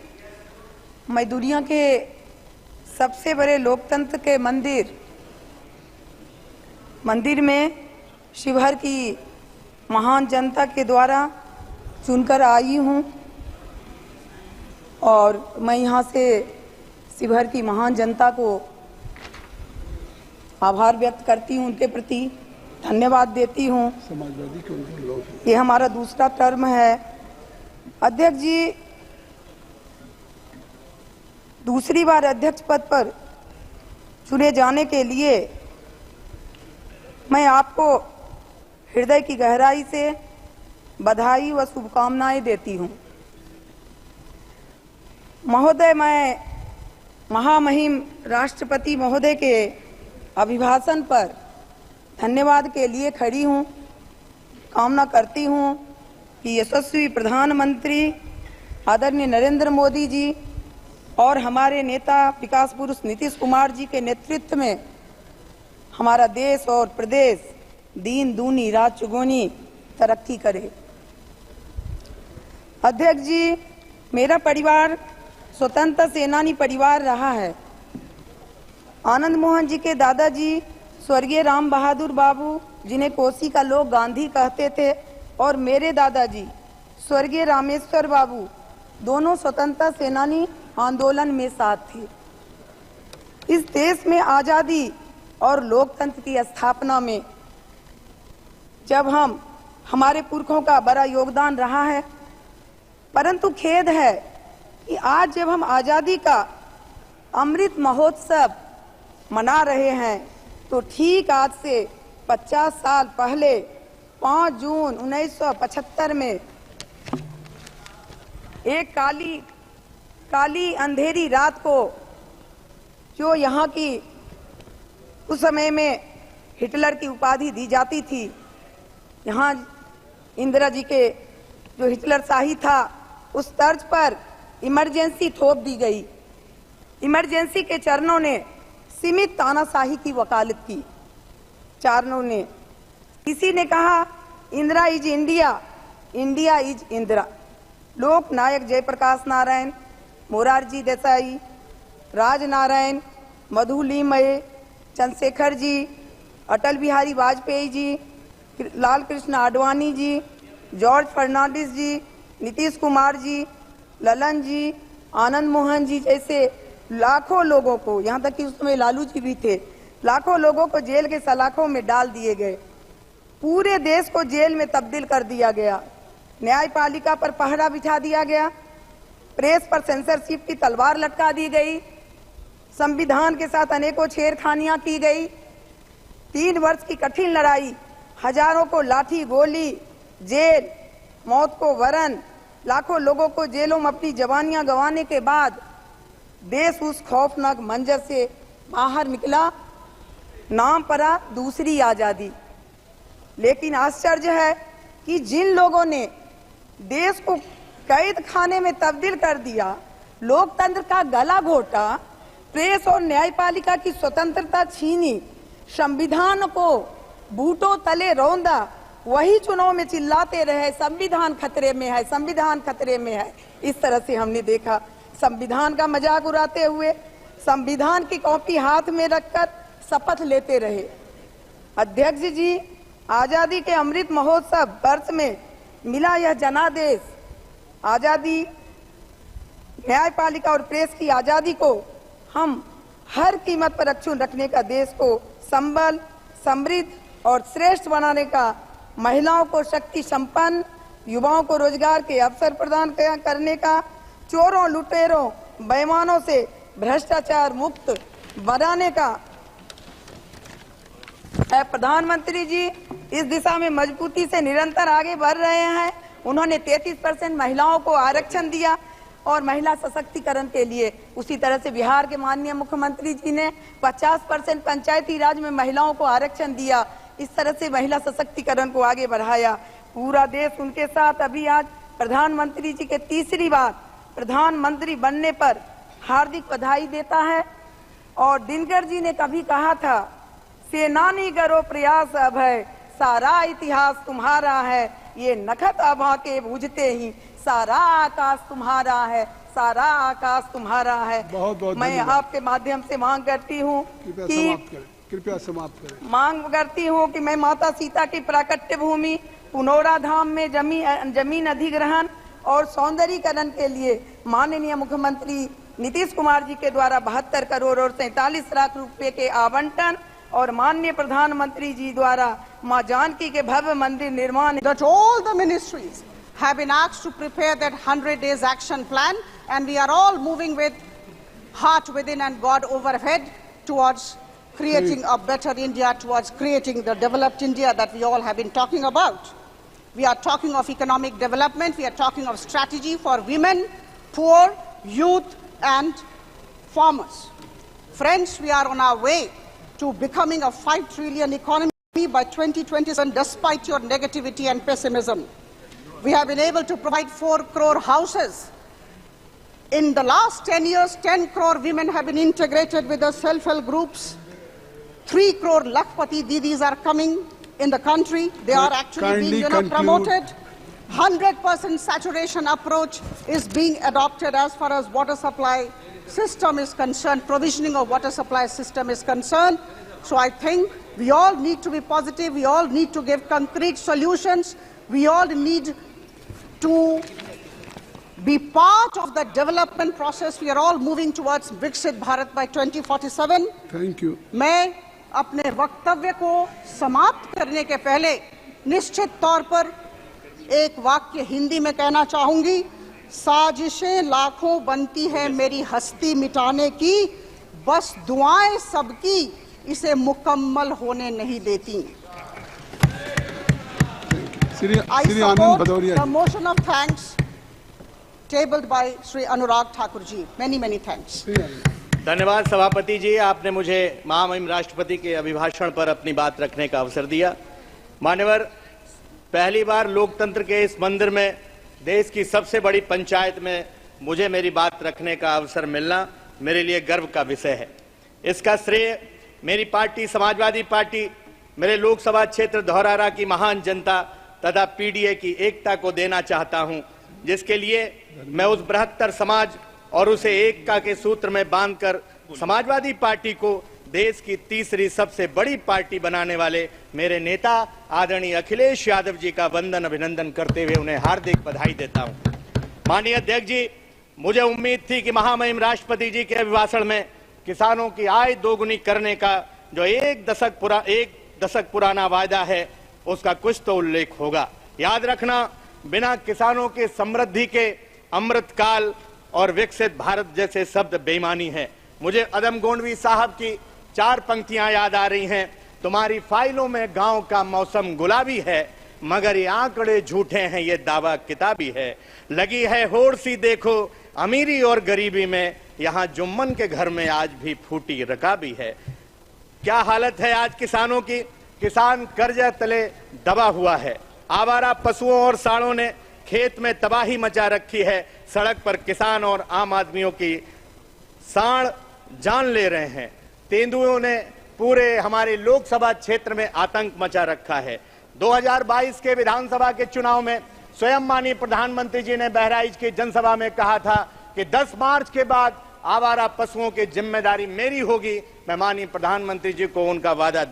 मैं दुनिया के सबसे बड़े लोकतंत्र के मंदिर में शिवहर की महान जनता के द्वारा चुनकर आई हूं और मैं यहां से शिवहर की महान जनता को आभार व्यक्त करती हूं, उनके प्रति धन्यवाद देती हूं। ये हमारा दूसरा टर्म है। अध्यक्ष जी, दूसरी बार अध्यक्ष पद पर चुने जाने के लिए मैं आपको हृदय की गहराई से बधाई व शुभकामनाएं देती हूं। महोदय, मैं महामहिम राष्ट्रपति महोदय के अभिभाषण पर धन्यवाद के लिए खड़ी हूं। कामना करती हूं कि यशस्वी प्रधानमंत्री आदरणीय नरेंद्र मोदी जी और हमारे नेता विकास पुरुष नीतीश कुमार जी के नेतृत्व में हमारा देश और प्रदेश दीन दूनी रात चौगुनी तरक्की करे। अध्यक्ष जी, मेरा परिवार स्वतंत्रता सेनानी परिवार रहा है। आनंद मोहन जी के दादाजी स्वर्गीय राम बहादुर बाबू, जिन्हें कोसी का लोग गांधी कहते थे, और मेरे दादाजी स्वर्गीय रामेश्वर बाबू दोनों स्वतंत्रता सेनानी आंदोलन में साथ थे। इस देश में आजादी और लोकतंत्र की स्थापना में जब हमारे पुरखों का बड़ा योगदान रहा है, परंतु खेद है कि आज जब हम आजादी का अमृत महोत्सव मना रहे हैं तो ठीक आज से 50 साल पहले 5 जून 1975 में एक काली अंधेरी रात को जो यहाँ की उस समय में हिटलर की उपाधि दी जाती थी, यहाँ इंदिरा जी के जो हिटलर शाही था, उस तर्ज पर इमरजेंसी थोप दी गई। इमरजेंसी के चरणों ने सीमित तानाशाही की वकालत की। चरणों ने किसी ने कहा Indira is India, India is Indira. लोक नायक जयप्रकाश नारायण, मोरारजी देसाई, राजनारायण, मधुलिमय, चंद्रशेखर जी, अटल बिहारी वाजपेयी जी, लाल कृष्ण आडवाणी जी, जॉर्ज फर्नांडिस जी, नीतीश कुमार जी, ललन जी, आनंद मोहन जी जैसे लाखों लोगों को, यहाँ तक कि उसमें लालू जी भी थे, लाखों लोगों को जेल के सलाखों में डाल दिए गए। पूरे देश को जेल में तब्दील कर दिया गया। न्यायपालिका पर पहरा बिठा दिया गया। प्रेस पर सेंसरशिप की तलवार लटका दी गई। संविधान के साथ अनेकों छेड़खानियां की गई। 3 वर्ष की कठिन लड़ाई, हजारों को लाठी गोली, जेल, मौत को वरण, लाखों लोगों को जेलों में अपनी जवानियां गंवाने के बाद देश उस खौफनाक मंजर से बाहर निकला। नाम पड़ा दूसरी आजादी। लेकिन आश्चर्य है कि जिन लोगों ने देश को कैद खाने में तब्दील कर दिया, लोकतंत्र का गला घोटा, प्रेस और न्यायपालिका की स्वतंत्रता छीनी, संविधान को बूटों तले रौंदा, वही चुनाव में चिल्लाते रहे संविधान खतरे में है, संविधान खतरे में है। इस तरह से हमने देखा संविधान का मजाक उड़ाते हुए संविधान की कॉपी हाथ में रखकर शपथ लेते रहे। अध्यक्ष जी, आजादी के अमृत महोत्सव वर्ष में मिला यह जनादेश, आजादी, न्यायपालिका और प्रेस की आजादी को हम हर कीमत पर अक्षुण्ण रखने का, देश को संबल, समृद्ध और श्रेष्ठ बनाने का, महिलाओं को शक्ति संपन्न, युवाओं को रोजगार के अवसर प्रदान करने का, चोरों, लुटेरों, बेईमानों से भ्रष्टाचार मुक्त बनाने का। प्रधानमंत्री जी इस दिशा में मजबूती से निरंतर आगे बढ़ रहे हैं। उन्होंने 33% महिलाओं को आरक्षण दिया और महिला सशक्तिकरण के लिए उसी तरह से बिहार के माननीय मुख्यमंत्री जी ने 50% पंचायती राज में महिलाओं को आरक्षण दिया। इस तरह से महिला सशक्तिकरण को आगे बढ़ाया। पूरा देश उनके साथ। अभी आज प्रधानमंत्री जी के तीसरी बार प्रधानमंत्री बनने पर हार्दिक बधाई देता है। और दिनकर जी ने कभी कहा था, सेनानी करो प्रयास अभय, सारा इतिहास तुम्हारा है, ये नखत आभा के बूझते ही, सारा आकाश तुम्हारा है, सारा आकाश तुम्हारा है। बहुत बहुत मैं आपके माध्यम से मांग करती हूँ कृपया समाप्त करें। मांग करती हूँ कि मैं माता सीता की प्राकट्य भूमि पुनौरा धाम में जमीन अधिग्रहण और सौंदर्यीकरण के लिए माननीय मुख्यमंत्री नीतीश कुमार जी के द्वारा 72 करोड़ और 47 लाख रुपए के आवंटन और माननीय प्रधानमंत्री जी द्वारा मां जानकी के भव्य मंदिर निर्माण। That all the ministries have been asked to prepare that 100 days action plan, and we are all moving with heart within and God overhead towards creating a better India, towards creating the developed India that we all have been talking about. We are talking of economic development, we are talking of strategy for women, poor, youth and farmers. Friends, we are on our way to becoming a 5 trillion economy by 2027 despite your negativity and pessimism. We have been able to provide 4 crore houses. In the last 10 years, 10 crore women have been integrated with the self-help groups. 3 crore Lakhpati Didis are coming in the country. They are actually being promoted. 100% saturation approach is being adopted as far as water supply system is concerned, provisioning of water supply system is concerned. So I think we all need to be positive, we all need to give concrete solutions, we all need to be part of the development process. We are all moving towards Viksit Bharat by 2047. Thank you. मैं अपने वक्तव्य को समाप्त करने के पहले निश्चित तौर पर एक वाक्य हिंदी में कहना चाहूंगी। साजिशें लाखों बनती है मेरी हस्ती मिटाने की, बस दुआएं सबकी इसे मुकम्मल होने नहीं देती। I support the motion of thanks tabled by Shri Anurag Thakur ji. Many, many thanks. धन्यवाद सभापति जी, आपने मुझे महामहिम राष्ट्रपति के अभिभाषण पर अपनी बात रखने का अवसर दिया। मान्यवर, पहली बार लोकतंत्र के इस मंदिर में, देश की सबसे बड़ी पंचायत में मुझे मेरी बात रखने का अवसर मिलना मेरे लिए गर्व का विषय है। इसका श्रेय मेरी पार्टी समाजवादी पार्टी, मेरे लोकसभा क्षेत्र धौरहरा की महान जनता तथा पीडीए की एकता को देना चाहता हूं, जिसके लिए मैं उस बृहत्तर समाज और उसे एकता के सूत्र में बांधकर समाजवादी पार्टी को देश की तीसरी सबसे बड़ी पार्टी बनाने वाले मेरे नेता आदरणीय अखिलेश यादव जी का वंदन अभिनंदन करते हुए उन्हें हार्दिक बधाई देता हूं। माननीय अध्यक्ष जी, मुझे उम्मीद थी कि महामहिम राष्ट्रपति जी के अभिभाषण में किसानों की आय दोगुनी करने का जो एक दशक पुराना वायदा है उसका कुछ तो उल्लेख होगा। याद रखना, बिना किसानों के समृद्धि के अमृतकाल और विकसित भारत जैसे शब्द बेईमानी है। मुझे अदम गोंडवी साहब की 4 पंक्तियां याद आ रही हैं। तुम्हारी फाइलों में गांव का मौसम गुलाबी है, मगर ये आंकड़े झूठे हैं, ये दावा किताबी है। लगी है होड़ सी देखो अमीरी और गरीबी में, यहाँ जुम्मन के घर में आज भी फूटी रकाबी है। क्या हालत है आज किसानों की? किसान कर्जा तले दबा हुआ है। आवारा पशुओं और सांडों ने खेत में तबाही मचा रखी है। सड़क पर किसान और आम आदमियों की सांड जान ले रहे हैं। तेंदुओं ने पूरे हमारे लोकसभा क्षेत्र में आतंक मचा रखा है। 2022 के विधानसभा के चुनाव में स्वयं माननीय प्रधानमंत्री जी ने बहराइच की जनसभा में कहा था कि 10 मार्च के बाद आवारा पशुओं की जिम्मेदारी मेरी होगी। मैं माननीय प्रधानमंत्री जी को उनका वादा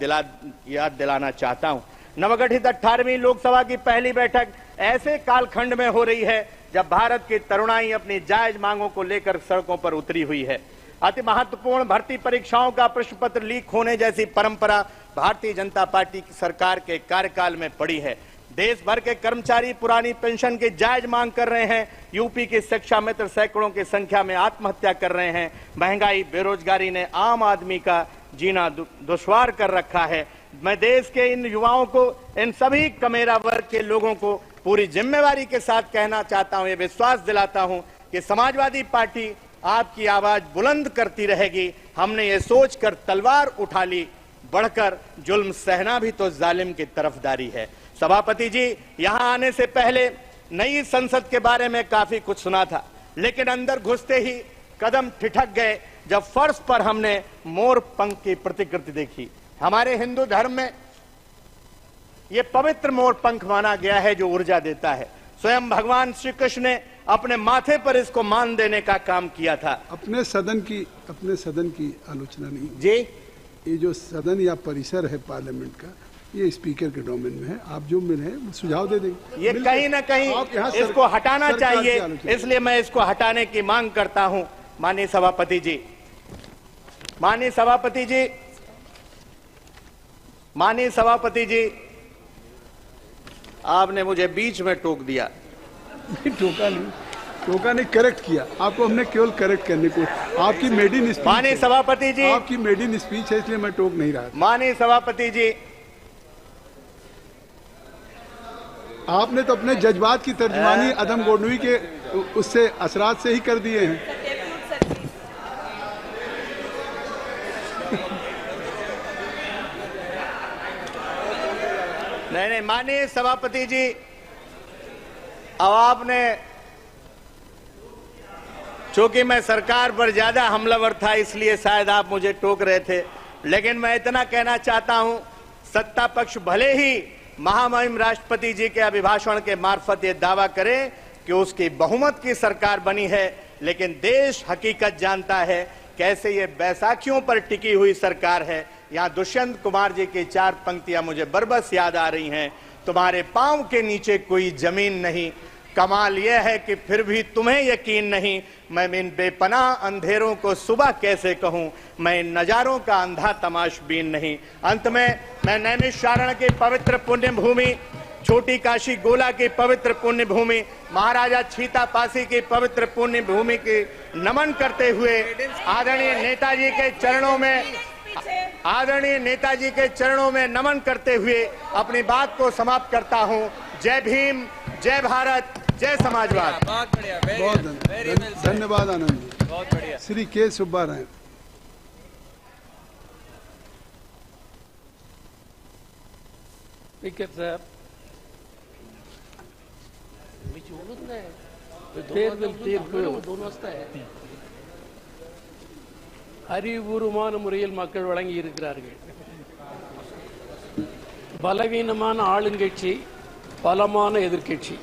याद दिलाना चाहता हूं। नवगठित 18वीं लोकसभा की पहली बैठक ऐसे कालखंड में हो रही है जब भारत की तरुणाई अपनी जायज मांगों को लेकर सड़कों पर उतरी हुई है। अति महत्वपूर्ण भर्ती परीक्षाओं का प्रश्न पत्र लीक होने जैसी परंपरा भारतीय जनता पार्टी की सरकार के कार्यकाल में पड़ी है। देश भर के कर्मचारी पुरानी पेंशन की जायज मांग कर रहे हैं। यूपी के शिक्षा मित्र सैकड़ों की संख्या में आत्महत्या कर रहे हैं। महंगाई, बेरोजगारी ने आम आदमी का जीना दुश्वार कर रखा है। मैं देश के इन युवाओं को, इन सभी कमेरा वर्ग के लोगों को पूरी जिम्मेवारी के साथ कहना चाहता हूं, ये विश्वास दिलाता हूं कि समाजवादी पार्टी आपकी आवाज बुलंद करती रहेगी। हमने ये सोचकर तलवार उठा ली, बढ़कर जुल्म सहना भी तो जालिम की तरफदारी है। सभापति जी, यहां आने से पहले नई संसद के बारे में काफी कुछ सुना था, लेकिन अंदर घुसते ही कदम ठिठक गए जब फर्श पर हमने मोर पंख की प्रतिकृति देखी। हमारे हिंदू धर्म में यह पवित्र मोर पंख माना गया है जो ऊर्जा देता है। स्वयं भगवान श्री कृष्ण ने अपने माथे पर इसको मान देने का काम किया था। अपने सदन की आलोचना नहीं जी। ये जो सदन या परिसर है पार्लियामेंट का, ये स्पीकर के डोमेन में है। आप जो मिले सुझाव दे देंगे। ये कहीं ना कहीं इसको हटाना चाहिए, इसलिए मैं इसको हटाने की मांग करता हूं। माननीय सभापति जी, माननीय सभापति जी, आपने मुझे बीच में टोक दिया। टोका नहीं, करेक्ट किया। आपको हमने केवल करेक्ट करने को, आपकी मेडिन स्पीच, माननीय सभापति जी, आपकी मेडिन स्पीच है, इसलिए मैं टोक नहीं रहा। माननीय सभापति जी, आपने तो अपने जज्बात की तर्जुमानी अदम गोंडवी के उससे असरात से ही कर दिए हैं। नहीं, माननीय सभापति जी, अब आपने, चूंकि मैं सरकार पर ज्यादा हमलावर था इसलिए शायद आप मुझे टोक रहे थे, लेकिन मैं इतना कहना चाहता हूं, सत्ता पक्ष भले ही महामहिम राष्ट्रपति जी के अभिभाषण के मार्फत ये दावा करे कि उसकी बहुमत की सरकार बनी है, लेकिन देश हकीकत जानता है कैसे ये बैसाखियों पर टिकी हुई सरकार है। यहाँ दुष्यंत कुमार जी की 4 पंक्तियां मुझे बरबस याद आ रही हैं। तुम्हारे पांव के नीचे कोई जमीन नहीं, कमाल यह है कि फिर भी तुम्हें यकीन नहीं। मैं इन बेपनाह अंधेरों को सुबह कैसे कहूं, मैं इन नजारों का अंधा तमाशबीन नहीं। अंत में मैं नैमिषारण्य की पवित्र पुण्य भूमि, छोटी काशी गोला की पवित्र पुण्य भूमि, महाराजा छीता पासी की पवित्र पुण्य भूमि की नमन करते हुए आदरणीय नेताजी के चरणों में नमन करते हुए अपनी बात को समाप्त करता हूं। जय भीम, जय भारत, जय समाजवाद। बहुत धन्यवाद आनंद जी। बहुत बढ़िया। श्री के सुब्बा राय। स्पीकर साहब, தேர்தல் தீர்ப்பு அறிவுபூர்வமான முறையில் மக்கள் வழங்கி இருக்கிறார்கள். பலவீனமான ஆளுங்கட்சி, பலமான எதிர்க்கட்சி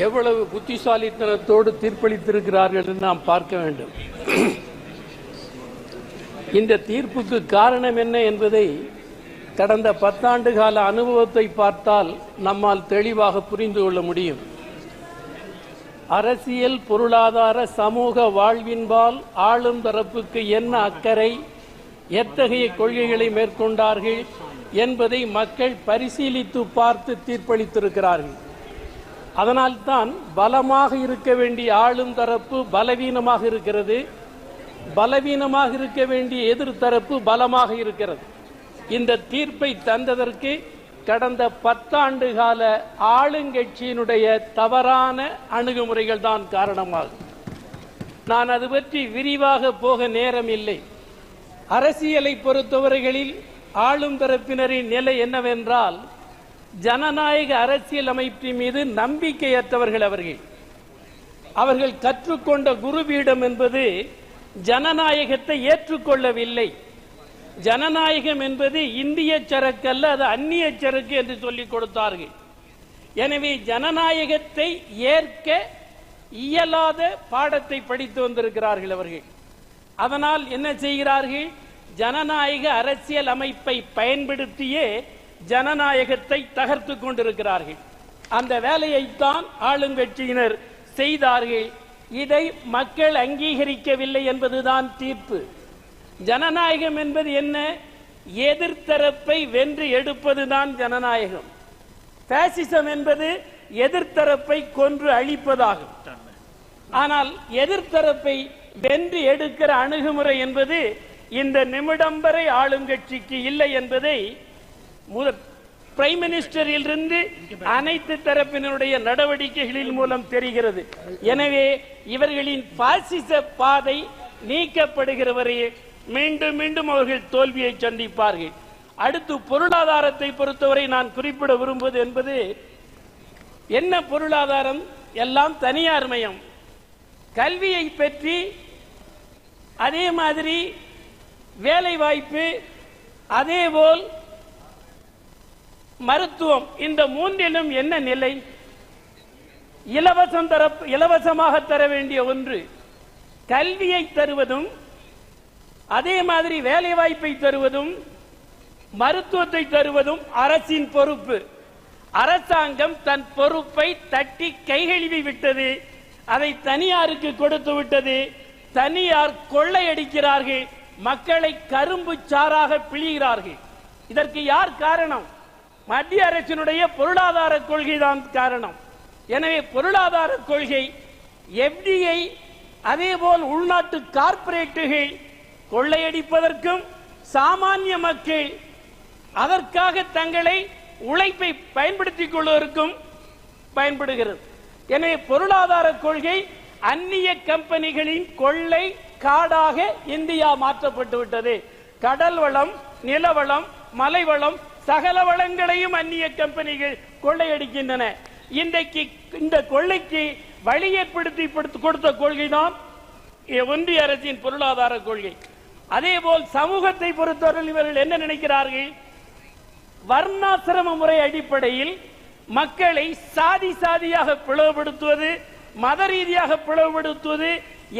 எவ்வளவு புத்திசாலித்தனத்தோடு தீர்ப்பளித்திருக்கிறார்கள் என்று நாம் பார்க்க வேண்டும். இந்த தீர்ப்புக்கு காரணம் என்ன என்பதை கடந்த 10 ஆண்டு கால அனுபவத்தை பார்த்தால் நம்மால் தெளிவாக புரிந்து கொள்ள முடியும். அரசியல், பொருளாதார, சமூக வாழ்வின்பால் ஆளும் தரப்புக்கு என்ன அக்கறை, எத்தகைய கொள்கைகளை மேற்கொண்டார்கள் என்பதை மக்கள் பரிசீலித்து பார்த்து தீர்ப்பளித்திருக்கிறார்கள். அதனால்தான் பலமாக இருக்க வேண்டிய ஆளும் தரப்பு பலவீனமாக இருக்கிறது, பலவீனமாக இருக்க வேண்டிய எதிர்த்தரப்பு பலமாக இருக்கிறது. இந்த தீர்ப்பை தந்ததற்கு கடந்த 10 ஆண்டு கால ஆளுங்கட்சியினுடைய தவறான அணுகுமுறைகள் தான் காரணமாகும். நான் அது பற்றி விரிவாக போக நேரம் இல்லை. அரசியலை பொறுத்தவரைகளில் ஆளும் தரப்பினரின் நிலை என்னவென்றால், ஜனநாயக அரசியல் அமைப்பின் மீது நம்பிக்கையற்றவர்கள் அவர்கள் கற்றுக்கொண்ட குருபீடம் என்பது ஜனநாயகத்தை ஏற்றுக்கொள்ளவில்லை. ஜனநாயகம் என்பது இந்திய சரக்கு அல்ல, அது அந்நிய சரக்கு என்று சொல்லிக் கொடுத்தார்கள். எனவே ஜனநாயகத்தை ஏற்க இயலாத பாடத்தை படித்து வந்திருக்கிறார்கள் அவர்கள். அதனால் என்ன செய்கிறார்கள்? ஜனநாயக அரசியல் அமைப்பை பயன்படுத்தியே ஜனநாயகத்தை தகர்த்து கொண்டிருக்கிறார்கள். அந்த வேலையைத்தான் ஆளுங்கட்சியினர் செய்தார்கள். இதை மக்கள் அங்கீகரிக்கவில்லை என்பதுதான் தீர்ப்பு. ஜனநாயகம் என்பது என்ன? எதிர்த்தரப்பை வென்று எடுப்பதுதான் ஜனநாயகம். பாசிசம் என்பது எதிர்த்தரப்பை கொன்று அழிப்பதாகும். ஆனால் எதிர்த்தரப்பை வென்று எடுக்கிற அணுகுமுறை என்பது இந்த நிமிடம் வரை ஆளுங்கட்சிக்கு இல்லை என்பதை பிரைம் மினிஸ்டரில் இருந்து அனைத்து தரப்பினருடைய நடவடிக்கைகளின் மூலம் தெரிகிறது. எனவே இவர்களின் பாசிச பாதை நீக்கப்படுகிற வரை மீண்டும் மீண்டும் அவர்கள் தோல்வியை சந்திப்பார்கள். அடுத்து பொருளாதாரத்தை பொறுத்தவரை நான் குறிப்பிட விரும்புவது என்பது என்ன? பொருளாதாரம் எல்லாம் தனியார் மயம். கல்வியை பற்றி, அதே மாதிரி வேலை வாய்ப்பு, அதேபோல் மருத்துவம், இந்த மூன்றிலும் என்ன நிலை? இலவசமாக தர வேண்டிய ஒன்று கல்வியை தருவதும், அதே மாதிரி வேலை வாய்ப்பை தருவதும், மருத்துவத்தை தருவதும் அரசின் பொறுப்பு. அரசாங்கம் தன் பொறுப்பை தட்டி கைகழுவி விட்டது. அதை தனியாருக்கு கொடுத்து விட்டது. தனியார் கொள்ளையடிக்கிறார்கள், மக்களை கரும்பு சாறாக பிழிகிறார்கள். இதற்கு யார் காரணம்? மத்திய அரசினுடைய பொருளாதார கொள்கை தான் காரணம். எனவே பொருளாதார கொள்கை, எஃப்டிஐ, அதேபோல் உள்நாட்டு கார்ப்பரேட்டுகள் கொள்ளையடிப்பதற்கும் சாமானிய மக்கள் அதற்காக தங்களை உழைப்பை பயன்படுத்திக் கொள்வதற்கும் பயன்படுகிறது. எனவே பொருளாதார கொள்கை அந்நிய கம்பெனிகளின் கொள்ளை காடாக இந்தியா மாற்றப்பட்டு விட்டது. கடல் வளம், நிலவளம், மலைவளம், சகல வளங்களையும் அந்நிய கம்பெனிகள் கொள்ளையடிக்கின்றன. இன்றைக்கு இந்த கொள்ளைக்கு வழி ஏற்படுத்தி கொடுத்த கொள்கைதான் ஒன்றிய அரசின் பொருளாதார கொள்கை. அதேபோல் சமூகத்தை பொறுத்தவரை இவர்கள் என்ன நினைக்கிறார்கள்? வர்ணாசிரம முறை அடிப்படையில் மக்களை சாதி சாதியாக பிளவுபடுத்துவது, மத ரீதியாக பிளவுபடுத்துவது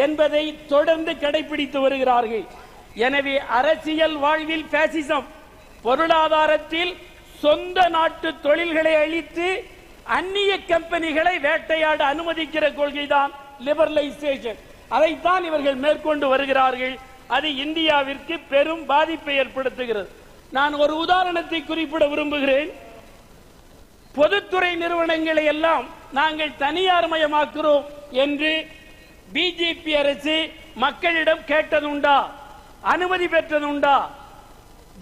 என்பதை தொடர்ந்து கடைபிடித்து வருகிறார்கள். எனவே அரசியல் வாழ்வில் பாசிசம், பொருளாதாரத்தில் சொந்த நாட்டு தொழில்களை அழித்து அந்நிய கம்பெனிகளை வேட்டையாட அனுமதிக்கிற கொள்கைதான் லிபரலைசேஷன். அதைத்தான் இவர்கள் மேற்கொண்டு வருகிறார்கள். அது இந்தியாவிற்கு பெரும் பாதிப்பை ஏற்படுத்துகிறது. நான் ஒரு உதாரணத்தை குறிப்பிட விரும்புகிறேன். பொதுத்துறை நிறுவனங்களை எல்லாம் நாங்கள் தனியார் மயமாக்குறோம் என்று பிஜேபி அரசு மக்களிடம் கேட்டதுண்டா? அனுமதி பெற்றதுண்டா?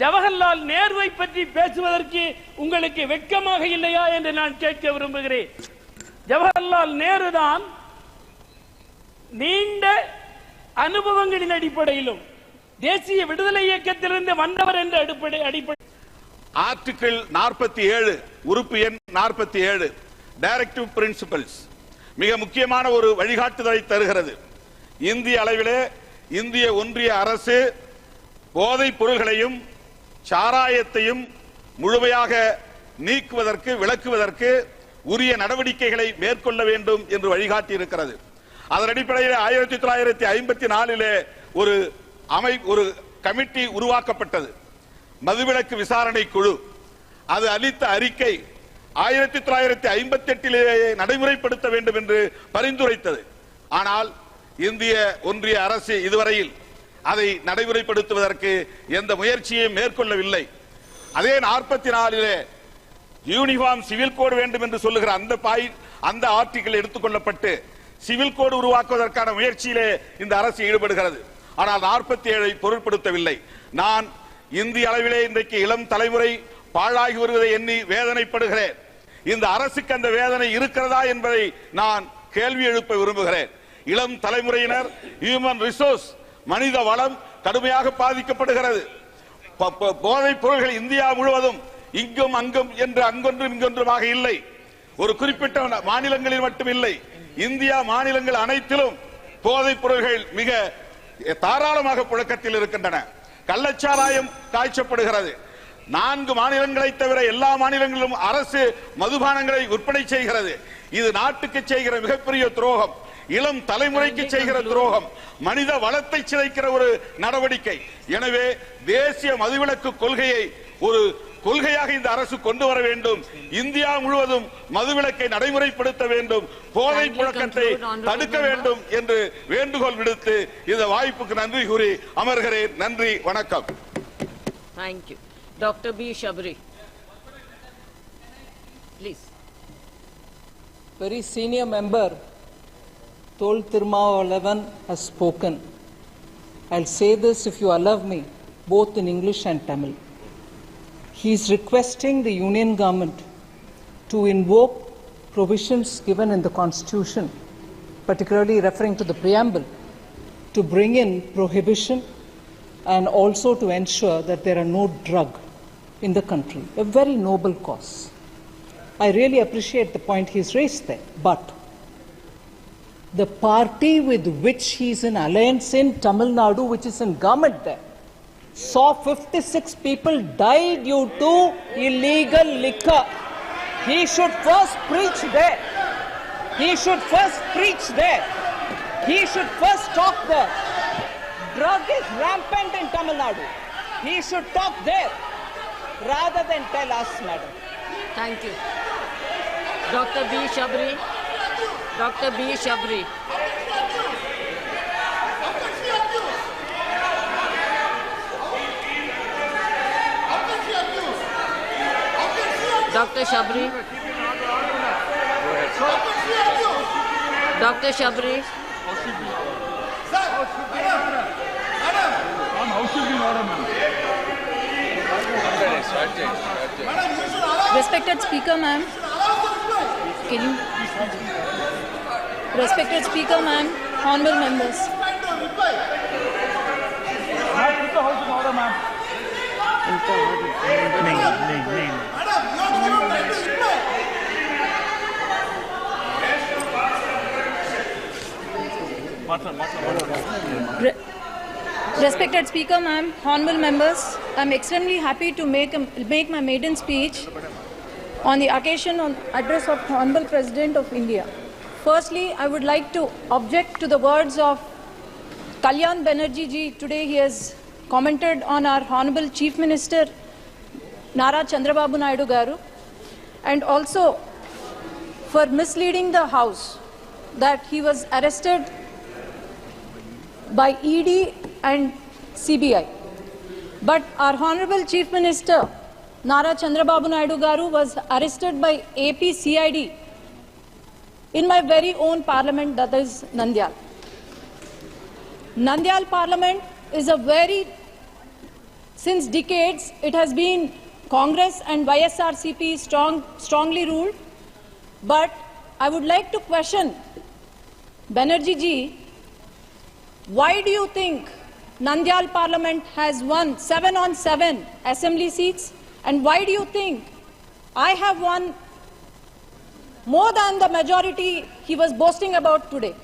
ஜவஹர்லால் நேருவை பற்றி பேசுவதற்கு உங்களுக்கு வெட்கமாக இல்லையா என்று நான் கேட்க விரும்புகிறேன். ஜவஹர்லால் நேரு தான் நீண்ட அனுபவங்களின் அடிப்படையிலும் தேசிய விடுதலை இயக்கத்திலிருந்து வந்தவர் என்ற அடிப்படை ஆர்டிகிள் 47 உறுப்பு எண் 47 டைரக்டிவ் பிரின்சிபல்ஸ் மிக முக்கியமான ஒரு வழிகாட்டுதலை தருகிறது. இந்திய அளவிலே இந்திய ஒன்றிய அரசு போதைப் பொருள்களையும் சாராயத்தையும் முழுமையாக நீக்குவதற்கு விலக்குவதற்கு உரிய நடவடிக்கைகளை மேற்கொள்ள வேண்டும் என்று வழிகாட்டி இருக்கிறது. அதன் அடிப்படையில் 1954 ஒரு கமிட்டி உருவாக்கப்பட்டது, மதுவிலக்கு விசாரணை குழு. அது அளித்த அறிக்கை 1958 நடைமுறைப்படுத்த வேண்டும் என்று பரிந்துரைத்தது. ஆனால் இந்திய ஒன்றிய அரசு இதுவரையில் அதை நடைமுறைப்படுத்துவதற்கு எந்த முயற்சியையும் மேற்கொள்ளவில்லை. அதே 44 யூனிஃபார்ம் சிவில் கோடு வேண்டும் என்று சொல்லுகிற அந்த ஆர்டிகிள் எடுத்துக்கொள்ளப்பட்டு சிவில் கோடு உருவாக்குவதற்கான முயற்சியிலே இந்த அரசு ஈடுபடுகிறது. ஆனால் 47 பொருட்படுத்தவில்லை. நான் இந்திய அளவிலே இன்றைக்கு இளம் தலைமுறை பாழாகி வருவதை எண்ணி வேதனைப்படுகிறேன். இந்த அரசுக்கு அந்த வேதனை இருக்கிறதா என்பதை நான் கேள்வி எழுப்ப விரும்புகிறேன். இளம் தலைமுறையினர் ஹியூமன் ரிசோர்ஸ் மனித வளம் கடுமையாக பாதிக்கப்படுகிறது. போதைப் பொருள்கள் இந்தியா முழுவதும் இங்கும் அங்கும் என்று அங்கொன்றும் இங்கொன்றுமாக இல்லை, ஒரு குறிப்பிட்ட மாநிலங்களில் மட்டும் இல்லை, இந்தியா மாநிலங்கள் அனைத்திலும் போதைப் பொருள்கள் மிக தாராளமாக புழக்கத்தில் இருக்கின்றன. கள்ளச்சாராயம் காய்ச்சப்படுகிறது. 4 மாநிலங்களை தவிர எல்லா மாநிலங்களிலும் அரசு மதுபானங்களை விற்பனை செய்கிறது. இது நாட்டுக்கு செய்கிற மிகப்பெரிய துரோகம், இளம் தலைமுறைக்கு செய்கிற துரோகம், மனித வளத்தை சிதைக்கிற ஒரு நடவடிக்கை. எனவே தேசிய மதுவிலக்கு கொள்கையை ஒரு கொள்கையாக இந்த அரசு கொண்டு வர வேண்டும். இந்தியா முழுவதும் மதுவிலக்கை நடைமுறைப்படுத்த வேண்டும், போதை புழக்கத்தை தடுக்க வேண்டும் என்று வேண்டுகோள் விடுத்து இந்த வாய்ப்புக்கு நன்றி கூறி அமர்கிறேன். நன்றி, வணக்கம். Thank you. Dr. B. Shabri, please. Very senior member Tol Tirumalavan has spoken. I'll say this, if you allow me, both in English and Tamil. He is requesting the union government to invoke provisions given in the Constitution, particularly referring to the preamble, to bring in prohibition and also to ensure that there are no drugs in the country. A very noble cause. I really appreciate the point he's raised there. But the party with which he's in alliance in Tamil Nadu, which is in government there, saw 56 people die due to illegal liquor. He should first preach there. He should first preach there. He should first talk there. Drug is rampant in Tamil Nadu. He should talk there rather than tell us, madam. Thank you. Dr. B. Shabri. Dr. B. Shabri. Dr. Shabri. Dr. Shabri. Respected Speaker, ma'am. Can you? Respected Speaker, ma'am, honorable members. Respected Speaker, ma'am, honorable members, I'm extremely happy to make my maiden speech on the occasion of address of Honorable President of India. Firstly, I would like to object to the words of Kalyan Banerjee ji. Today he has commented on our Honorable Chief Minister Nara Chandrababu Naidu Garu, and also for misleading the House that he was arrested by ED and CBI. But our Honorable Chief Minister Nara Chandrababu Naidu Garu was arrested by AP CID in my very own parliament, that is Nandyal. Nandyal parliament is since decades, it has been Congress and YSRCP strongly ruled. But I would like to question Banerjee ji, why do you think Nandyal parliament has won 7 on 7 assembly seats? And why do you think I have won more than the majority he was boasting about today.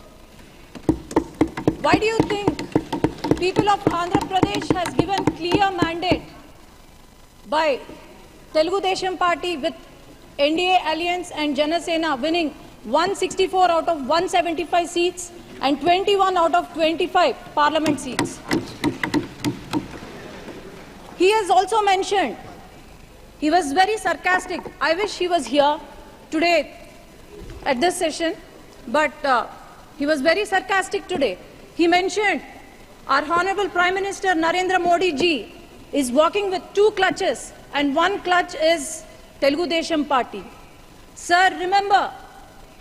Why do you think people of Andhra Pradesh has given clear mandate by Telugu Desam Party with NDA Alliance and Janasena winning 164 out of 175 seats and 21 out of 25 parliament seats? He has also mentioned, he was very sarcastic. I wish he was here today at this session, but he was very sarcastic today. He mentioned our Honorable Prime Minister Narendra Modi ji is walking with two clutches, and one clutch is Telugu Desam Party. Sir, remember,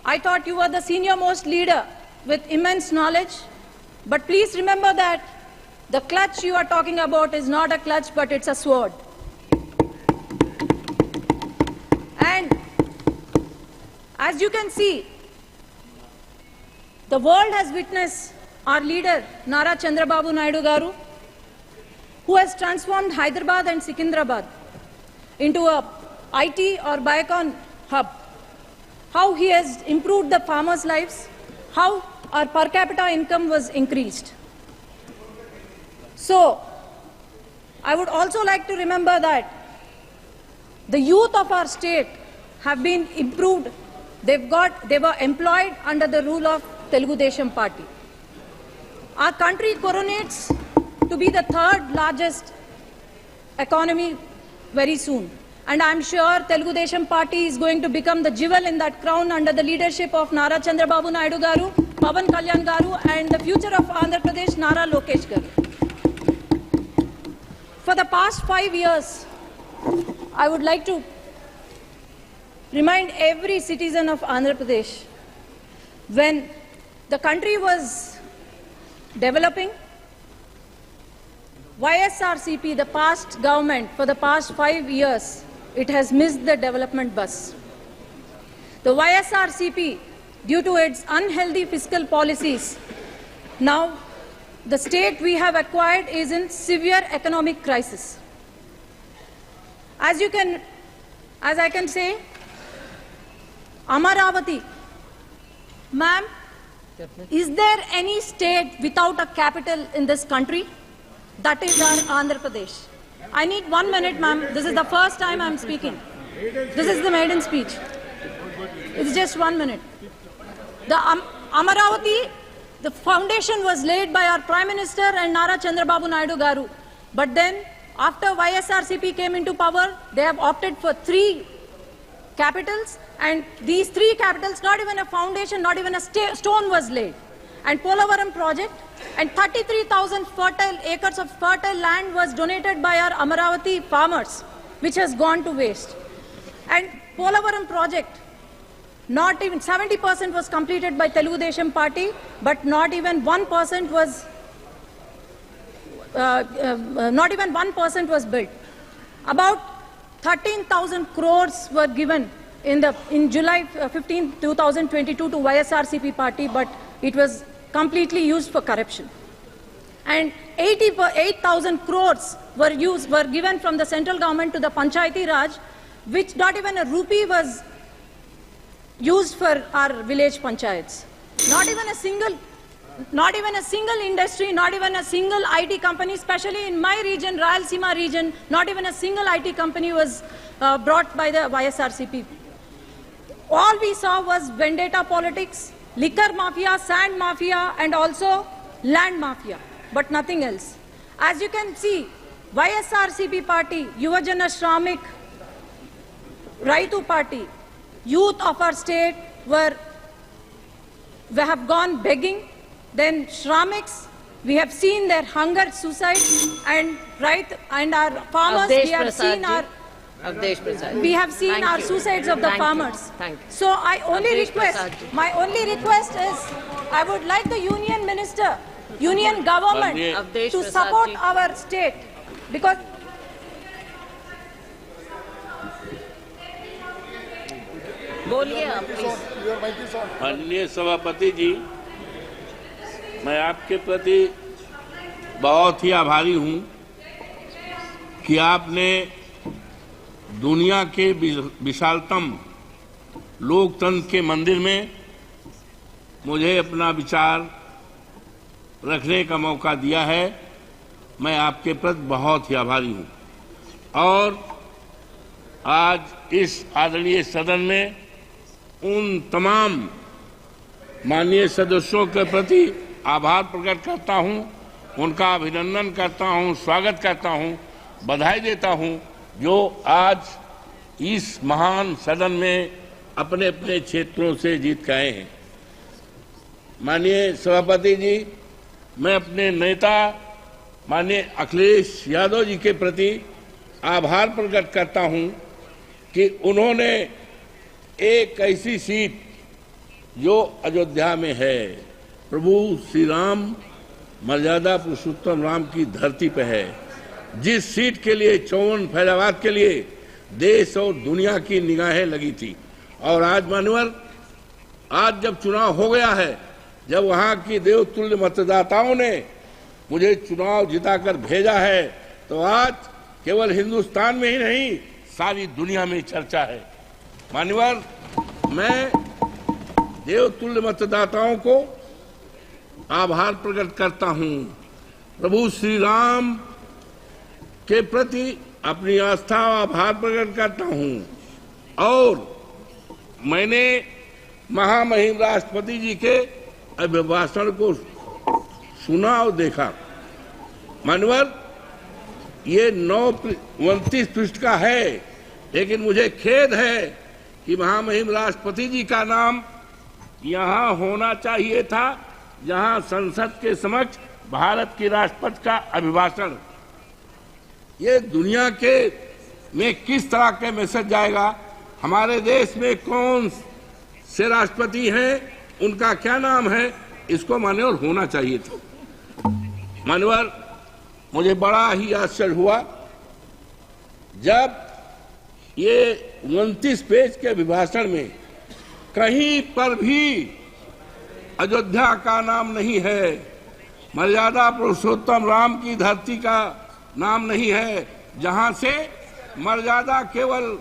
I thought you were the senior most leader with immense knowledge, but please remember that the clutch you are talking about is not a clutch, but it's a sword. And as you can see, the world has witnessed our leader, Nara Chandrababu Naidu Garu, who has transformed Hyderabad and Secunderabad into a IT or Biocon hub. How he has improved the farmers' lives, how our per capita income was increased. So, I would also like to remember that the youth of our state have been improved. They were employed under the rule of Telugu Desam Party. Our country coronates to be the third largest economy very soon. And I'm sure Telugu Desam Party is going to become the jewel in that crown under the leadership of Nara Chandrababu Naidu Garu, Pawan Kalyan Garu, and the future of Andhra Pradesh, Nara Lokesh Garu. For the past 5 years, I would like to remind every citizen of Andhra Pradesh, when the country was developing, YSRCP, the past government, for the past 5 years, it has missed the development bus. The YSRCP, due to its unhealthy fiscal policies, now the state we have acquired is in severe economic crisis. As I can say, Amaravati, ma'am, is there any state without a capital in this country? That is our Andhra Pradesh. I need 1 minute, ma'am. This is the first time I'm speaking. This is the maiden speech. It's just 1 minute. The Amaravati, the foundation was laid by our Prime Minister and Nara Chandrababu Naidu Garu. But then, after YSRCP came into power, they have opted for 3 capitals, and these 3 capitals, not even a foundation, not even a stone was laid. And Polavaram project, and 33,000 acres of fertile land was donated by our Amaravati farmers, which has gone to waste. And Polavaram project, not even 70% was completed by Telugu Desam Party, but not even 1% was built. About 13,000 crores were given in July 15, 2022 to YSRCP party, but it was completely used for corruption. And 8,000 crores were given from the central government to the Panchayati Raj, which not even a rupee was used for our village panchayats. Not even a single industry, not even a single IT company, especially in my region, Rayalaseema region, not even a single IT company was brought by the YSRCP. All we saw was vendetta politics, liquor mafia, sand mafia, and also land mafia, but nothing else. As you can see, YSRCP party, Yuvajana Shramik, Raitu party, youth of our state we have gone begging. Then Shramiks, we have seen their hunger, suicide, and our farmers, we have seen our suicides of the farmers. So my only request is, I would like the union minister, union government to support our state, because बोलिए आप please. माननीय सभापति जी, मैं आपके प्रति बहुत ही आभारी हूं कि आपने दुनिया के विशालतम लोकतंत्र के मंदिर में मुझे अपना विचार रखने का मौका दिया है। मैं आपके प्रति बहुत ही आभारी हूं और आज इस आदरणीय सदन में उन तमाम माननीय सदस्यों के प्रति आभार प्रकट करता हूं, उनका अभिनंदन करता हूं, स्वागत करता हूं, बधाई देता हूं, जो आज इस महान सदन में अपने अपने क्षेत्रों से जीत के आए हैं। माननीय सभापति जी, मैं अपने नेता माननीय अखिलेश यादव जी के प्रति आभार प्रकट करता हूं कि उन्होंने एक ऐसी सीट जो अयोध्या में है, प्रभु श्री राम मर्यादा पुरुषोत्तम राम की धरती पे है, जिस सीट के लिए 54 फैजाबाद के लिए देश और दुनिया की निगाहें लगी थी। और आज मान्यवर, आज जब चुनाव हो गया है, जब वहां की देवतुल्य मतदाताओं ने मुझे चुनाव जिताकर भेजा है, तो आज केवल हिंदुस्तान में ही नहीं सारी दुनिया में चर्चा है। मान्यवर, मैं देवतुल्य मतदाताओं को आभार प्रकट करता हूं, प्रभु श्री राम के प्रति अपनी आस्था और आभार प्रकट करता हूं और मैंने महामहिम राष्ट्रपति जी के अभिभाषण को सुना और देखा। मानवर, ये 29 पृष्ठ का है, लेकिन मुझे खेद है कि महामहिम राष्ट्रपति जी का नाम यहाँ होना चाहिए था, जहाँ संसद के समक्ष भारत की राष्ट्रपति का अभिभाषण। ये दुनिया के में किस तरह के मैसेज जाएगा, हमारे देश में कौन से राष्ट्रपति हैं, उनका क्या नाम है, इसको मान्यवर होना चाहिए था। मान्यवर, मुझे बड़ा ही आश्चर्य हुआ जब ये 29 पेज के अभिभाषण में कहीं पर भी अयोध्या का नाम नहीं है, मर्यादा पुरुषोत्तम राम की धरती का नाम नहीं है, जहां से मर्यादा केवल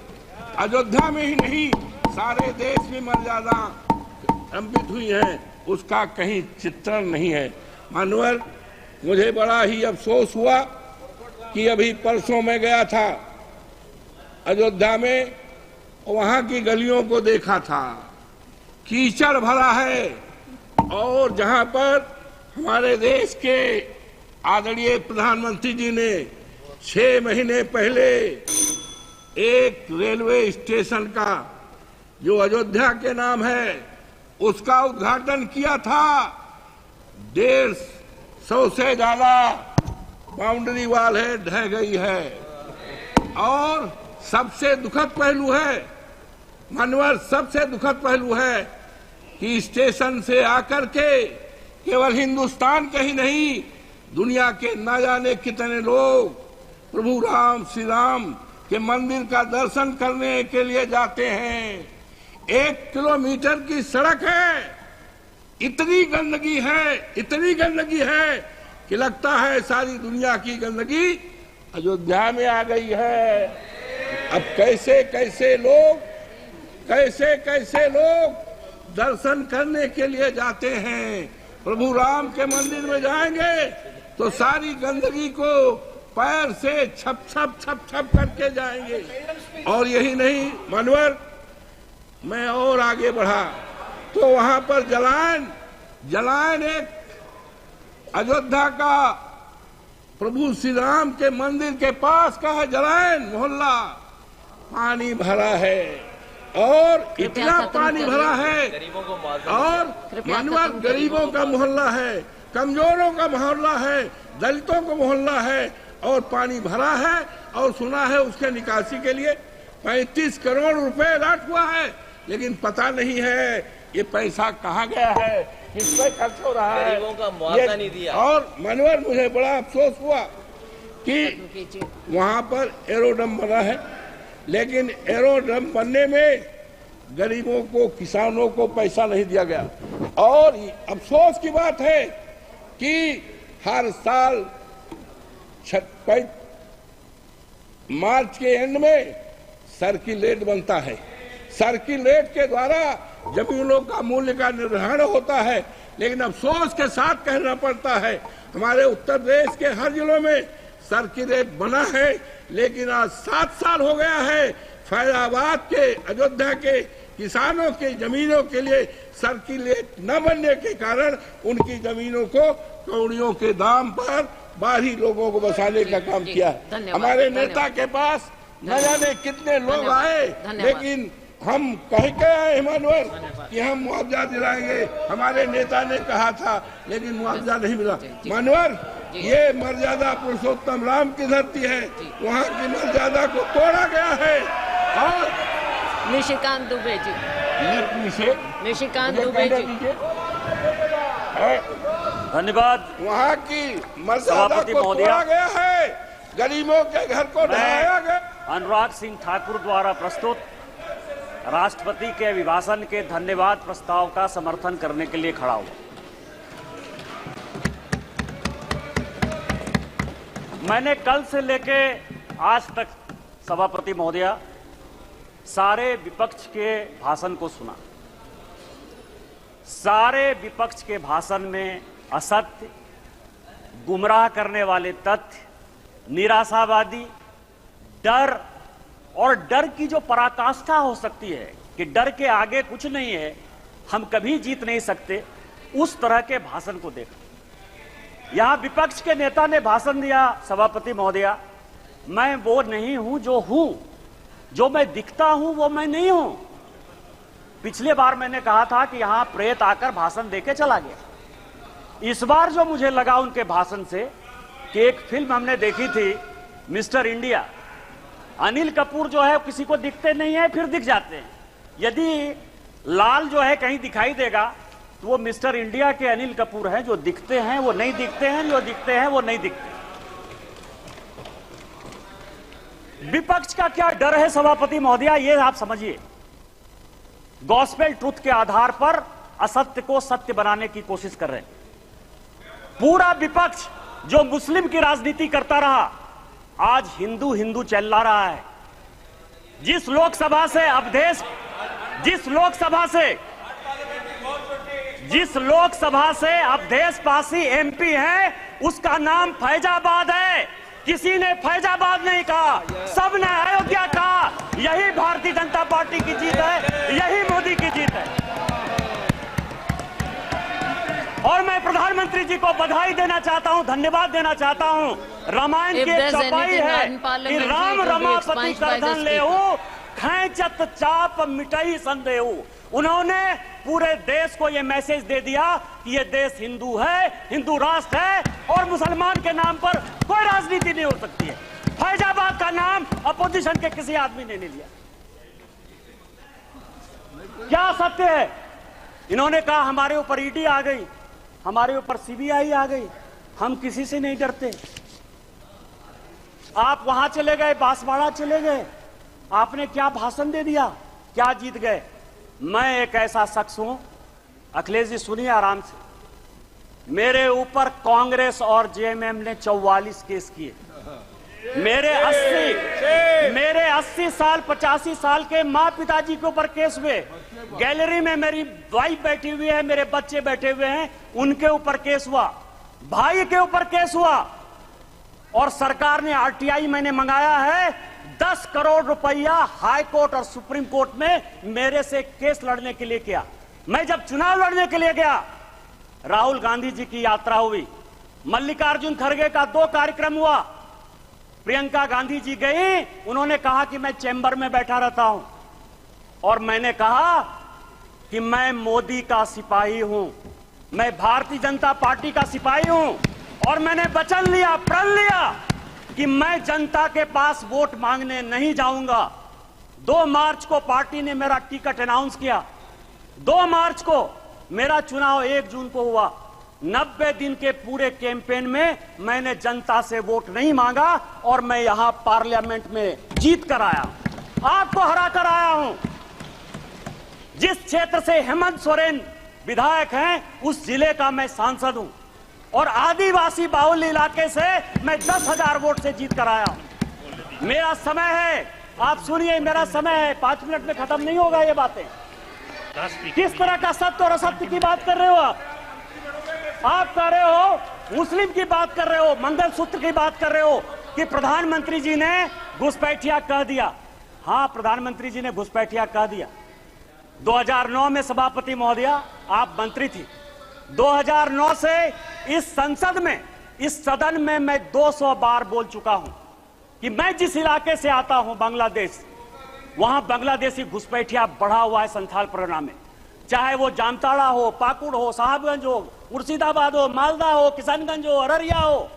अयोध्या में ही नहीं सारे देश में मर्यादा अंकित हुई है, उसका कहीं चित्रण नहीं है। मानवर, मुझे बड़ा ही अफसोस हुआ कि अभी परसों मैं गया था अयोध्या में, वहां की गलियों को देखा था, कीचड़ भरा है और जहां पर हमारे देश के आदरणीय प्रधानमंत्री जी ने 6 महीने पहले एक रेलवे स्टेशन का जो अयोध्या के नाम है उसका उद्घाटन किया था। 150 से ज्यादा बाउंड्री वाल है, ढह गई है। और सबसे दुखद पहलू है मानवर, सबसे दुखद पहलू है कि स्टेशन से आकर के केवल हिंदुस्तान के ही नहीं, दुनिया के न जाने कितने लोग प्रभु राम श्री राम के मंदिर का दर्शन करने के लिए जाते हैं। 1 किलोमीटर की सड़क है, इतनी गंदगी है, इतनी गंदगी है कि लगता है सारी दुनिया की गंदगी अयोध्या में आ गई है। अब कैसे कैसे लोग दर्शन करने के लिए जाते हैं, प्रभु राम के मंदिर में जाएंगे तो सारी गंदगी को पैर से छप करके जाएंगे। और यही नहीं मानवर, मैं और आगे बढ़ा तो वहां पर जलायन एक अयोध्या का प्रभु श्री राम के मंदिर के पास का है जलायन मोहल्ला, पानी भरा है और इतना पानी भरा है और मानवर गरीबों का मोहल्ला है, कमजोरों का मोहल्ला है, दलितों का मोहल्ला है और पानी भरा है। और सुना है उसके निकासी के लिए 35 करोड़ रुपए अलॉट हुआ है, लेकिन पता नहीं है ये पैसा कहाँ गया है, किस पे खर्च हो रहा है, गरीबों का मुआवजा नहीं दिया। और मनोहर, मुझे बड़ा अफसोस हुआ कि वहां पर एरोड्रम बना है, लेकिन एरोड्रम बनने में गरीबों को, किसानों को पैसा नहीं दिया गया। और अफसोस की बात है कि हर साल मार्च के एंड में सर्किलेट बनता है, सर्किल रेट के द्वारा जमीनों का मूल्य का निर्धारण होता है, लेकिन अफसोस के साथ कहना पड़ता है हमारे उत्तर प्रदेश के हर जिलों में सर्किल रेट बना है, लेकिन आज 7 साल हो गया है फैजाबाद के, अयोध्या के किसानों की जमीनों के लिए सर्किल रेट न बनने के कारण उनकी जमीनों को कौड़ियों के दाम पर बाहरी लोगों को बसाने का काम किया है। हमारे नेता के पास न जाने कितने लोग आए, लेकिन हम कह के आए मानवर कि हम मुआवजा दिलाएंगे, हमारे नेता ने कहा था, लेकिन मुआवजा नहीं मिला। मानवर, ये मर्यादा पुरुषोत्तम राम की धरती है, वहाँ की मर्यादा को तोड़ा गया है। और निशिकांत दुबे जी, निशिकांत दुबे जी, धन्यवाद। वहाँ की मर्यादा को तोड़ा गया है, गरीबों के घर को ढहाया गया। अनुराग सिंह ठाकुर द्वारा प्रस्तुत राष्ट्रपति के अभिभाषण के धन्यवाद प्रस्ताव का समर्थन करने के लिए खड़ा हुआ। मैंने कल से लेके आज तक सभापति महोदय सारे विपक्ष के भाषण को सुना। सारे विपक्ष के भाषण में असत्य, गुमराह करने वाले तथ्य, निराशावादी, डर और डर की जो पराकाष्ठा हो सकती है कि डर के आगे कुछ नहीं है, हम कभी जीत नहीं सकते, उस तरह के भाषण को देखा। यहां विपक्ष के नेता ने भाषण दिया, सभापति महोदय, मैं वो नहीं हूं जो हूं, जो मैं दिखता हूं वो मैं नहीं हूं। पिछले बार मैंने कहा था कि यहां प्रेत आकर भाषण देके चला गया। इस बार जो मुझे लगा उनके भाषण से कि एक फिल्म हमने देखी थी मिस्टर इंडिया, अनिल कपूर जो है किसी को दिखते नहीं है, फिर दिख जाते हैं। यदि लाल जो है कहीं दिखाई देगा तो वो मिस्टर इंडिया के अनिल कपूर हैं, जो दिखते हैं वो नहीं दिखते हैं, जो दिखते हैं वो नहीं दिखते। विपक्ष का क्या डर है सभापति महोदय, ये आप समझिए। गॉस्पेल ट्रुथ के आधार पर असत्य को सत्य बनाने की कोशिश कर रहे हैं। पूरा विपक्ष जो मुस्लिम की राजनीति करता रहा, आज हिंदू हिंदू चिल्ला रहा है। जिस लोकसभा से अवधेश, जिस लोकसभा से अवधेश पासी एमपी है, उसका नाम फैजाबाद है। किसी ने फैजाबाद नहीं कहा, सबने अयोध्या कहा। यही भारतीय जनता पार्टी की जीत है, यही मोदी की जीत है। और मैं प्रधानमंत्री जी को बधाई देना चाहता हूं, धन्यवाद देना चाहता हूं। रामायण की एक चौपाई है कि राम रमापति करधन लेहु, खैंचत चाप मिटई संदेहु। उन्होंने पूरे देश को यह मैसेज दे दिया कि यह देश हिंदू है, हिंदू राष्ट्र है, और मुसलमान के नाम पर कोई राजनीति नहीं हो सकती है। फैजाबाद का नाम अपोजिशन के किसी आदमी ने नहीं लिया। क्या सत्य है? इन्होंने कहा हमारे ऊपर ईडी आ गई, हमारे ऊपर सीबीआई आ गई, हम किसी से नहीं डरते। आप वहां चले गए, बांसवाड़ा चले गए, आपने क्या भाषण दे दिया, क्या जीत गए? मैं एक ऐसा शख्स हूं, अखिलेश जी सुनिए आराम से, मेरे ऊपर कांग्रेस और जेएमएम ने 44 केस किए। मेरे 80 साल 85 साल के माँ पिताजी के ऊपर केस हुए। गैलरी में मेरी वाइफ बैठी हुई है, मेरे बच्चे बैठे हुए हैं, उनके ऊपर केस हुआ, भाई के ऊपर केस हुआ। और सरकार ने आरटीआई मैंने मंगाया है, 10 करोड़ रुपया हाई कोर्ट और सुप्रीम कोर्ट में मेरे से केस लड़ने के लिए किया। मैं जब चुनाव लड़ने के लिए गया, राहुल गांधी जी की यात्रा हुई, मल्लिकार्जुन खड़गे का 2 कार्यक्रम हुआ, प्रियंका गांधी जी गई, उन्होंने कहा कि मैं चैम्बर में बैठा रहता हूं, और मैंने कहा कि मैं मोदी का सिपाही हूं, मैं भारतीय जनता पार्टी का सिपाही हूं, और मैंने वचन लिया, प्रण लिया कि मैं जनता के पास वोट मांगने नहीं जाऊंगा। 2 मार्च को पार्टी ने मेरा टिकट अनाउंस किया, 2 मार्च को मेरा चुनाव 1 जून को हुआ। 90 दिन के पूरे कैंपेन में मैंने जनता से वोट नहीं मांगा, और मैं यहां पार्लियामेंट में जीत कर आया, आपको हरा कर आया हूं। जिस क्षेत्र से हेमंत सोरेन विधायक हैं, उस जिले का मैं सांसद हूं, और आदिवासी बाहुल्य इलाके से मैं 10,000 वोट से जीत कर आया हूं। मेरा समय है आप सुनिए, मेरा समय है, 5 मिनट में खत्म नहीं होगा ये बातें। किस तरह का सत्य और असत्य की बात कर रहे हो आप कह रहे हो, मुस्लिम की बात कर रहे हो, मंगलसूत्र की बात कर रहे हो कि प्रधानमंत्री जी ने घुसपैठिया कह दिया। हाँ, प्रधानमंत्री जी ने घुसपैठिया कह दिया। 2009 में सभापति महोदया आप मंत्री थी। 2009 से इस संसद में, इस सदन में मैं 200 बार बोल चुका हूं कि मैं जिस इलाके से आता हूं, बांग्लादेश, वहां बांग्लादेशी घुसपैठिया बढ़ा हुआ है संथाल परगना में। चाहे वो जामताड़ा हो, पाकुड़ हो, साहबगंज हो, मुर्शिदाबाद हो, मालदा हो, किशनगंज हो, अररिया हो।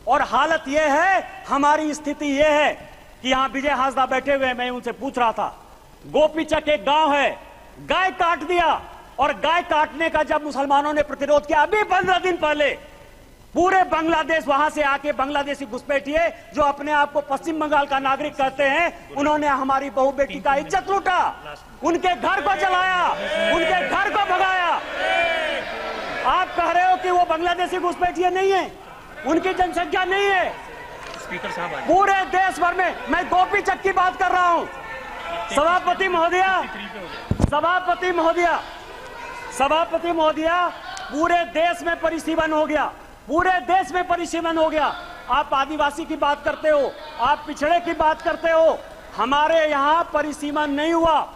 और हालत यह है, हमारी स्थिति यह है कि यहां विजय हाजदा बैठे हुए, मैं उनसे पूछ रहा था, गोपीचक एक गांव है, गाय काट दिया। और गाय काटने का जब मुसलमानों ने प्रतिरोध किया, अभी 15 दिन पहले पूरे बांग्लादेश वहां से आके बांग्लादेशी घुसपैठिए जो अपने आप को पश्चिम बंगाल का नागरिक कहते हैं, उन्होंने हमारी बहू बेटी का इज्जत लूटा, उनके घर को जलाया, उनके घर को भगाया। आप कह रहे हो कि वो बांग्लादेशी घुसपैठिए नहीं है, उनकी जनसंख्या नहीं है। स्पीकर साहब, पूरे देश भर में, मैं गोपीचक की बात कर रहा हूं। सभापति महोदया, सभापति महोदया, पूरे देश में परिसीमन हो गया, पूरे देश में परिसीमन हो गया। आप आदिवासी की बात करते हो, आप पिछड़े की बात करते हो, हमारे यहां परिसीमन नहीं हुआ।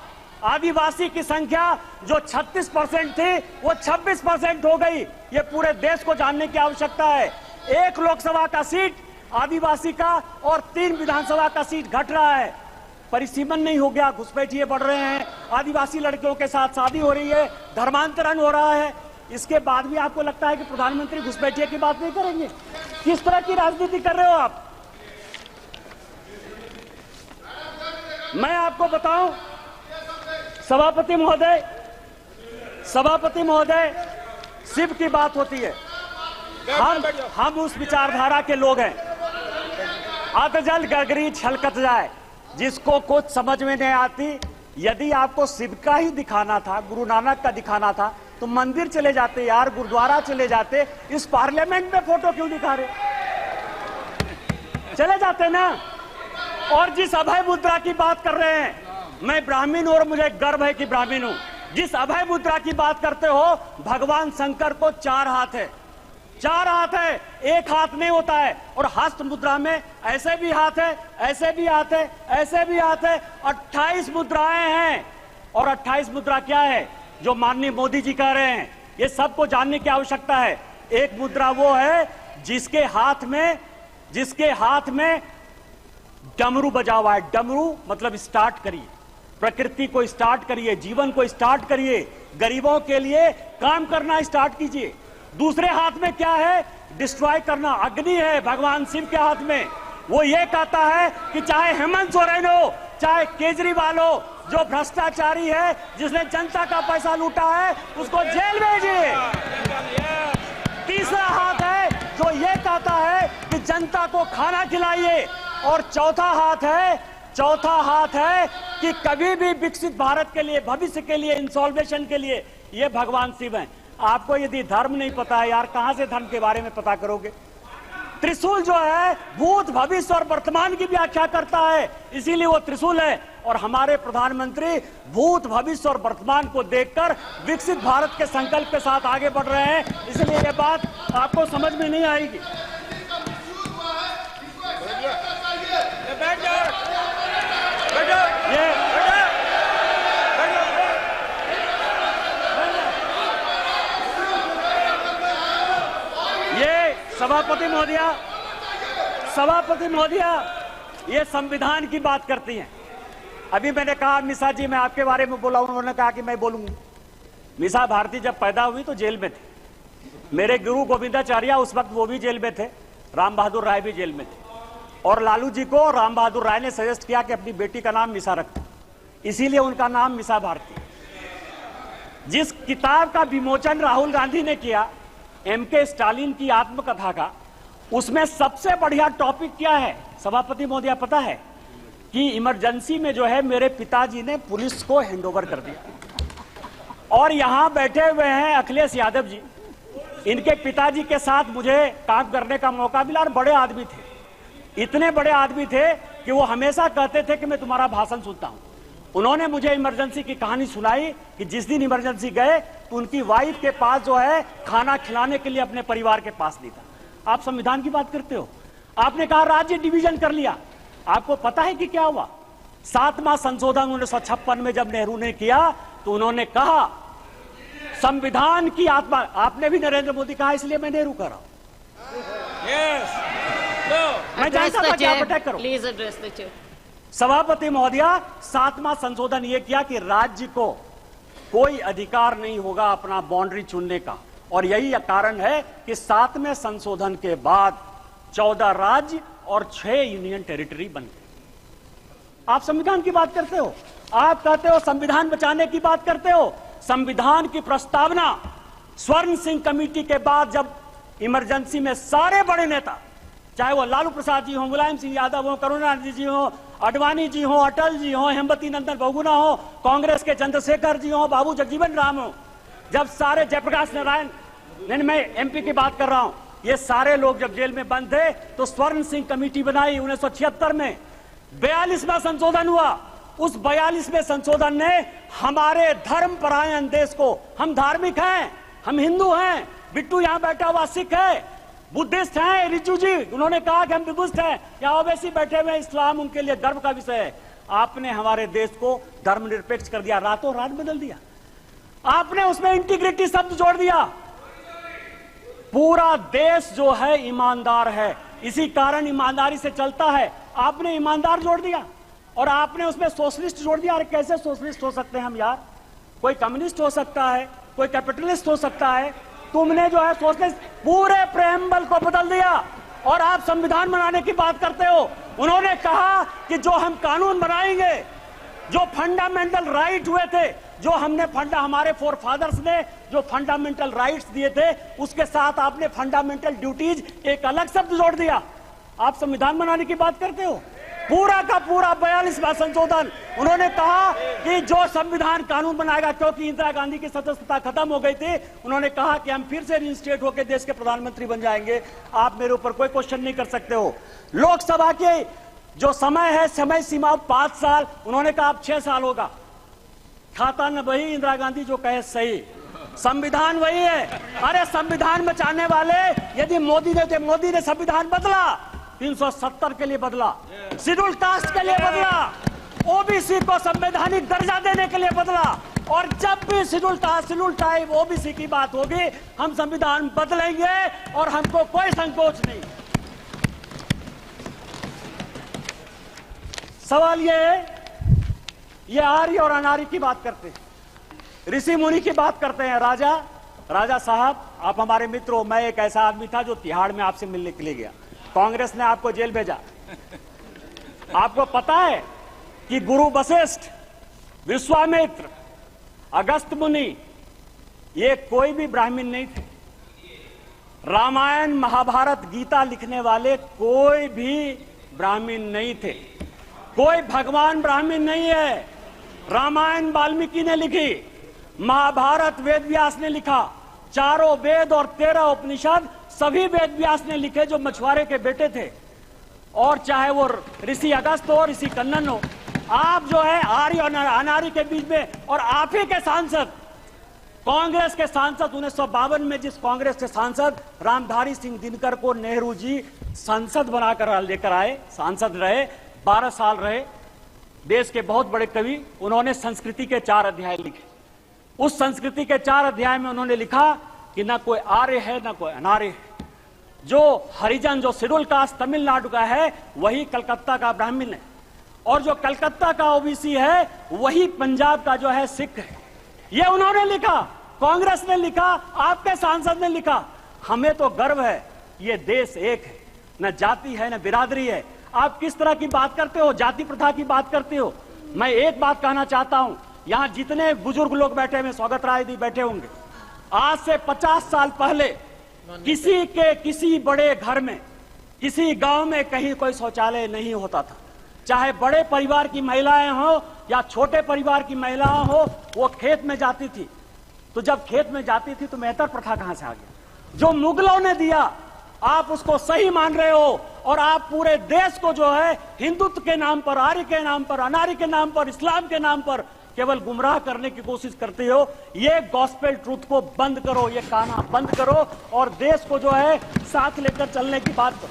आदिवासी की संख्या जो 36% थी वो 26% हो गई। ये पूरे देश को जानने की आवश्यकता है। 1 लोकसभा का सीट आदिवासी का और 3 विधानसभा का सीट घट रहा है। परिसीमन नहीं हो गया, घुसपैठिए बढ़ रहे हैं, आदिवासी लड़कियों के साथ शादी हो रही है, धर्मांतरण हो रहा है। इसके बाद भी आपको लगता है कि प्रधानमंत्री घुसपैठिए की बात नहीं करेंगे? किस तरह की राजनीति कर रहे हो आप? मैं आपको बताऊं, सभापति महोदय, शिव की बात होती है, हम उस विचारधारा के लोग हैं। अतजल गगरी छलकत जाए, जिसको कुछ समझ में नहीं आती। यदि आपको शिव का ही दिखाना था, गुरु नानक का दिखाना था, तो मंदिर चले जाते यार, गुरुद्वारा चले जाते। इस पार्लियामेंट में फोटो क्यों दिखा रहे? चले जाते ना। और जिस अभय मुद्रा की बात कर रहे हैं, मैं ब्राह्मण हूं और मुझे गर्व है कि ब्राह्मण हूं। जिस अभय मुद्रा की बात करते हो, भगवान शंकर को 4 हाथ है, 4 हाथ है, 1 हाथ नहीं होता है। और हस्त मुद्रा में ऐसे भी हाथ है, ऐसे भी हाथ है, ऐसे भी हाथ है, 28 मुद्राएं हैं। और 28 मुद्रा क्या है जो माननीय मोदी जी कह रहे हैं, ये सबको जानने की आवश्यकता है। एक मुद्रा वो है जिसके हाथ में डमरू बजा हुआ है। डमरू मतलब स्टार्ट करिए, प्रकृति को स्टार्ट करिए, जीवन को स्टार्ट करिए, गरीबों के लिए काम करना स्टार्ट कीजिए। दूसरे हाथ में क्या है? डिस्ट्रॉय करना, अग्नि है भगवान शिव के हाथ में। वो ये कहता है कि चाहे हेमंत सोरेन हो, चाहे केजरीवाल हो, जो भ्रष्टाचारी है, जिसने जनता का पैसा लूटा है, उसको जेल भेजिए। तीसरा हाथ है जो ये कहता है कि जनता को खाना खिलाइए। और चौथा हाथ है कि कभी भी विकसित भारत के लिए, भविष्य के लिए, इंसॉल्वेशन के लिए, ये भगवान शिव हैं। आपको यदि धर्म नहीं पता है यार, कहां से धर्म के बारे में पता करोगे? त्रिशूल जो है भूत, भविष्य और वर्तमान की व्याख्या करता है, इसीलिए वो त्रिशूल है। और हमारे प्रधानमंत्री भूत, भविष्य और वर्तमान को देखकर विकसित भारत के संकल्प के साथ आगे बढ़ रहे हैं, इसलिए ये बात आपको समझ में नहीं आएगी। ये सभापति महोदया ये संविधान की बात करती हैं। अभी मैंने कहा मिसा जी, मैं आपके बारे में बोला, उन्होंने कहा कि मैं बोलूंगा। मिसा भारती जब पैदा हुई तो जेल में थे। मेरे गुरु गोविंदाचार्य उस वक्त वो भी जेल में थे, राम बहादुर राय भी जेल में थे। और लालू जी को राम बहादुर राय ने सजेस्ट किया कि अपनी बेटी का नाम मिसा रखो, इसीलिए उनका नाम मिसा भारती। जिस किताब का विमोचन राहुल गांधी ने किया, एमके स्टालिन की आत्मकथा का, उसमें सबसे बढ़िया टॉपिक क्या है सभापति महोदया पता है? कि इमरजेंसी में जो है मेरे पिताजी ने पुलिस को हैंडओवर कर दिया। और यहां बैठे हुए हैं अखिलेश यादव जी, इनके पिताजी के साथ मुझे काम करने का मौका मिला। और बड़े आदमी थे, इतने बड़े आदमी थे कि वो हमेशा कहते थे कि मैं तुम्हारा भाषण सुनता हूं। उन्होंने मुझे इमरजेंसी की कहानी सुनाई कि जिस दिन इमरजेंसी गए तो उनकी वाइफ के पास जो है खाना खिलाने के लिए अपने परिवार के पास नहीं था। आप संविधान की बात करते हो। आपने कहा राज्य डिवीजन कर लिया। आपको पता है कि क्या हुआ? 7वां संशोधन 1956 में जब नेहरू ने किया तो उन्होंने कहा संविधान की आत्मा, आपने भी नरेंद्र मोदी कहा इसलिए मैं नेहरू कर रहा हूं। मैं जानता था कि आप अटैक करो। Please address the chair. सभापति महोदया, 7वां संशोधन यह किया कि राज्य को कोई अधिकार नहीं होगा अपना बाउंड्री चुनने का, और यही कारण है कि 7वें संशोधन के बाद 14 राज्य और 6 यूनियन टेरिटरी बन गए। आप संविधान की बात करते हो, आप कहते हो संविधान बचाने की बात करते हो। संविधान की प्रस्तावना स्वर्ण सिंह कमेटी के बाद जब इमरजेंसी में सारे बड़े नेता, चाहे वो लालू प्रसाद जी हो, मुलायम सिंह यादव हो, करुणानिधि जी हो, अडवाणी जी हो, अटल जी हो, हेमवती नंदन बहुगुणा हो, कांग्रेस के चंद्रशेखर जी हो, बाबू जगजीवन राम हो, जब सारे जयप्रकाश नारायण, मैं एमपी की बात कर रहा हूं, ये सारे लोग जब जेल में बंद थे तो स्वर्ण सिंह कमेटी बनाई 1976 में। 42वां संशोधन हुआ। उस 42वें संशोधन ने हमारे धर्मपरायण देश को, हम धार्मिक हैं, हम हिंदू हैं, बिट्टू यहां बैठा हुआ सिख है, बुद्धिस्ट हैं, रिजू जी उन्होंने कहा कि हम बुद्धिस्ट हैं, यहाँ ओवैसी बैठे हुए इस्लाम उनके लिए गर्व का विषय है। आपने हमारे देश को धर्मनिरपेक्ष कर दिया, रातों रात बदल दिया। आपने उसमें इंटीग्रिटी शब्द जोड़ दिया। पूरा देश जो है ईमानदार है, इसी कारण ईमानदारी से चलता है। आपने ईमानदार जोड़ दिया और आपने उसमें सोशलिस्ट जोड़ दिया। अरे कैसे सोशलिस्ट हो सकते हैं हम यार? कोई कम्युनिस्ट हो सकता है, कोई कैपिटलिस्ट हो सकता है, तुमने जो है सोशलिस्ट पूरे प्रेम्बल को बदल दिया और आप संविधान बनाने की बात करते हो। उन्होंने कहा कि जो हम कानून बनाएंगे, जो फंडामेंटल राइट हुए थे, जो हमने हमारे फोर फादर्स ने जो फंडामेंटल राइट्स दिए थे, उसके साथ आपने फंडामेंटल ड्यूटीज एक अलग शब्द जोड़ दिया। आप संविधान बनाने की बात करते हो। पूरा का पूरा 42वां संशोधन, उन्होंने कहा कि जो संविधान कानून बनाएगा, क्योंकि इंदिरा गांधी की सदस्यता खत्म हो गई थी, उन्होंने कहा कि हम फिर से रिइंस्टेट होकर देश के प्रधानमंत्री बन जाएंगे। आप मेरे ऊपर कोई क्वेश्चन नहीं कर सकते हो। लोकसभा के जो समय है, समय सीमा 5 साल, उन्होंने कहा अब 6 साल होगा। खाता न वही, इंदिरा गांधी जो कहे सही, संविधान वही है। अरे संविधान बचाने वाले, यदि मोदी ने संविधान बदला, 370 के लिए बदला, शेड्यूल कास्ट के लिए बदला, ओबीसी को संवैधानिक दर्जा देने के लिए बदला, और जब भी शेड्यूल टाइप ओबीसी की बात होगी, हम संविधान बदलेंगे और हमको कोई संकोच नहीं। सवाल ये आर्य और अनार्य की बात करते हैं, ऋषि मुनि की बात करते हैं। राजा साहब, आप हमारे मित्र हो। मैं एक ऐसा आदमी था जो तिहाड़ में आपसे मिलने के लिए गया, कांग्रेस ने आपको जेल भेजा। आपको पता है कि गुरु वशिष्ठ, विश्वामित्र, अगस्त मुनि, ये कोई भी ब्राह्मण नहीं थे। रामायण, महाभारत, गीता लिखने वाले कोई भी ब्राह्मण नहीं थे। कोई भगवान ब्राह्मण नहीं है। रामायण वाल्मीकि ने लिखी, महाभारत वेद व्यास ने लिखा, चारों वेद और 13 उपनिषद सभी वेद व्यास ने लिखे, जो मछुआरे के बेटे थे। और चाहे वो ऋषि अगस्त हो, ऋषि कन्नन हो, आप जो है आर्य और अनार्य के बीच में, और आप ही के सांसद, कांग्रेस के सांसद 1952 में जिस कांग्रेस के सांसद रामधारी सिंह दिनकर को नेहरू जी सांसद बनाकर लेकर आए, सांसद रहे, 12 साल रहे, देश के बहुत बड़े कवि, उन्होंने संस्कृति के 4 अध्याय लिखे। उस संस्कृति के 4 अध्याय में उन्होंने लिखा कि ना कोई आर्य है ना कोई अनार्य है। जो हरिजन, जो शेड्यूल कास्ट तमिलनाडु का है, वही कलकत्ता का ब्राह्मण है, और जो कलकत्ता का ओबीसी है, वही पंजाब का जो है सिख है। ये उन्होंने लिखा, कांग्रेस ने लिखा, आपके सांसद ने लिखा। हमें तो गर्व है, ये देश एक है, न जाति है न बिरादरी है। आप किस तरह की बात करते हो, जाति प्रथा की बात करते हो। मैं एक बात कहना चाहता हूं, यहां जितने बुजुर्ग लोग बैठे हुए, स्वागत राय जी बैठे होंगे, आज से 50 साल पहले किसी बड़े घर में, किसी गांव में कहीं कोई शौचालय नहीं होता था। चाहे बड़े परिवार की महिलाएं हो या छोटे परिवार की महिलाएं हो, वो खेत में जाती थी। तो जब खेत में जाती थी तो मेहतर प्रथा कहां से आ गया? जो मुगलों ने दिया, आप उसको सही मान रहे हो और आप पूरे देश को जो है हिंदुत्व के नाम पर, आर्य के नाम पर, अनार्य के नाम पर, इस्लाम के नाम पर केवल गुमराह करने की कोशिश करते हो। ये गॉस्पेल ट्रूथ को बंद करो, ये काना बंद करो और देश को जो है साथ लेकर चलने की बात करो।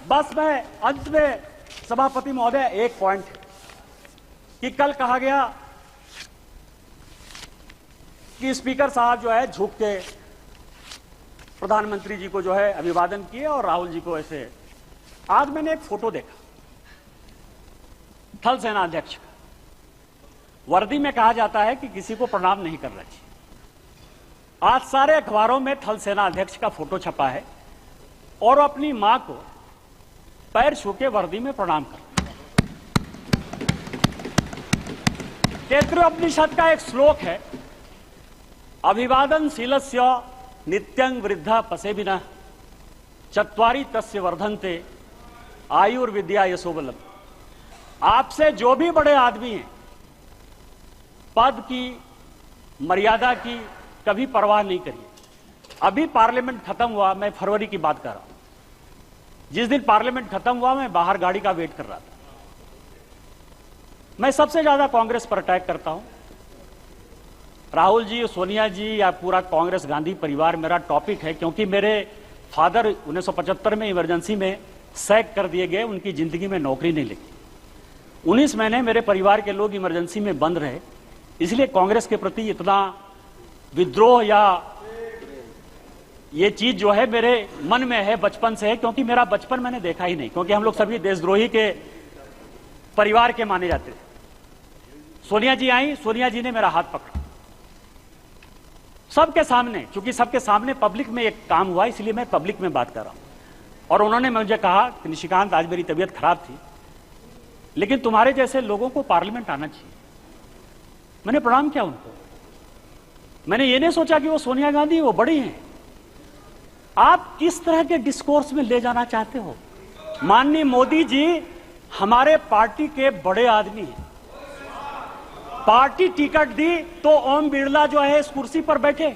बस मैं अंत में सभापति महोदय एक पॉइंट कि कल कहा गया कि स्पीकर साहब जो है झुक के प्रधानमंत्री जी को जो है अभिवादन किए और राहुल जी को ऐसे। आज मैंने एक फोटो देखा थल सेना अध्यक्ष का, वर्दी में कहा जाता है कि किसी को प्रणाम नहीं करना चाहिए। आज सारे अखबारों में थल सेना अध्यक्ष का फोटो छपा है और अपनी मां को पैर छू के वर्दी में प्रणाम कर। तैत्तिरीयोपनिषद का एक श्लोक है, अभिवादनशीलस्य नित्यं वृद्धा पसेबिनः चत्वारि तस्य वर्धन्ते आयुर्विद्या यशोबलम्। आपसे जो भी बड़े आदमी हैं, पद की, मर्यादा की कभी परवाह नहीं करिए। अभी पार्लियामेंट खत्म हुआ, मैं फरवरी की बात कर रहा हूं, जिस दिन पार्लियामेंट खत्म हुआ मैं बाहर गाड़ी का वेट कर रहा था। मैं सबसे ज्यादा कांग्रेस पर अटैक करता हूं। राहुल जी, सोनिया जी या पूरा कांग्रेस गांधी परिवार मेरा टॉपिक है, क्योंकि मेरे फादर 1975 में इमरजेंसी में सैक कर दिए गए, उनकी जिंदगी में नौकरी नहीं लगी। 19 महीने मेरे परिवार के लोग इमरजेंसी में बंद रहे, इसलिए कांग्रेस के प्रति इतना विद्रोह या ये चीज जो है मेरे मन में है, बचपन से है, क्योंकि मेरा बचपन मैंने देखा ही नहीं, क्योंकि हम लोग सभी देशद्रोही के परिवार के माने जाते थे। सोनिया जी आई, सोनिया जी ने मेरा हाथ पकड़ा सबके सामने, क्योंकि सबके सामने पब्लिक में एक काम हुआ, इसलिए मैं पब्लिक में बात कर रहा हूं। और उन्होंने मुझे कहा कि निशिकांत, आज मेरी तबीयत खराब थी, लेकिन तुम्हारे जैसे लोगों को पार्लियामेंट आना चाहिए। मैंने प्रणाम किया उनको। मैंने ये नहीं सोचा कि वो सोनिया गांधी, वो बड़ी हैं। आप किस तरह के डिस्कोर्स में ले जाना चाहते हो? माननीय मोदी जी हमारे पार्टी के बड़े आदमी हैं। पार्टी टिकट दी तो ओम बिरला जो है इस कुर्सी पर बैठे।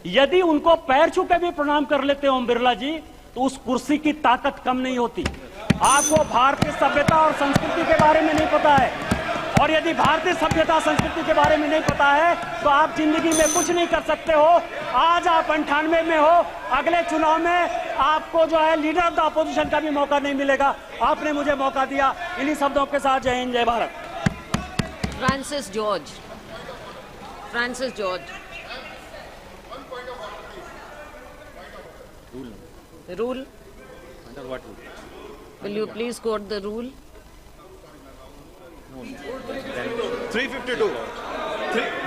यदि उनको पैर छू के भी प्रणाम कर लेते ओम बिरला जी, तो उस कुर्सी की ताकत कम नहीं होती। आपको भारतीय सभ्यता और संस्कृति के बारे में नहीं पता है, और यदि भारतीय सभ्यता संस्कृति के बारे में नहीं पता है तो आप जिंदगी में कुछ नहीं कर सकते हो। आज आप 98 में हो, अगले चुनाव में आपको जो है लीडर ऑफ द अपोजिशन का भी मौका नहीं मिलेगा। आपने मुझे मौका दिया। इन्हीं शब्दों के साथ जय हिंद, जय Bharat. Francis George, Francis George. Rule. Under what rule? Will you please quote the rule? 352.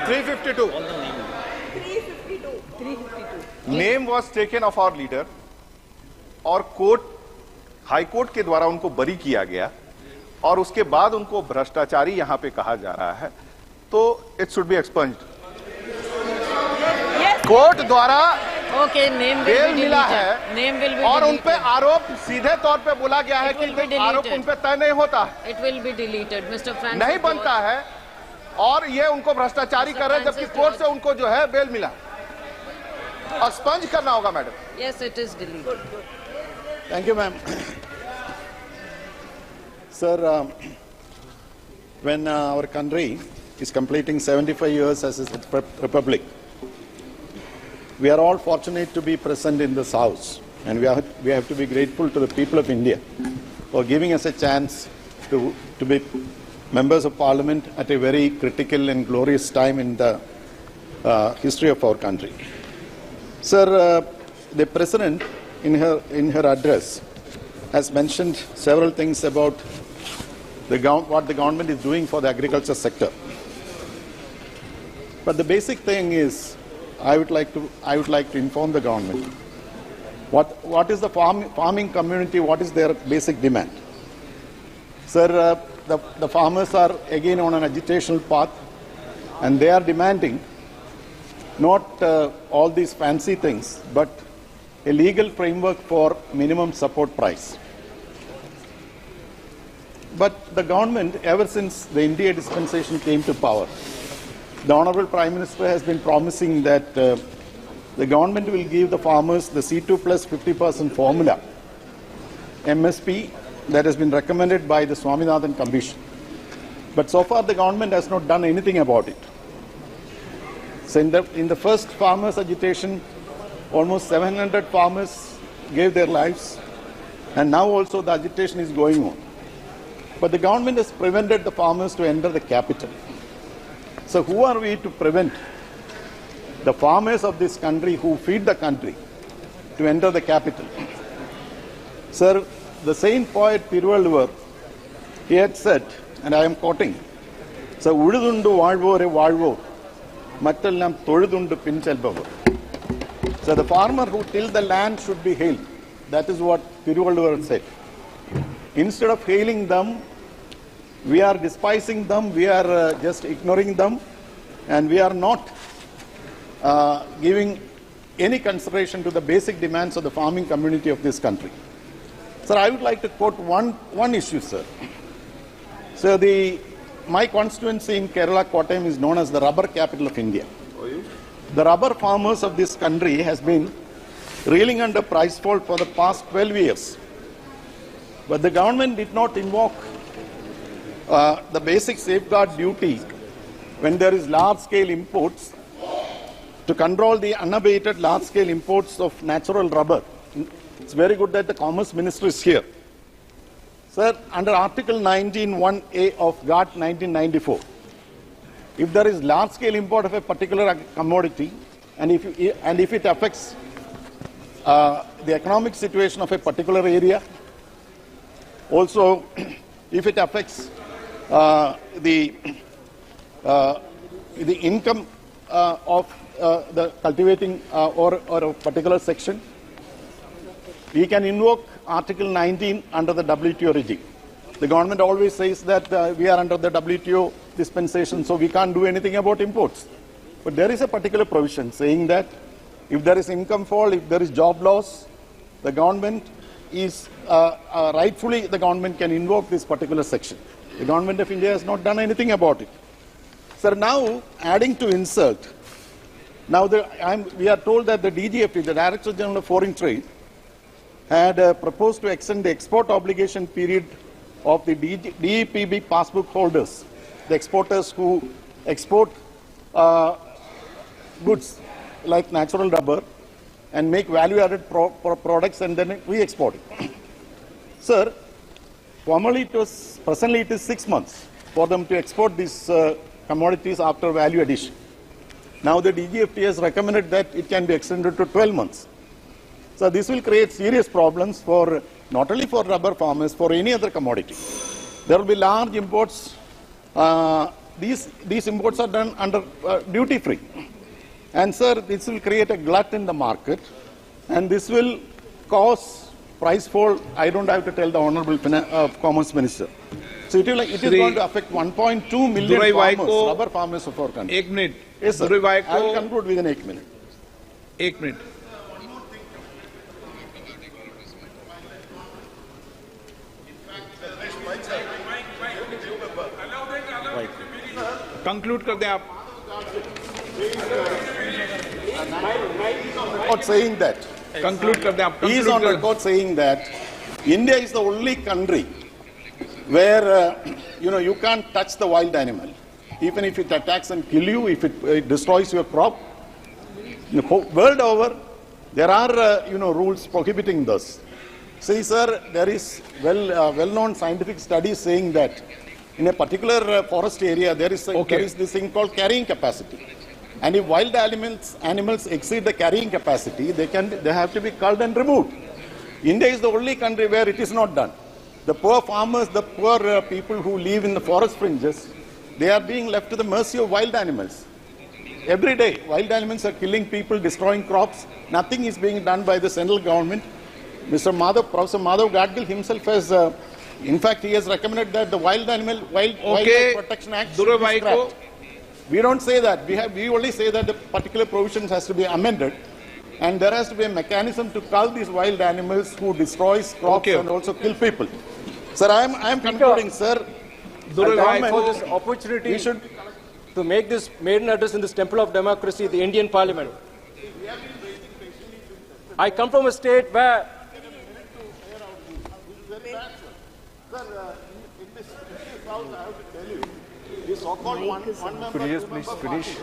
352. Name was taken of our leader और कोर्ट, हाई कोर्ट के द्वारा उनको बरी किया गया और उसके बाद उनको भ्रष्टाचारी यहां पे कहा जा रहा है, तो इट शुड बी एक्सपंज्ड। कोर्ट द्वारा बेल मिला है और उन पे आरोप सीधे तौर पे बोला गया है कि आरोप उन पे तय नहीं होता, it will be deleted mister Francis, नहीं बनता है, और ये उनको भ्रष्टाचारी कर रहे हैं, जबकि कोर्ट से उनको जो है बेल मिला। एक्सपंज करना होगा madam. Yes, it is deleted. Thank you ma'am. Sir, when our country is completing 75 years as a republic, we are all fortunate to be present in this house, and we have to be grateful to the people of India for giving us a chance to be members of parliament at a very critical and glorious time in the history of our country. Sir, the President in her address has mentioned several things about what the government is doing for the agriculture sector. But the basic thing is, I would like to inform the government what is the farming community, what is their basic demand. Sir, the farmers are again on an agitational path, and they are demanding not all these fancy things, but a legal framework for minimum support price. But the government, ever since the India dispensation came to power, the Honorable Prime Minister has been promising that the government will give the farmers the C2 plus 50% formula, MSP, that has been recommended by the Swaminathan Commission. But so far the government has not done anything about it. So in the first farmers' agitation, almost 700 farmers gave their lives, and now also the agitation is going on. But the government has prevented the farmers to enter the capital. So who are we to prevent the farmers of this country who feed the country to enter the capital? Sir, the saint poet Tiruvalluvar, he had said, and I am quoting, so Ududundu Valvore Valvo, Mattallam Toludundu Pinchelbavo. So the farmer who tilled the land should be hailed. That is what Tiruvalluvar said. Instead of hailing them, we are despising them, we are just ignoring them, and we are not giving any consideration to the basic demands of the farming community of this country. Sir, I would like to quote one issue, sir. So my constituency in Kerala, Kottayam, is known as the rubber capital of India. The rubber farmers of this country has been reeling under price fall for the past 12 years. But the government did not invoke the basic safeguard duty when there is large-scale imports to control the unabated large-scale imports of natural rubber. It's very good that the Commerce Minister is here. Sir, under Article 19(1)(a) of GATT 1994, if there is large-scale import of a particular commodity, and if it affects the economic situation of a particular area, also if it affects the income of the cultivating or a particular section, we can invoke Article 19 under the WTO regime. The government always says that we are under the WTO dispensation, so we can't do anything about imports. But there is a particular provision saying that if there is income fall, if there is job loss, the government is rightfully the government can invoke this particular section. The government of India has not done anything about it. Sir, now adding to insult, now we are told that the DGFT, the Director General of Foreign Trade, had proposed to extend the export obligation period of the DEPB passbook holders, the exporters who export goods like natural rubber and make value-added products and then re-export it. Sir, presently it is 6 months for them to export these commodities after value addition. Now the DGFT has recommended that it can be extended to 12 months. So this will create serious problems for not only for rubber farmers, for any other commodity. There will be large imports. These imports are done under duty-free. And sir, this will create a glut in the market, and this will cause price fall. I don't have to tell the Honorable Commerce Minister. So it is going to affect 1.2 million farmers, rubber farmers of our country. 1 minute. Yes, sir. I will conclude within 1 minute. 1 minute. Conclude कर दें आप. Not saying that. Conclude कर दें आप. He is on record saying that India is the only country where you can't touch the wild animal, even if it attacks and kill you, if it destroys your crop. World over, there are rules prohibiting this. See, sir, there is well-known scientific studies saying that in a particular forest area, there is this thing called carrying capacity. And if wild animals exceed the carrying capacity, they have to be culled and removed. India is the only country where it is not done. The poor farmers, the poor people who live in the forest fringes, they are being left to the mercy of wild animals. Every day, wild animals are killing people, destroying crops. Nothing is being done by the central government. Professor Madhav Gadgil himself has, in fact, he has recommended that the Wildlife Protection Act should be scrapped. We don't say that. We only say that the particular provisions has to be amended, and there has to be a mechanism to cull these wild animals who destroys crops and also kill people. Sir, I am concluding, sir. For this opportunity to make this maiden address in this temple of democracy, the Indian Parliament. I come from a state where Could you just please finish?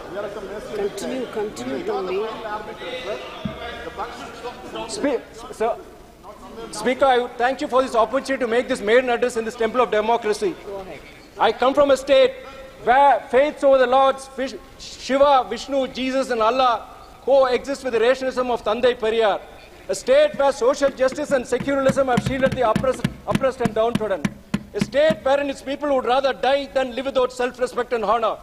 Continue, Tommy. Speaker, I thank you for this opportunity to make this maiden address in this temple of democracy. Go ahead. I come from a state where faiths over the Lords, Shiva, Vishnu, Jesus and Allah coexist with the rationalism of Tandai Periyar. A state where social justice and secularism have shielded the oppressed and downtrodden. A state wherein its people would rather die than live without self-respect and honor.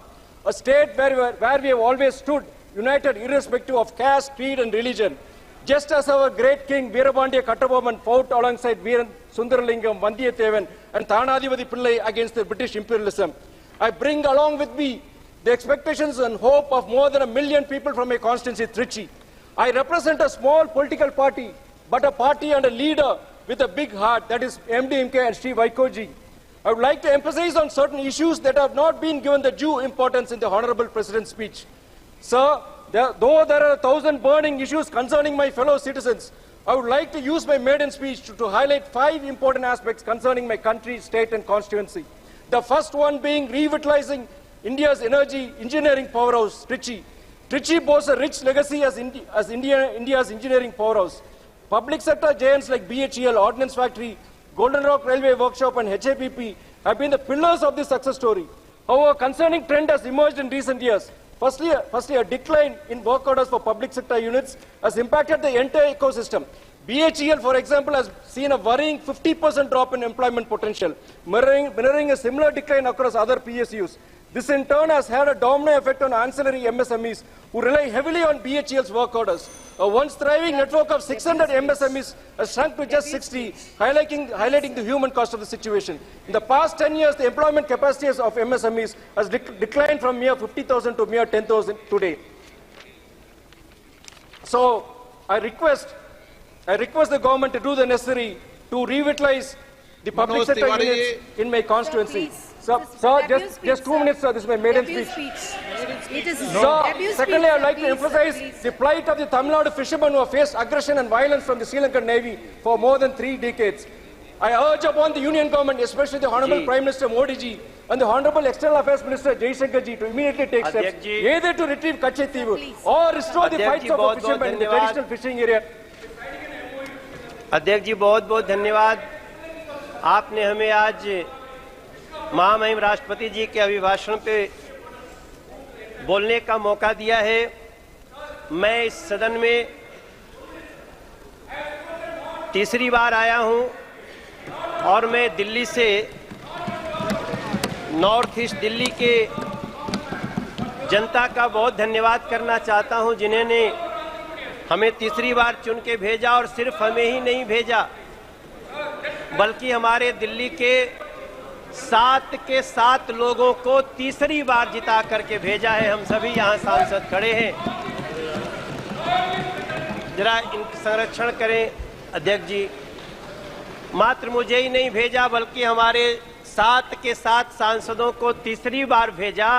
A state where we have always stood united irrespective of caste, creed and religion. Just as our great king Veerapandiya Kattabomman fought alongside Veeran Sundaralingam, Vandiyathevan and Thanadivati Pillai against the British imperialism, I bring along with me the expectations and hope of more than 1 million people from my constituency, Trichy. I represent a small political party, but a party and a leader with a big heart, that is MDMK and Sri Vaikoji. I would like to emphasize on certain issues that have not been given the due importance in the Honorable President's speech. Sir, though there are 1,000 burning issues concerning my fellow citizens, I would like to use my maiden speech to highlight 5 important aspects concerning my country, state and constituency. The first one being revitalizing India's energy engineering powerhouse, Trichy. Trichy boasts a rich legacy as India's engineering powerhouse. Public sector giants like BHEL, Ordnance Factory, Golden Rock Railway Workshop and HAPP have been the pillars of this success story. However, a concerning trend has emerged in recent years. Firstly, a decline in work orders for public sector units has impacted the entire ecosystem. BHEL, for example, has seen a worrying 50% drop in employment potential, mirroring a similar decline across other PSUs. This in turn has had a domino effect on ancillary MSMEs who rely heavily on BHEL's work orders. A once thriving network of 600 MSMEs has shrunk to just 60, highlighting the human cost of the situation. In the past 10 years, the employment capacity of MSMEs has declined from mere 50,000 to mere 10,000 today. So I request the government to do the necessary to revitalize the public sector units in my constituency. Sir, just 2 minutes, sir. This is my maiden speech. Sir, secondly, I would like to emphasize the plight of the Tamil Nadu fishermen who have faced aggression and violence from the Sri Lankan Navy for more than 3 decades. I urge upon the Union government, especially the Honorable Prime Minister Modi ji and the Honorable External Affairs Minister Jaishankar ji, to immediately take steps either to retrieve Kachetivu or restore the fights of the fishermen in the traditional fishing area. अध्यक्ष जी बहुत बहुत धन्यवाद। आपने हमें आज महामहिम राष्ट्रपति जी के अभिभाषण पे बोलने का मौका दिया है। मैं इस सदन में तीसरी बार आया हूं और मैं दिल्ली से नॉर्थ ईस्ट दिल्ली के जनता का बहुत धन्यवाद करना चाहता हूं जिन्होंने हमें तीसरी बार चुन के भेजा और सिर्फ हमें ही नहीं भेजा बल्कि हमारे दिल्ली के 7 के 7 लोगों को तीसरी बार जिता करके भेजा है। हम सभी यहाँ सांसद खड़े हैं, जरा इनका संरक्षण करें अध्यक्ष जी। मात्र मुझे ही नहीं भेजा बल्कि हमारे 7 के 7 सांसदों को तीसरी बार भेजा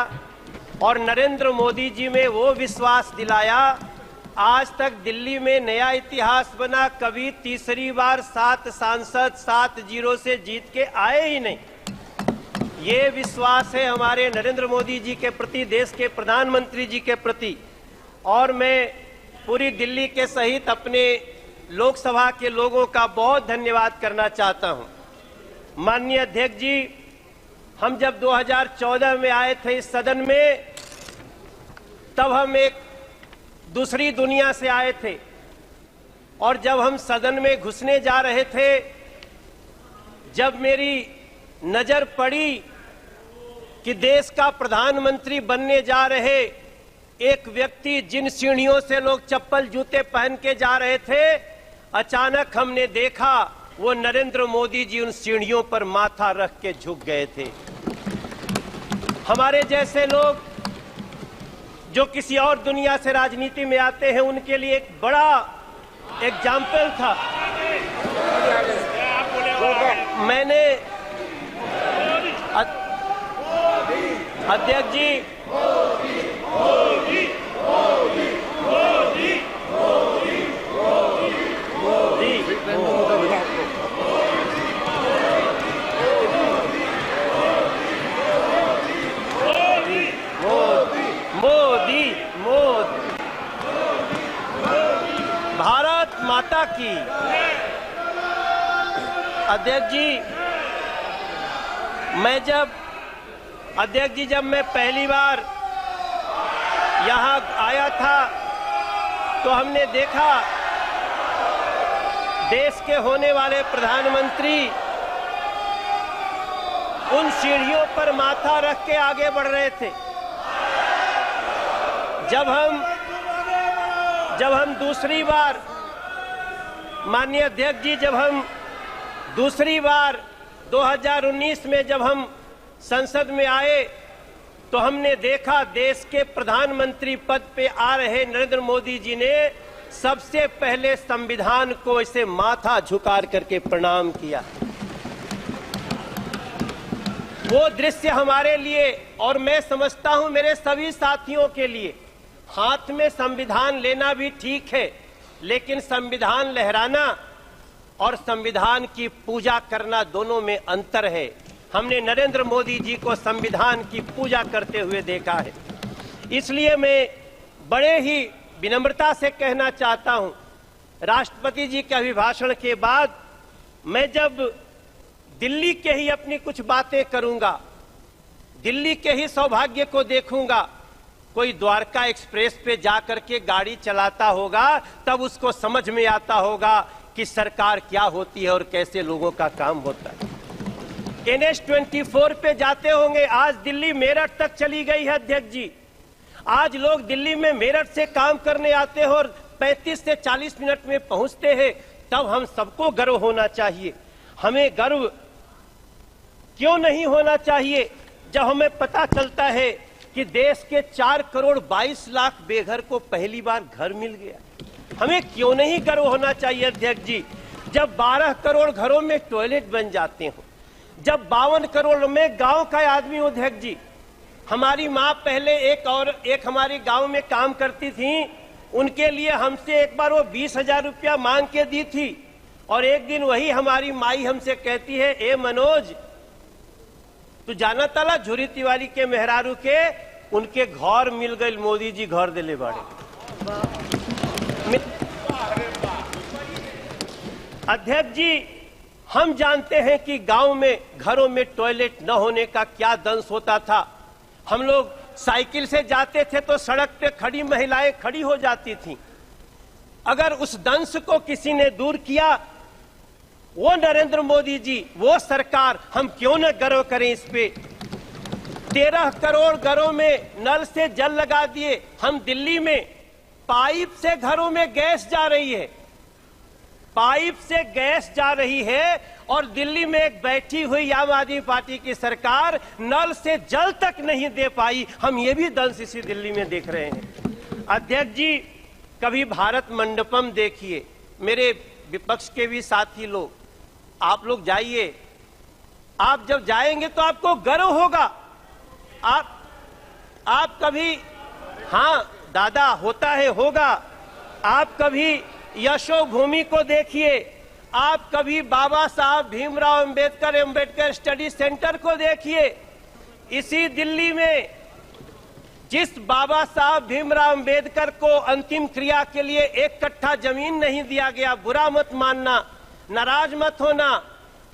और नरेंद्र मोदी जी में वो विश्वास दिलाया। आज तक दिल्ली में नया इतिहास बना, कभी तीसरी बार 7 सांसद 7-0 से जीत के आए ही नहीं। ये विश्वास है हमारे नरेंद्र मोदी जी के प्रति, देश के प्रधानमंत्री जी के प्रति। और मैं पूरी दिल्ली के सहित अपने लोकसभा के लोगों का बहुत धन्यवाद करना चाहता हूं। माननीय अध्यक्ष जी, हम जब 2014 में आए थे इस सदन में, तब हम एक दूसरी दुनिया से आए थे और जब हम सदन में घुसने जा रहे थे, जब मेरी नजर पड़ी कि देश का प्रधानमंत्री बनने जा रहे एक व्यक्ति जिन सीढ़ियों से लोग चप्पल जूते पहन के जा रहे थे, अचानक हमने देखा वो नरेंद्र मोदी जी उन सीढ़ियों पर माथा रख के झुक गए थे। हमारे जैसे लोग जो किसी और दुनिया से राजनीति में आते हैं, उनके लिए एक बड़ा एग्जाम्पल था। मैंने अध्यक्ष जी की। अध्यक्ष जी, जब मैं पहली बार यहाँ आया था तो हमने देखा देश के होने वाले प्रधानमंत्री उन सीढ़ियों पर माथा रख के आगे बढ़ रहे थे। जब हम दूसरी बार, माननीय अध्यक्ष जी, जब हम दूसरी बार 2019 में जब हम संसद में आए तो हमने देखा देश के प्रधानमंत्री पद पे आ रहे नरेंद्र मोदी जी ने सबसे पहले संविधान को इसे माथा झुका करके प्रणाम किया। वो दृश्य हमारे लिए, और मैं समझता हूं मेरे सभी साथियों के लिए, हाथ में संविधान लेना भी ठीक है, लेकिन संविधान लहराना और संविधान की पूजा करना दोनों में अंतर है। हमने नरेंद्र मोदी जी को संविधान की पूजा करते हुए देखा है। इसलिए मैं बड़े ही विनम्रता से कहना चाहता हूं, राष्ट्रपति जी के अभिभाषण के बाद मैं जब दिल्ली के ही अपनी कुछ बातें करूंगा, दिल्ली के ही सौभाग्य को देखूंगा, कोई द्वारका एक्सप्रेस पे जाकर के गाड़ी चलाता होगा तब उसको समझ में आता होगा कि सरकार क्या होती है और कैसे लोगों का काम होता है। NH24 पे जाते होंगे, आज दिल्ली मेरठ तक चली गई है अध्यक्ष जी। आज लोग दिल्ली में मेरठ से काम करने आते हैं और 35 से 40 मिनट में पहुंचते हैं, तब हम सबको गर्व होना चाहिए। हमें गर्व क्यों नहीं होना चाहिए जब हमें पता चलता है कि देश के 4 करोड़ 22 लाख बेघर को पहली बार घर मिल गया। हमें क्यों नहीं गर्व होना चाहिए अध्यक्ष जी जब 12 करोड़ घरों में टॉयलेट बन जाते हो, जब 52 करोड़ में गांव का आदमी हो। अध्यक्ष जी, हमारी माँ पहले एक हमारी गांव में काम करती थी, उनके लिए हमसे एक बार वो 20,000 रुपया मांग के दी थी, और एक दिन वही हमारी माई हमसे कहती है, ए मनोज, तू जाना ताला झुरी तिवारी के मेहरारू के उनके घर मिल गए, मोदी जी घर दिले बाड़े। अध्यक्ष जी, हम जानते हैं कि गांव में घरों में टॉयलेट न होने का क्या दंश होता था। हम लोग साइकिल से जाते थे तो सड़क पे खड़ी महिलाएं खड़ी हो जाती थीं। अगर उस दंश को किसी ने दूर किया, वो नरेंद्र मोदी जी, वो सरकार, हम क्यों न गर्व करें इस पे। 13 करोड़ घरों में नल से जल लगा दिए। हम दिल्ली में पाइप से घरों में गैस जा रही है, पाइप से गैस जा रही है, और दिल्ली में एक बैठी हुई आम आदमी पार्टी की सरकार नल से जल तक नहीं दे पाई। हम ये भी दंश इसी दिल्ली में देख रहे हैं। अध्यक्ष जी, कभी भारत मंडपम देखिए। मेरे विपक्ष के भी साथी लोग, आप लोग जाइए, आप जब जाएंगे तो आपको गर्व होगा। आप कभी, हाँ दादा होता है, होगा। आप कभी यशोभूमि को देखिए, आप कभी बाबा साहब भीमराव अंबेडकर स्टडी सेंटर को देखिए। इसी दिल्ली में जिस बाबा साहब भीमराव अंबेडकर को अंतिम क्रिया के लिए 1 कट्ठा जमीन नहीं दिया गया, बुरा मत मानना, नाराज मत होना,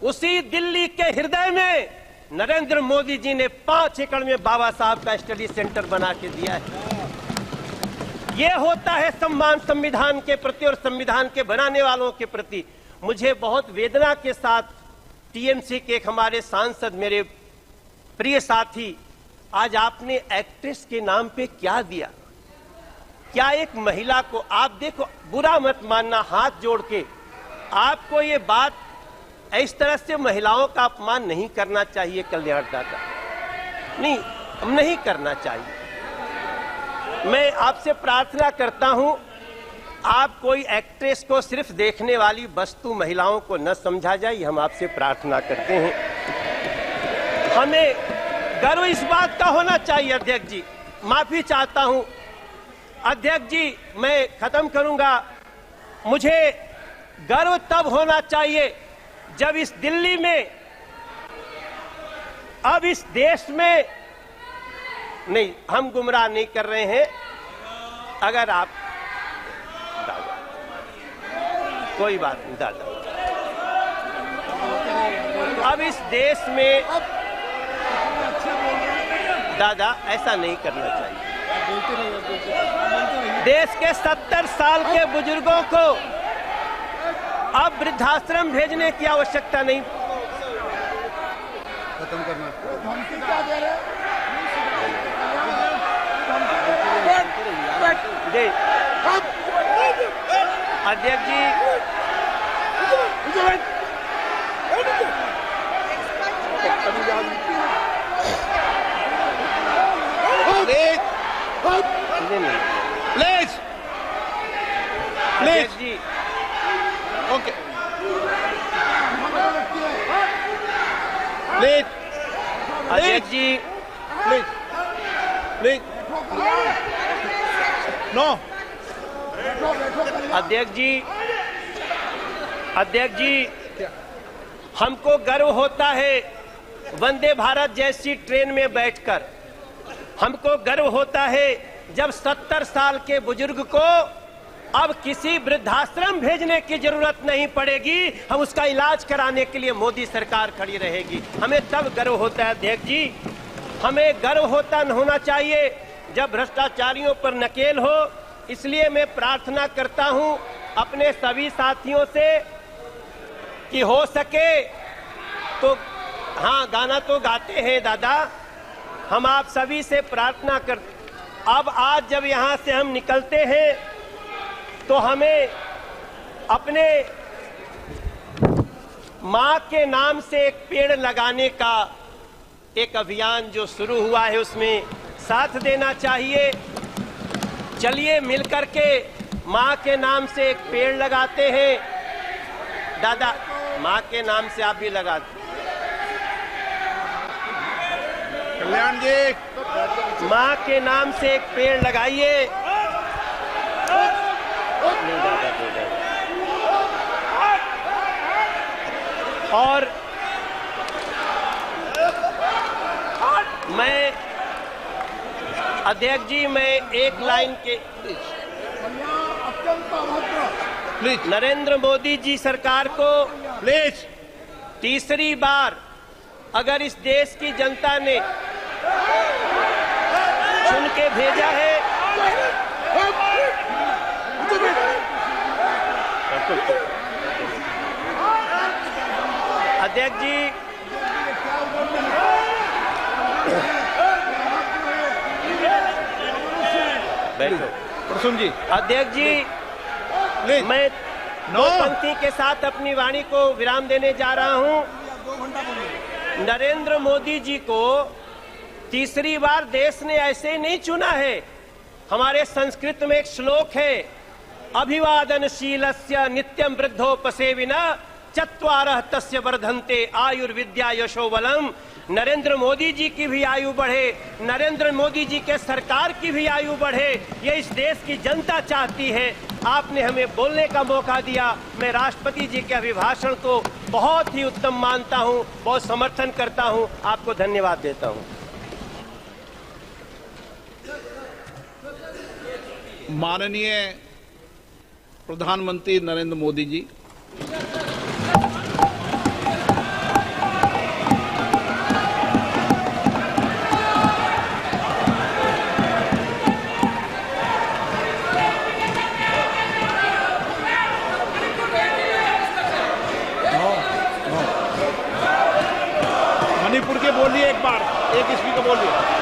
उसी दिल्ली के हृदय में नरेंद्र मोदी जी ने 5 एकड़ में बाबा साहब का स्टडी सेंटर बना के दिया है। यह होता है सम्मान संविधान के प्रति और संविधान के बनाने वालों के प्रति। मुझे बहुत वेदना के साथ टीएमसी के एक हमारे सांसद, मेरे प्रिय साथी, आज आपने एक्ट्रेस के नाम पे क्या दिया, क्या एक महिला को, आप देखो, बुरा मत मानना, हाथ जोड़ के, आपको ये बात इस तरह से महिलाओं का अपमान नहीं करना चाहिए। कल्याण दादा, नहीं करना चाहिए। मैं आपसे प्रार्थना करता हूं, आप कोई एक्ट्रेस को सिर्फ देखने वाली वस्तु महिलाओं को न समझा जाए, हम आपसे प्रार्थना करते हैं। हमें गर्व इस बात का होना चाहिए। अध्यक्ष जी, माफी चाहता हूं। अध्यक्ष जी, मैं खत्म करूंगा। मुझे गर्व तब होना चाहिए जब इस दिल्ली में, अब इस देश में, नहीं, हम गुमराह नहीं कर रहे हैं। अगर आप कोई बात नहीं दादा। अब इस देश में दादा ऐसा नहीं करना चाहिए। देश के 70 साल के बुजुर्गों को अब वृद्धाश्रम भेजने की आवश्यकता नहीं। खत्म करना। अध्यक्ष जी, प्लीज अध्यक्ष जी, ओके प्लीज अध्यक्ष जी, प्लीज प्लीज नो अध्यक्ष जी, अध्यक्ष जी, हमको गर्व होता है वंदे भारत जैसी ट्रेन में बैठकर। हमको गर्व होता है जब 70 साल के बुजुर्ग को अब किसी वृद्धाश्रम भेजने की जरूरत नहीं पड़ेगी, हम उसका इलाज कराने के लिए मोदी सरकार खड़ी रहेगी। हमें तब गर्व होता है अध्यक्ष जी। हमें गर्व होना चाहिए जब भ्रष्टाचारियों पर नकेल हो। इसलिए मैं प्रार्थना करता हूं अपने सभी साथियों से कि हो सके तो, हाँ गाना तो गाते हैं दादा, हम आप सभी से प्रार्थना कर, अब आज जब यहां से हम निकलते हैं तो हमें अपने मां के नाम से एक पेड़ लगाने का एक अभियान जो शुरू हुआ है उसमें साथ देना चाहिए। चलिए मिलकर के मां के नाम से एक पेड़ लगाते हैं। दादा मां के नाम से आप भी लगा दो। कल्याण जी, मां के नाम से एक पेड़ लगाइए। और मैं अध्यक्ष जी, मैं एक लाइन के प्लीज नरेंद्र मोदी जी सरकार को प्लीज तीसरी बार अगर इस देश की जनता ने चुन के भेजा है, अध्यक्ष जी, प्रसून जी, अध्यक्ष जी, मैं दो पंक्ति के साथ अपनी वाणी को विराम देने जा रहा हूं। नरेंद्र मोदी जी को तीसरी बार देश ने ऐसे नहीं चुना है। हमारे संस्कृत में एक श्लोक है, अभिवादनशीलस्य नित्यं वृद्धोपसेविना चत्वारः तस्य वर्धन्ते आयुर्विद्या यशो बलम। नरेंद्र मोदी जी की भी आयु बढ़े, नरेंद्र मोदी जी के सरकार की भी आयु बढ़े, ये इस देश की जनता चाहती है। आपने हमें बोलने का मौका दिया। मैं राष्ट्रपति जी के अभिभाषण को बहुत ही उत्तम मानता हूं, बहुत समर्थन करता हूं। आपको धन्यवाद देता हूं। माननीय प्रधानमंत्री नरेंद्र मोदी जी, मणिपुर के बोलिए एक बार, एक स्पीकर बोलिए।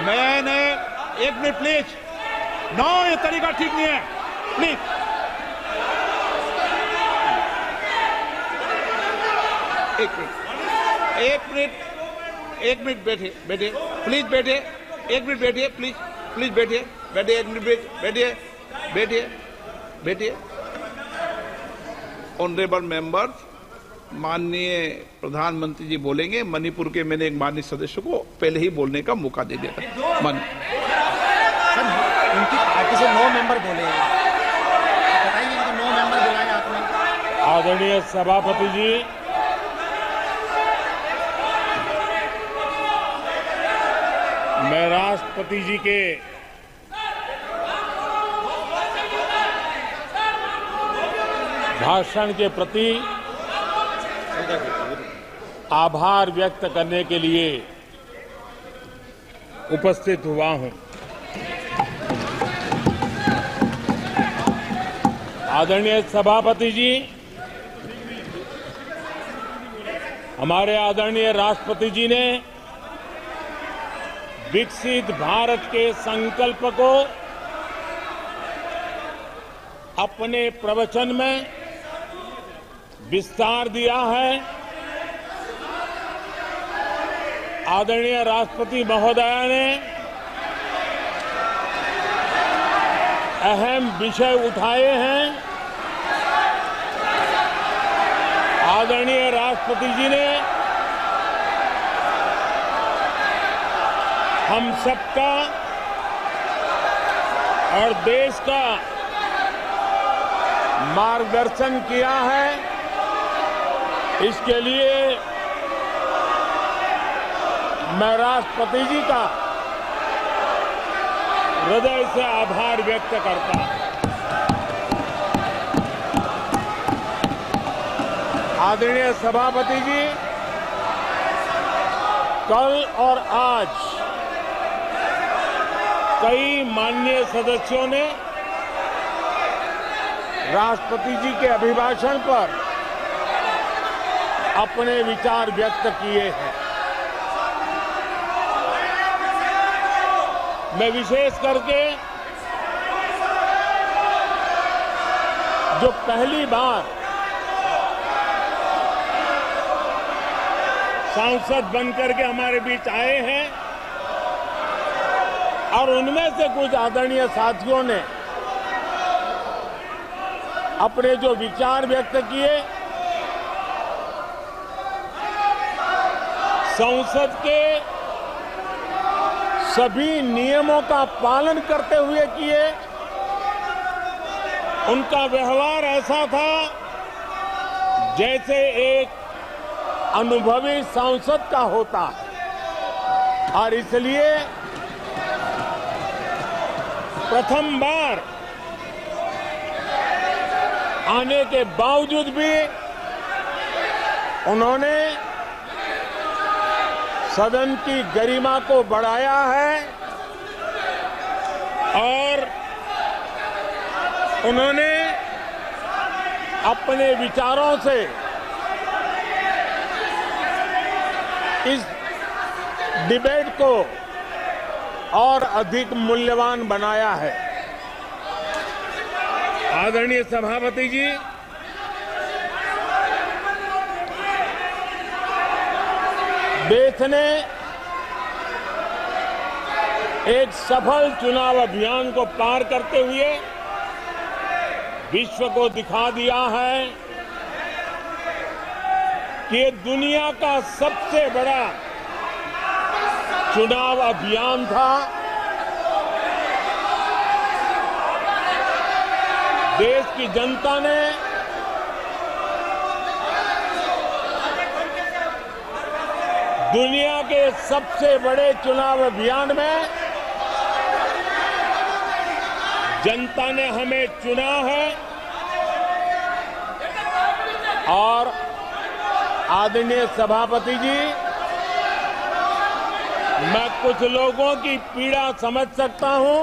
मैंने एक मिनट प्लीज, नो ये तरीका ठीक नहीं है, प्लीज। एक मिनट बैठे प्लीज, बैठे, एक मिनट बैठिए प्लीज। प्लीज बैठिए, बैठिए, बैठिए, बैठिए, बैठिए। ऑनरेबल मेंबर्स, माननीय प्रधानमंत्री जी बोलेंगे। मणिपुर के मैंने एक माननीय सदस्य को पहले ही बोलने का मौका दे दिया था। उनकी पार्टी से 9 मेंबर बोले हैं, बताइए कि 9 मेंबर बुलाए आपने। आदरणीय सभापति जी, मैं राष्ट्रपति जी के भाषण के प्रति आभार व्यक्त करने के लिए उपस्थित हुआ हूं। आदरणीय सभापति जी, हमारे आदरणीय राष्ट्रपति जी ने विकसित भारत के संकल्प को अपने प्रवचन में विस्तार दिया है। आदरणीय राष्ट्रपति महोदया ने अहम विषय उठाए हैं। आदरणीय राष्ट्रपति जी ने हम सबका और देश का मार्गदर्शन किया है। इसके लिए मैं राष्ट्रपति जी का हृदय से आभार व्यक्त करता हूं। आदरणीय सभापति जी, कल और आज कई माननीय सदस्यों ने राष्ट्रपति जी के अभिभाषण पर अपने विचार व्यक्त किए हैं। मैं विशेष करके जो पहली बार सांसद बनकर के हमारे बीच आए हैं और उनमें से कुछ आदरणीय साथियों ने अपने जो विचार व्यक्त किए, संसद के सभी नियमों का पालन करते हुए किए। उनका व्यवहार ऐसा था जैसे एक अनुभवी सांसद का होता है और इसलिए प्रथम बार आने के बावजूद भी उन्होंने सदन की गरिमा को बढ़ाया है और उन्होंने अपने विचारों से इस डिबेट को और अधिक मूल्यवान बनाया है। आदरणीय सभापति जी, देश ने एक सफल चुनाव अभियान को पार करते हुए विश्व को दिखा दिया है कि ये दुनिया का सबसे बड़ा चुनाव अभियान था। देश की जनता ने दुनिया के सबसे बड़े चुनाव अभियान में जनता ने हमें चुना है और आदरणीय सभापति जी, मैं कुछ लोगों की पीड़ा समझ सकता हूं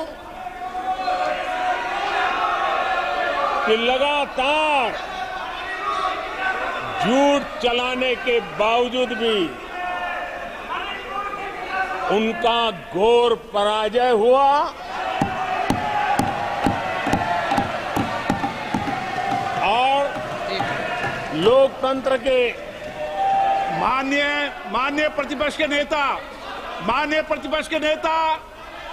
कि लगातार झूठ चलाने के बावजूद भी उनका घोर पराजय हुआ और लोकतंत्र के माननीय प्रतिपक्ष के नेता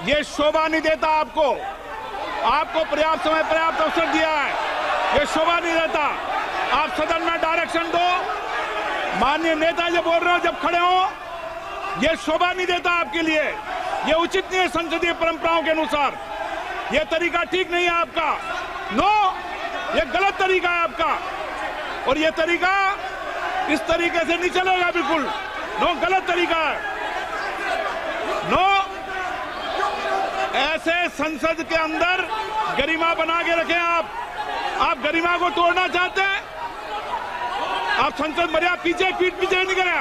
ये शोभा नहीं देता आपको। आपको पर्याप्त समय पर्याप्त अवसर दिया है, ये शोभा नहीं देता। आप सदन में डायरेक्शन दो। माननीय नेता जब बोल रहे हो, जब खड़े हो, ये शोभा नहीं देता आपके लिए। ये उचित नहीं है संसदीय परंपराओं के अनुसार। ये तरीका ठीक नहीं है आपका। नो, ये गलत तरीका है आपका, और ये तरीका इस तरीके से नहीं चलेगा बिल्कुल। नो, गलत तरीका है। नो, ऐसे संसद के अंदर गरिमा बना के रखें आप गरिमा को तोड़ना चाहते हैं। आप संसद मर्यादा पीछे नहीं करें।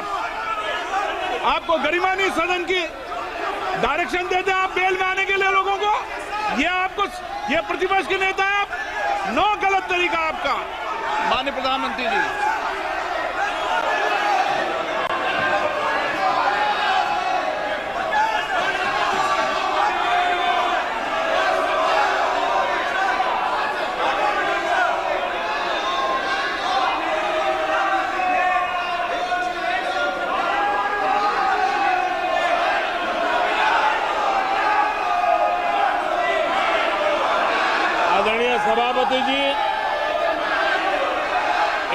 आपको गरिमा नहीं, सदन की डायरेक्शन देते हैं आप बेल में आने के लिए लोगों को। ये प्रतिपक्ष के नेता है आप। नो, गलत तरीका आपका। माननीय प्रधानमंत्री जी, सभापति जी,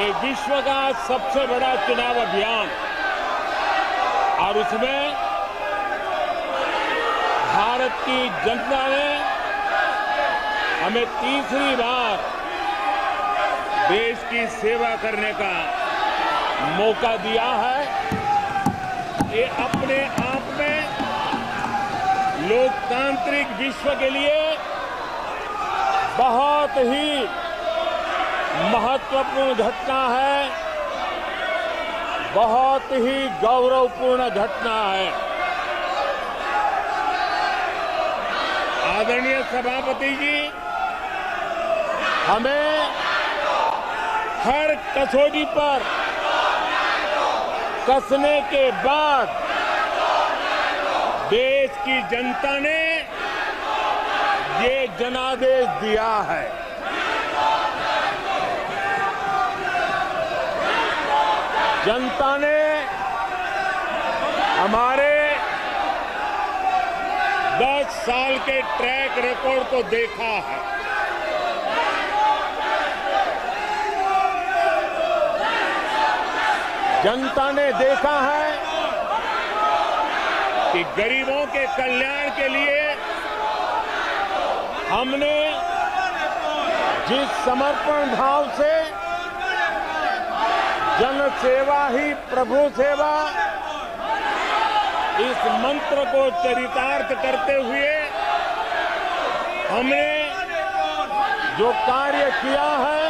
एक विश्व का सबसे बड़ा चुनाव अभियान, और उसमें भारत की जनता ने हमें तीसरी बार देश की सेवा करने का मौका दिया है। ये अपने आप में लोकतांत्रिक विश्व के लिए बहुत ही महत्वपूर्ण घटना है, बहुत ही गौरवपूर्ण घटना है। आदरणीय सभापति जी, हमें हर कसौटी पर कसने के बाद देश की जनता ने ये जनादेश दिया है। जनता ने हमारे 10 साल के ट्रैक रिकॉर्ड को देखा है। जनता ने देखा है कि गरीबों के कल्याण के लिए हमने जिस समर्पण भाव से जन सेवा ही प्रभु सेवा इस मंत्र को चरितार्थ करते हुए हमने जो कार्य किया है,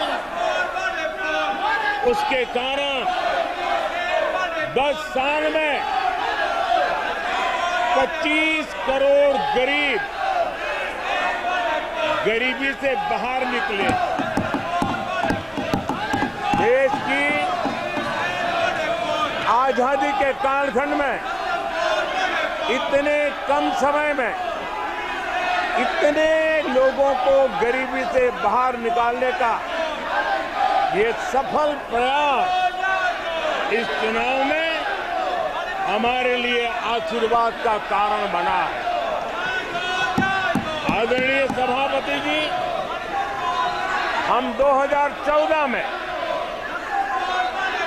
उसके कारण 10 साल में 25 करोड़ गरीब गरीबी से बाहर निकले। देश की आजादी के कालखंड में इतने कम समय में इतने लोगों को गरीबी से बाहर निकालने का ये सफल प्रयास इस चुनाव में हमारे लिए आशीर्वाद का कारण बना है। आदरणीय सभापति जी, हम 2014 में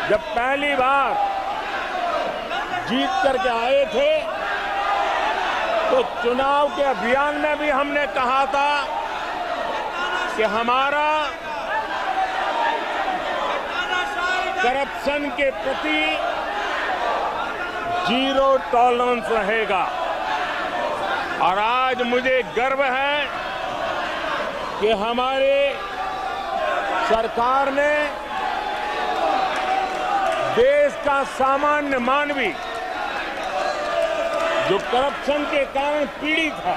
जब पहली बार जीत करके आए थे, तो चुनाव के अभियान में भी हमने कहा था कि हमारा करप्शन के प्रति 0 टॉलरेंस रहेगा। और आज मुझे गर्व है कि हमारे सरकार ने देश का सामान्य मानवी जो करप्शन के कारण पीड़ित है,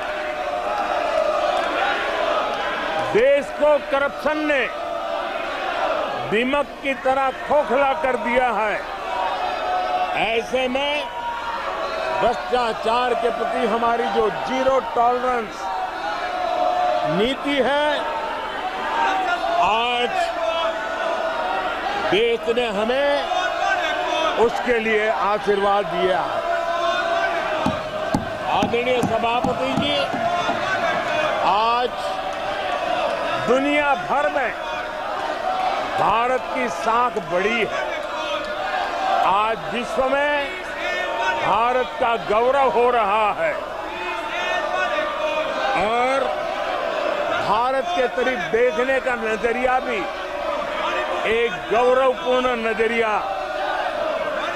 देश को करप्शन ने दीमक की तरह खोखला कर दिया है। ऐसे में भ्रष्टाचार के प्रति हमारी जो 0 टॉलरेंस नीति है, आज देश ने हमें उसके लिए आशीर्वाद दिया है। आदरणीय सभापति जी, आज दुनिया भर में भारत की साख बढ़ी है। आज विश्व में भारत का गौरव हो रहा है और भारत के तरफ देखने का नजरिया भी एक गौरवपूर्ण नजरिया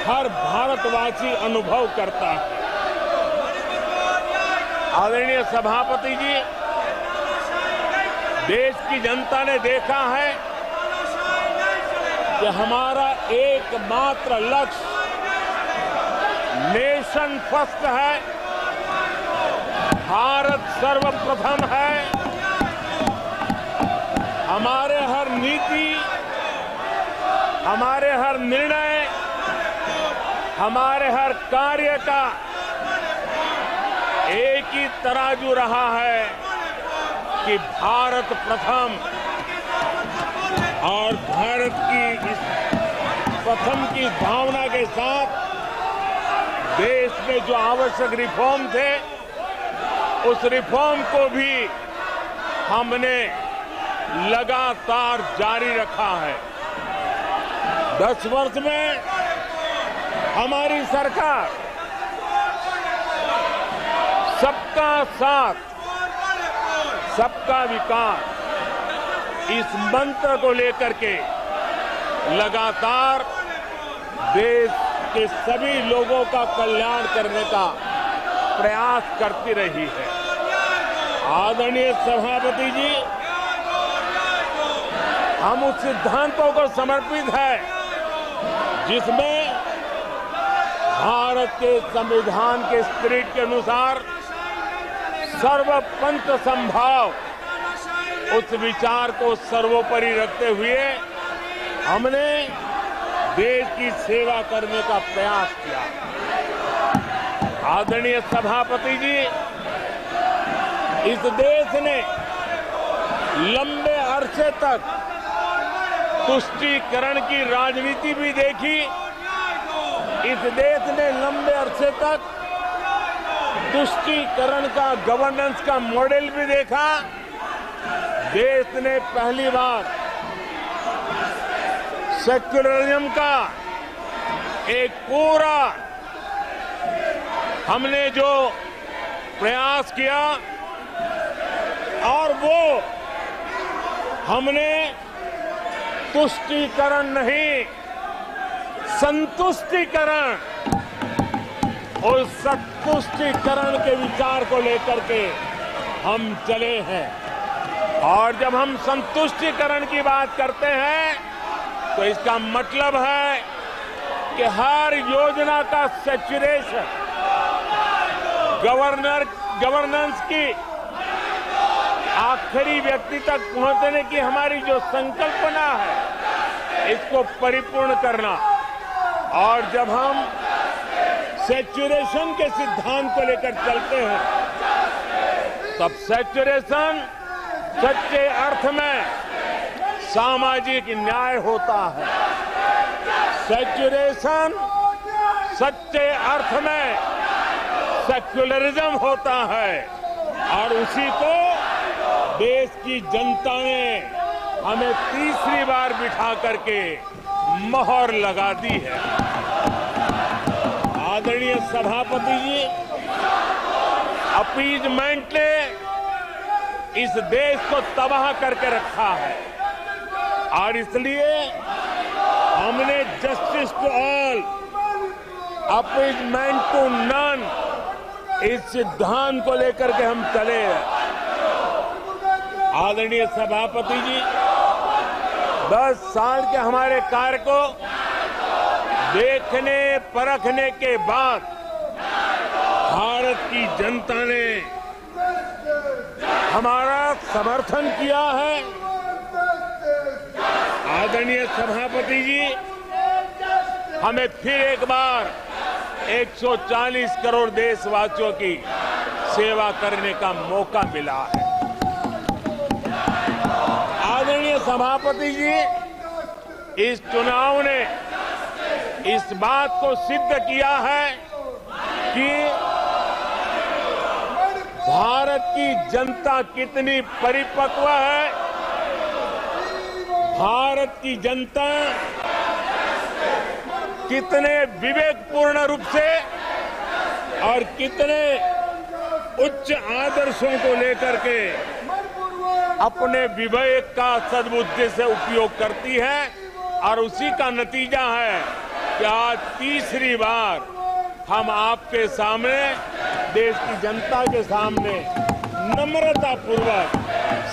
हर भारतवासी अनुभव करता है। आदरणीय सभापति जी, देश की जनता ने देखा है कि हमारा एकमात्र लक्ष्य नेशन फर्स्ट है, भारत सर्वप्रथम है। हमारे हर नीति, हमारे हर निर्णय, हमारे हर कार्य का एक ही तराजू रहा है कि भारत प्रथम, और भारत की इस प्रथम की भावना के साथ देश में जो आवश्यक रिफॉर्म थे, उस रिफॉर्म को भी हमने लगातार जारी रखा है। 10 वर्ष में हमारी सरकार सबका साथ, सबका विकास, इस मंत्र को लेकर के लगातार देश के सभी लोगों का कल्याण करने का प्रयास करती रही है। आदरणीय सभापति जी, हम उस सिद्धांतों को समर्पित है जिसमें भारत के संविधान के स्पिरिट के अनुसार सर्वपंथ संभाव, उस विचार को सर्वोपरि रखते हुए हमने देश की सेवा करने का प्रयास किया। आदरणीय सभापति जी, इस देश ने लंबे अरसे तक तुष्टीकरण की राजनीति भी देखी। इस देश ने लंबे अरसे तक तुष्टीकरण का गवर्नेंस का मॉडल भी देखा। देश ने पहली बार सेक्युलरिज्म का एक पूरा हमने जो प्रयास किया, और वो हमने तुष्टीकरण नहीं, संतुष्टीकरण, और संतुष्टीकरण के विचार को लेकर के हम चले हैं। और जब हम संतुष्टीकरण की बात करते हैं तो इसका मतलब है कि हर योजना का सैचुरेशन, गवर्नेंस की आखिरी व्यक्ति तक पहुंचने की हमारी जो संकल्पना है, इसको परिपूर्ण करना। और जब हम सैचुरेशन के सिद्धांत को लेकर चलते हैं, तब सैचुरेशन सच्चे अर्थ में सामाजिक न्याय होता है। सैचुरेशन सच्चे अर्थ में सेक्युलरिज्म होता है, और उसी को देश की जनता ने हमें तीसरी बार बिठा करके मोहर लगा दी है। आदरणीय सभापति जी, अपीजमेंट ने इस देश को तबाह करके रखा है, और इसलिए हमने justice to all, appeasement to none, इस सिद्धांत को लेकर के हम चले हैं। आदरणीय सभापति जी, 10 साल के हमारे कार्य को देखने परखने के बाद भारत की जनता ने हमारा समर्थन किया है। आदरणीय सभापति जी, हमें फिर एक बार 140 करोड़ देशवासियों की सेवा करने का मौका मिला है। आदरणीय सभापति जी, इस चुनाव ने इस बात को सिद्ध किया है कि भारत की जनता कितनी परिपक्व है, भारत की जनता कितने विवेकपूर्ण रूप से और कितने उच्च आदर्शों को लेकर के अपने विवेक का सद्बुद्धि से उपयोग करती है, और उसी का नतीजा है कि आज तीसरी बार हम आपके सामने, देश की जनता के सामने नम्रता पूर्वक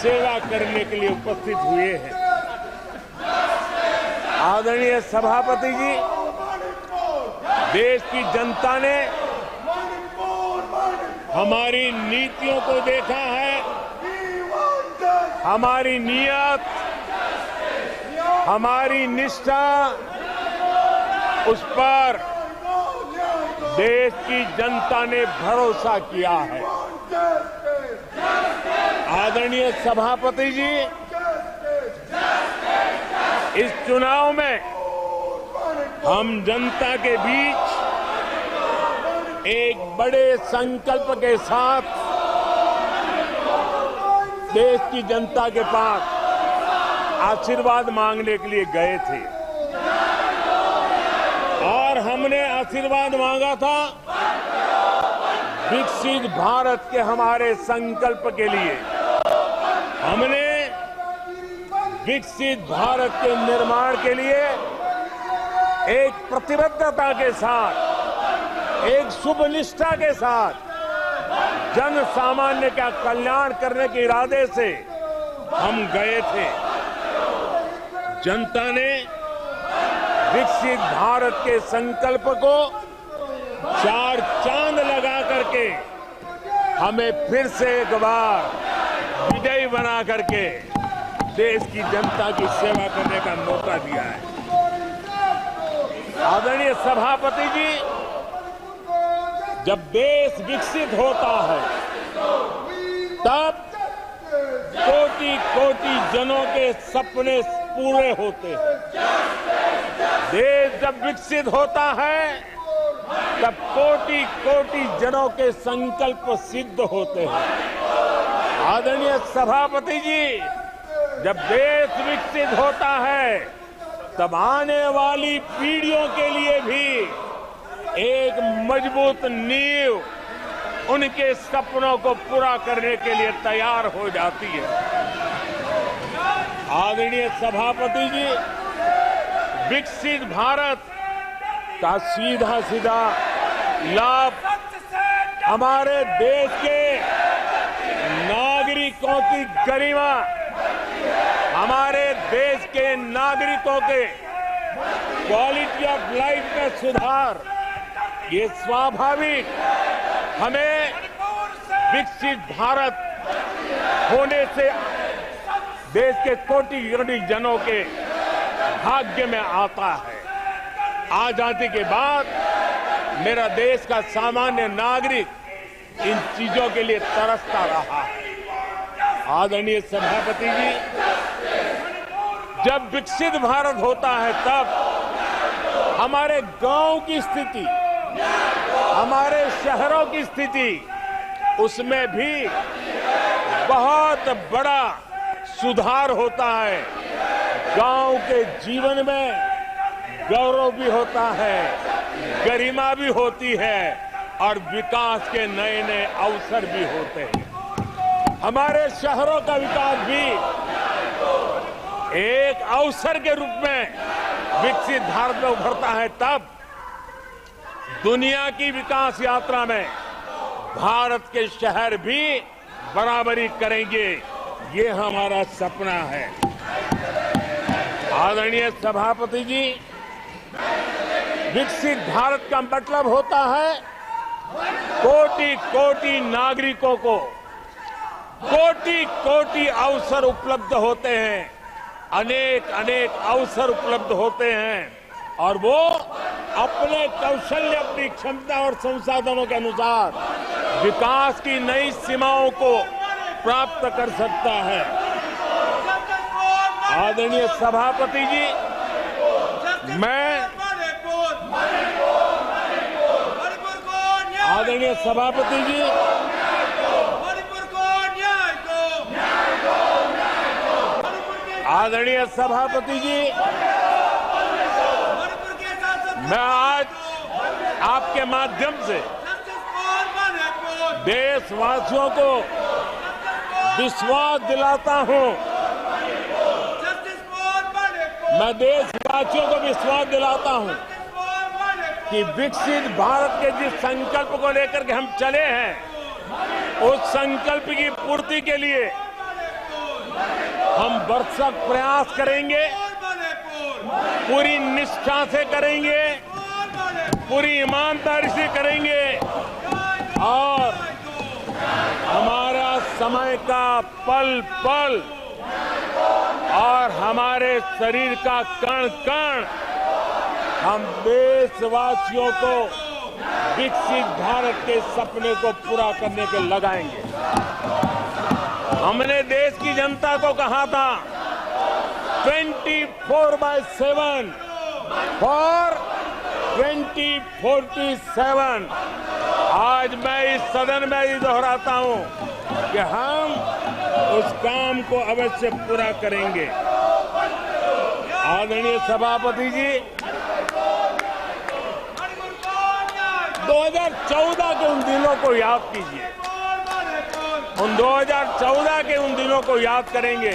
सेवा करने के लिए उपस्थित हुए हैं। आदरणीय सभापति जी, देश की जनता ने हमारी नीतियों को देखा है, हमारी नीयत, हमारी निष्ठा, उस पर देश की जनता ने भरोसा किया है। आदरणीय सभापति जी, इस चुनाव में हम जनता के बीच एक बड़े संकल्प के साथ देश की जनता के पास आशीर्वाद मांगने के लिए गए थे, और हमने आशीर्वाद मांगा था विकसित भारत के हमारे संकल्प के लिए। हमने विकसित भारत के निर्माण के लिए एक प्रतिबद्धता के साथ, एक शुभ निष्ठा के साथ जन सामान्य का कल्याण करने के इरादे से हम गए थे। जनता ने विकसित भारत के संकल्प को चार चांद लगा करके हमें फिर से एक बार विजयी बना करके देश की जनता की सेवा करने का मौका दिया है। आदरणीय सभापति जी, जब देश विकसित होता है तब कोटि कोटि जनों के सपने पूरे होते हैं। देश जब विकसित होता है तब कोटि कोटि जनों के संकल्प सिद्ध होते हैं। आदरणीय सभापति जी, जब देश विकसित होता है तब आने वाली पीढ़ियों के लिए भी एक मजबूत नींव उनके सपनों को पूरा करने के लिए तैयार हो जाती है। आदरणीय सभापति जी, विकसित भारत का सीधा सीधा लाभ हमारे देश के नागरिकों की गरिमा, हमारे देश के नागरिकों के क्वालिटी ऑफ लाइफ में सुधार, ये स्वाभाविक हमें विकसित भारत होने से देश के कोटि कोटि जनों के भाग्य में आता है। आजादी के बाद मेरा देश का सामान्य नागरिक इन चीजों के लिए तरसता रहा है। आदरणीय सभापति जी, जब विकसित भारत होता है तब हमारे गांव की स्थिति, हमारे शहरों की स्थिति, उसमें भी बहुत बड़ा सुधार होता है। गांव के जीवन में गौरव भी होता है, गरिमा भी होती है और विकास के नए नए अवसर भी होते हैं। हमारे शहरों का विकास भी एक अवसर के रूप में विकसित भारत में उभरता है, तब दुनिया की विकास यात्रा में भारत के शहर भी बराबरी करेंगे, ये हमारा सपना है। आदरणीय सभापति जी, विकसित भारत का मतलब होता है कोटि कोटि नागरिकों को कोटि कोटि अवसर उपलब्ध होते हैं, अनेक अनेक अवसर उपलब्ध होते हैं, और वो अपने कौशल्य, अपनी क्षमता और संसाधनों के अनुसार विकास की नई सीमाओं को प्राप्त कर सकता है। आदरणीय सभापति जी, आदरणीय सभापति जी, मैं आज आपके माध्यम से देशवासियों को विश्वास दिलाता हूं, मैं देशवासियों को विश्वास दिलाता हूं कि विकसित भारत के जिस संकल्प को लेकर के हम चले हैं, उस संकल्प की पूर्ति के लिए हम भरसक प्रयास करेंगे, पूरी निष्ठा से करेंगे, पूरी ईमानदारी से करेंगे और हमारा समय का पल पल और हमारे शरीर का कण कण हम देशवासियों को विकसित भारत के सपने को पूरा करने के लगाएंगे। हमने देश की जनता को कहा था 24/7 फॉर 2047। आज मैं इस सदन में ही दोहराता हूं कि हम उस काम को अवश्य पूरा करेंगे। आदरणीय सभापति जी, 2014 के उन दिनों को याद कीजिए। उन 2014 के उन दिनों को याद करेंगे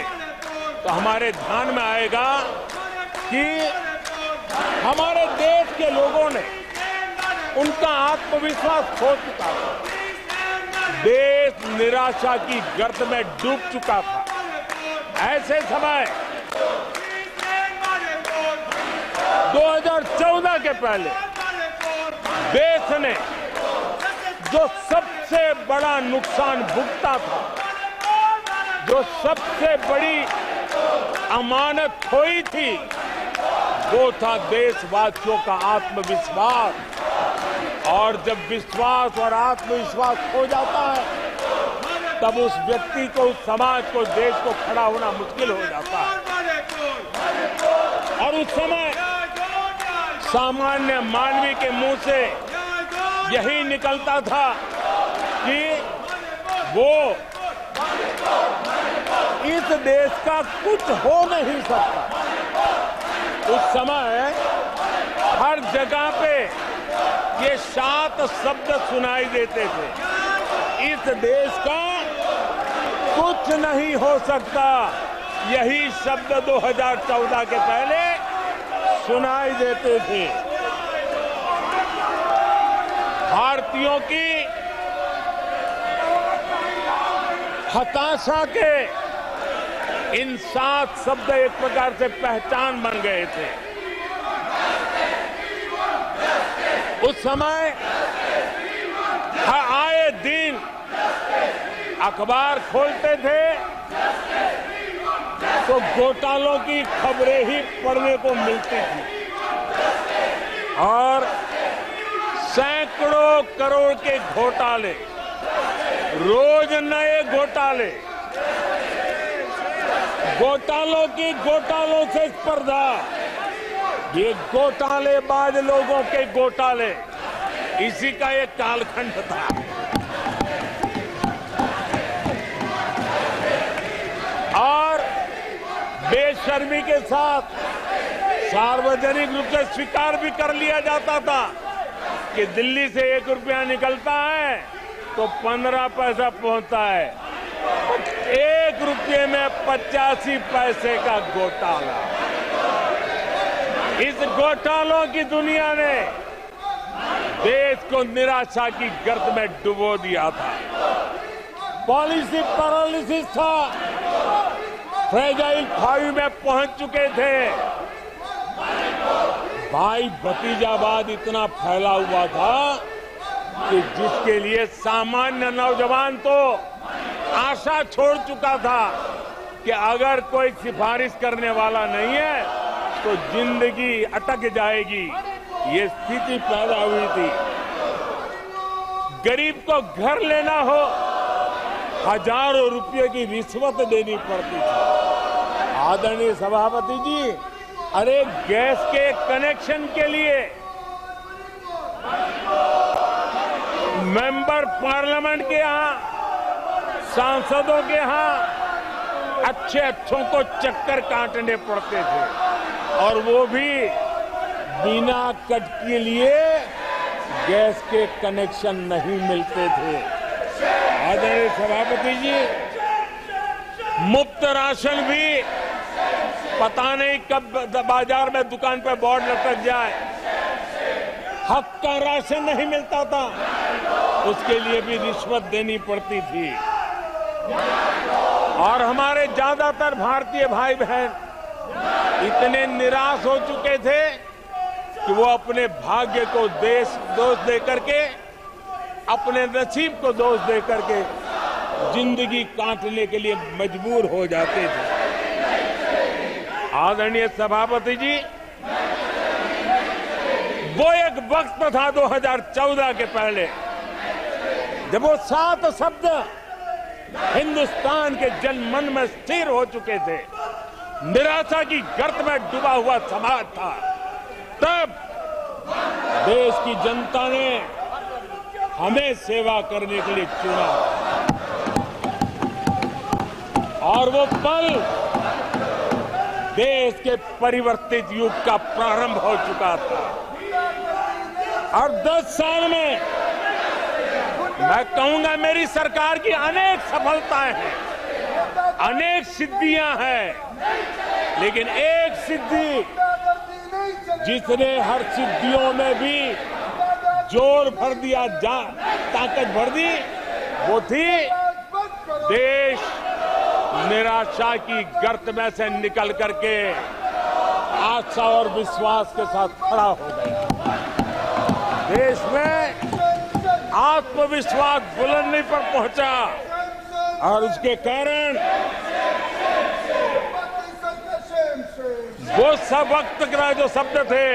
तो हमारे ध्यान में आएगा कि हमारे देश के लोगों ने उनका आत्मविश्वास खो चुका था, देश निराशा की गर्त में डूब चुका था। ऐसे समय 2014 के पहले देश ने जो सबसे बड़ा नुकसान भुगता था, जो सबसे बड़ी अमानत खोई थी, वो था देशवासियों का आत्मविश्वास। और जब विश्वास और आत्मविश्वास खो जाता है, तब उस व्यक्ति को, उस समाज को, देश को खड़ा होना मुश्किल हो जाता है। और उस समय सामान्य मानवी के मुंह से यही निकलता था कि वो इस देश का कुछ हो नहीं सकता। उस समय हर जगह पे ये 7 शब्द सुनाई देते थे, इस देश का कुछ नहीं हो सकता। यही शब्द 2014 के पहले सुनाई देते थे। भारतीयों की हताशा के इन 7 शब्द एक प्रकार से पहचान बन गए थे। उस समय आए दिन अखबार खोलते थे तो घोटालों की खबरें ही पढ़ने को मिलती थी और सैकड़ों करोड़ के घोटाले, रोज नए घोटाले, घोटालों से स्पर्धा, ये घोटालेबाज लोगों के घोटाले, इसी का एक कालखंड था। और बेशर्मी के साथ सार्वजनिक रूप से स्वीकार भी कर लिया जाता था कि दिल्ली से 1 रुपया निकलता है तो 15 पैसा पहुंचता है। 1 रुपये में 85 पैसे का घोटाला। इस घोटालों की दुनिया ने देश को निराशा की गर्त में डुबो दिया था। पॉलिसी पैरालिसिस था, फ्रेजाइल 5 में पहुंच चुके थे। भाई भतीजावाद इतना फैला हुआ था कि जिसके लिए सामान्य नौजवान तो आशा छोड़ चुका था कि अगर कोई सिफारिश करने वाला नहीं है तो जिंदगी अटक जाएगी। ये स्थिति पैदा हुई थी। गरीब को घर लेना हो, हजारों रुपए की रिश्वत देनी पड़ती थी। आदरणीय सभापति जी, अरे गैस के कनेक्शन के लिए मेंबर पार्लियामेंट के यहाँ, सांसदों के यहाँ अच्छे अच्छों को चक्कर काटने पड़ते थे और वो भी बिना कट के लिए गैस के कनेक्शन नहीं मिलते थे। आदरणीय सभापति जी, मुफ्त राशन भी पता नहीं कब बाजार में दुकान पर बोर्ड लटक जाए, हक का राशन नहीं मिलता था, उसके लिए भी रिश्वत देनी पड़ती थी। और हमारे ज्यादातर भारतीय भाई बहन इतने निराश हो चुके थे कि वो अपने भाग्य को दोष दे करके, अपने नसीब को दोष दे करके जिंदगी काटने के लिए मजबूर हो जाते थे। आदरणीय सभापति जी, वो एक वक्त था 2014 के पहले जब वो 7 शब्द हिंदुस्तान के जनमन में स्थिर हो चुके थे। निराशा की गर्त में डूबा हुआ समाज था। तब देश की जनता ने हमें सेवा करने के लिए चुना और वो पल देश के परिवर्तित युग का प्रारंभ हो चुका था। और 10 साल में मैं कहूंगा मेरी सरकार की अनेक सफलताएं हैं, अनेक सिद्धियां हैं, लेकिन एक सिद्धि जिसने हर सिद्धियों में भी जोर भर दिया, ताकत भर दी, वो थी देश निराशा की गर्त में से निकल करके आशा और विश्वास के साथ खड़ा हो गया। देश में आत्मविश्वास बुलंदी पर पहुंचा और उसके कारण वो सब वक्त का जो शब्द थे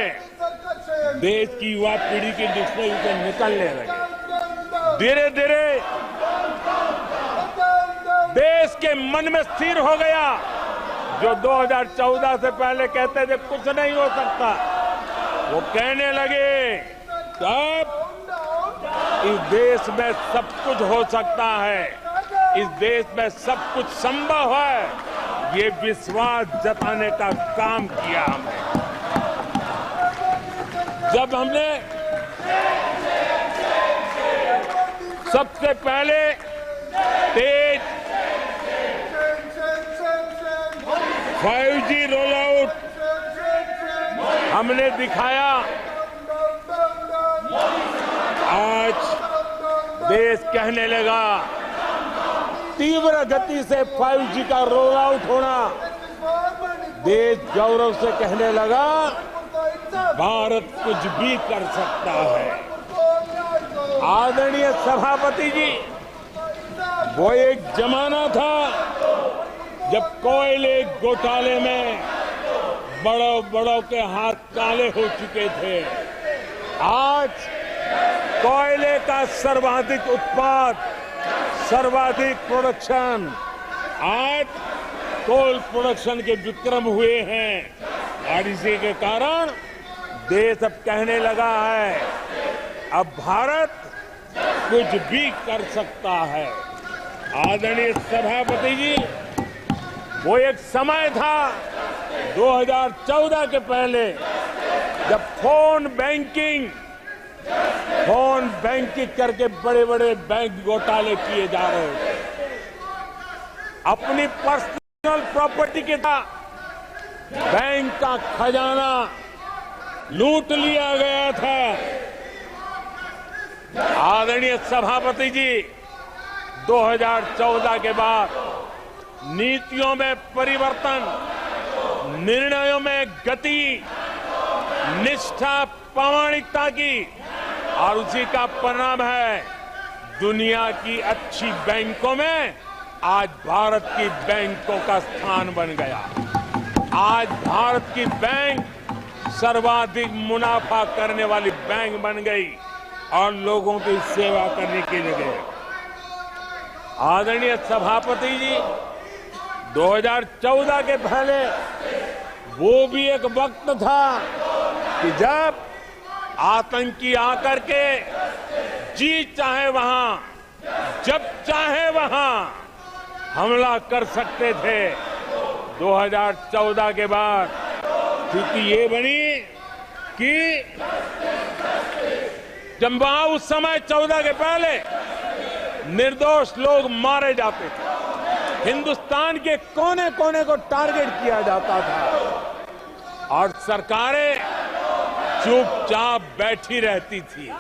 देश की युवा पीढ़ी की डिक्शनरी से निकलने लगे। धीरे धीरे देश के मन में स्थिर हो गया। जो 2014 से पहले कहते थे कुछ नहीं हो सकता, वो कहने लगे तब इस देश में सब कुछ हो सकता है, इस देश में सब कुछ संभव है। ये विश्वास जताने का काम किया हमने। जब हमने सबसे पहले तेज 5G रोल आउट हमने दिखाया, आज देश कहने लगा तीव्र गति से 5G का रोल आउट होना, देश गौरव से कहने लगा भारत कुछ भी कर सकता है। आदरणीय सभापति जी, वो एक जमाना था जब कोयले घोटाले में बड़ों के हाथ काले हो चुके थे। आज कोयले का सर्वाधिक उत्पाद, सर्वाधिक प्रोडक्शन, आज कोल प्रोडक्शन के विक्रम हुए हैं और इसी के कारण देश अब कहने लगा है अब भारत कुछ भी कर सकता है। आदरणीय सभापति जी, वो एक समय था 2014 के पहले जब फोन बैंकिंग करके बड़े बड़े बैंक घोटाले किए जा रहे थे। अपनी पर्सनल प्रॉपर्टी के साथ बैंक का खजाना लूट लिया गया था। आदरणीय सभापति जी, 2014 के बाद नीतियों में परिवर्तन, निर्णयों में गति, निष्ठा, प्रामाणिकता की और उसी का परिणाम है दुनिया की अच्छी बैंकों में आज भारत की बैंकों का स्थान बन गया। आज भारत की बैंक सर्वाधिक मुनाफा करने वाली बैंक बन गई और लोगों की सेवा करने की जगह। आदरणीय सभापति जी, 2014 के पहले वो भी एक वक्त था कि जब आतंकी आकर के जी चाहे वहां, जब चाहे वहां हमला कर सकते थे 2014 के बाद। स्थिति ये बनी कि जब वहां उस समय 14 के पहले निर्दोष लोग मारे जाते थे, हिंदुस्तान के कोने कोने को टारगेट किया जाता था और सरकारें चुपचाप बैठी रहती थी,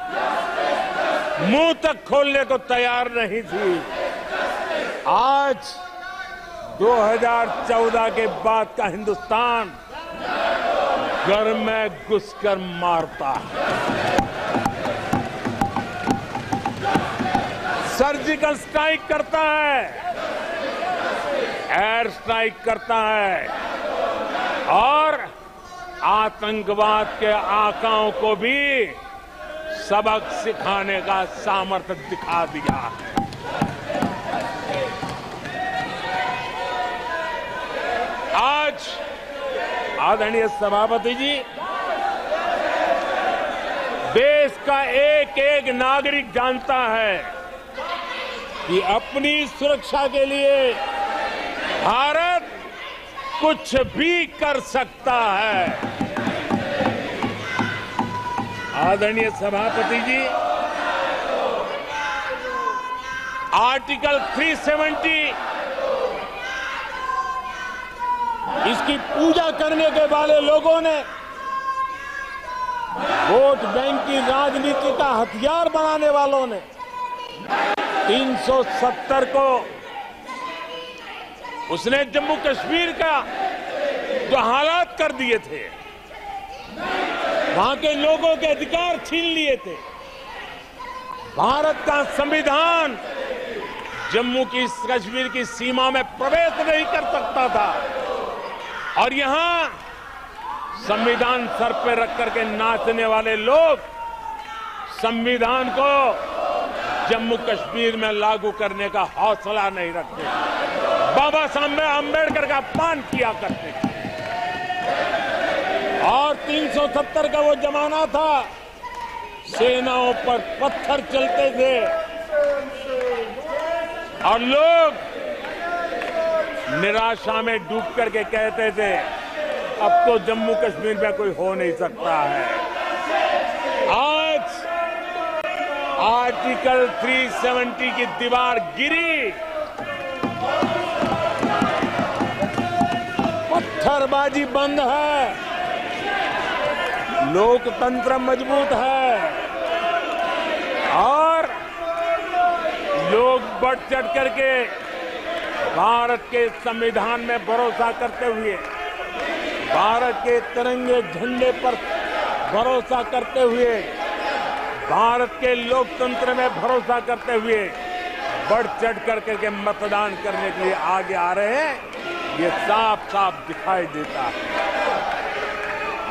मुंह तक खोलने को तैयार नहीं थी। आज 2014 के बाद का हिंदुस्तान घर में घुसकर मारता है, सर्जिकल स्ट्राइक करता है, एयर स्ट्राइक करता है और आतंकवाद के आकाओं को भी सबक सिखाने का सामर्थ्य दिखा दिया है। आज आदरणीय सभापति जी, देश का एक एक नागरिक जानता है कि अपनी सुरक्षा के लिए भारत कुछ भी कर सकता है। आदरणीय सभापति जी, आर्टिकल 370 इसकी पूजा करने के वाले लोगों ने, वोट बैंक की राजनीति का हथियार बनाने वालों ने 370 को उसने जम्मू कश्मीर का जो हालात कर दिए थे, वहां के लोगों के अधिकार छीन लिए थे। भारत का संविधान जम्मू की कश्मीर की सीमा में प्रवेश नहीं कर सकता था और यहां संविधान सर पे रख करके नाचने वाले लोग संविधान को जम्मू कश्मीर में लागू करने का हौसला नहीं रखते, बाबा साहब अम्बेडकर का अपमान किया करते थे। और 370 का वो जमाना था, सेनाओं पर पत्थर चलते थे और लोग निराशा में डूब करके कहते थे अब तो जम्मू कश्मीर में कोई हो नहीं सकता है। आज आर्टिकल 370 की दीवार गिरी, पत्थरबाजी बंद है, लोकतंत्र मजबूत है और लोग बढ़ चढ़ करके भारत के संविधान में भरोसा करते हुए, भारत के तिरंगे झंडे पर भरोसा करते हुए, भारत के लोकतंत्र में भरोसा करते हुए बढ़ चढ़ करके मतदान करने के लिए आगे आ रहे हैं। ये साफ साफ दिखाई देता है।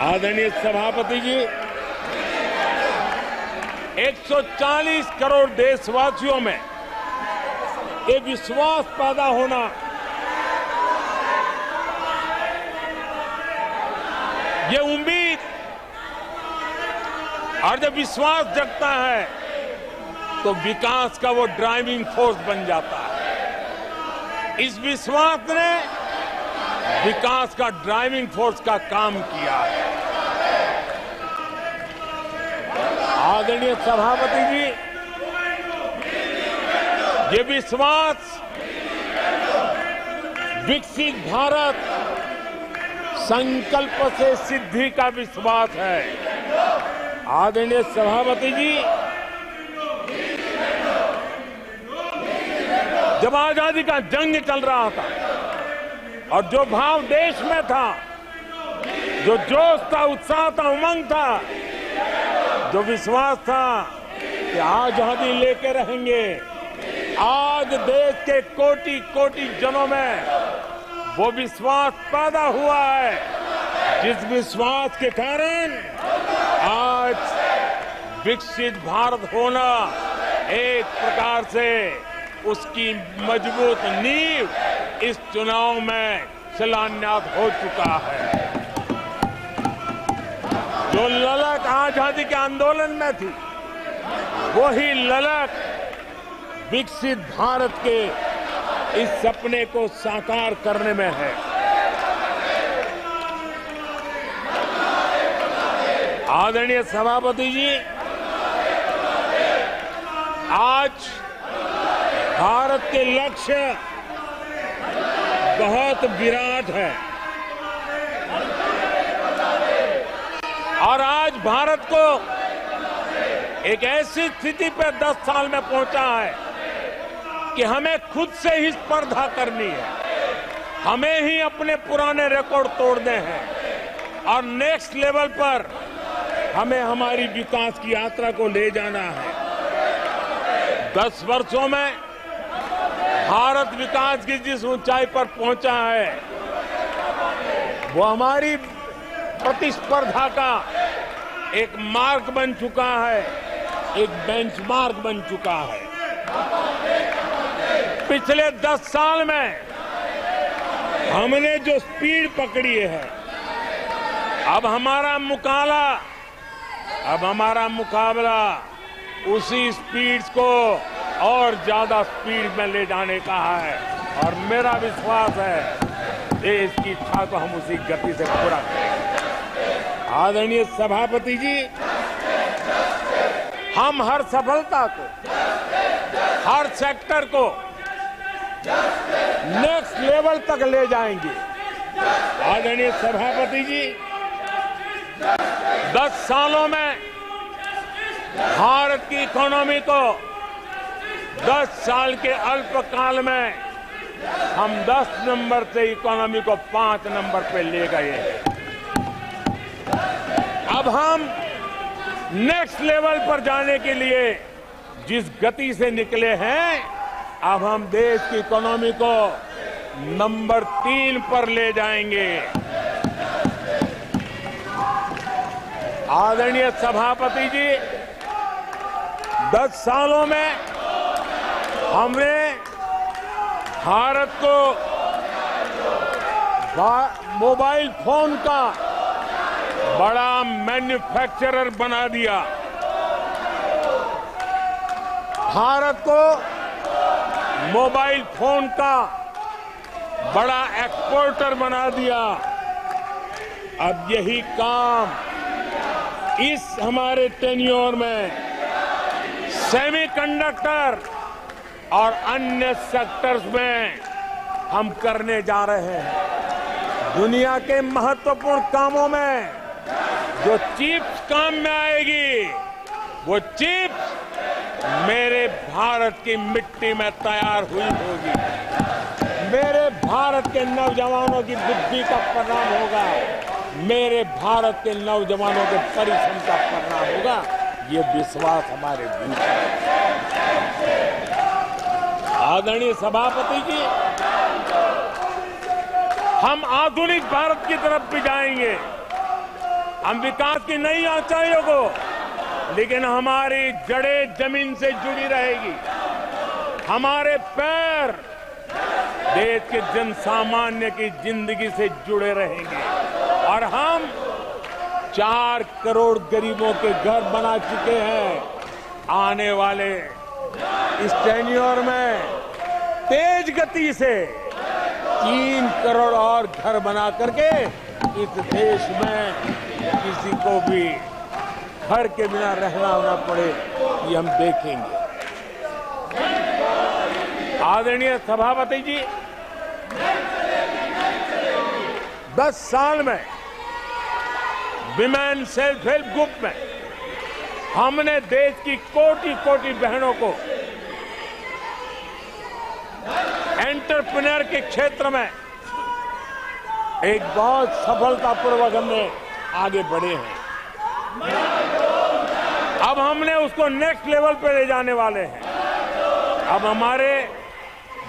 आदरणीय सभापति जी, 140 करोड़ देशवासियों में ये विश्वास पैदा होना, ये उम्मीद, और जब विश्वास जगता है तो विकास का वो ड्राइविंग फोर्स बन जाता है। इस विश्वास ने विकास का ड्राइविंग फोर्स का काम किया है। आदरणीय सभापति जी, ये विश्वास विकसित भारत संकल्प से सिद्धि का विश्वास है। आदरणीय सभापति जी, जब आजादी का जंग चल रहा था और जो भाव देश में था, जो जोश था, उत्साह था, उमंग था, जो विश्वास था कि आजादी लेके रहेंगे, आज देश के कोटि कोटि जनों में वो विश्वास पैदा हुआ है, जिस विश्वास के कारण आज विकसित भारत होना एक प्रकार से उसकी मजबूत नींव इस चुनाव में शिलान्यास हो चुका है। जो ललक आजादी के आंदोलन में थी, वही ललक विकसित भारत के इस सपने को साकार करने में है। आदरणीय सभापति जी, आज भारत के लक्ष्य बहुत विराट है और आज भारत को एक ऐसी स्थिति पे 10 साल में पहुंचा है कि हमें खुद से ही स्पर्धा करनी है, हमें ही अपने पुराने रिकॉर्ड तोड़ने हैं और नेक्स्ट लेवल पर हमें हमारी विकास की यात्रा को ले जाना है। 10 वर्षों में भारत विकास की जिस ऊंचाई पर पहुंचा है वो हमारी प्रतिस्पर्धा का एक मार्ग बन चुका है, एक बेंचमार्क बन चुका है। पिछले 10 साल में हमने जो स्पीड पकड़ी है, अब हमारा मुकाबला उसी स्पीड को और ज्यादा स्पीड में ले जाने का है और मेरा विश्वास है देश की इच्छा को हम उसी गति से पूरा करेंगे। आदरणीय सभापति जी, हम हर सफलता को, हर सेक्टर को नेक्स्ट लेवल तक ले जाएंगे। आदरणीय सभापति जी, 10 सालों में भारत की इकोनॉमी को 10 साल के अल्पकाल में हम 10 नंबर से इकोनॉमी को 5 नंबर पे ले गए हैं। अब हम नेक्स्ट लेवल पर जाने के लिए जिस गति से निकले हैं, अब हम देश की इकोनॉमी को नंबर 3 पर ले जाएंगे। आदरणीय सभापति जी, 10 सालों में हमने भारत को मोबाइल फोन का बड़ा मैन्युफैक्चरर बना दिया, भारत को मोबाइल फोन का बड़ा एक्सपोर्टर बना दिया। अब यही काम इस हमारे टेन्योर में सेमीकंडक्टर और अन्य सेक्टर्स में हम करने जा रहे हैं। दुनिया के महत्वपूर्ण कामों में जो चिप्स काम में आएगी, वो चिप्स मेरे भारत की मिट्टी में तैयार हुई होगी, मेरे भारत के नौजवानों की बुद्धि का परिणाम होगा, मेरे भारत के नौजवानों के परिश्रम का परिणाम होगा। ये विश्वास हमारे भीतर है। आदरणीय सभापति जी, हम आधुनिक भारत की तरफ भी जाएंगे, हम विकास की नई ऊंचाइयों को, लेकिन हमारी जड़ें जमीन से जुड़ी रहेगी, हमारे पैर देश के जन सामान्य की जिंदगी से जुड़े रहेंगे और हम 4 करोड़ गरीबों के घर बना चुके हैं। आने वाले इस टेन्योर में तेज गति से 3 करोड़ और घर बना करके इस देश में किसी को भी घर के बिना रहना ना पड़े, ये हम देखेंगे। आदरणीय सभापति जी, 10 साल में विमेन सेल्फ हेल्प ग्रुप में हमने देश की कोटि-कोटि बहनों को एंटरप्रेन्योर के क्षेत्र में एक बहुत सफलतापूर्वक हमने आगे बढ़े हैं। अब हमने उसको नेक्स्ट लेवल पे ले जाने वाले हैं। अब हमारे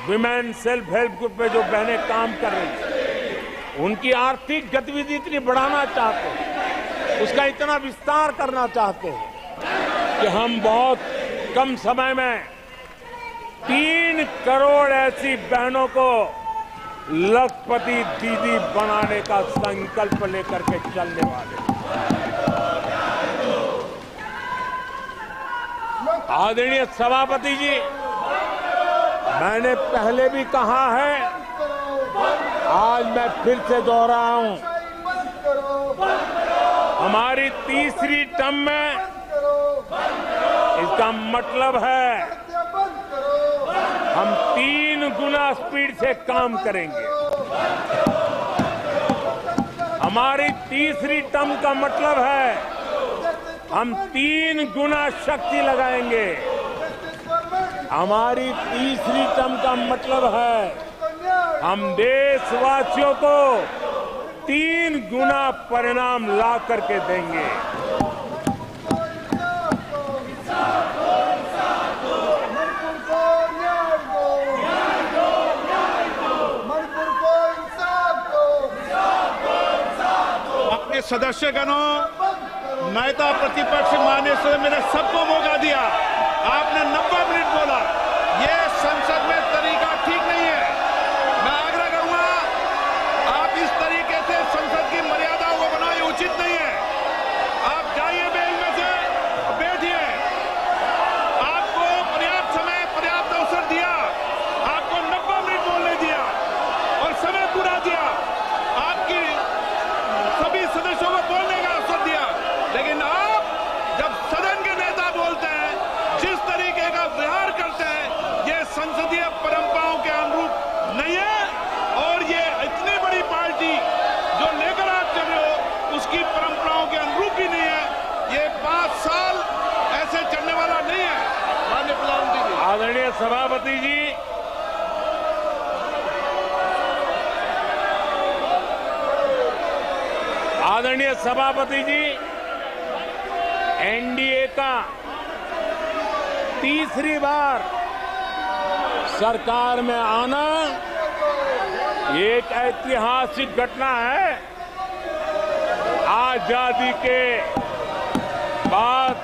विमेन सेल्फ हेल्प ग्रुप में जो बहनें काम कर रही हैं, उनकी आर्थिक गतिविधि इतनी बढ़ाना चाहते हैं, उसका इतना विस्तार करना चाहते हैं कि हम बहुत कम समय में 3 करोड़ ऐसी बहनों को लखपति दीदी बनाने का संकल्प लेकर के चलने वाले। आदरणीय सभापति जी, मैंने पहले भी कहा है, आज मैं फिर से दोहराऊं, हमारी तीसरी टर्म में इसका मतलब है हम 3 गुना स्पीड से काम करेंगे। हमारी तीसरी टर्म का मतलब है हम 3 गुना शक्ति लगाएंगे। हमारी तीसरी टर्म का मतलब है हम देशवासियों को 3 गुना परिणाम ला करके देंगे। अपने सदस्यगणों, नेता प्रतिपक्ष माननीय सदस्य, मैंने सबको मौका दिया। आपने 90 मिनट बोला, ये संसद में तरीका ठीक नहीं है। मैं आग्रह करूंगा, आप इस तरीके से संसद की मर्यादाओं को बनाए, उचित नहीं है। आप जाइए बेंच में से, बैठिए। आपको पर्याप्त समय, पर्याप्त अवसर दिया। आपको 90 मिनट बोलने दिया और समय पूरा दिया। आपकी सभी सदस्यों को बोलने का अवसर दिया, लेकिन आप जब सदन के नेता बोलते हैं, जिस तरीके का व्यवहार करते हैं, ये संसदीय परंपराओं के अनुरूप नहीं है। और ये इतनी बड़ी पार्टी जो लेकर आप चल रहे हो, उसकी परंपराओं के अनुरूप भी नहीं है। ये 5 साल ऐसे चलने वाला नहीं है। माननीय प्रधानमंत्री जी, आदरणीय सभापति जी, आदरणीय सभापति जी, एनडीए का तीसरी बार सरकार में आना एक ऐतिहासिक घटना है। आजादी के बाद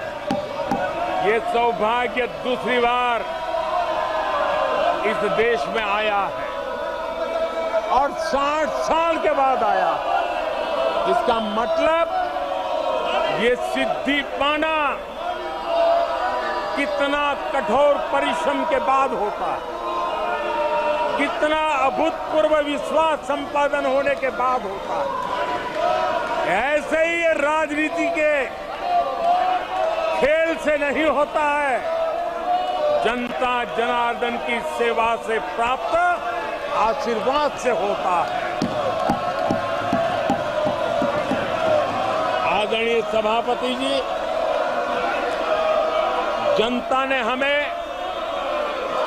ये सौभाग्य दूसरी बार इस देश में आया है और 60 साल के बाद आया। इसका मतलब ये सिद्धि पाना कितना कठोर परिश्रम के बाद होता है, कितना अभूतपूर्व विश्वास संपादन होने के बाद होता है। ऐसे ही ये राजनीति के खेल से नहीं होता है, जनता जनार्दन की सेवा से प्राप्त आशीर्वाद से होता है। आदरणीय सभापति जी, जनता ने हमें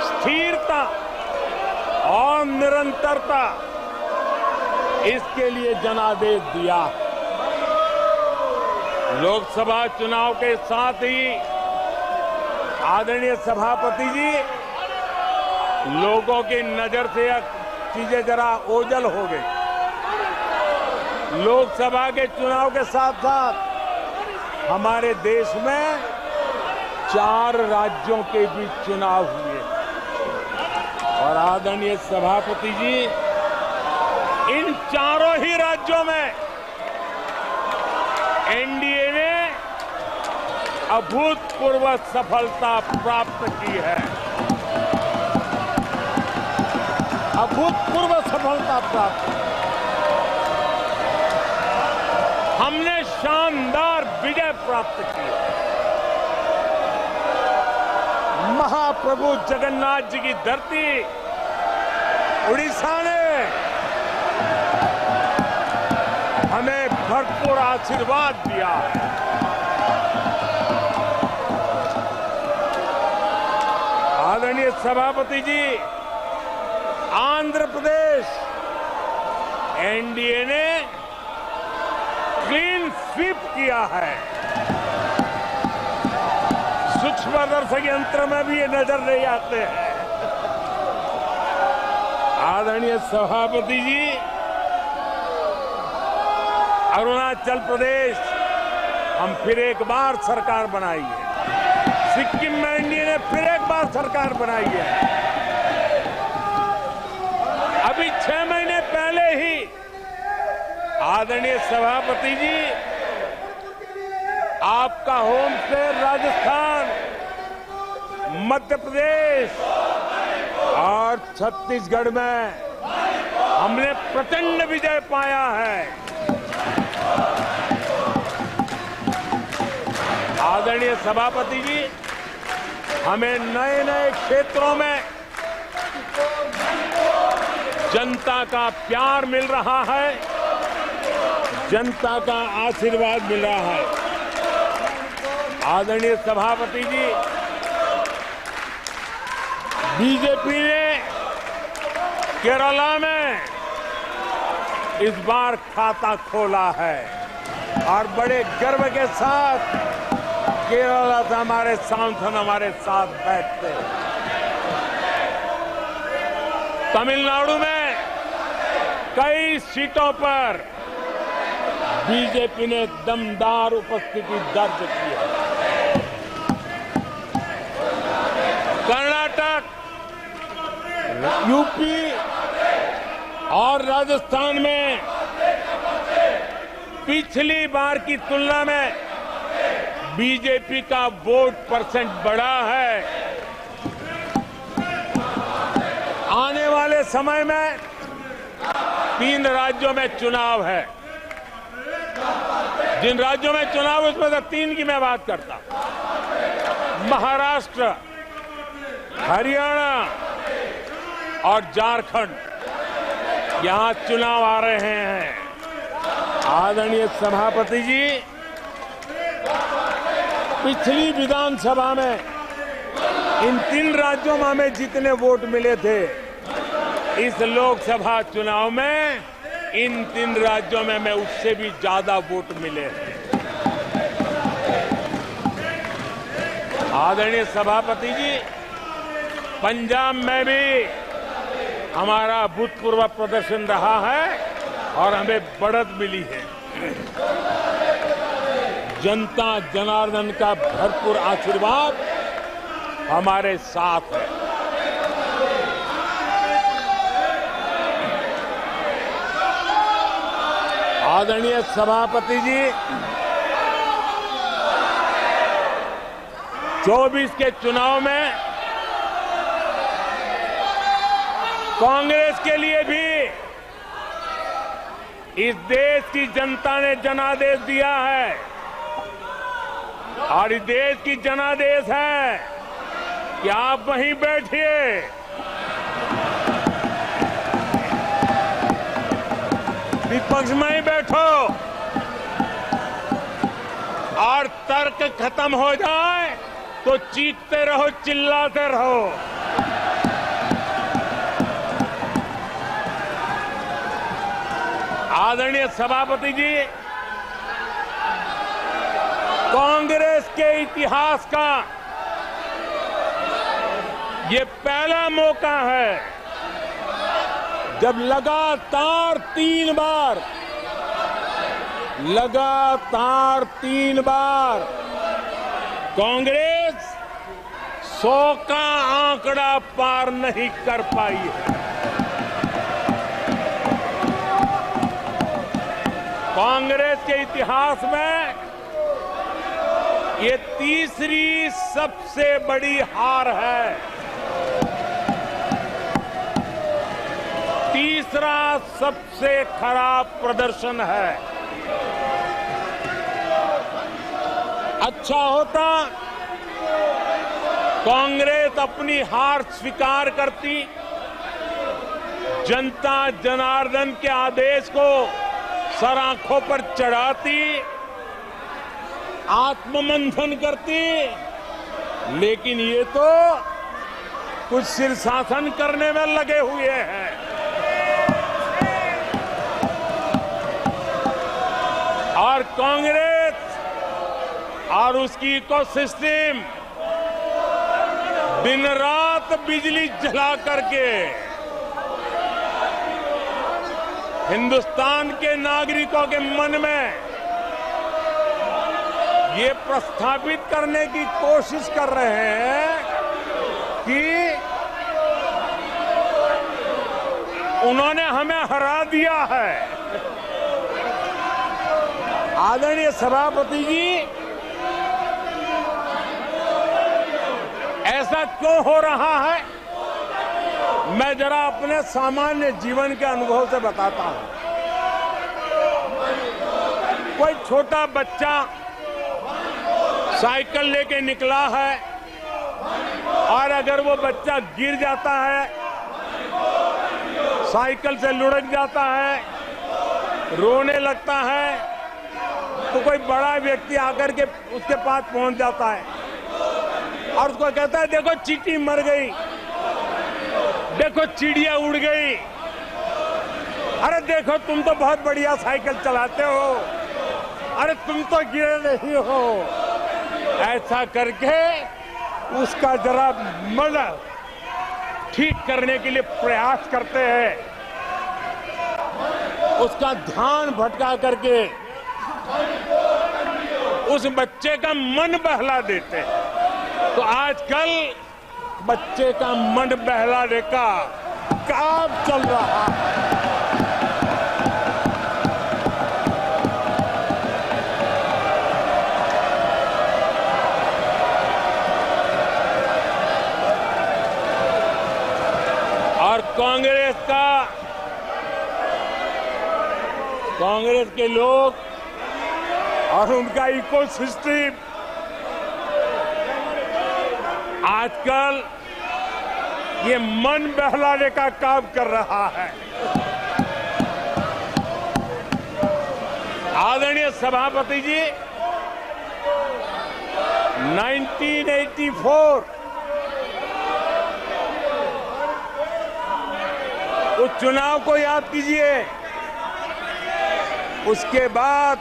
स्थिरता और निरंतरता, इसके लिए जनादेश दिया। लोकसभा चुनाव के साथ ही आदरणीय सभापति जी, लोगों की नजर से चीजें जरा ओझल हो गई। लोकसभा के चुनाव के साथ साथ हमारे देश में 4 राज्यों के बीच चुनाव हुए और आदरणीय सभापति जी, इन चारों ही राज्यों में एनडीए ने अभूतपूर्व सफलता प्राप्त की है। अभूतपूर्व सफलता प्राप्त, हमने शानदार विजय प्राप्त की है। महाप्रभु जगन्नाथ जी की धरती उड़ीसा ने हमें भरपूर आशीर्वाद दिया है। आदरणीय सभापति जी, आंध्र प्रदेश एनडीए ने क्लीन स्वीप किया है। सूक्ष्मदर्शक यंत्र में भी ये नजर नहीं आते हैं। आदरणीय सभापति जी, अरुणाचल प्रदेश हम फिर एक बार सरकार बनाई है। सिक्किम में एनडीए ने फिर एक बार सरकार बनाई है। अभी 6 महीने पहले ही आदरणीय सभापति जी, आपका होम स्टेट राजस्थान, मध्य प्रदेश और छत्तीसगढ़ में हमने प्रचंड विजय पाया है। आदरणीय सभापति जी, हमें नए नए क्षेत्रों में जनता का प्यार मिल रहा है, जनता का आशीर्वाद मिल रहा है। आदरणीय सभापति जी, बीजेपी ने केरला में इस बार खाता खोला है और बड़े गर्व के साथ केरला से हमारे सांसद हमारे साथ बैठते हैं। तमिलनाडु में कई सीटों पर बीजेपी ने दमदार उपस्थिति दर्ज की है। कर्नाटक, यूपी और राजस्थान में पिछली बार की तुलना में बीजेपी का वोट परसेंट बढ़ा है। आने वाले समय में 3 राज्यों में चुनाव है। जिन राज्यों में चुनाव है उसमें से 3 की मैं बात करता। महाराष्ट्र, हरियाणा और झारखंड, यहां चुनाव आ रहे हैं। आदरणीय सभापति जी, पिछली विधानसभा में इन 3 राज्यों में हमें जितने वोट मिले थे, इस लोकसभा चुनाव में इन 3 राज्यों में हमें उससे भी ज्यादा वोट मिले हैं। आदरणीय सभापति जी, पंजाब में भी हमारा भूतपूर्व प्रदर्शन रहा है और हमें बढ़त मिली है। जनता जनार्दन का भरपूर आशीर्वाद हमारे साथ है। आदरणीय सभापति जी, 24 के चुनाव में कांग्रेस के लिए भी इस देश की जनता ने जनादेश दिया है और इस देश की जनादेश है कि आप वहीं बैठिए, विपक्ष में ही बैठो और तर्क खत्म हो जाए तो चीखते रहो, चिल्लाते रहो। आदरणीय सभापति जी, कांग्रेस के इतिहास का ये पहला मौका है जब लगातार 3 बार कांग्रेस 100 का आंकड़ा पार नहीं कर पाई है। कांग्रेस के इतिहास में ये तीसरी सबसे बड़ी हार है, तीसरा सबसे खराब प्रदर्शन है। अच्छा होता कांग्रेस अपनी हार स्वीकार करती, जनता जनार्दन के आदेश को सर आंखों पर चढ़ाती, आत्ममंथन करती, लेकिन ये तो कुछ शीर्षासन करने में लगे हुए हैं। और कांग्रेस और उसकी इकोसिस्टम दिन रात बिजली जला करके हिंदुस्तान के नागरिकों के मन में ये प्रस्थापित करने की कोशिश कर रहे हैं कि उन्होंने हमें हरा दिया है। आदरणीय सभापति जी, ऐसा क्यों हो रहा है? मैं जरा अपने सामान्य जीवन के अनुभव से बताता हूं। कोई छोटा बच्चा साइकिल लेके निकला है और अगर वो बच्चा गिर जाता है, साइकिल से लुढ़क जाता है, रोने लगता है, तो कोई बड़ा व्यक्ति आकर के उसके पास पहुंच जाता है और उसको कहता है, देखो चींटी मर गई, देखो चिड़िया उड़ गई, अरे देखो तुम तो बहुत बढ़िया साइकिल चलाते हो, अरे तुम तो गिरे नहीं हो। ऐसा करके उसका जरा मन ठीक करने के लिए प्रयास करते हैं, उसका ध्यान भटका करके उस बच्चे का मन बहला देते हैं। तो आजकल बच्चे का मन बहलाने का काम चल रहा है। और कांग्रेस के लोग और उनका इकोसिस्टम आजकल ये मन बहलाने का काम कर रहा है। आदरणीय सभापति जी, 1984 उस चुनाव को याद कीजिए। उसके बाद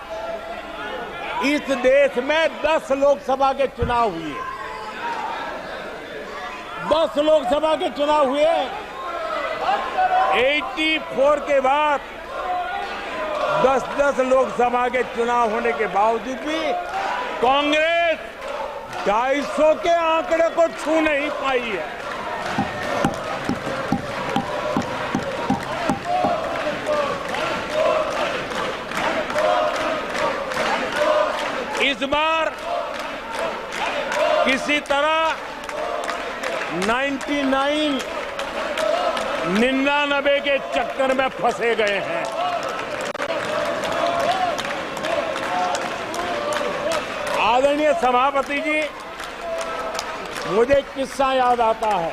इस देश में 10 लोकसभा के चुनाव हुए, 10 लोकसभा के चुनाव हुए। 84 के बाद 10-10 लोकसभा के चुनाव होने के बावजूद भी कांग्रेस 250 के आंकड़े को छू नहीं पाई है। इस बार किसी तरह 99 के चक्कर में फंसे गए हैं। आदरणीय सभापति जी, मुझे एक किस्सा याद आता है।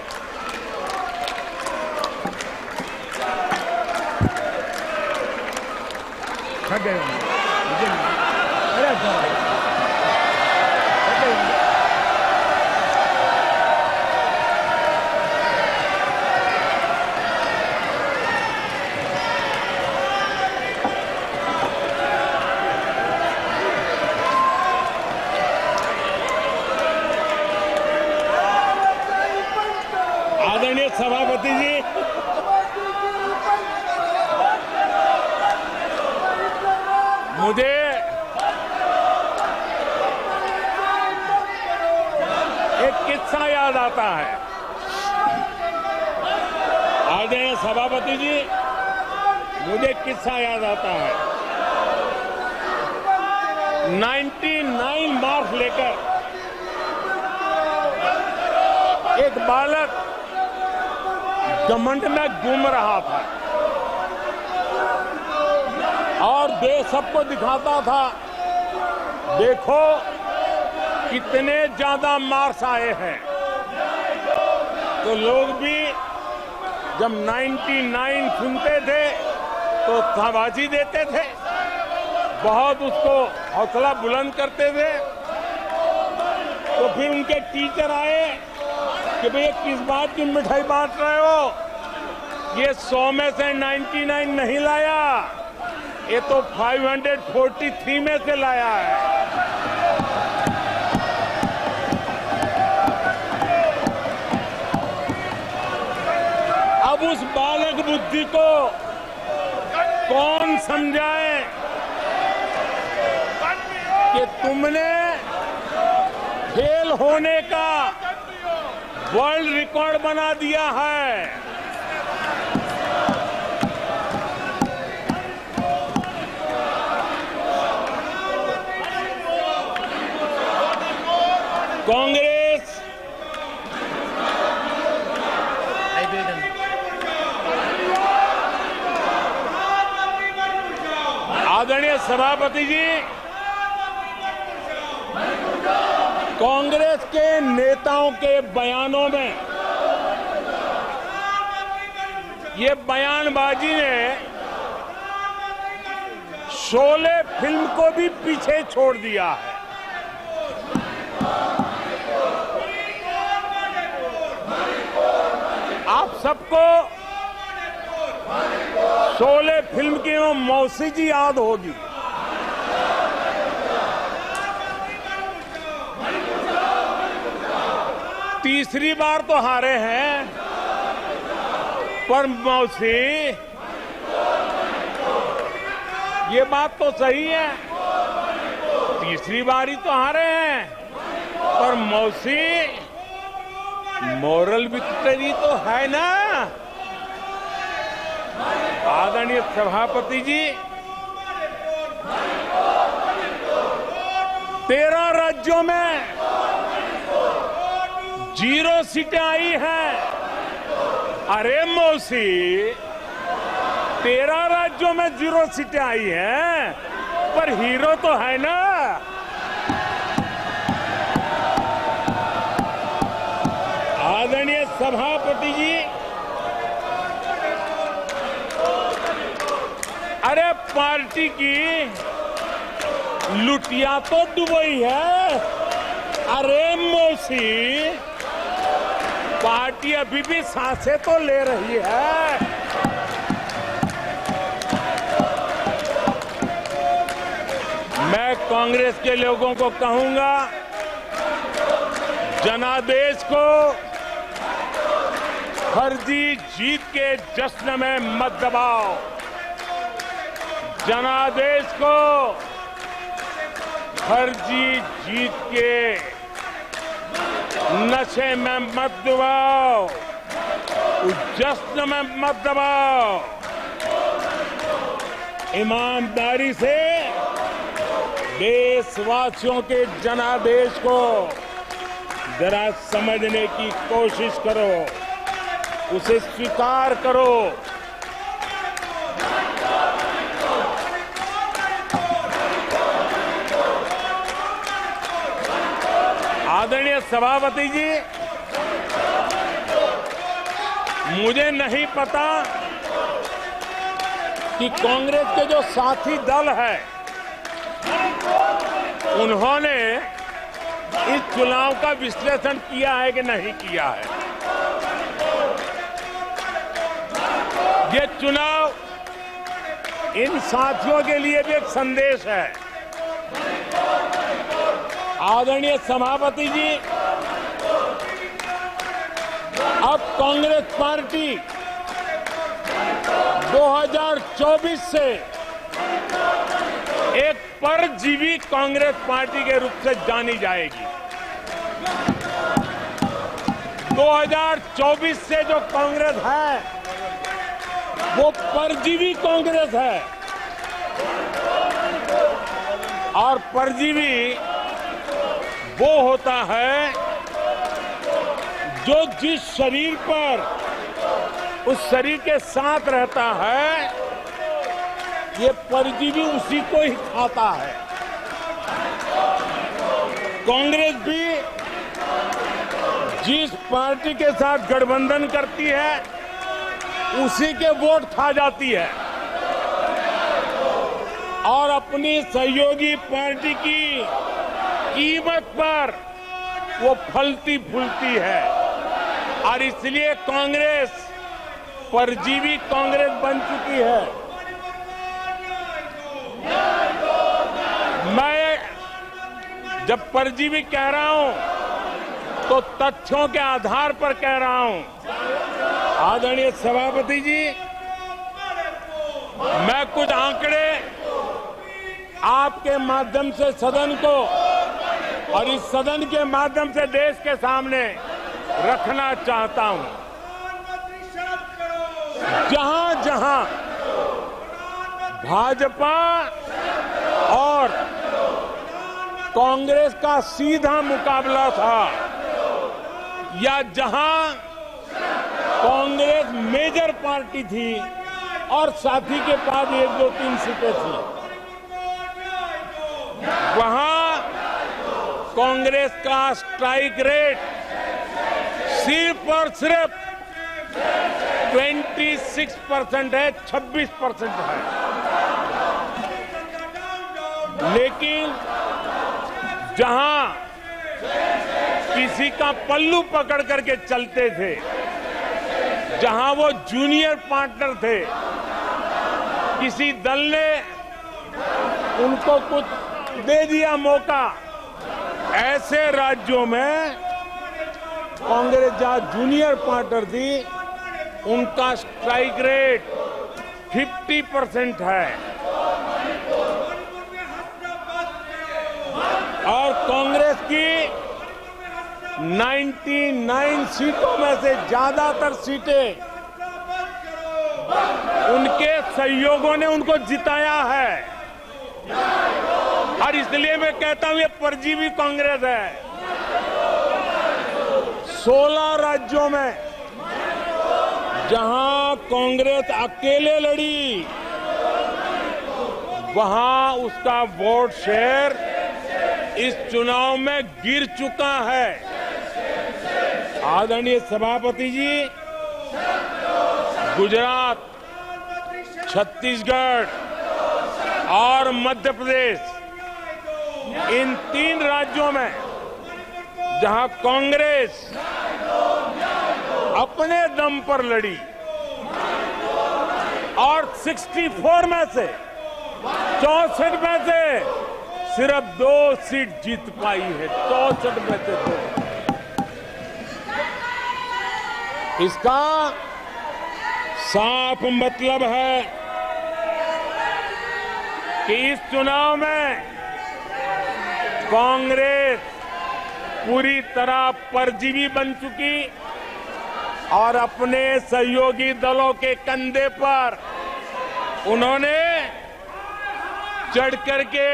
आदरणीय सभापति जी, मुझे एक किस्सा याद आता है। आदरणीय सभापति जी, मुझे एक किस्सा याद आता है। 99 मार्क्स लेकर एक बालक घमंड में घूम रहा था और देश सबको दिखाता था, देखो कितने ज्यादा मार्क्स आए हैं। तो लोग भी जब 99 सुनते थे तो शाबाशी देते थे, बहुत उसको हौसला बुलंद करते थे। तो फिर उनके टीचर आए कि भैया किस बात की मिठाई बांट रहे हो, ये 100 में से 99 नहीं लाया, ये तो 543 में से लाया है। अब उस बालक बुद्धि को कौन समझाए कि तुमने फेल होने का वर्ल्ड रिकॉर्ड बना दिया है। कांग्रेस सभापति जी, कांग्रेस के नेताओं के बयानों में ये बयानबाजी ने शोले फिल्म को भी पीछे छोड़ दिया है। आप सबको शोले फिल्म की वो मौसी जी याद होगी। तीसरी बार तो हारे हैं, पर मौसी ये बात तो सही है, तीसरी बार ही तो हारे हैं, पर मौसी मोरल विक्ट्री तो है ना। आदरणीय सभापति जी, 13 राज्यों में 0 सीटें आई हैं। अरे मौसी, 13 राज्यों में 0 सीटें आई हैं, पर हीरो तो है ना। आदरणीय सभापति जी, अरे पार्टी की लुटिया तो दुबई है। अरे मौसी, पार्टी अभी भी सांसें तो ले रही है। मैं कांग्रेस के लोगों को कहूंगा, जनादेश को फर्जी जीत के जश्न में मत दबाओ। जनादेश को फर्जी जीत के नशे में मत दबाओ, उस जश्न में मत दबाओ। ईमानदारी से देशवासियों के जनादेश को जरा समझने की कोशिश करो, उसे स्वीकार करो। आदरणीय सभापति जी, मुझे नहीं पता कि कांग्रेस के जो साथी दल है, उन्होंने इस चुनाव का विश्लेषण किया है कि नहीं किया है। ये चुनाव इन साथियों के लिए भी एक संदेश है। आदरणीय सभापति जी, अब कांग्रेस पार्टी 2024 से एक परजीवी कांग्रेस पार्टी के रूप से जानी जाएगी। 2024 से जो कांग्रेस है, वो परजीवी कांग्रेस है। और परजीवी वो होता है जो जिस शरीर पर उस शरीर के साथ रहता है, ये परजीवी उसी को ही खाता है। कांग्रेस भी जिस पार्टी के साथ गठबंधन करती है, उसी के वोट खा जाती है और अपनी सहयोगी पार्टी की कीमत पर वो फलती फूलती है। और इसलिए कांग्रेस परजीवी कांग्रेस बन चुकी है। मैं जब परजीवी कह रहा हूं तो तथ्यों के आधार पर कह रहा हूं। आदरणीय सभापति जी, मैं कुछ आंकड़े आपके माध्यम से सदन को और इस सदन के माध्यम से देश के सामने रखना चाहता हूं। जहां जहां भाजपा और कांग्रेस का सीधा मुकाबला था, या जहां कांग्रेस मेजर पार्टी थी और साथी के पास 1, 2, 3 सीटें थी, वहां कांग्रेस का स्ट्राइक रेट सिर्फ और सिर्फ 26% है, 26% है। लेकिन जहां किसी का पल्लू पकड़ करके चलते थे, जहां वो जूनियर पार्टनर थे, किसी दल ने उनको कुछ दे दिया मौका, ऐसे राज्यों में कांग्रेस जहां जूनियर पार्टनर थी, उनका स्ट्राइक रेट 50% है। और कांग्रेस की 99 सीटों में से ज्यादातर सीटें उनके सहयोगियों ने उनको जिताया है। और इसलिए मैं कहता हूं ये परजीवी कांग्रेस है। 16 राज्यों में जहां कांग्रेस अकेले लड़ी, वहां उसका वोट शेयर इस चुनाव में गिर चुका है। आदरणीय सभापति जी, गुजरात, छत्तीसगढ़ और मध्य प्रदेश, इन 3 राज्यों में जहां कांग्रेस अपने दम पर लड़ी और 64 में से 64 में से सिर्फ 2 सीट जीत पाई है, 64 में से 2। इसका साफ मतलब है कि इस चुनाव में कांग्रेस पूरी तरह परजीवी बन चुकी और अपने सहयोगी दलों के कंधे पर उन्होंने चढ़ करके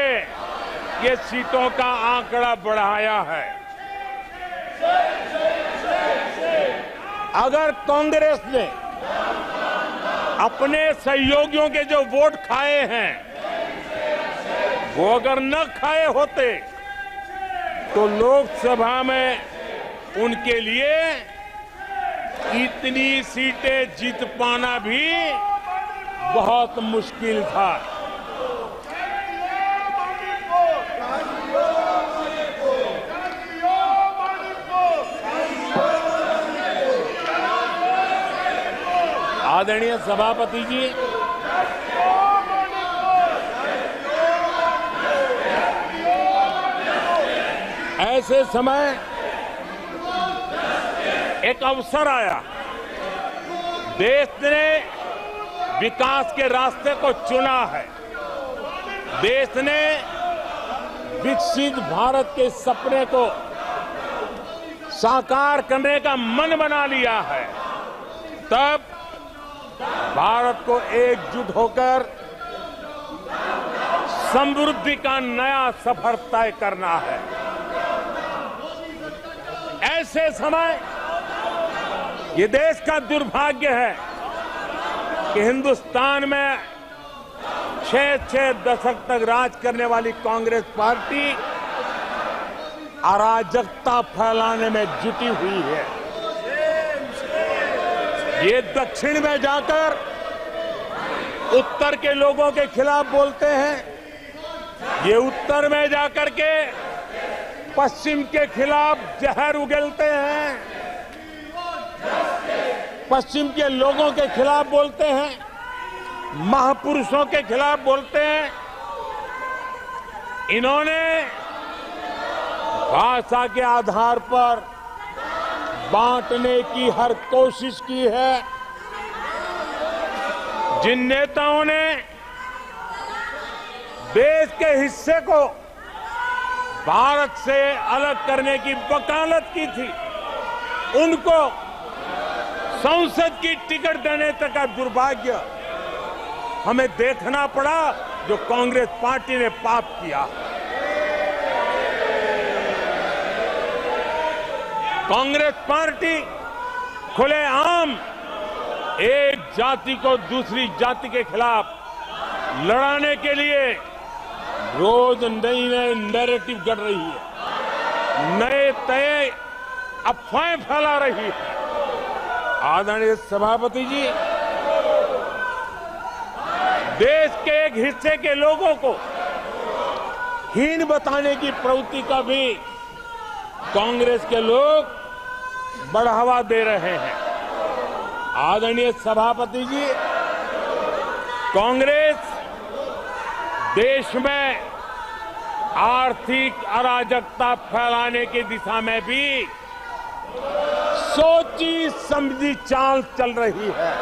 ये सीटों का आंकड़ा बढ़ाया है। अगर कांग्रेस ने अपने सहयोगियों के जो वोट खाए हैं, वो अगर न खाए होते तो लोकसभा में उनके लिए इतनी सीटें जीत पाना भी बहुत मुश्किल था। आदरणीय सभापति जी, ऐसे समय एक अवसर आया। देश ने विकास के रास्ते को चुना है। देश ने विकसित भारत के सपने को साकार करने का मन बना लिया है। तब भारत को एकजुट होकर समृद्धि का नया सफर तय करना है। ऐसे समय ये देश का दुर्भाग्य है कि हिंदुस्तान में 6 दशक तक राज करने वाली कांग्रेस पार्टी अराजकता फैलाने में जुटी हुई है। ये दक्षिण में जाकर उत्तर के लोगों के खिलाफ बोलते हैं, ये उत्तर में जाकर के पश्चिम के खिलाफ जहर उगलते हैं, पश्चिम के लोगों के खिलाफ बोलते हैं, महापुरुषों के खिलाफ बोलते हैं। इन्होंने भाषा के आधार पर बांटने की हर कोशिश की है। जिन नेताओं ने देश के हिस्से को भारत से अलग करने की वकालत की थी, उनको संसद की टिकट देने तक का दुर्भाग्य हमें देखना पड़ा, जो कांग्रेस पार्टी ने पाप किया। कांग्रेस पार्टी खुलेआम एक जाति को दूसरी जाति के खिलाफ लड़ाने के लिए रोज नई नई नैरेटिव गढ़ रही है, नए तय अफवाहें फैला रही है। आदरणीय सभापति जी, देश के एक हिस्से के लोगों को हीन बताने की प्रवृत्ति का भी कांग्रेस के लोग बढ़ावा दे रहे हैं। आदरणीय सभापति जी, कांग्रेस देश में आर्थिक अराजकता फैलाने की दिशा में भी सोची समझी चाल चल रही है।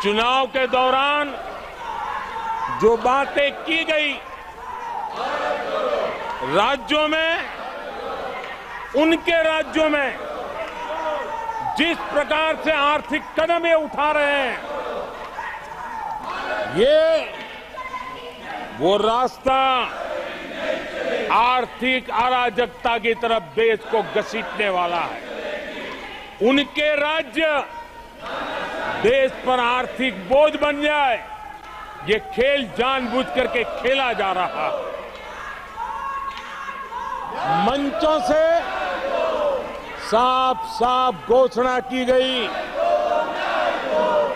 चुनाव के दौरान जो बातें की गई, राज्यों में, उनके राज्यों में जिस प्रकार से आर्थिक कदम ये उठा रहे हैं, ये वो रास्ता आर्थिक अराजकता की तरफ देश को घसीटने वाला है। उनके राज्य देश पर आर्थिक बोझ बन जाए, ये खेल जानबूझ करके खेला जा रहा है। मंचों से साफ साफ घोषणा की गई,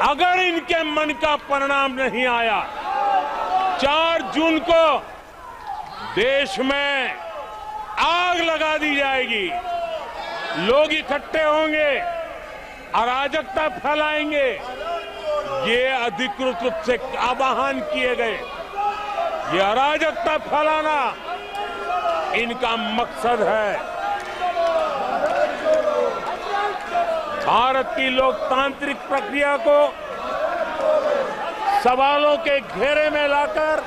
अगर इनके मन का परिणाम नहीं आया, 4 जून को देश में आग लगा दी जाएगी, लोग इकट्ठे होंगे, अराजकता फैलाएंगे। ये अधिकृत रूप से आह्वान किए गए, ये अराजकता फैलाना इनका मकसद है। भारत की लोकतांत्रिक प्रक्रिया को सवालों के घेरे में लाकर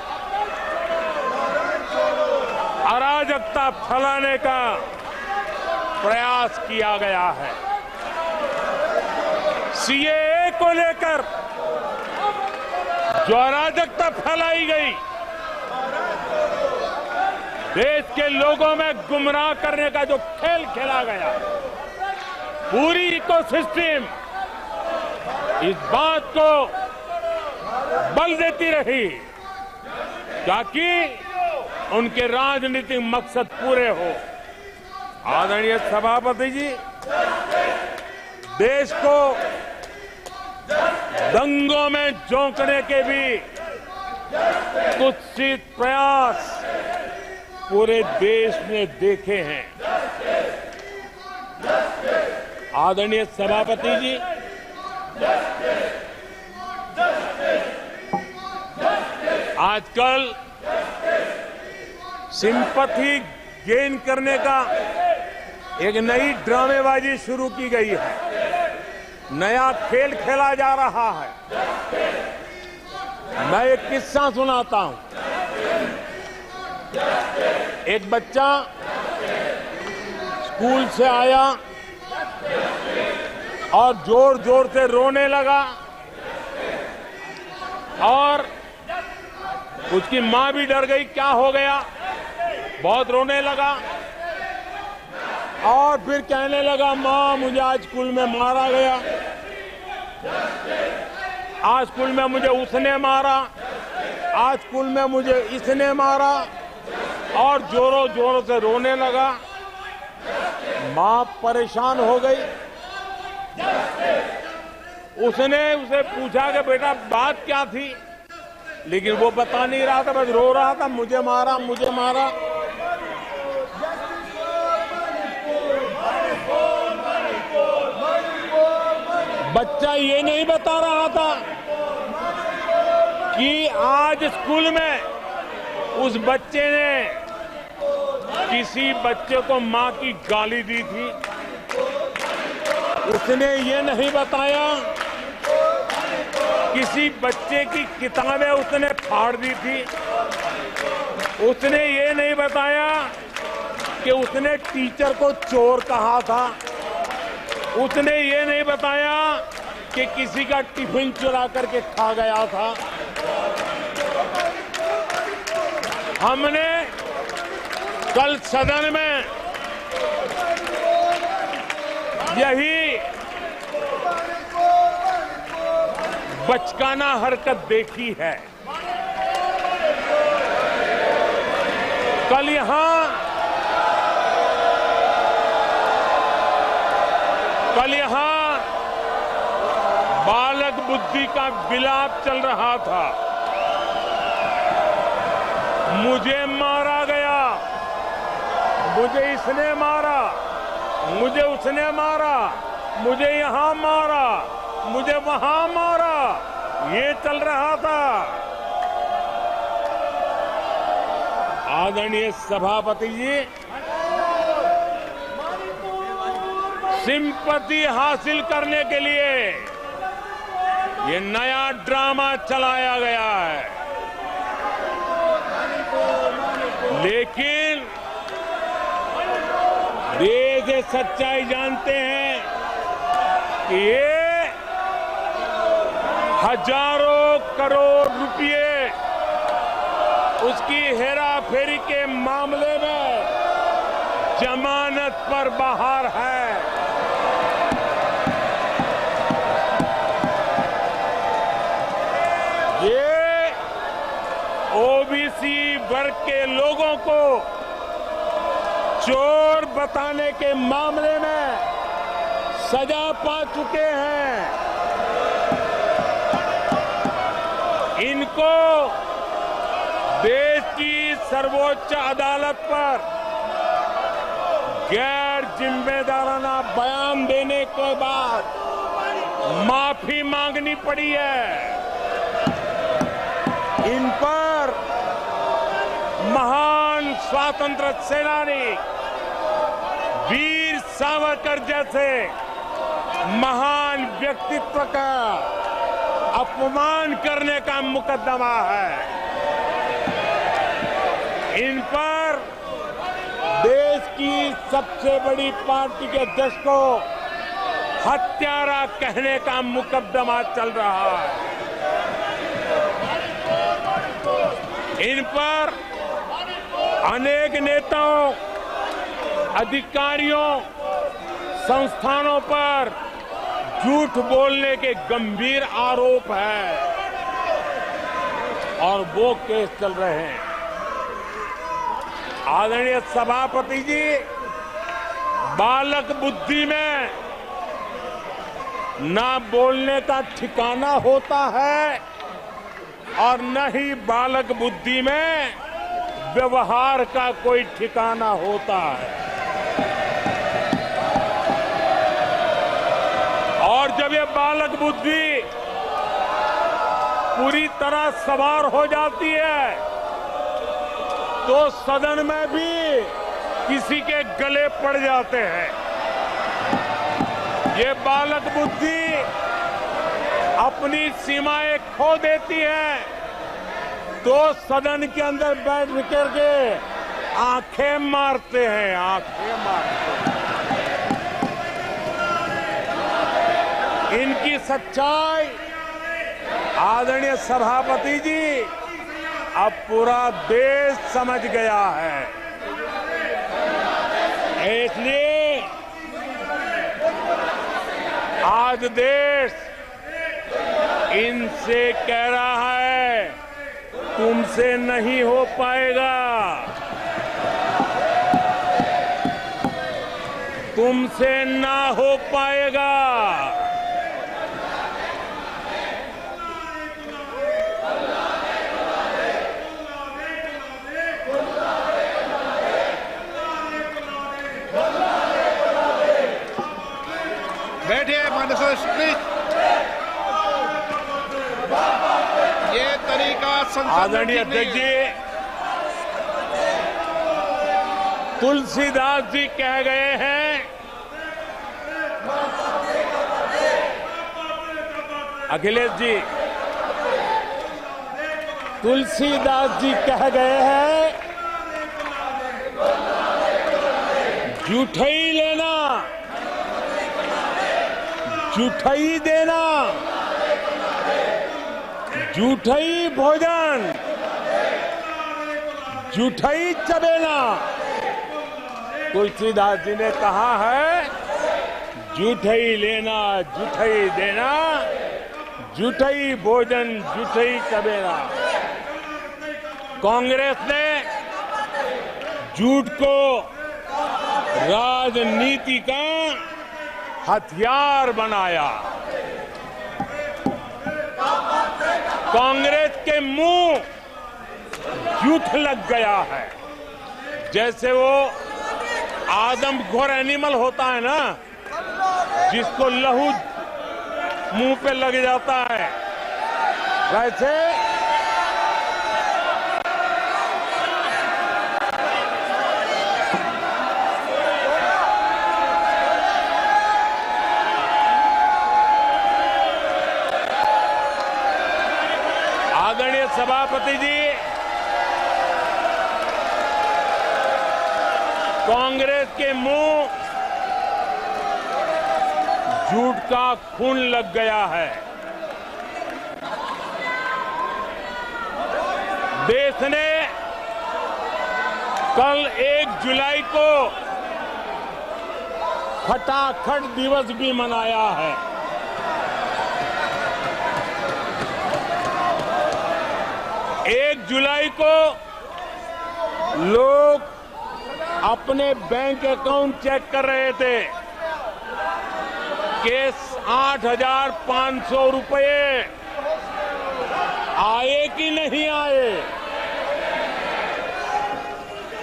अराजकता फैलाने का प्रयास किया गया है। सीएए को लेकर जो अराजकता फैलाई गई, देश के लोगों में गुमराह करने का जो खेल खेला गया, पूरी इकोसिस्टम इस बात को बल देती रही ताकि उनके राजनीतिक मकसद पूरे हो। आदरणीय सभापति जी, देश को दंगों में झोंकने के भी कुत्सित प्रयास पूरे देश ने देखे हैं। आदरणीय सभापति जी, आजकल सिंपैथी गेन करने का एक नई ड्रामेबाजी शुरू की गई है, नया खेल खेला जा रहा है। मैं एक किस्सा सुनाता हूं। एक बच्चा स्कूल से आया और जोर जोर से रोने लगा और उसकी मां भी डर गई, क्या हो गया, बहुत रोने लगा और फिर कहने लगा, मां मुझे आज स्कूल में मारा गया, आज स्कूल में मुझे उसने मारा, आज स्कूल में मुझे इसने मारा, और जोरों जोरों से रोने लगा। मां परेशान हो गई। उसने उसे पूछा कि बेटा बात क्या थी, लेकिन वो बता नहीं रहा था, बस रो रहा था, मुझे मारा, मुझे मारा। बच्चा ये नहीं बता रहा था कि आज स्कूल में उस बच्चे ने किसी बच्चे को मां की गाली दी थी। उसने ये नहीं बताया किसी बच्चे की किताबें उसने फाड़ दी थी। उसने ये नहीं बताया कि उसने टीचर को चोर कहा था। उसने ये नहीं बताया कि किसी का टिफिन चुरा करके खा गया था। हमने कल सदन में यही बचकाना हरकत देखी है। कल यहां बालक बुद्धि का विलाप चल रहा था। मुझे मारा गया, मुझे इसने मारा, मुझे उसने मारा, मुझे यहां मारा, मुझे वहां मारा, ये चल रहा था। आदरणीय सभापति जी, सिंपैथी हासिल करने के लिए ये नया ड्रामा चलाया गया है, लेकिन देश ये सच्चाई जानते हैं कि ये हजारों करोड़ रुपए उसकी हेराफेरी के मामले में जमानत पर बाहर है। ये ओबीसी वर्ग के लोगों को चोर बताने के मामले में सजा पा चुके हैं। इनको देश की सर्वोच्च अदालत पर गैर जिम्मेदाराना बयान देने के बाद माफी मांगनी पड़ी है। इन पर महान स्वातंत्र सेनानी वीर सावरकर जैसे महान व्यक्तित्व का अपमान करने का मुकदमा है। इन पर देश की सबसे बड़ी पार्टी के अध्यक्ष को हत्यारा कहने का मुकदमा चल रहा है। इन पर अनेक नेताओं, अधिकारियों, संस्थानों पर झूठ बोलने के गंभीर आरोप है और वो केस चल रहे हैं। आदरणीय सभापति जी, बालक बुद्धि में ना बोलने का ठिकाना होता है और न ही बालक बुद्धि में व्यवहार का कोई ठिकाना होता है। और जब ये बालक बुद्धि पूरी तरह सवार हो जाती है तो सदन में भी किसी के गले पड़ जाते हैं। ये बालक बुद्धि अपनी सीमाएं खो देती है तो सदन के अंदर बैठ करके आंखें मारते हैं, आंखें मारते हैं। इनकी सच्चाई आदरणीय सभापति जी अब पूरा देश समझ गया है। इसलिए आज देश इनसे कह रहा है तुमसे नहीं हो पाएगा, तुमसे ना हो पाएगा। बैठिए माननीय सदस्य, ये तरीका आदरणीय अध्यक्ष जी, तुलसीदास जी कह गए हैं, अखिलेश जी, तुलसीदास जी कह गए हैं, जूठई लेना जूठई देना, जूठई भोजन, जूठई चबेना। तुलसीदास जी ने कहा है जूठई लेना, जूठई देना, जूठई भोजन, जूठई चबेना। कांग्रेस ने झूठ को राजनीति का हथियार बनाया। कांग्रेस के मुंह झूठ लग गया है। जैसे वो आदमखोर एनिमल होता है ना, जिसको लहू मुंह पे लग जाता है, वैसे आदरणीय सभापति जी, कांग्रेस के मुंह झूठ का खून लग गया है। देश ने कल 1 जुलाई को खटाखट दिवस भी मनाया है। एक जुलाई को लोग अपने बैंक अकाउंट चेक कर रहे थे कि 8,500 रुपये आए कि नहीं आए।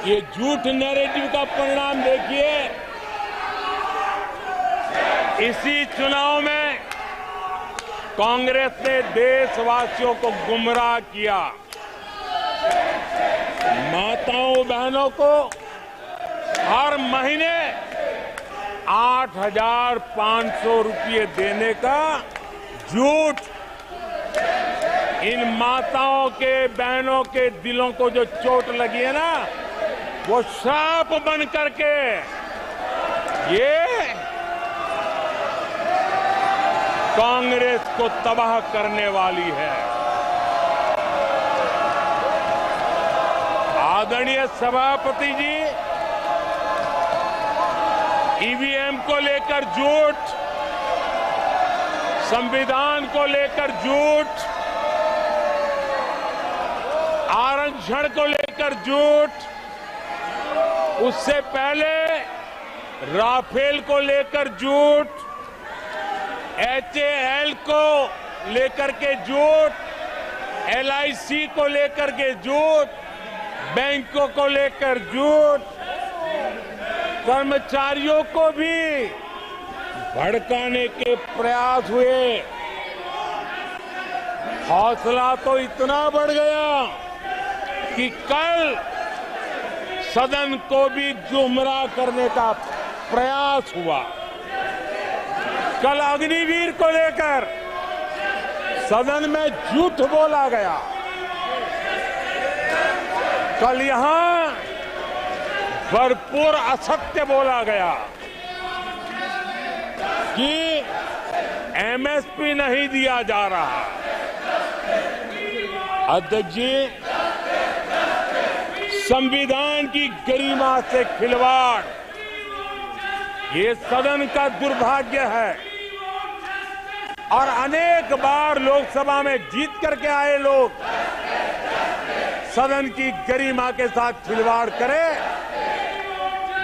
ये झूठ नैरेटिव का परिणाम देखिए। इसी चुनाव में कांग्रेस ने देशवासियों को गुमराह किया। माताओं बहनों को हर महीने 8,500 रुपये देने का झूठ। इन माताओं के बहनों के दिलों को जो चोट लगी है ना, वो श्राप बन करके ये कांग्रेस को तबाह करने वाली है। आदरणीय सभापति जी, ईवीएम को लेकर झूठ, संविधान को लेकर झूठ, आरक्षण को लेकर झूठ, उससे पहले राफेल को लेकर झूठ, HAL को लेकर के झूठ, LIC को लेकर के झूठ, बैंकों को लेकर झूठ, कर्मचारियों को भी भड़काने के प्रयास हुए। हौसला तो इतना बढ़ गया कि कल सदन को भी गुमराह करने का प्रयास हुआ। कल अग्निवीर को लेकर सदन में झूठ बोला गया। कल यहां भरपूर असत्य बोला गया कि MSP नहीं दिया जा रहा। अध्यक्ष जी, संविधान की गरिमा से खिलवाड़ ये सदन का दुर्भाग्य है। और अनेक बार लोकसभा में जीत करके आए लोग सदन की गरिमा के साथ खिलवाड़ करे,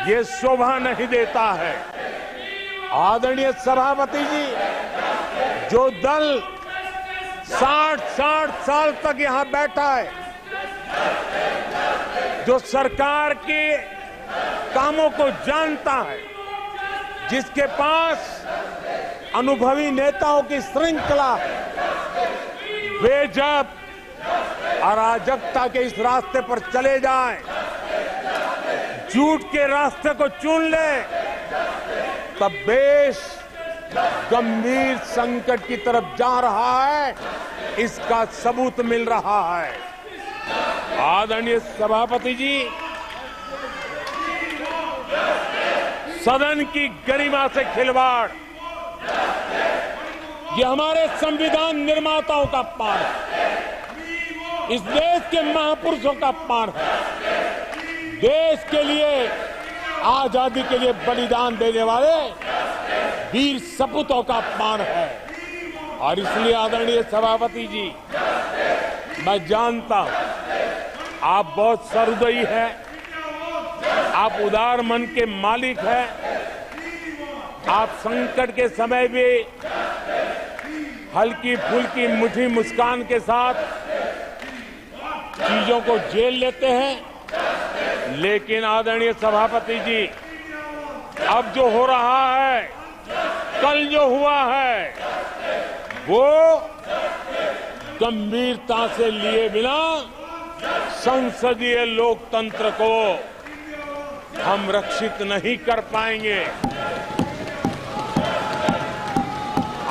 ये शोभा नहीं देता है। आदरणीय सभापति जी, जो दल 60 साल तक यहां बैठा है, जो सरकार के कामों को जानता है, जिसके पास अनुभवी नेताओं की श्रृंखला है, वे जब अराजकता के इस रास्ते पर चले जाएं, झूठ के रास्ते को चुन ले, तब देश गंभीर संकट की तरफ जा रहा है। इसका सबूत मिल रहा है। आदरणीय सभापति जी, सदन की गरिमा से खिलवाड़ ये हमारे संविधान निर्माताओं का अपमान है। इस देश के महापुरुषों का अपमान है। देश के लिए, आजादी के लिए बलिदान देने वाले वीर सपूतों का अपमान है। और इसलिए आदरणीय सभापति जी, मैं जानता हूं आप बहुत सहृदयी हैं, आप उदार मन के मालिक हैं। आप संकट के समय भी हल्की फुल्की मीठी मुस्कान के साथ चीजों को झेल लेते हैं। लेकिन आदरणीय सभापति जी, अब जो हो रहा है, कल जो हुआ है, वो गंभीरता से लिए बिना संसदीय लोकतंत्र को हम रक्षित नहीं कर पाएंगे।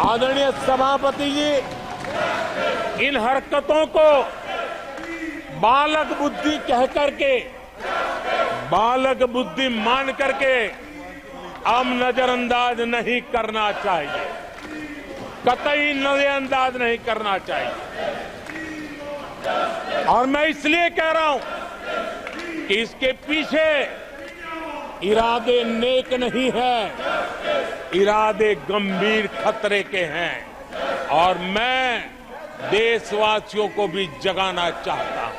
आदरणीय सभापति जी, इन हरकतों को बालक बुद्धि कह करके, बालक बुद्धि मान करके हम नजरअंदाज नहीं करना चाहिए, कतई नजरअंदाज नहीं करना चाहिए। और मैं इसलिए कह रहा हूं कि इसके पीछे इरादे नेक नहीं है, इरादे गंभीर खतरे के हैं। और मैं देशवासियों को भी जगाना चाहता हूं।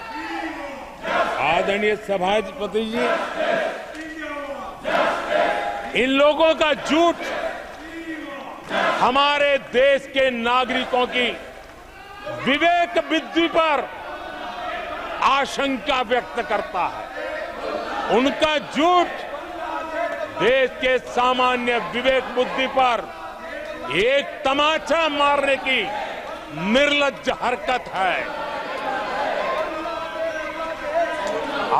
आदरणीय सभापति जी, इन लोगों का झूठ हमारे देश के नागरिकों की विवेक बुद्धि पर आशंका व्यक्त करता है। उनका झूठ देश के सामान्य विवेक बुद्धि पर एक तमाचा मारने की निर्लज्ज हरकत है।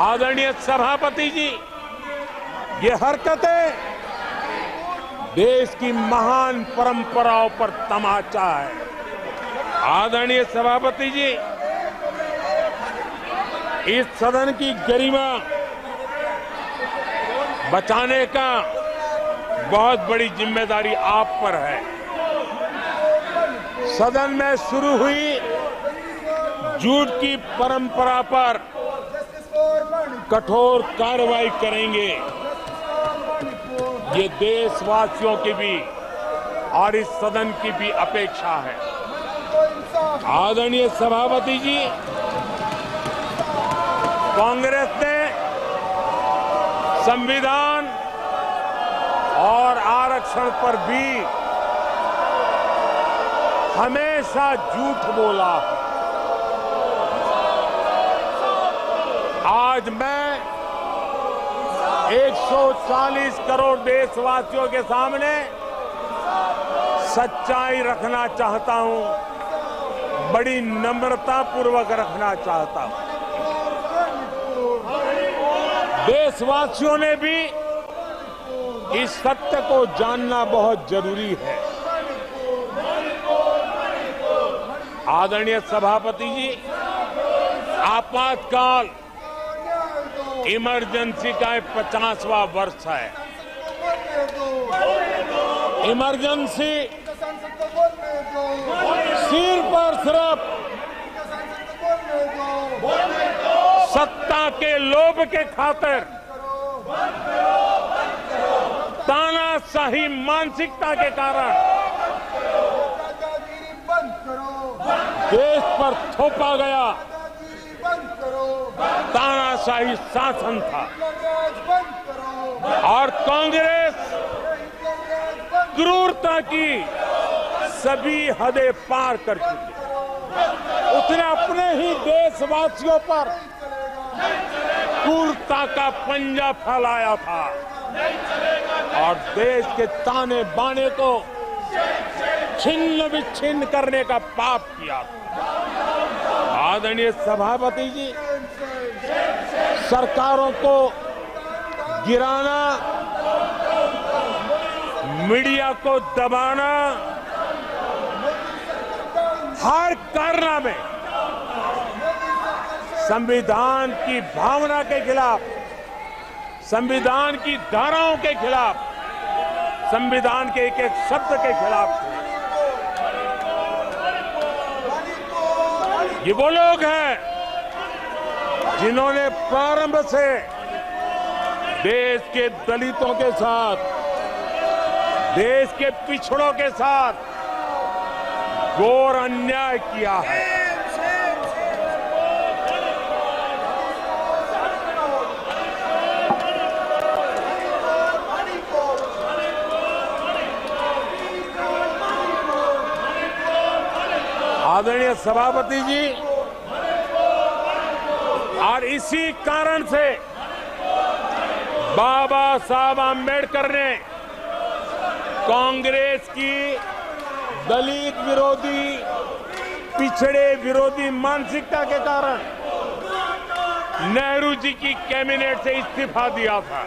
आदरणीय सभापति जी, ये हरकतें देश की महान परंपराओं पर तमाचा है। आदरणीय सभापति जी, इस सदन की गरिमा बचाने का बहुत बड़ी जिम्मेदारी आप पर है। सदन में शुरू हुई झूठ की परंपरा पर कठोर कार्रवाई करेंगे, ये देशवासियों की भी और इस सदन की भी अपेक्षा है। आदरणीय सभापति जी, कांग्रेस ने संविधान और आरक्षण पर भी हमेशा झूठ बोला। आज मैं 140 करोड़ देशवासियों के सामने सच्चाई रखना चाहता हूं, बड़ी नम्रता पूर्वक रखना चाहता हूं। देशवासियों ने भी इस सत्य को जानना बहुत जरूरी है। आदरणीय सभापति जी, आपातकाल इमरजेंसी का 50वां वर्ष है। इमरजेंसी सिर्फ और सिर्फ सत्ता के लोभ के खातिर, तानाशाही मानसिकता के कारण देश पर थोपा गया तानाशाही शासन था। और कांग्रेस क्रूरता की सभी हदें पार कर चुकी। उसने अपने ही देशवासियों पर क्रूरता का पंजा फैलाया था और देश के ताने बाने को छिन्न विच्छिन्न करने का पाप किया। आदरणीय सभापति जी, सरकारों को गिराना, मीडिया को दबाना, हर कारनामे संविधान की भावना के खिलाफ, संविधान की धाराओं के खिलाफ, संविधान के एक एक शब्द के खिलाफ थे। ये वो लोग हैं जिन्होंने प्रारंभ से देश के दलितों के साथ, देश के पिछड़ों के साथ घोर अन्याय किया है। आदरणीय सभापति जी, और इसी कारण से बाबा साहब आम्बेडकर ने कांग्रेस की दलित विरोधी, पिछड़े विरोधी मानसिकता के कारण नेहरू जी की कैबिनेट से इस्तीफा दिया था।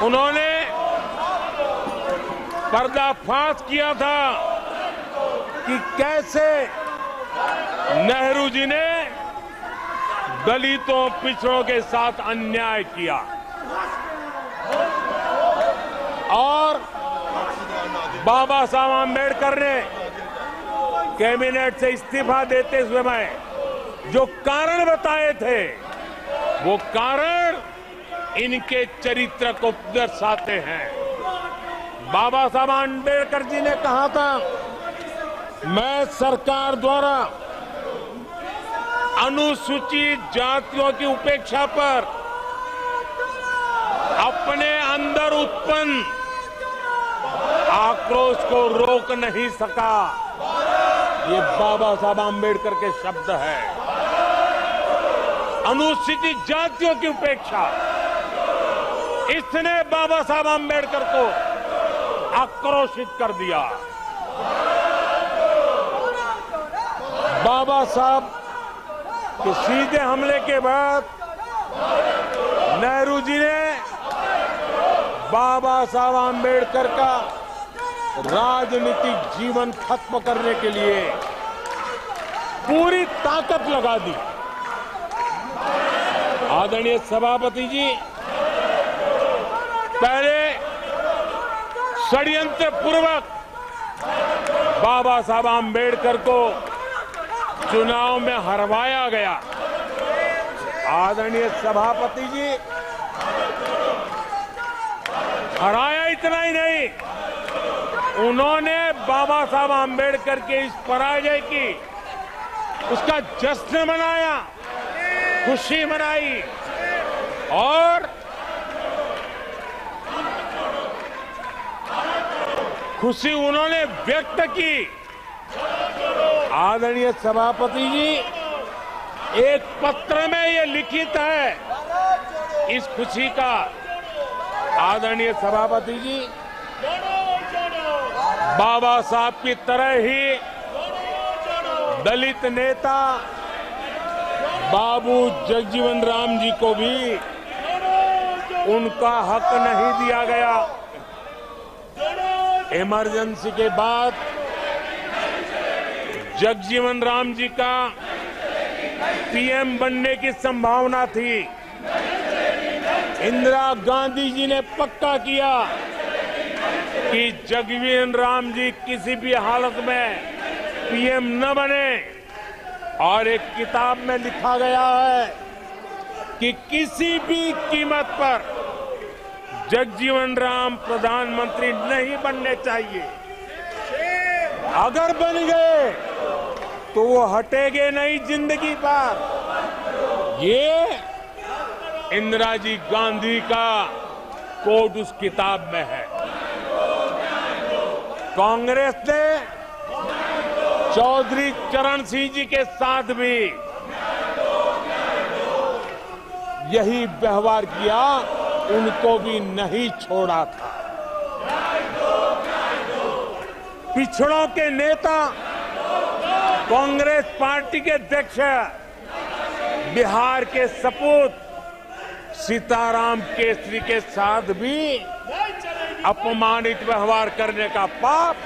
उन्होंने पर्दाफाश किया था कि कैसे नेहरू जी ने दलितों, पिछड़ों के साथ अन्याय किया और बाबा साहब आम्बेडकर ने कैबिनेट से इस्तीफा देते समय जो कारण बताए थे, वो कारण इनके चरित्र को दर्शाते हैं। बाबा साहब आम्बेडकर जी ने कहा था, मैं सरकार द्वारा अनुसूचित जातियों की उपेक्षा पर अपने अंदर उत्पन्न आक्रोश को रोक नहीं सका। ये बाबा साहब आम्बेडकर के शब्द है। अनुसूचित जातियों की उपेक्षा, इसने बाबा साहब आम्बेडकर को आक्रोशित कर दिया। बाबा साहब के सीधे हमले के बाद नेहरू जी ने बाबा साहब आम्बेडकर का राजनीतिक जीवन खत्म करने के लिए पूरी ताकत लगा दी। आदरणीय सभापति जी, पहले षड्यंत्र पूर्वक बाबा साहब आम्बेडकर को चुनाव में हरवाया गया। आदरणीय सभापति जी, हराया इतना ही नहीं, उन्होंने बाबा साहब आम्बेडकर के इस पराजय की, उसका जश्न मनाया, खुशी मनाई और खुशी उन्होंने व्यक्त की। आदरणीय सभापति जी, एक पत्र में ये लिखित है इस खुशी का। आदरणीय सभापति जी, बाबा साहब की तरह ही दलित नेता बाबू जगजीवन राम जी को भी उनका हक नहीं दिया गया। इमरजेंसी के बाद जगजीवन राम जी का पीएम बनने की संभावना थी। इंदिरा गांधी जी ने पक्का किया कि जगजीवन राम जी किसी भी हालत में पीएम न बने, और एक किताब में लिखा गया है कि किसी भी कीमत पर जगजीवन राम प्रधानमंत्री नहीं बनने चाहिए। अगर बन गए तो वो हटेंगे नहीं जिंदगी पर। ये इंदिरा जी गांधी का कोट उस किताब में है। कांग्रेस ने चौधरी चरण सिंह जी के साथ भी यही व्यवहार किया, उनको भी नहीं छोड़ा था। पिछड़ों के नेता, कांग्रेस पार्टी के अध्यक्ष बिहार के सपूत सीताराम केसरी के साथ भी अपमानित व्यवहार करने का पाप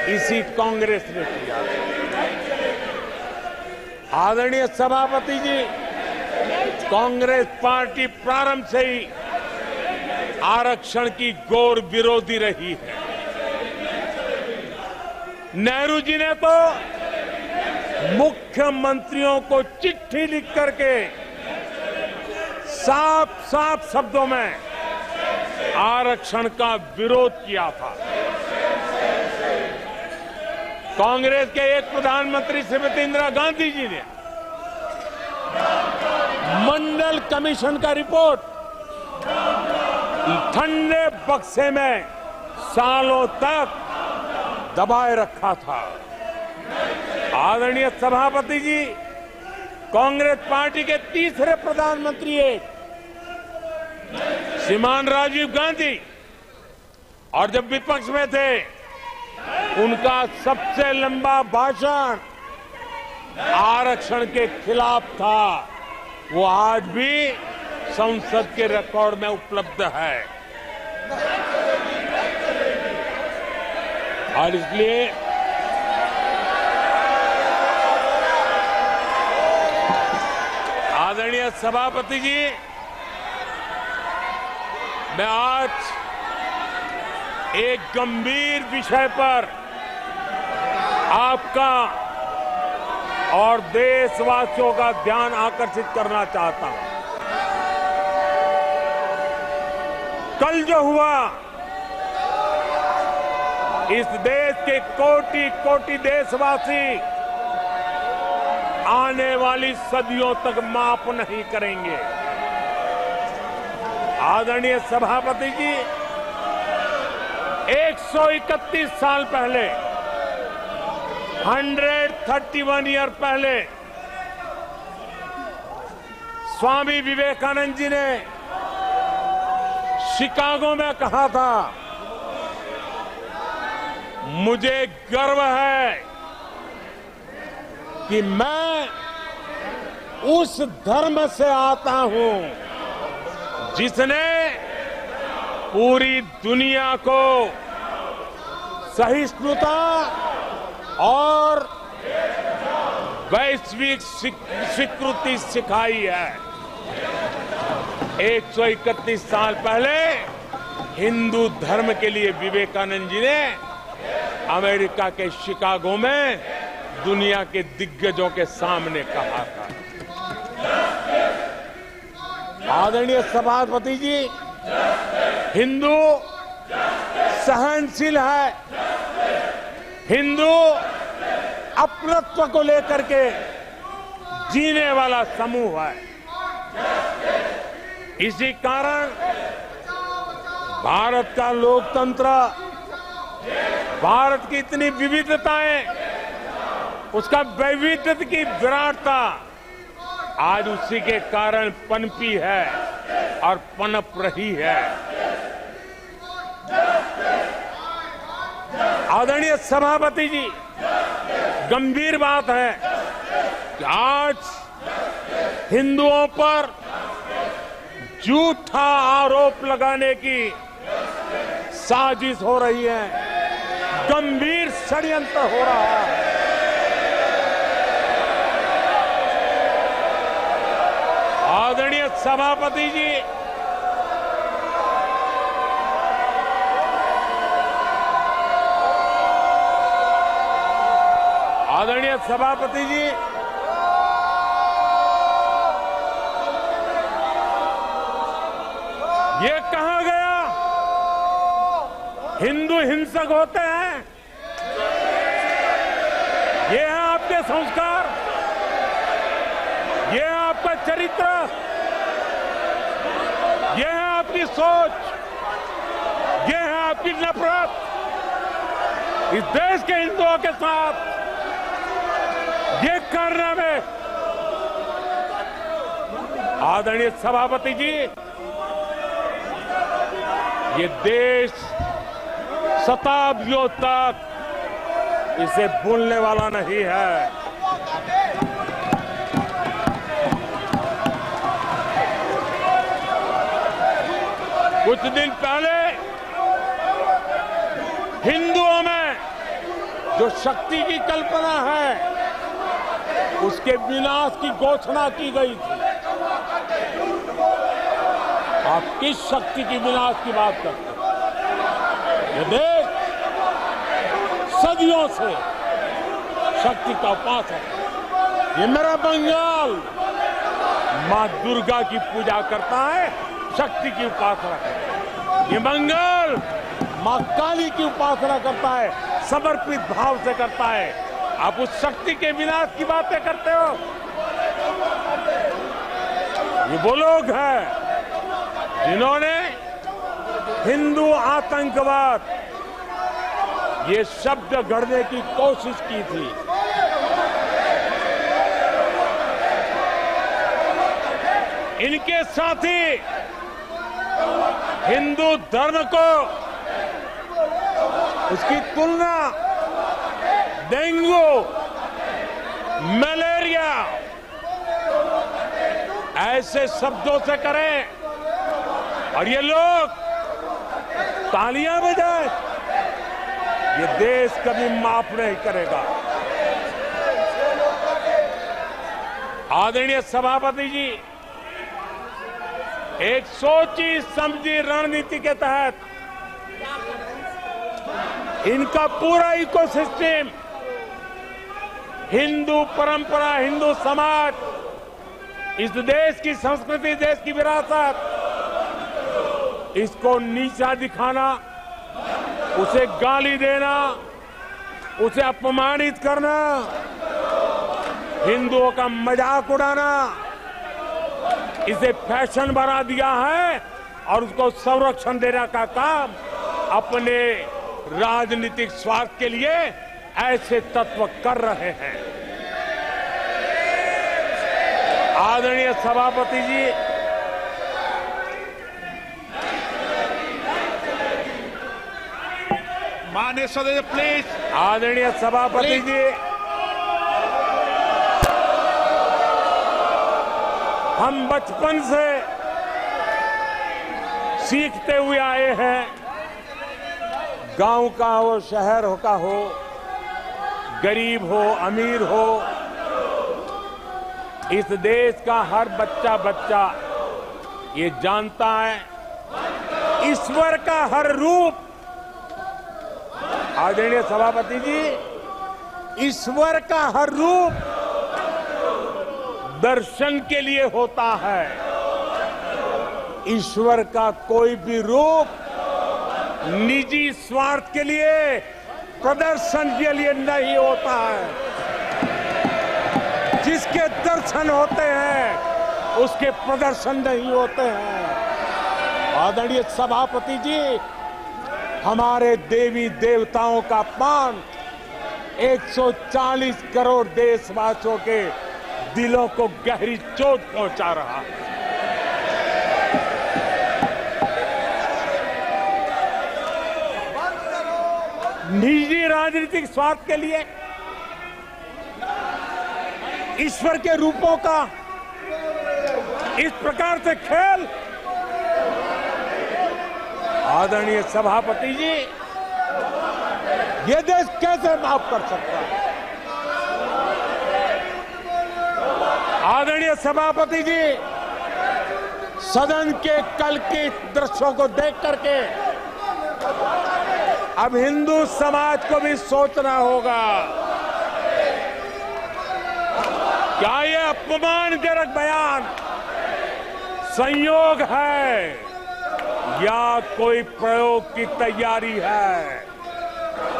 इसी कांग्रेस ने किया। आदरणीय सभापति जी, कांग्रेस पार्टी प्रारंभ से ही आरक्षण की घोर विरोधी रही है। नेहरू जी ने तो मुख्यमंत्रियों को चिट्ठी लिख करके साफ साफ शब्दों में आरक्षण का विरोध किया था। कांग्रेस के एक प्रधानमंत्री श्रीमती इंदिरा गांधी जी ने मंडल कमीशन का रिपोर्ट ठंडे बक्से में सालों तक दबाए रखा था। आदरणीय सभापति जी, कांग्रेस पार्टी के तीसरे प्रधानमंत्री श्रीमान राजीव गांधी, और जब विपक्ष में थे उनका सबसे लंबा भाषण आरक्षण के खिलाफ था। वो आज भी संसद के रिकॉर्ड में उपलब्ध है। और इसलिए आदरणीय सभापति जी, मैं आज एक गंभीर विषय पर आपका और देशवासियों का ध्यान आकर्षित करना चाहता हूं। कल जो हुआ, इस देश के कोटि कोटि देशवासी आने वाली सदियों तक माफ नहीं करेंगे। आदरणीय सभापति जी, 131 साल पहले, 131 ईयर पहले स्वामी विवेकानंद जी ने शिकागो में कहा था, मुझे गर्व है कि मैं उस धर्म से आता हूं जिसने पूरी दुनिया को सहिष्णुता और वैश्विक स्वीकृति सिखाई है। 131 साल पहले हिंदू धर्म के लिए विवेकानंद जी ने अमेरिका के शिकागो में दुनिया के दिग्गजों के सामने कहा था। आदरणीय सभापति जी, हिंदू सहनशील है, हिंदू अपनत्व को लेकर के जीने वाला समूह है। इसी कारण भारत का लोकतंत्र, भारत की इतनी विविधताएं, उसका वैविध्य की विराटता आज उसी के कारण पनपी है और पनप रही है। आदरणीय सभापति जी, गंभीर बात है कि आज हिंदुओं पर झूठा आरोप लगाने की साजिश हो रही है, गंभीर षड्यंत्र हो रहा है। आदरणीय सभापति जी, आदरणीय सभापति जी, ये कहा गया हिंदू हिंसक होते हैं? ये है आपके संस्कार, ये है आपका चरित्र, ये है आपकी सोच, ये है आपकी नफरत इस देश के हिंदुओं के साथ। ये करने में आदरणीय सभापति जी, ये देश शताब्दियों तक इसे भूलने वाला नहीं है। कुछ दिन पहले हिंदुओं में जो शक्ति की कल्पना है, उसके विनाश की घोषणा की गई थी। आप किस शक्ति की विनाश की बात करते हैं? ये देश सदियों से शक्ति का उपासक है। ये मेरा बंगाल मां दुर्गा की पूजा करता है, शक्ति की उपासना करता है। ये बंगाल मां काली की उपासना करता है, समर्पित भाव से करता है। आप उस शक्ति के विनाश की बातें करते हो। ये वो लोग हैं जिन्होंने हिंदू आतंकवाद ये शब्द गढ़ने की कोशिश की थी। इनके साथी हिंदू धर्म को उसकी तुलना डेंगू, मलेरिया ऐसे शब्दों से करें और ये लोग तालियां बजाएं, ये देश कभी माफ नहीं करेगा। आदरणीय सभापति जी, एक सोची समझी रणनीति के तहत इनका पूरा इकोसिस्टम, हिंदू परंपरा, हिंदू समाज, इस देश की संस्कृति, देश की विरासत, इसको नीचा दिखाना, उसे गाली देना, उसे अपमानित करना, हिंदुओं का मजाक उड़ाना, इसे फैशन बना दिया है और उसको संरक्षण देने का काम अपने राजनीतिक स्वार्थ के लिए ऐसे तत्व कर रहे हैं। आदरणीय सभापति जी, माननीय सदस्य प्लीज। आदरणीय सभापति जी, हम बचपन से सीखते हुए आए हैं, गांव का हो, शहर का हो, गरीब हो, अमीर हो, इस देश का हर बच्चा ये जानता है ईश्वर का हर रूप, आदरणीय सभापति जी, ईश्वर का हर रूप दर्शन के लिए होता है। ईश्वर का कोई भी रूप निजी स्वार्थ के लिए, प्रदर्शन के लिए नहीं होता है। जिसके दर्शन होते हैं उसके प्रदर्शन नहीं होते हैं। आदरणीय सभापति जी, हमारे देवी देवताओं का अपमान 140 करोड़ देशवासियों के दिलों को गहरी चोट पहुंचा रहा है। निजी राजनीतिक स्वार्थ के लिए ईश्वर के रूपों का इस प्रकार से खेल, आदरणीय सभापति जी, ये देश कैसे माफ कर सकता है? आदरणीय सभापति जी, सदन के कल के दृश्यों को देख करके अब हिंदू समाज को भी सोचना होगा, क्या ये अपमानजनक बयान संयोग है या कोई प्रयोग की तैयारी है?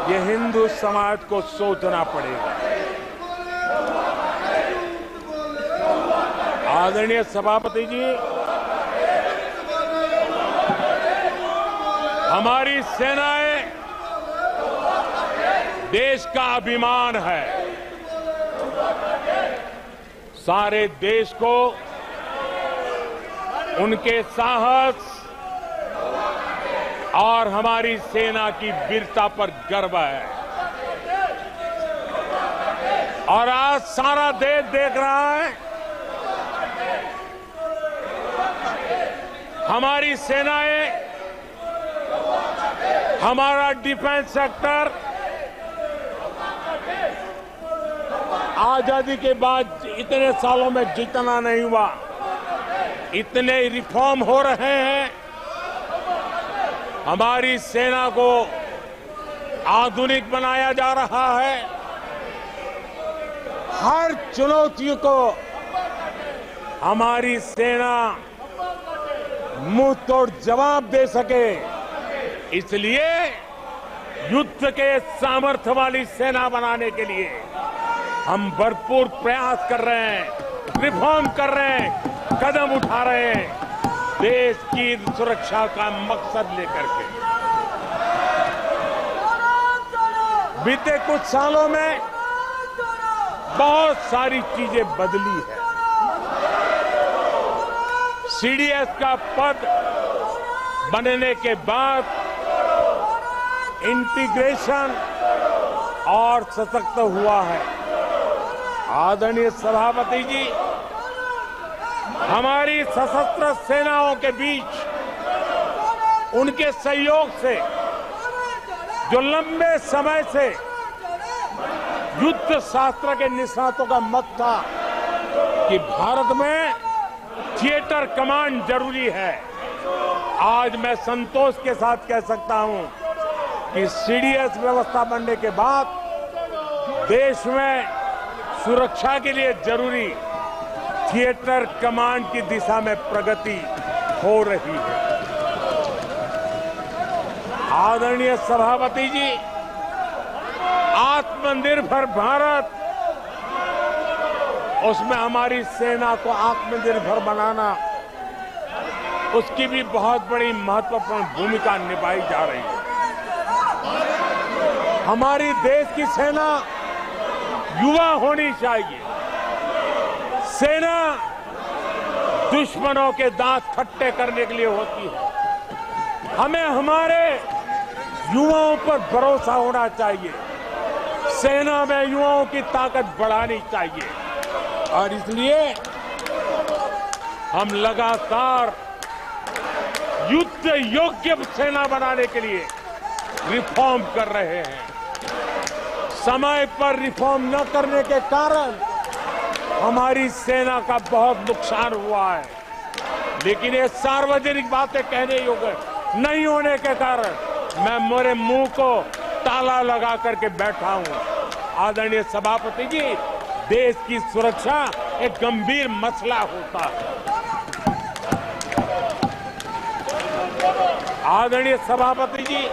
ये हिंदू समाज को सोचना पड़ेगा। आदरणीय सभापति जी, हमारी सेनाएं देश का अभिमान है। सारे देश को उनके साहस और हमारी सेना की वीरता पर गर्व है। और आज सारा देश देख रहा है, हमारी सेनाएं, हमारा डिफेंस सेक्टर आजादी के बाद इतने सालों में जितना नहीं हुआ, इतने रिफॉर्म हो रहे हैं। हमारी सेना को आधुनिक बनाया जा रहा है। हर चुनौती को हमारी सेना मुंह तोड़ जवाब दे सके, इसलिए युद्ध के सामर्थ्य वाली सेना बनाने के लिए हम भरपूर प्रयास कर रहे हैं, रिफॉर्म कर रहे हैं, कदम उठा रहे हैं, देश की सुरक्षा का मकसद लेकर के। बीते कुछ सालों में बहुत सारी चीजें बदली है। सीडीएस का पद बनने के बाद इंटीग्रेशन और सशक्त हुआ है। आदरणीय सभापति जी, हमारी सशस्त्र सेनाओं के बीच उनके सहयोग से जो लंबे समय से युद्ध शास्त्र के निष्णातों का मत था कि भारत में थिएटर कमांड जरूरी है, आज मैं संतोष के साथ कह सकता हूं कि सीडीएस व्यवस्था बनने के बाद देश में सुरक्षा के लिए जरूरी थिएटर कमांड की दिशा में प्रगति हो रही है। आदरणीय सभापति जी, आत्मनिर्भर भारत, उसमें हमारी सेना को आत्मनिर्भर बनाना, उसकी भी बहुत बड़ी महत्वपूर्ण भूमिका निभाई जा रही है। हमारी देश की सेना युवा होनी चाहिए। सेना दुश्मनों के दांत खट्टे करने के लिए होती है। हमें हमारे युवाओं पर भरोसा होना चाहिए। सेना में युवाओं की ताकत बढ़ानी चाहिए और इसलिए हम लगातार युद्ध योग्य सेना बनाने के लिए रिफॉर्म कर रहे हैं। समय पर रिफॉर्म न करने के कारण हमारी सेना का बहुत नुकसान हुआ है, लेकिन ये सार्वजनिक बातें कहने योग्य नहीं होने के कारण मैं मेरे मुंह को ताला लगा करके बैठा हूं। आदरणीय सभापति जी, देश की सुरक्षा एक गंभीर मसला होता है। आदरणीय सभापति जी,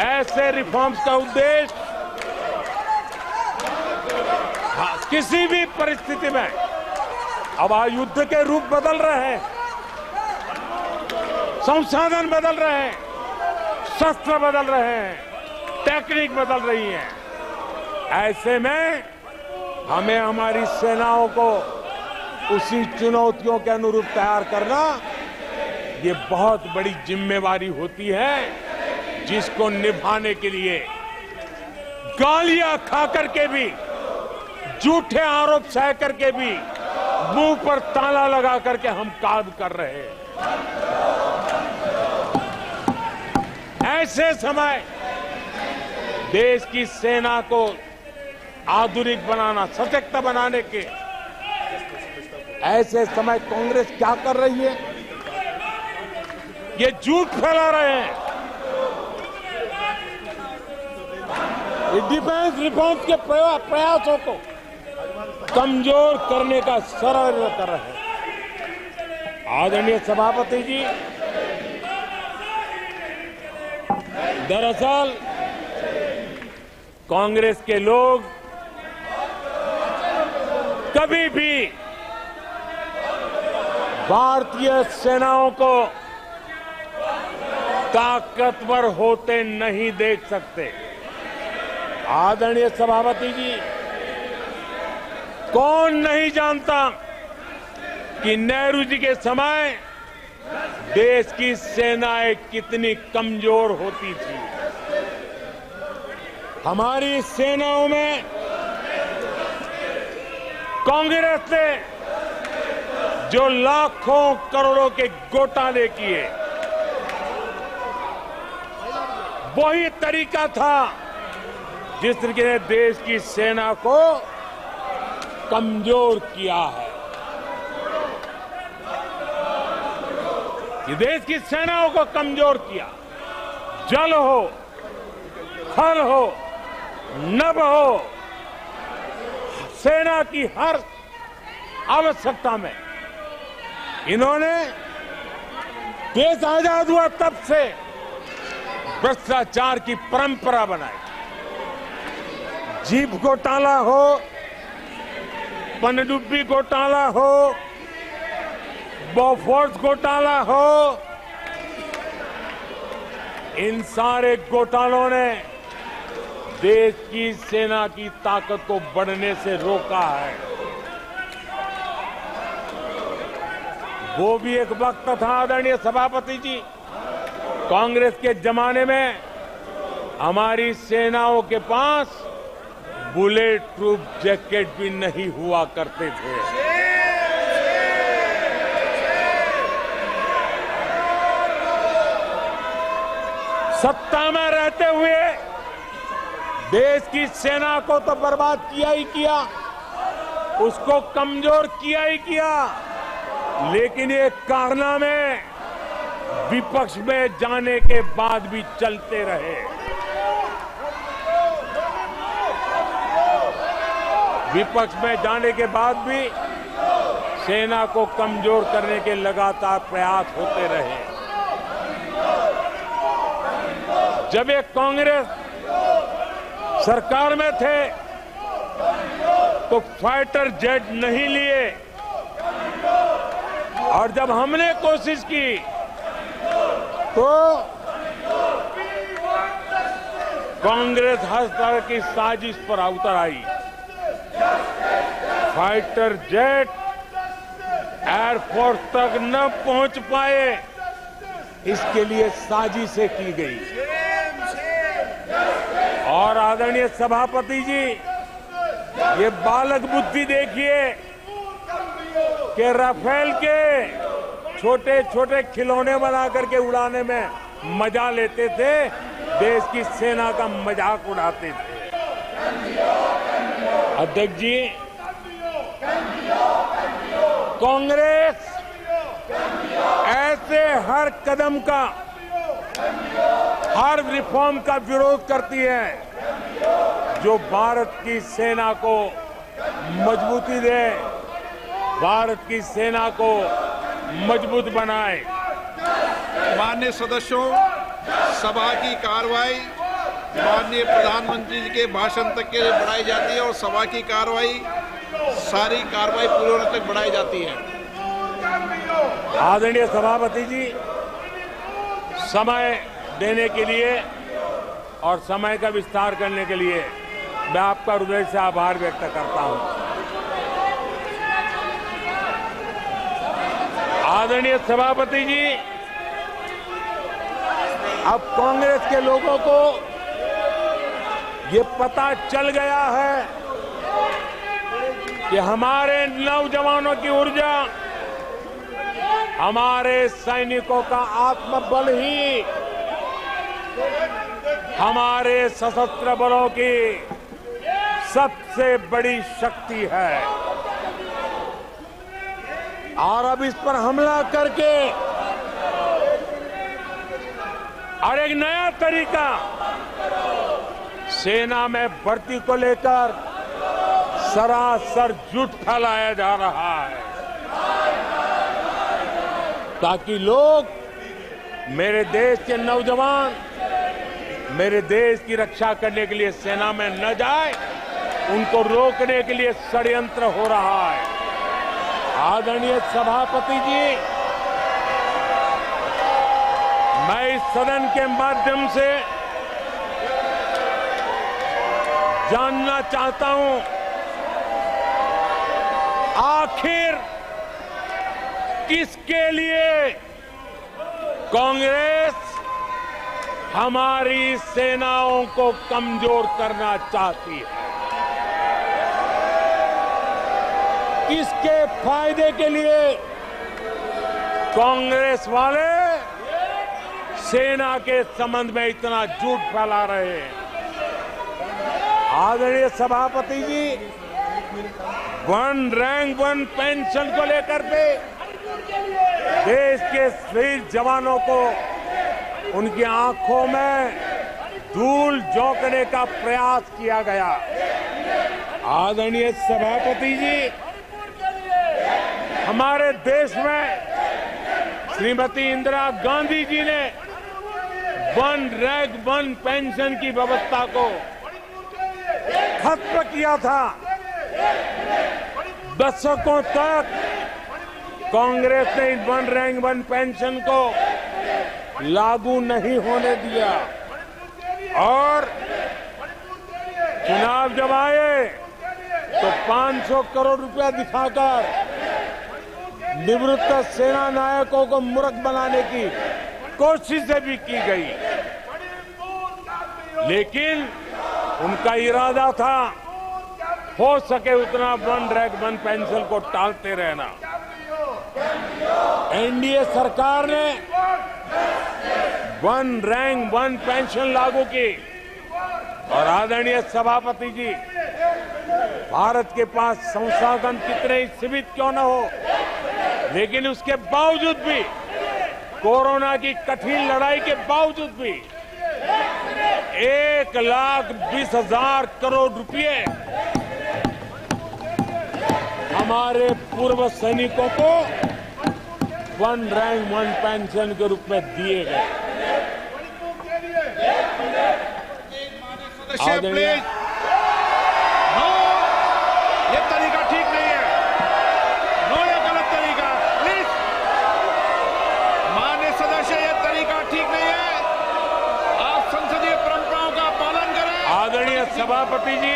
ऐसे रिफॉर्म्स का उद्देश्य किसी भी परिस्थिति में, अब युद्ध के रूप बदल रहे हैं, संसाधन बदल रहे हैं, शस्त्र बदल रहे हैं, टेक्निक बदल रही है, ऐसे में हमें हमारी सेनाओं को उसी चुनौतियों के अनुरूप तैयार करना, ये बहुत बड़ी जिम्मेवारी होती है, जिसको निभाने के लिए गालियां खा करके भी, झूठे आरोप सह करके भी, मुंह पर ताला लगा करके हम काम कर रहे हैं। ऐसे समय देश की सेना को आधुनिक बनाना, सशक्त बनाने के ऐसे समय कांग्रेस क्या कर रही है? ये झूठ फैला रहे हैं। डिफेंस रिफॉर्म्स के प्रयासों को कमजोर करने का षड्यंत्र कर रहे हैं। आदरणीय सभापति जी, दरअसल कांग्रेस के लोग कभी भी भारतीय सेनाओं को ताकतवर होते नहीं देख सकते। आदरणीय सभापति जी, कौन नहीं जानता कि नेहरू जी के समय देश की सेनाएं कितनी कमजोर होती थी। हमारी सेनाओं में कांग्रेस ने जो लाखों करोड़ों के घोटाले किए, वही तरीका था जिस तरीके ने देश की सेना को कमजोर किया है। ये देश की सेनाओं को कमजोर किया। जल हो, थल हो, नभ हो, सेना की हर आवश्यकता में इन्होंने देश आजाद हुआ तब से भ्रष्टाचार की परंपरा बनाई। जीप घोटाला हो, पनडुब्बी घोटाला हो, बोफोर्स घोटाला हो, इन सारे घोटालों ने देश की सेना की ताकत को बढ़ने से रोका है। वो भी एक वक्त था आदरणीय सभापति जी, कांग्रेस के जमाने में हमारी सेनाओं के पास बुलेट प्रूफ जैकेट भी नहीं हुआ करते थे। सत्ता में रहते हुए देश की सेना को तो बर्बाद किया ही किया, उसको कमजोर किया ही किया, लेकिन ये कारनामे विपक्ष में जाने के बाद भी चलते रहे। विपक्ष में जाने के बाद भी सेना को कमजोर करने के लगातार प्रयास होते रहे। जब एक कांग्रेस सरकार में थे तो फाइटर जेट नहीं लिए, और जब हमने कोशिश की तो कांग्रेस हर तरह की साजिश पर उतर आई। फाइटर जेट एयरफोर्स तक न पहुंच पाए, इसके लिए साजिशें की गई। और आदरणीय सभापति जी, ये बालक बुद्धि देखिए कि राफेल के छोटे छोटे खिलौने बना करके उड़ाने में मजा लेते थे, देश की सेना का मजाक उड़ाते थे। अध्यक्ष जी, कांग्रेस ऐसे हर कदम का, हर रिफॉर्म का विरोध करती है जो भारत की सेना को मजबूती दे, भारत की सेना को मजबूत बनाए। माननीय सदस्यों, सभा की कार्रवाई माननीय प्रधानमंत्री जी के भाषण तक के लिए बढ़ाई जाती है और सभा की सारी कार्रवाई पूरे होने तक बढ़ाई जाती है। आदरणीय सभापति जी, समय देने के लिए और समय का विस्तार करने के लिए मैं आपका हृदय से आभार व्यक्त करता हूं। आदरणीय सभापति जी, अब कांग्रेस के लोगों को ये पता चल गया है कि हमारे नौजवानों की ऊर्जा, हमारे सैनिकों का आत्मबल ही हमारे सशस्त्र बलों की सबसे बड़ी शक्ति है। और अब इस पर हमला करके और एक नया तरीका सेना में भर्ती को लेकर सरासर झूठ फैलाया जा रहा है, ताकि लोग, मेरे देश के नौजवान मेरे देश की रक्षा करने के लिए सेना में न जाए, उनको रोकने के लिए षड्यंत्र हो रहा है। आदरणीय सभापति जी, मैं इस सदन के माध्यम से जानना चाहता हूं, आखिर किसके लिए कांग्रेस हमारी सेनाओं को कमजोर करना चाहती है? किसके फायदे के लिए कांग्रेस वाले सेना के संबंध में इतना झूठ फैला रहे हैं? आदरणीय सभापति जी, वन रैंक वन पेंशन को लेकर के देश के शहीद जवानों को उनकी आंखों में धूल झोंकने का प्रयास किया गया। आदरणीय सभापति जी, हमारे देश में श्रीमती इंदिरा गांधी जी ने वन रैंक वन पेंशन की व्यवस्था को खत्म किया था। दशकों तक कांग्रेस ने वन रैंक वन पेंशन को लागू नहीं होने दिया और चुनाव जब आए तो 500 करोड़ रुपया दिखाकर निवृत्त सेना नायकों को मूर्ख बनाने की कोशिशें भी की गई, लेकिन उनका इरादा था हो सके उतना 1 रैंक 1 पेंशन को टालते रहना। एनडीए सरकार ने 1 रैंक 1 पेंशन लागू की और आदरणीय सभापति जी, भारत के पास संसाधन कितने ही सीमित क्यों न हो, लेकिन उसके बावजूद भी, कोरोना की कठिन लड़ाई के बावजूद भी 1,20,000 करोड़ रुपए हमारे पूर्व सैनिकों को 1 रैंक 1 पेंशन के रूप में दिए गए। प्लीज, नो, ये तरीका ठीक नहीं है। नो, ये गलत तरीका। प्लीज, माननीय सदस्य, ये तरीका ठीक नहीं है। आप संसदीय परंपराओं का पालन करें। आदरणीय सभापति जी,